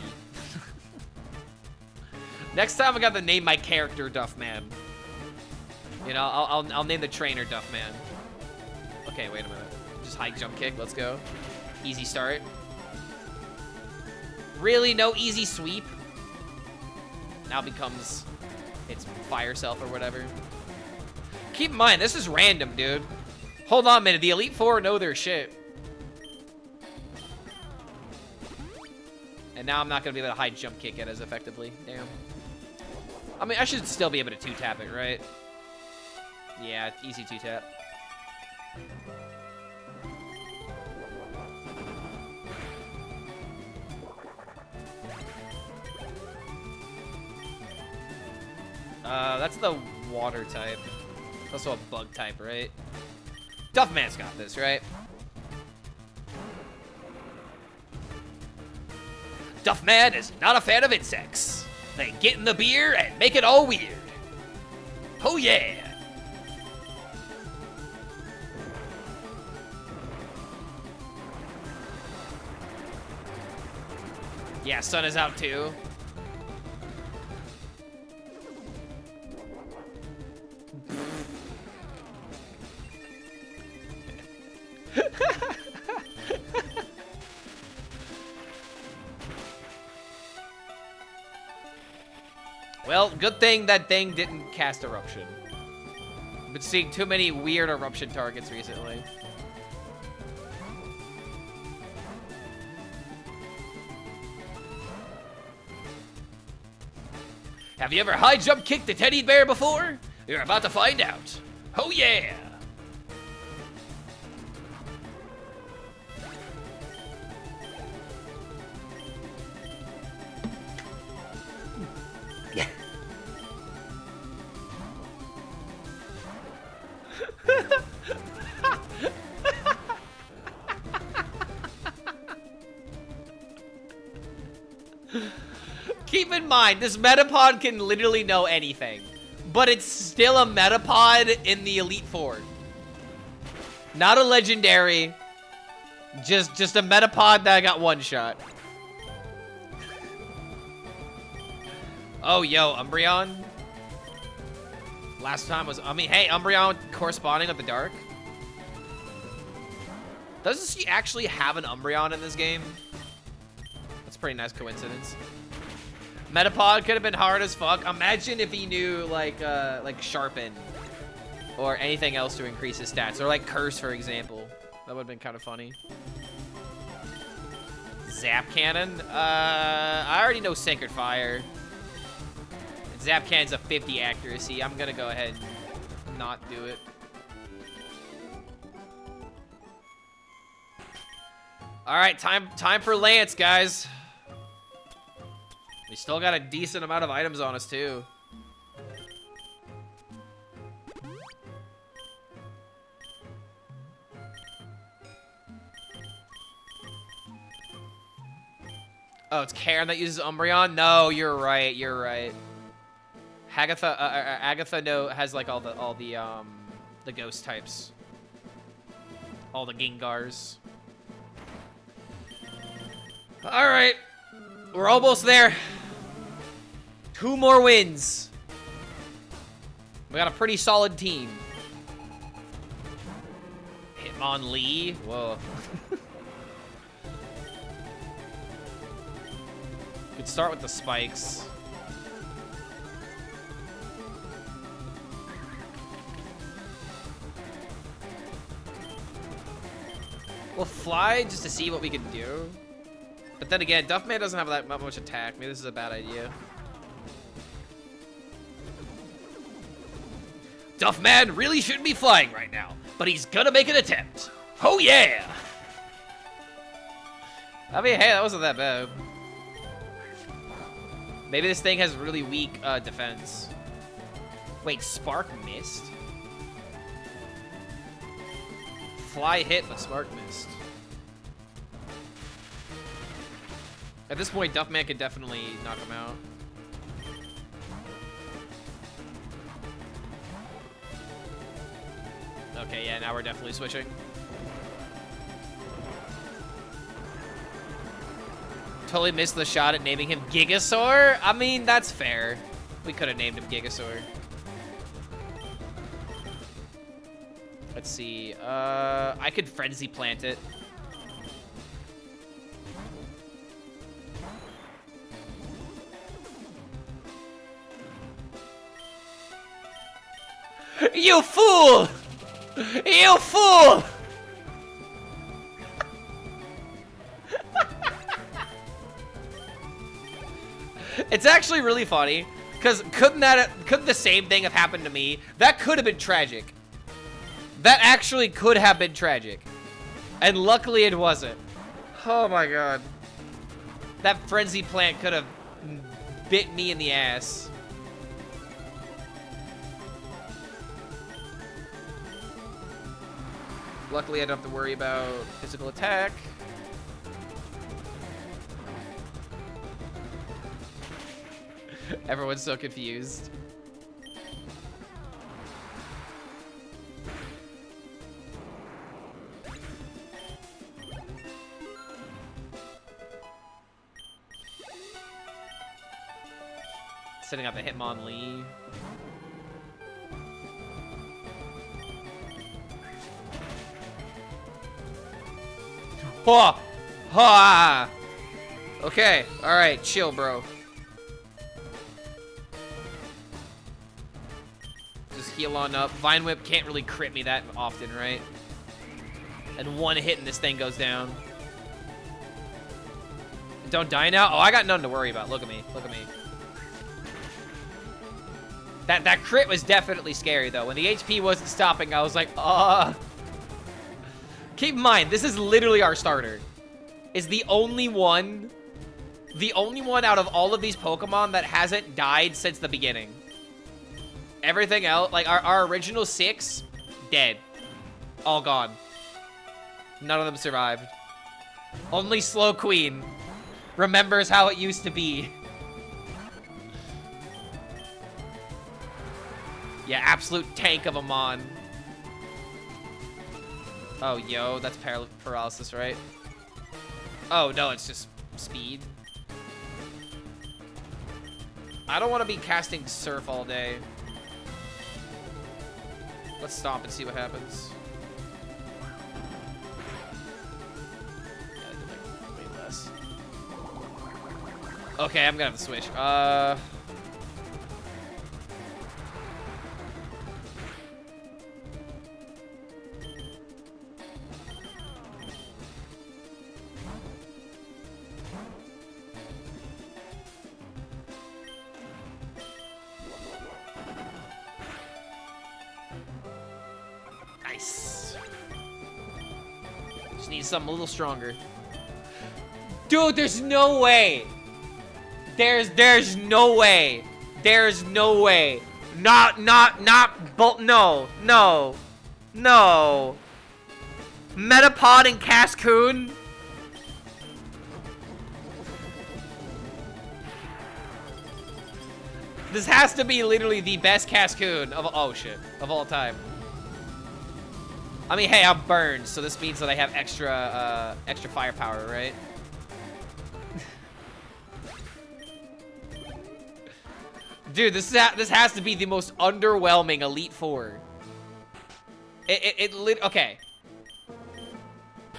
Next time I got to name my character Duffman. You know, I'll name the trainer Duffman. Okay, wait a minute. Just high jump kick, let's go. Easy start. Really, no easy sweep? Now becomes its fire self or whatever. Keep in mind, this is random, dude. Hold on a minute, the Elite Four know their shit. And now I'm not gonna be able to high jump kick it as effectively. Damn. I mean, I should still be able to 2-tap it, right? Yeah, easy 2-tap. That's the water type. It's also a bug type, right? Duffman's got this, right? Duffman is not a fan of insects. They get in the beer and make it all weird. Oh yeah! Yeah, sun is out too. Well, good thing that thing didn't cast Eruption. I've been seeing too many weird Eruption targets recently. Have you ever high jump kicked a teddy bear before? You're about to find out. Oh yeah! mind, this Metapod can literally know anything. But it's still a Metapod in the Elite Four. Not a legendary. Just a Metapod that got one shot. Oh, yo, Umbreon. Last time was, I mean, hey, Umbreon corresponding with the Dark. Doesn't she actually have an Umbreon in this game? That's a pretty nice coincidence. Metapod could have been hard as fuck. Imagine if he knew, like Sharpen. Or anything else to increase his stats. Or like Curse, for example. That would have been kind of funny. Zap Cannon? I already know Sacred Fire. Zap Cannon's a 50 accuracy. I'm gonna go ahead and not do it. Alright, time for Lance, guys. We still got a decent amount of items on us, too. Oh, it's Karen that uses Umbreon? No, you're right. You're right. Agatha has like all the ghost types. All the Gengars. All right. We're almost there. 2 more wins. We got a pretty solid team. Hitmonlee. Whoa. Could start with the spikes. We'll fly just to see what we can do. But then again, Duffman doesn't have that much attack. Maybe this is a bad idea. Duffman really shouldn't be flying right now, but he's gonna make an attempt. Oh yeah! I mean, hey, that wasn't that bad. Maybe this thing has really weak defense. Wait, Spark missed? Fly hit, but Spark missed. At this point, Duffman could definitely knock him out. Okay, yeah, now we're definitely switching. Totally missed the shot at naming him Gigasaur. I mean, that's fair. We could have named him Gigasaur. Let's see. I could Frenzy Plant it. You fool! You fool! It's actually really funny, because couldn't the same thing have happened to me? That could have been tragic. That actually could have been tragic. And luckily it wasn't. Oh my god. That Frenzy Plant could have bit me in the ass. Luckily I don't have to worry about physical attack. Everyone's so confused. Setting up a Hitmonlee. Oh! Ha! Okay, alright, chill, bro. Just heal on up. Vine Whip can't really crit me that often, right? And one hit and this thing goes down. Don't die now? Oh, I got nothing to worry about. Look at me. Look at me. That crit was definitely scary, though. When the HP wasn't stopping, I was like, Keep in mind, this is literally our starter. Is the only one out of all of these Pokemon that hasn't died since the beginning. Everything else, like our original 6, dead. All gone. None of them survived. Only Slow Queen remembers how it used to be. Yeah, absolute tank of a mon. Oh, yo, that's paralysis, right? Oh, no, it's just speed. I don't want to be casting Surf all day. Let's stomp and see what happens. Yeah, like way less. Okay, I'm gonna have to switch. Nice. Just need something a little stronger. Dude, there's no way. There's no way. There's no way. No. Metapod and Cascoon? This has to be literally the best Cascoon of all time. I mean, hey, I'm burned, so this means that I have extra firepower, right? Dude, this has to be the most underwhelming Elite Four. Okay.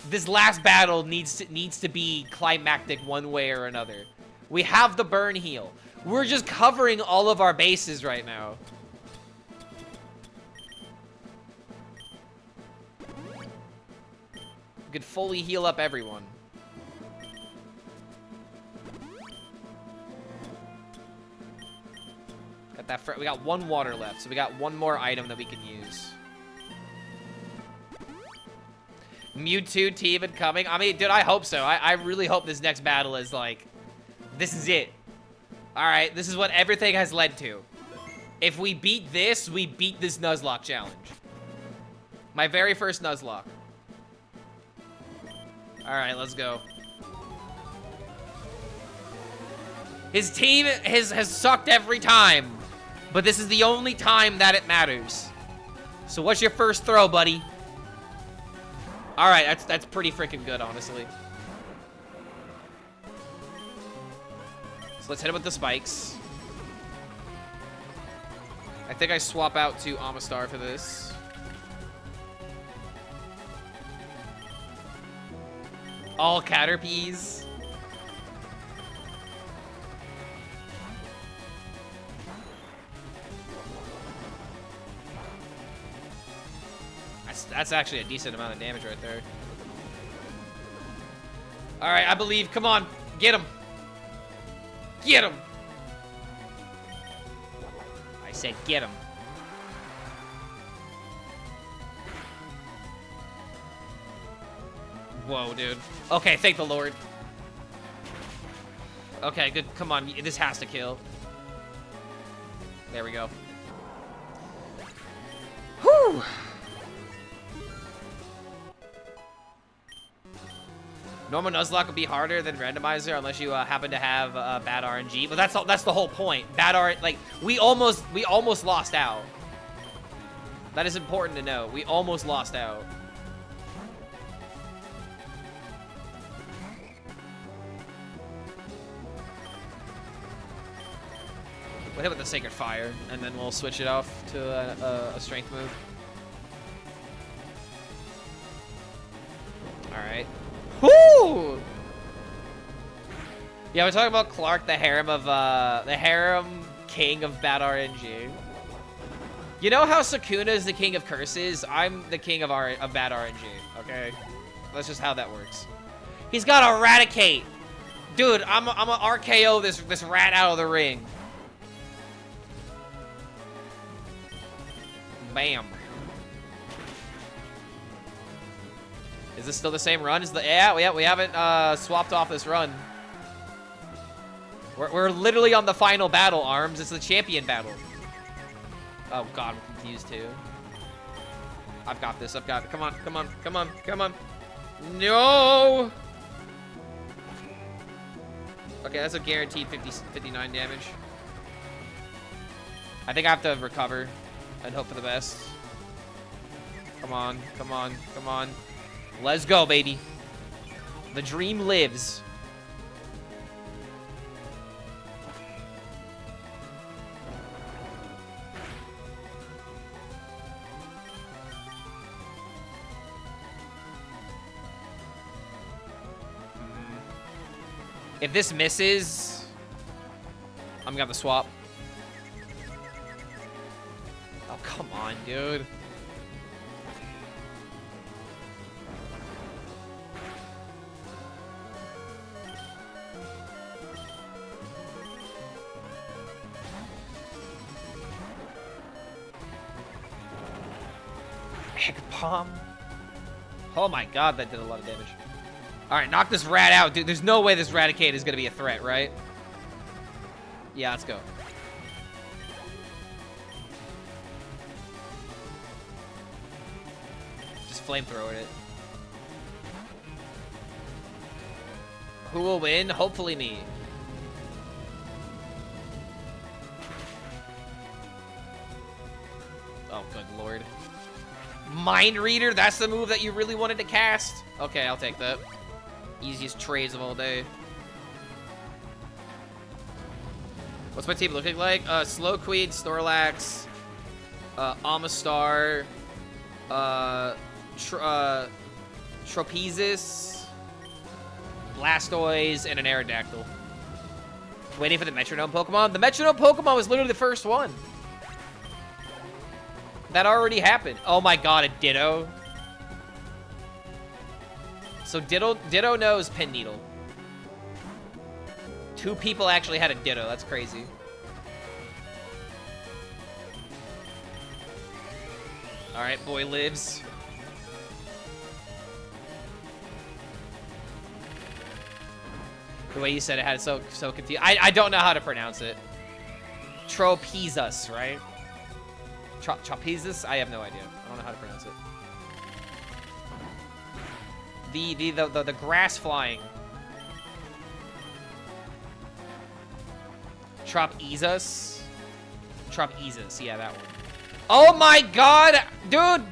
This last battle needs to be climactic one way or another. We have the burn heal. We're just covering all of our bases right now. We could fully heal up everyone. Got that. We got one water left, so we got one more item that we can use. Mewtwo team incoming. I mean, dude, I hope so. I really hope this next battle is like, this is it. All right, this is what everything has led to. If we beat this, we beat this Nuzlocke challenge. My very first Nuzlocke. All right, let's go. His team has sucked every time, but this is the only time that it matters. So what's your first throw, buddy? All right, that's pretty freaking good, honestly. So let's hit him with the spikes. I think I swap out to Amistar for this. All Caterpies. That's actually a decent amount of damage right there. All right, I believe. Come on, get him. Get him. I said get him. Whoa, dude. Okay, thank the Lord. Okay, good. Come on, this has to kill. There we go. Whew. Normal Nuzlocke would be harder than Randomizer unless you happen to have bad RNG. But that's the whole point. Bad RNG, like we almost lost out. That is important to know. We almost lost out. We'll hit with the Sacred Fire, and then we'll switch it off to a strength move. All right. Whoo! Yeah, we're talking about Clark, the harem king of bad RNG. You know how Sukuna is the king of curses? I'm the king of bad RNG. Okay, that's just how that works. He's got Eradicate, dude. I'm a RKO this rat out of the ring. Bam. Is this still the same run? Yeah, we haven't swapped off this run. We're literally on the final battle, Arms. It's the champion battle. Oh god, I'm confused too. I've got this. I've got it. Come on, come on, come on, come on. No! Okay, that's a guaranteed 59 damage. I think I have to recover. and hope for the best. Come on, come on, come on. Let's go, baby. The dream lives. If this misses, I'm gonna have to swap. Oh, come on, dude. Egg bomb. Oh my god, that did a lot of damage. Alright, knock this rat out, dude. There's no way this Raticate is gonna be a threat, right? Yeah, let's go. Just flamethrower it. Who will win? Hopefully me. Oh, good lord. Mind Reader? That's the move that you really wanted to cast? Okay, I'll take that. Easiest trades of all day. What's my team looking like? Slow Queen, Snorlax, Amistar, Tropezus, Blastoise, and an Aerodactyl. Waiting for the Metronome Pokemon. The Metronome Pokemon was literally the first one. That already happened. Oh my god, a Ditto. So Ditto knows Pin Needle. 2 people actually had a Ditto. That's crazy. Alright, boy lives. The way you said it had it so confused. I don't know how to pronounce it. Tropezus, right? Tropezus? I have no idea. I don't know how to pronounce it. The grass flying. Tropezus? Tropezus, yeah, that one. Oh my god! Dude!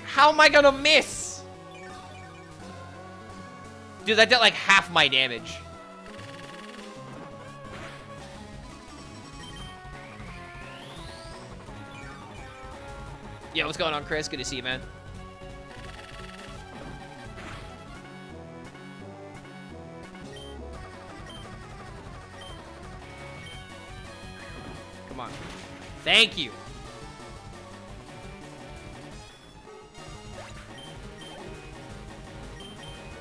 How am I gonna miss? Dude, that did like half my damage. Yo, what's going on, Chris? Good to see you, man. Come on. Thank you.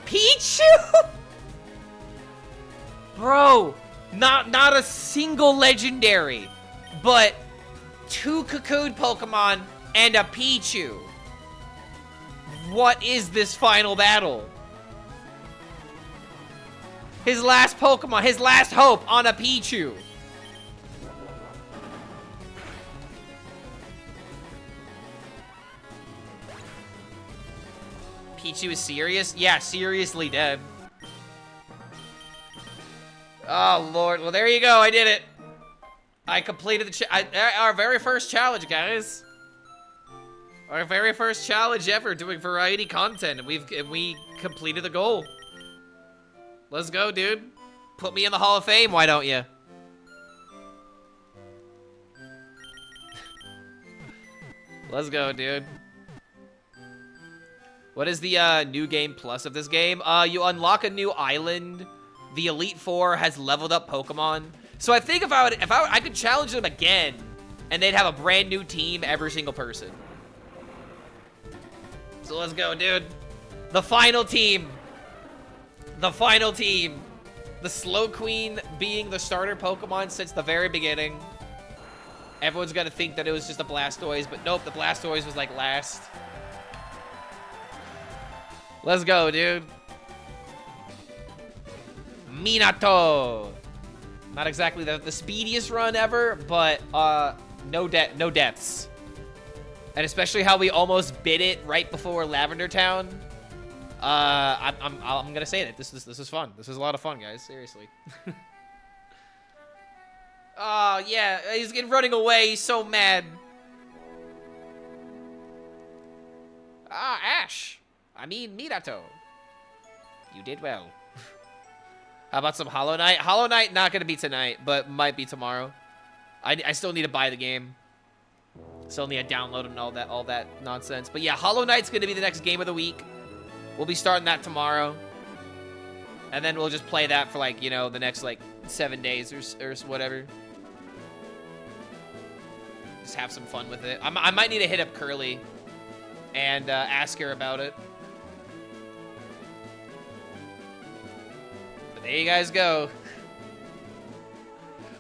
Pichu? Bro, not a single legendary, but 2 Cocoon Pokemon and a Pichu. What is this final battle? His last Pokemon, his last hope on a Pichu. Pichu is serious? Yeah, seriously dead. Oh, Lord. Well, there you go. I did it. I completed our very first challenge, guys. Our very first challenge ever doing variety content, and we completed the goal. Let's go, dude. Put me in the Hall of Fame, why don't you? Let's go, dude. What is the new game plus of this game? You unlock a new island. The Elite Four has leveled up Pokemon. So I think if I could challenge them again, and they'd have a brand new team, every single person. So let's go, dude. The final team. The final team. The Slow Queen being the starter Pokemon since the very beginning. Everyone's gonna think that it was just a Blastoise, but nope, the Blastoise was like last. Let's go, dude. Minato. Not exactly the speediest run ever, but no deaths. And especially how we almost bit it right before Lavender Town. I'm gonna say that this is fun. This is a lot of fun, guys. Seriously. Oh, yeah, he's running away. He's so mad. Ah, Ash. I mean, Minato. You did well. How about some Hollow Knight? Hollow Knight not gonna be tonight, but might be tomorrow. I still need to buy the game. Still need to download and all that nonsense. But yeah, Hollow Knight's gonna be the next game of the week. We'll be starting that tomorrow. And then we'll just play that for like, you know, the next like 7 days or whatever. Just have some fun with it. I might need to hit up Curly and ask her about it. But there you guys go.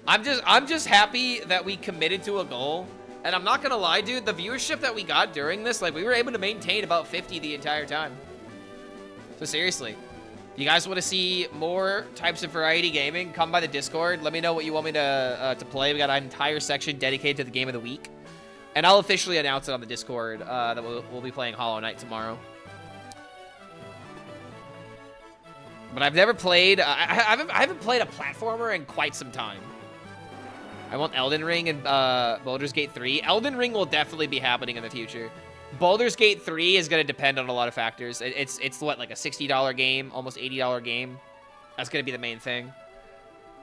I'm just happy that we committed to a goal. And I'm not gonna lie, dude, the viewership that we got during this, like, we were able to maintain about 50 the entire time. So seriously, you guys want to see more types of variety gaming? Come by the Discord. Let me know what you want me to play. We got an entire section dedicated to the game of the week. And I'll officially announce it on the Discord that we'll be playing Hollow Knight tomorrow. But I've never played... I haven't played a platformer in quite some time. I want Elden Ring and Baldur's Gate 3. Elden Ring will definitely be happening in the future. Baldur's Gate 3 is going to depend on a lot of factors. It's what, like a $60 game, almost $80 game? That's going to be the main thing.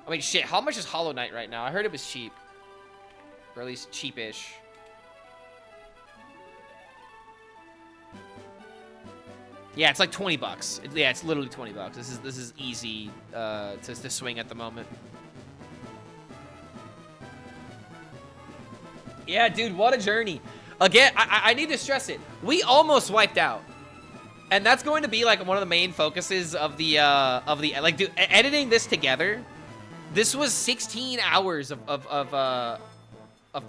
I mean, shit, how much is Hollow Knight right now? I heard it was cheap. Or at least cheapish. Yeah, it's like 20 bucks. Yeah, it's literally 20 bucks. This is easy to swing at the moment. Yeah, dude, what a journey. Again, I need to stress it. We almost wiped out. And that's going to be like one of the main focuses of the like, dude, editing this together. This was 16 hours of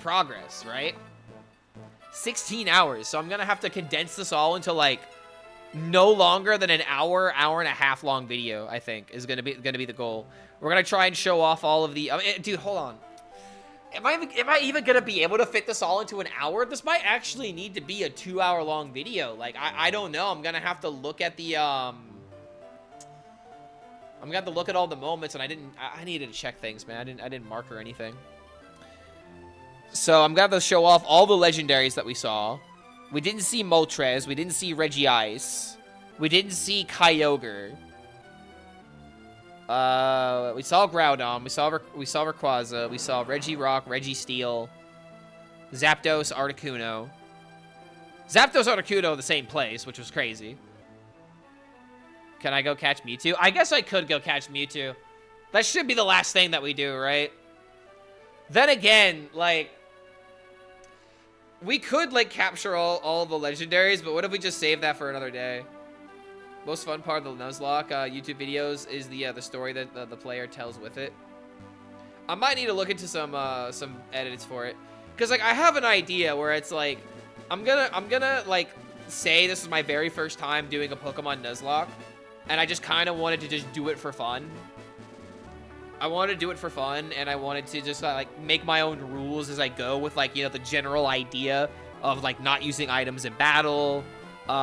progress, right? 16 hours. So I'm going to have to condense this all into like no longer than an hour and a half long video, I think, is going to be the goal. We're going to try and show off all of the... I mean, dude, hold on. Am I even going to be able to fit this all into an hour? This might actually need to be a 2-hour long video. Like, I don't know. I'm going to have to look at the... I'm going to have to look at all the moments, and I needed to check things, man. I didn't mark or anything. So I'm going to have to show off all the legendaries that we saw. We didn't see Moltres. We didn't see Regice. We didn't see Kyogre. We saw Groudon. We saw Rayquaza. We saw Regirock, Registeel, Zapdos, Articuno. Zapdos, Articuno, the same place, which was crazy. Can I go catch Mewtwo? I guess I could go catch Mewtwo. That should be the last thing that we do, right? Then again, like... we could, like, capture all the legendaries, but what if we just save that for another day? Most fun part of the Nuzlocke YouTube videos is the story that the player tells with it. I might need to look into some edits for it, cause like I have an idea where it's like I'm gonna like say this is my very first time doing a Pokemon Nuzlocke, and I just kind of wanted to just do it for fun. I wanted to do it for fun, and I wanted to just like make my own rules as I go with like, you know, the general idea of like not using items in battle,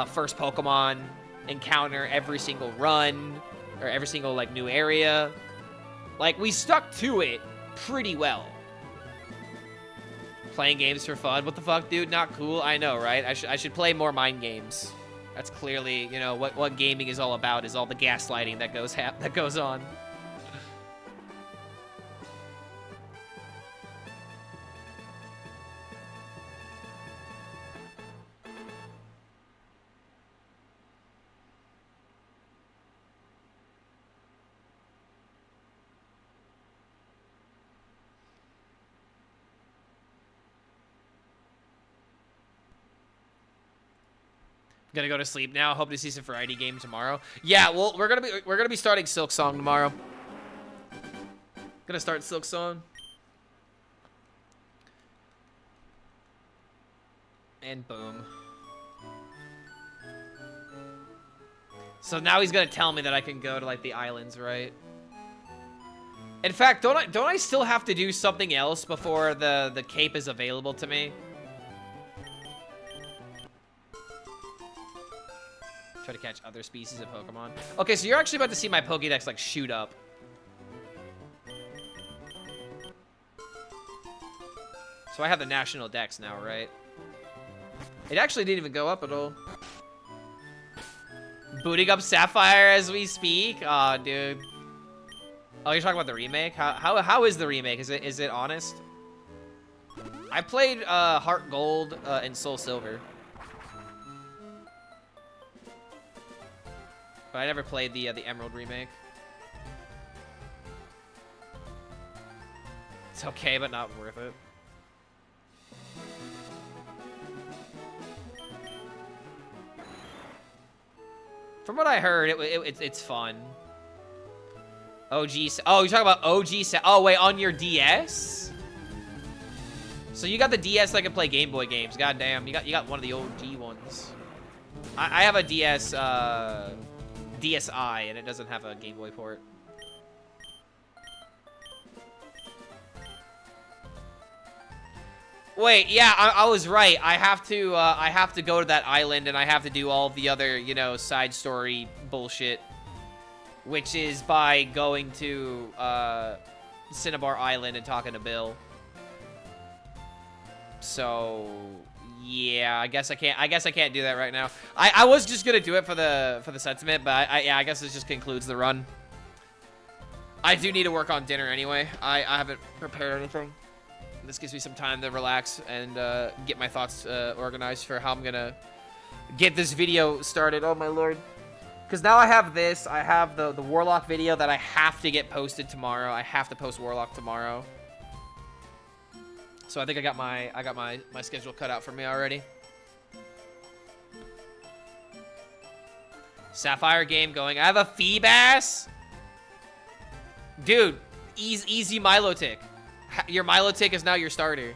first Pokemon encounter every single run, or every single like new area. Like, we stuck to it pretty well. Playing games for fun, what the fuck, dude? Not cool. I know, right? I should play more mind games. That's clearly, you know, what gaming is all about, is all the gaslighting that goes on. Gonna go to sleep now. Hope to see some variety game tomorrow. Yeah, well, we're gonna be starting Silk Song tomorrow. Gonna start Silk Song. And boom. So now he's gonna tell me that I can go to like the islands, right? In fact, don't I still have to do something else before the cape is available to me? Try to catch other species of Pokemon. Okay, so you're actually about to see my Pokédex like shoot up. So I have the national dex now, right? It actually didn't even go up at all. Booting up Sapphire as we speak? Aw, dude. Oh, you're talking about the remake? How is the remake? Is it honest? I played Heart Gold and Soul Silver. But I never played the Emerald remake. It's okay, but not worth it. From what I heard, it's fun. OG. Oh, you're talking about OG. Oh, wait, on your DS? So you got the DS that can play Game Boy games. God damn, you got one of the OG ones. I have a DS, DSi, and it doesn't have a Game Boy port. Wait, yeah, I was right. I have to go to that island, and I have to do all the other, you know, side story bullshit, which is by going to Cinnabar Island and talking to Bill. So yeah, I guess I can't do that right now. I was just gonna do it for the sentiment, but yeah, I guess it just concludes the run. I do need to work on dinner anyway. I haven't prepared anything. This gives me some time to relax and get my thoughts organized for how I'm gonna get this video started. Oh my lord. Because now I have this. I have the Warlock video that I have to get posted tomorrow. I have to post Warlock tomorrow. So I think I got my schedule cut out for me already. Sapphire game going. I have a Feebas. Dude, easy Milo tick. Your Milo tick is now your starter.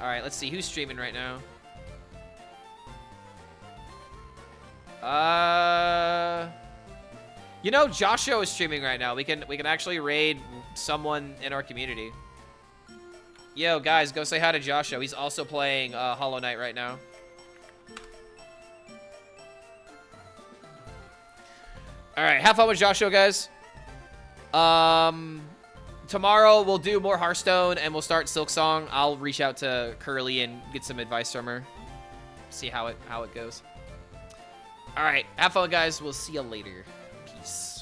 All right, let's see who's streaming right now. You know, Joshua is streaming right now. We can actually raid someone in our community. Yo, guys, go say hi to Joshua. He's also playing Hollow Knight right now. All right, have fun with Joshua, guys. Tomorrow we'll do more Hearthstone and we'll start Silksong. I'll reach out to Curly and get some advice from her. See how it goes. All right, have fun, guys. We'll see you later. Peace.